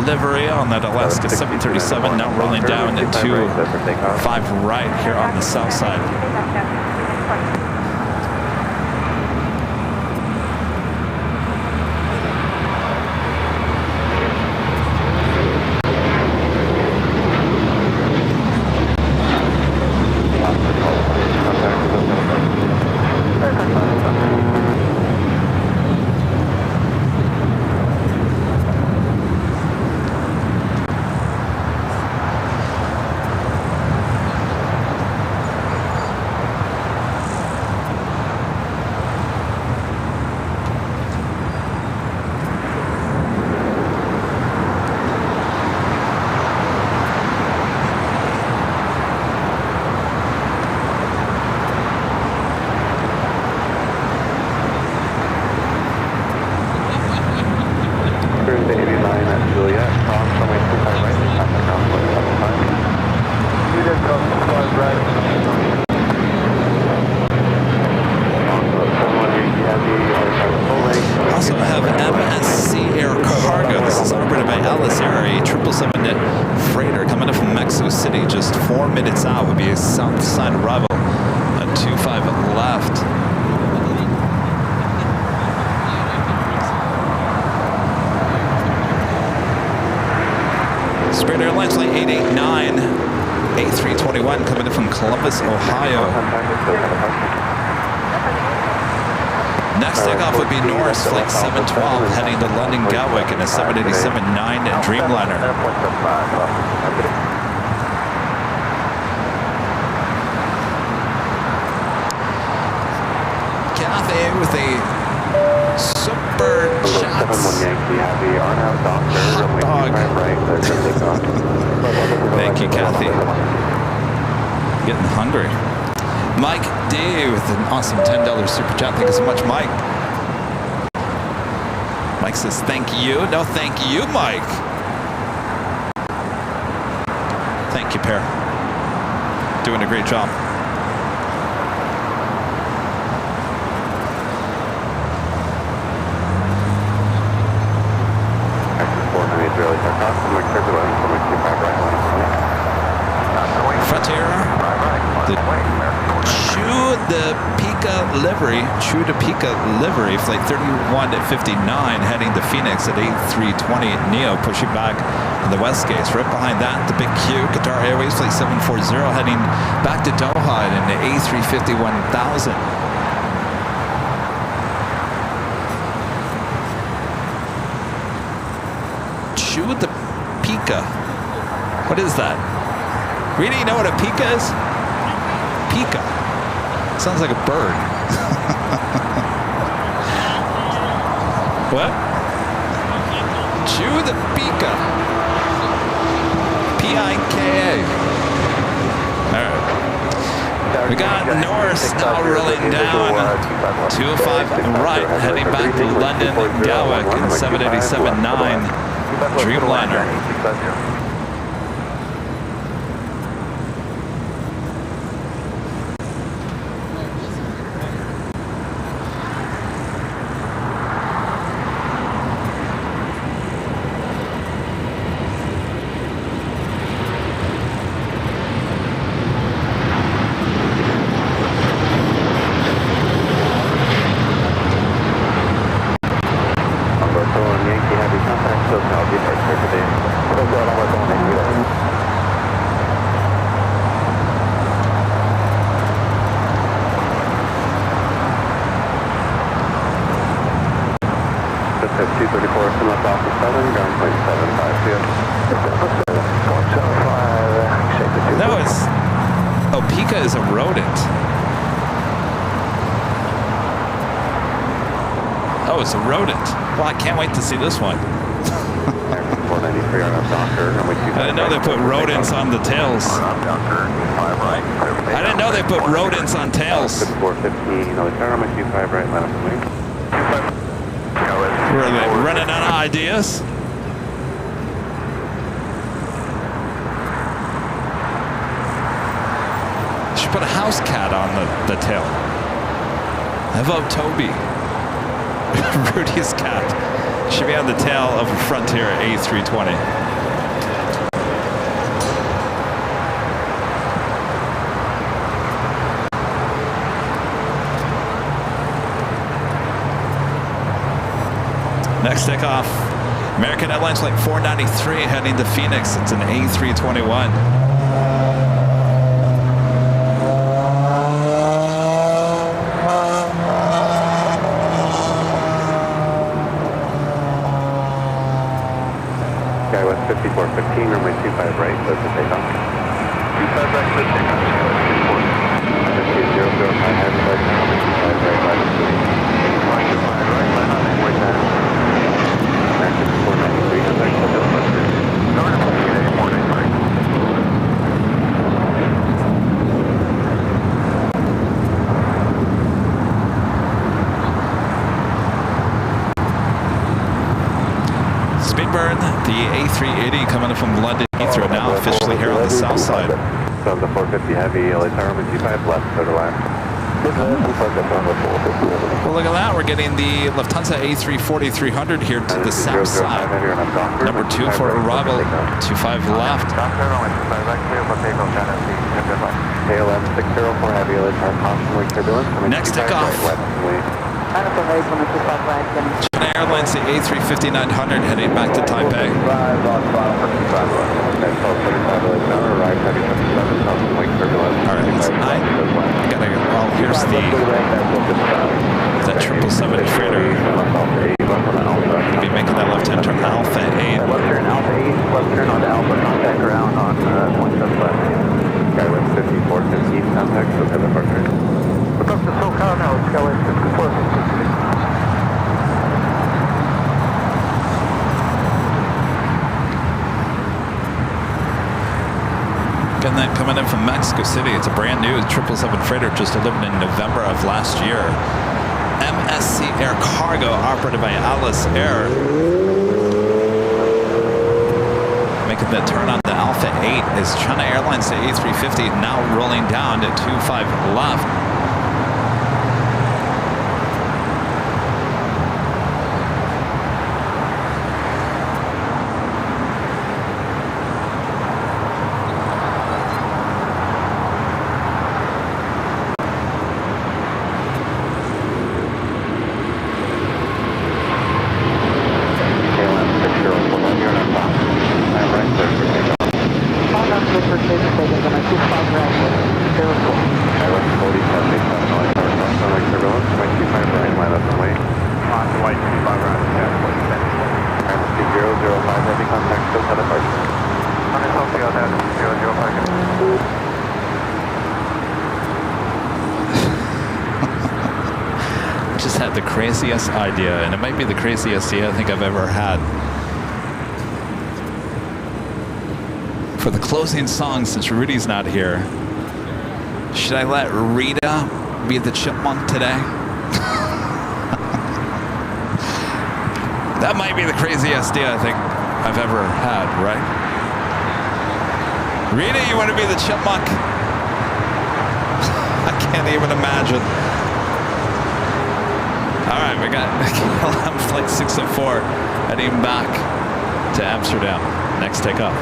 Livery on that Alaska 737, now rolling down to 25 right here on the south side. Ohio. Next takeoff would be Norris, Flight 712, heading to London Gatwick in a 787-9 Dreamliner. Cathay with a super chats hot dog. Thank you, Kathy. Getting hungry. Mike D with an awesome $10 super chat. Thank you so much, Mike. Mike says, thank you. No, thank you, Mike. Thank you, Pear. Doing a great job. Frontier, the Chew to Pika livery, flight 3159, heading to Phoenix at 8320 Neo, pushing back on the west gates. Right behind that, the big Q, Qatar Airways, flight 740, heading back to Doha in the A350 1000. Chew the Pika. What is that? Really, you know what a pika is? Pika. Sounds like a bird. What? Chew the pika. P-I-K-A. All right. We got Norris now rolling down 205 right, heading back to London Gatwick in 787-9 Dreamliner. 234, from left off the 7, ground point 75, see ya. 175, shape the 2. That was... Oh, Pika is a rodent. Oh, it's a rodent. Well, I can't wait to see this one. 493 on up Docker, runway 25 I didn't know they put rodents on the tails. I didn't know they put rodents on tails. 415, runway 25 right, line up the wing. Were they running out of ideas? Should put a house cat on the tail. How about Toby? Rudy's cat should be on the tail of a Frontier A320. Next takeoff, American Airlines Flight 493 heading to Phoenix. It's an A321. Skywest 5415, runway 25 right, close to takeoff. 25 right, close to takeoff. 005 heavy right now, runway 25 right, line up the wing. 25 right, line up the wing. American 493, contact Hotel Buster. Northern Virginia 493. Speedbird, the A380 coming in from London Heathrow, now officially here on the south side. So the 450 heavy, LA Tower, runway 25 left, clear to land. Well, look at that. We're getting the Lufthansa A340-300 here to the south side. Number 2 for arrival, 25 left. Next takeoff. China Airlines, the A350-900 heading back to Taipei. Alright, I gotta go. Well, here's that 777 freighter. We'll be making that left-hand turn Alpha 8. Left turn Alpha 8, left turn onto Alpha, contact ground on 175. Skywest 5415, contact SoCal departure. Look up to SoCal now, Skywest 5415. Getting that coming in from Mexico City. It's a brand new 777 freighter just delivered in November of last year. MSC Air Cargo, operated by Alice Air. Making the turn on the Alpha 8 is China Airlines, the A350, now rolling down to 25 left. Craziest idea, and it might be the craziest idea I think I've ever had. For the closing song, since Rudy's not here, should I let Rita be the chipmunk today? That might be the craziest idea I think I've ever had, right? Rita, you want to be the chipmunk? I can't even imagine. All right, we got KLM Flight 604 heading back to Amsterdam. Next takeoff.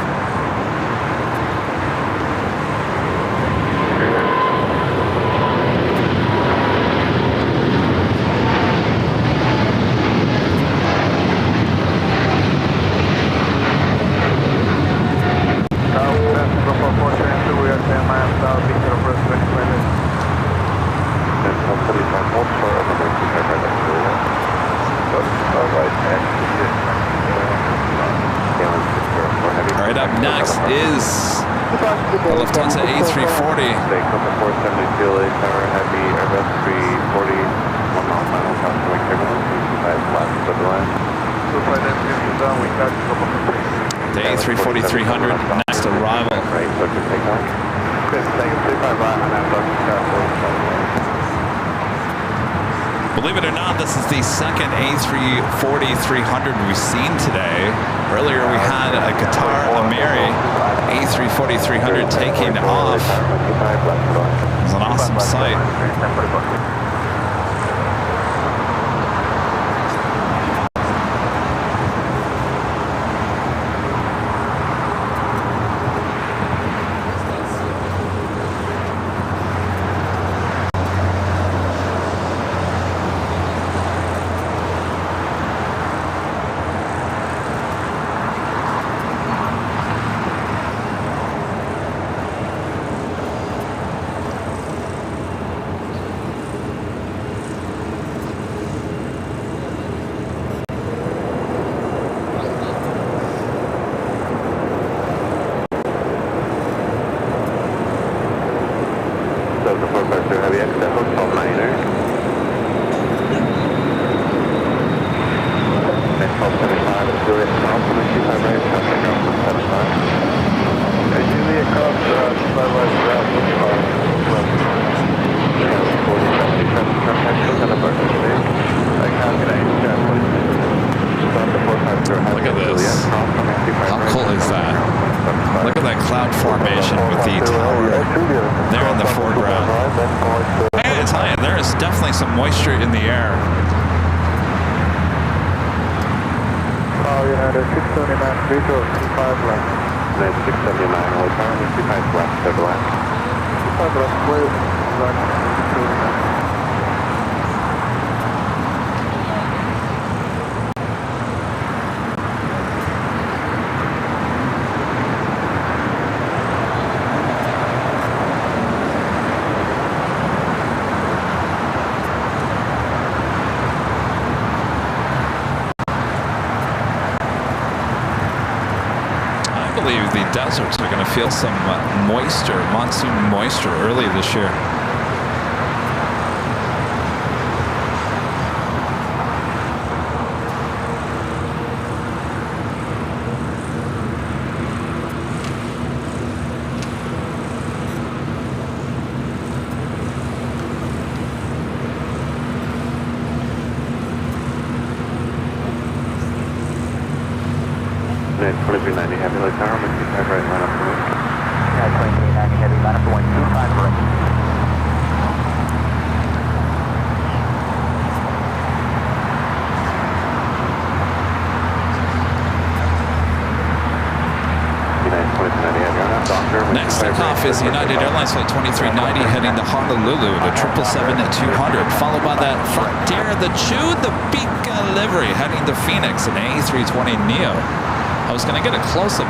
All right, up next is the Lufthansa A340. The A340-300, next arrival. Believe it or not, this is the second A340-300 we've seen today. Earlier we had a Qatar Emiri A340-300 taking off. It was an awesome sight. Look at this. How cool is that? Look at that cloud formation with the tower there in the foreground. And I tell you, there is definitely some moisture in the air. United 679, 3025 left. United 679, hold time, 25 left, 7 left. 25 left, clear, run, 679. I believe the deserts are going to feel some moisture, monsoon moisture early this year. United 2390, heavy light tower, 25 right, line up for me. Yeah, 2390 heavy, line up for 125 right. Next takeoff is United Airlines Flight 2390 heading to Honolulu, the 777-200, followed by that Frontier, the Chew, the Beaka livery heading to Phoenix, an A320neo. I was going to get a close-up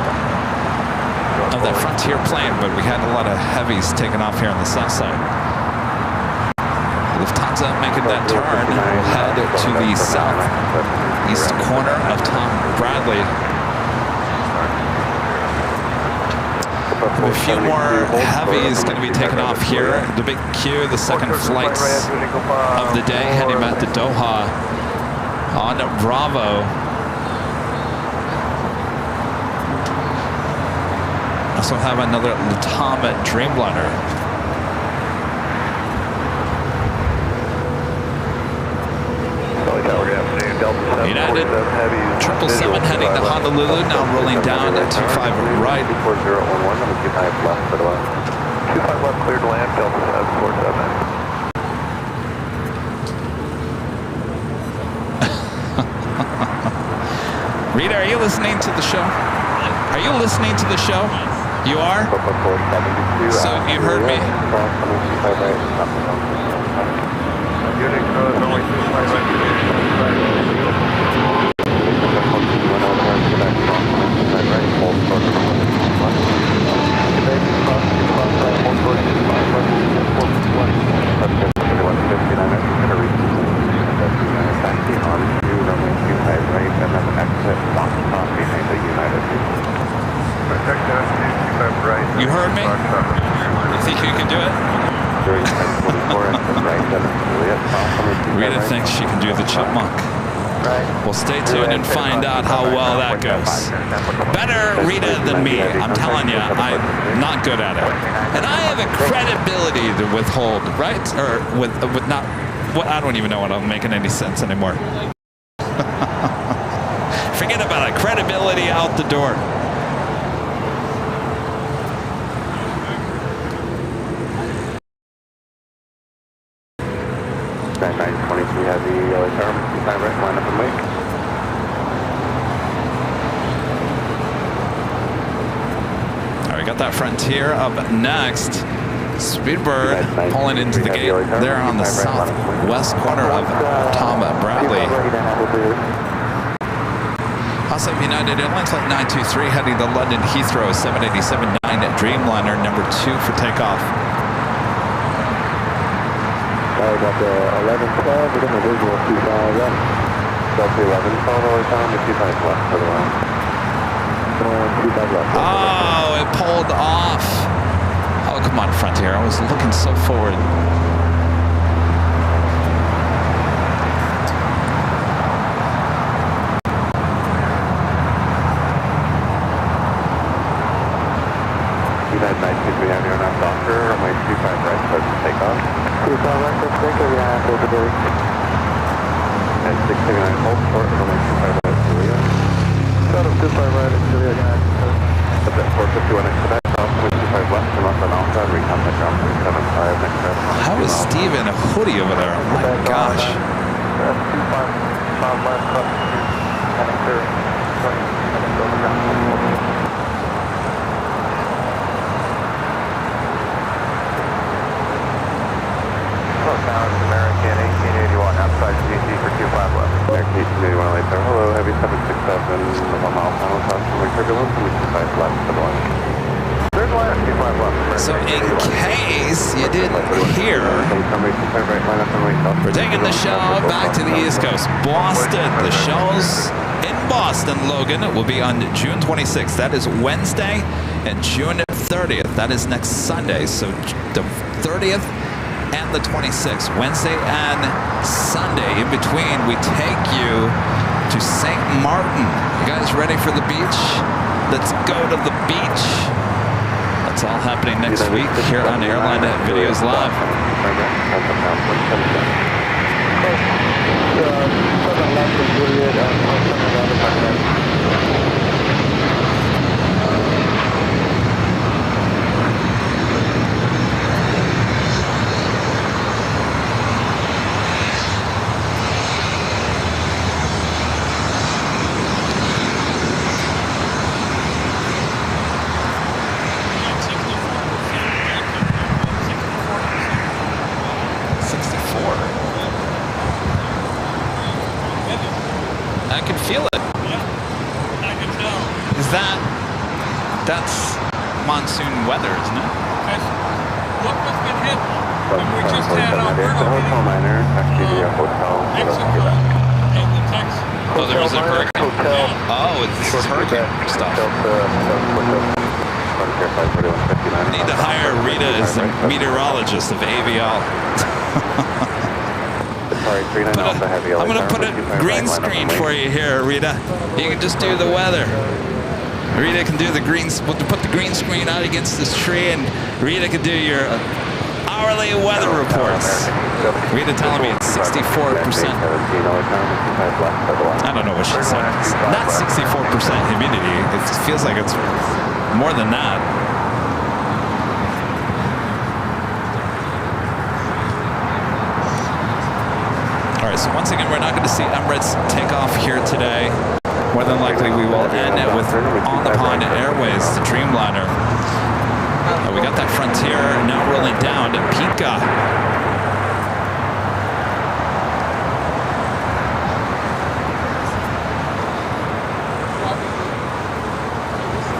of that Frontier plane, but we had a lot of heavies taking off here on the south side. Lufthansa making that turn. We'll head to the southeast corner of Tom Bradley. A few more heavies going to be taken off here. The big Q, the second flights of the day, heading back to Doha on Bravo. Also have another Latam Dreamliner. United 777 heading to Honolulu, now rolling down at 25 right. 4011, number 25 left, for the left. 25 left, cleared to land, Delta 747. Rita, are you listening to the show? Are you listening to the show? You are? So you heard me. tuned and find out how well that goes. Better Rita than me, I'm telling you, I'm not good at it. And I have a credibility to withhold, right? Or with not, what, I don't even know what I'm making any sense anymore. Forget about it, credibility out the door. 923 heavy, LA tower, time right, line up and wake. All right, got that Frontier up next. Speedbird pulling into the gate there on the southwest corner of Tom Bradley. Also, United Airlines Flight 923 heading to London Heathrow, 787-9 Dreamliner, number 2 for takeoff. I got the 1112 within the visual 25 left. Delta 11, follow the time, the 25 left for the line. 25 left. Oh, it pulled off. Oh, come on, Frontier. I was looking so forward. United 923 heavy on our Docker, runway 25 right, start to take off. 25 right, let's take it, yeah, visibility. And 679 hold short, runway 25 right, Julia. Start of 25 right, Julia, guys. At that 451 expedite, off with 25 left, and off on Alpha, recontact ground 375, next step. How is Steve in a hoodie over there? Oh my gosh. 25 left, heading clear. Heading over ground. Southbound American 1881 outside GT for 25 left. American 1881 late there. Hello, heavy 767 1 mile final cross from turbulence and 25 left to the line. Third line, 25 left. So in case you didn't hear, we're taking the show back to the East Coast. Boston. The show's in Boston, Logan. It will be on June 26th. That is Wednesday. And June 30th. That is next Sunday. So the 30th and the 26th, Wednesday and Sunday. In between, we take you to St. Martin. You guys ready for the beach? Let's go to the beach. That's all happening next week here on Airline Videos Live. I can feel it. Yeah, I can tell. Is that's monsoon weather, isn't it? That's what was been hit. And we just had Hotel Miner, actually a hotel. Mexico and the Texas. Oh, there was a hurricane. Yeah. Oh, it's hurricane stuff. I need to hire Rita as the meteorologist of Aviation. I'm going to put a green screen for you here, Rita. You can just do the weather. Rita can do the we'll put the green screen out against this tree, and Rita can do your hourly weather reports. Rita telling me it's 64%. I don't know what she said. It's not 64% humidity. It feels like it's more than that. All right, so once again, we're not going to see Emirates take off here today. More than likely, we will end it with On the Pond Airways, the Dreamliner. We got that Frontier now rolling down to Pika.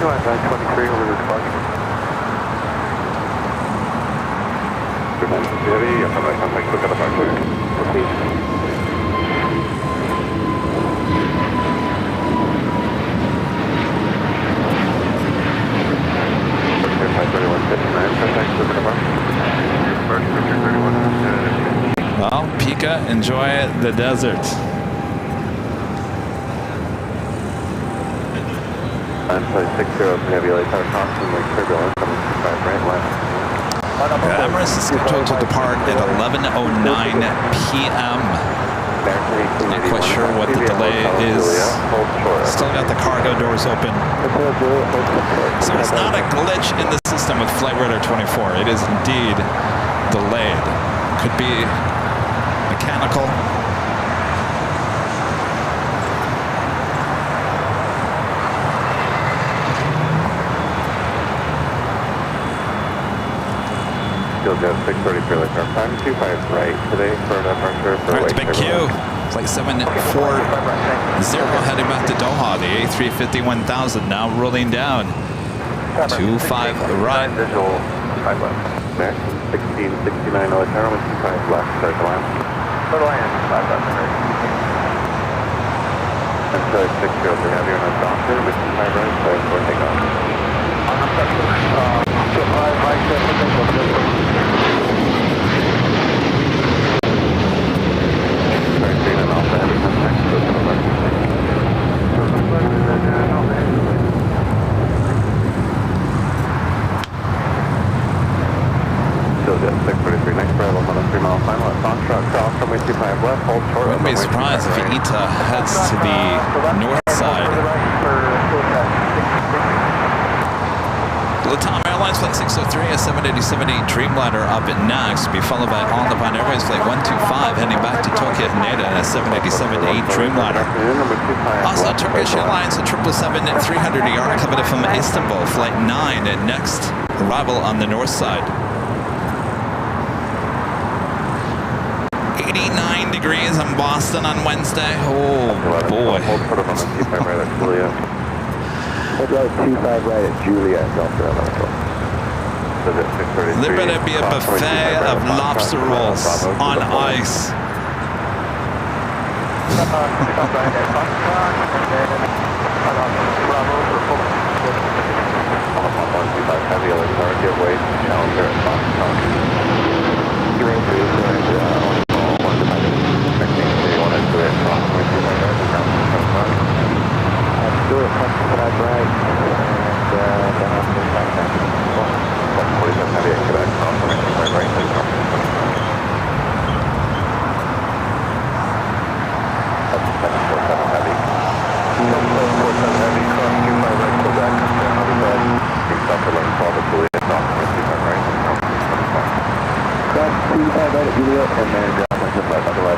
$923 over the clock. Good night, Jerry. I'm going to contact look at the factory. Proceed. Well, Pika, enjoy the desert. 60 heavy light tower constantly turbulent, coming 25 right left. Emirates is scheduled to depart at 11:09 p.m. Not quite sure what the delay is. Still got the cargo doors open. So it's not a glitch in the system with Flight Radar 24. It is indeed delayed. Could be mechanical. Still got 6:30 for like our time 25 right today for departure for Alright, it's big Q. It's like 740 heading back to Doha. The A350 1000 now rolling down. 25 right. Visual 5 left. Next, 1669 tower with 25 left. Start to land. Start to land. 5 left. And so 6 0 for heavy on a doctor with 25 right. Start for takeoff. On the sector. 5 right. Still good, 643, next Bravo, 103 mile final at Foxtrot, cross runway 25 left, hold short. Wouldn't be surprised if ITA heads to the north side. Latam Airlines Flight 603, a 787-8 Dreamliner up at next, be followed by All Nippon Airways Flight 125 heading back to Tokyo Haneda in a 787-8 Dreamliner. Also Turkish Airlines a 777-300ER coming in from Istanbul, Flight 9 at next arrival on the north side. 89 degrees in Boston on Wednesday. Oh boy. Hold right 25 right at Juliet, Delta. There better be a buffet of lobster rolls on ice. Heavy alert target weight, Challenger at Foxtrot.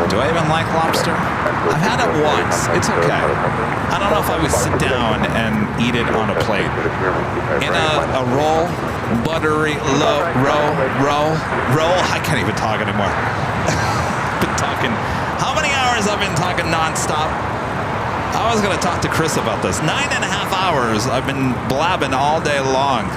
Do I even like lobster? I've had it once. It's okay. I don't know if I would sit down and eat it on a plate. In a roll, buttery, roll. I can't even talk anymore. Been talking. How many hours I've been talking nonstop? I was going to talk to Chris about this. 9.5 hours I've been blabbing all day long.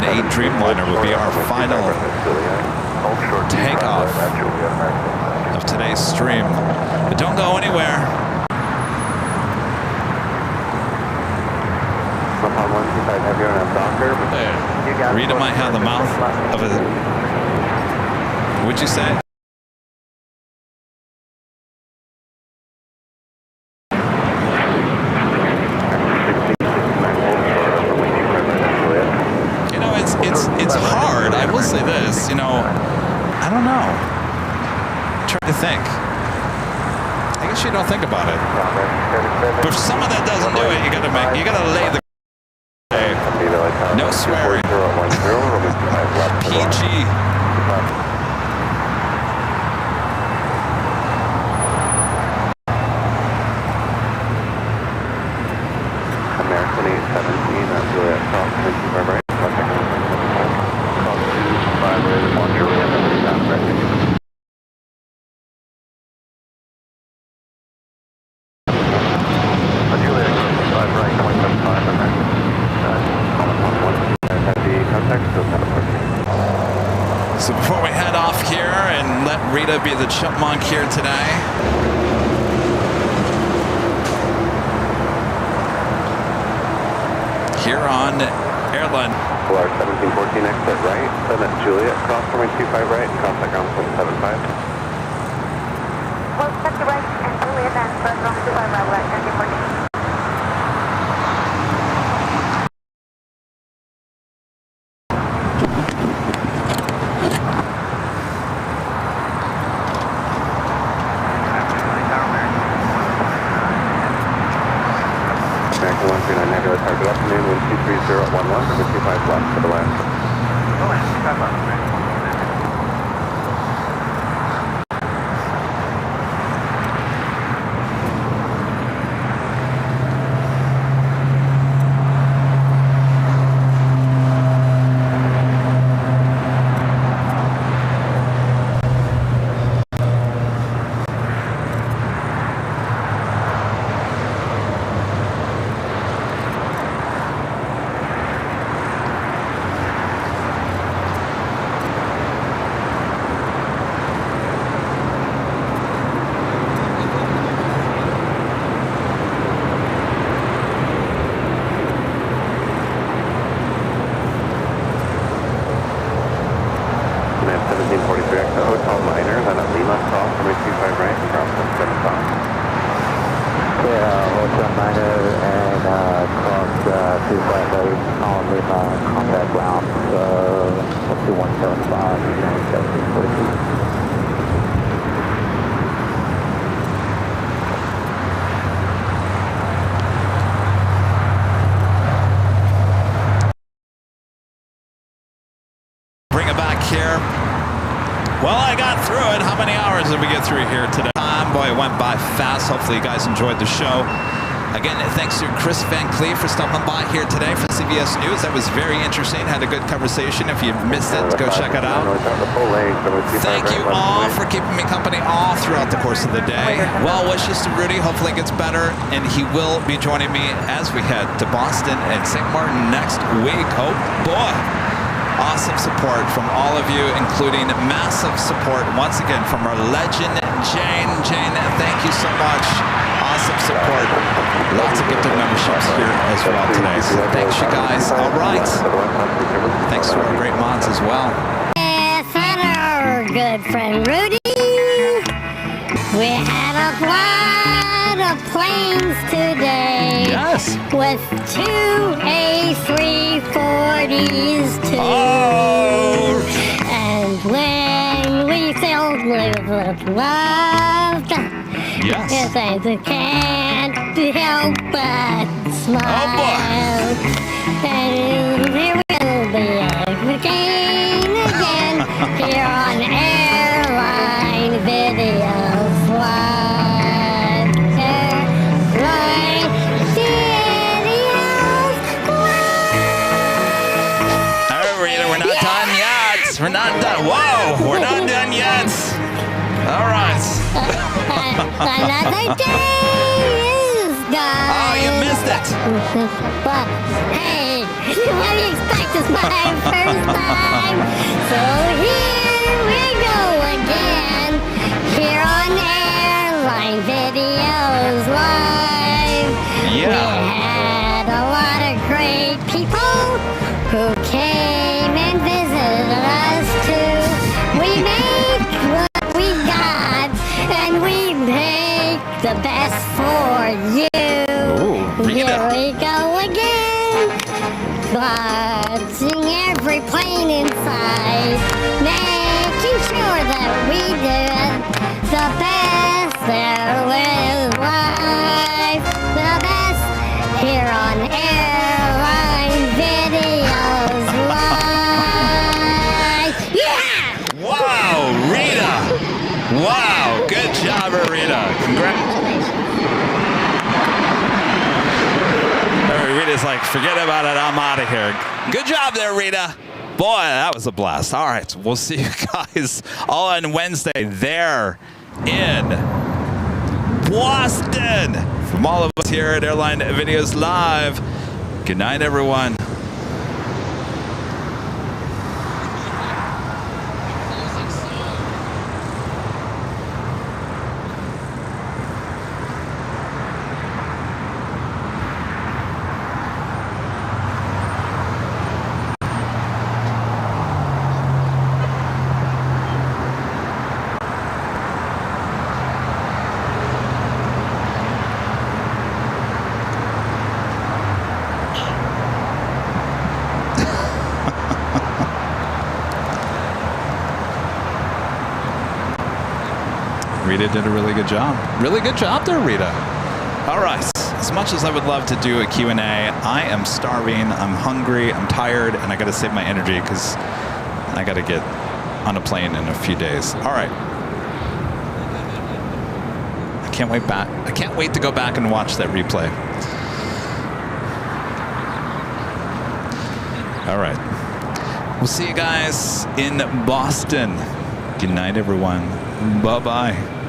The 8 Dreamliner will be our final takeoff of today's stream. But don't go anywhere. Rita might have the mouth of a... What'd you say? It's hard. I will say this, I don't know. I'm trying to think. I guess you don't think about it. But if someone that doesn't do it, you gotta lay the no swearing. PG. American 817, that's really at top, right? So before we head off here and let Rita be the chipmunk here today, here on Airline. LR 1714 exit right, then at Juliet, cross runway 25 right, and contact ground 775. Well, set to right and Juliet and first runway 25 right, we're at 1714. American 139 Nebula, target afternoon, wind 23011, number 25 left for the land. Hopefully you guys enjoyed the show. Again, thanks to Chris Van Cleave for stopping by here today for CBS News. That was very interesting. Had a good conversation. If you missed it, go check it out. Thank you all for keeping me company all throughout the course of the day. Well wishes to Rudy. Hopefully it gets better. And he will be joining me as we head to Boston and St. Martin next week. Oh boy. Awesome support from all of you, including massive support once again from our legend, Jane. Jane, thank you so much. Awesome support. Lots of gifted memberships here as well today. So thanks, you guys. All right. Thanks to our great mods as well. Yes, and our good friend Rudy. We had a lot of planes today. Yes. With 2 A340s too. Oh. And when we filled with love, yes, I can't help but smile. Oh boy. And here we'll be again here on Airline Videos Live. Airline Videos Live. All right, Rita, we're not done yet. We're not done. Whoa, we're not done yet. All right. Another day is gone. Oh, you missed it. But hey, what do you expect is my first time? So here we go again, here on Airline Videos Live. Yeah. We had a lot of great people who came and visited us too. We make what we got, and we make the best for you. Ooh, Rita. Here we go again, watching every plane inside, making sure that we did the best there with life, the best here on Airline Videos Live. Yeah! Wow, Rita. Wow, good job, Rita. Congratulations. Rita's like, forget about it. I'm out of here. Good job there, Rita. Boy, that was a blast. All right, we'll see you guys all on Wednesday there in Boston. From all of us here at Airline Videos Live, good night, everyone. Rita did a really good job. Really good job there, Rita. All right. As much as I would love to do a Q&A, I am starving, I'm hungry, I'm tired, and I got to save my energy because I got to get on a plane in a few days. All right. I can't wait to go back and watch that replay. All right. We'll see you guys in Boston. Good night, everyone. Bye-bye.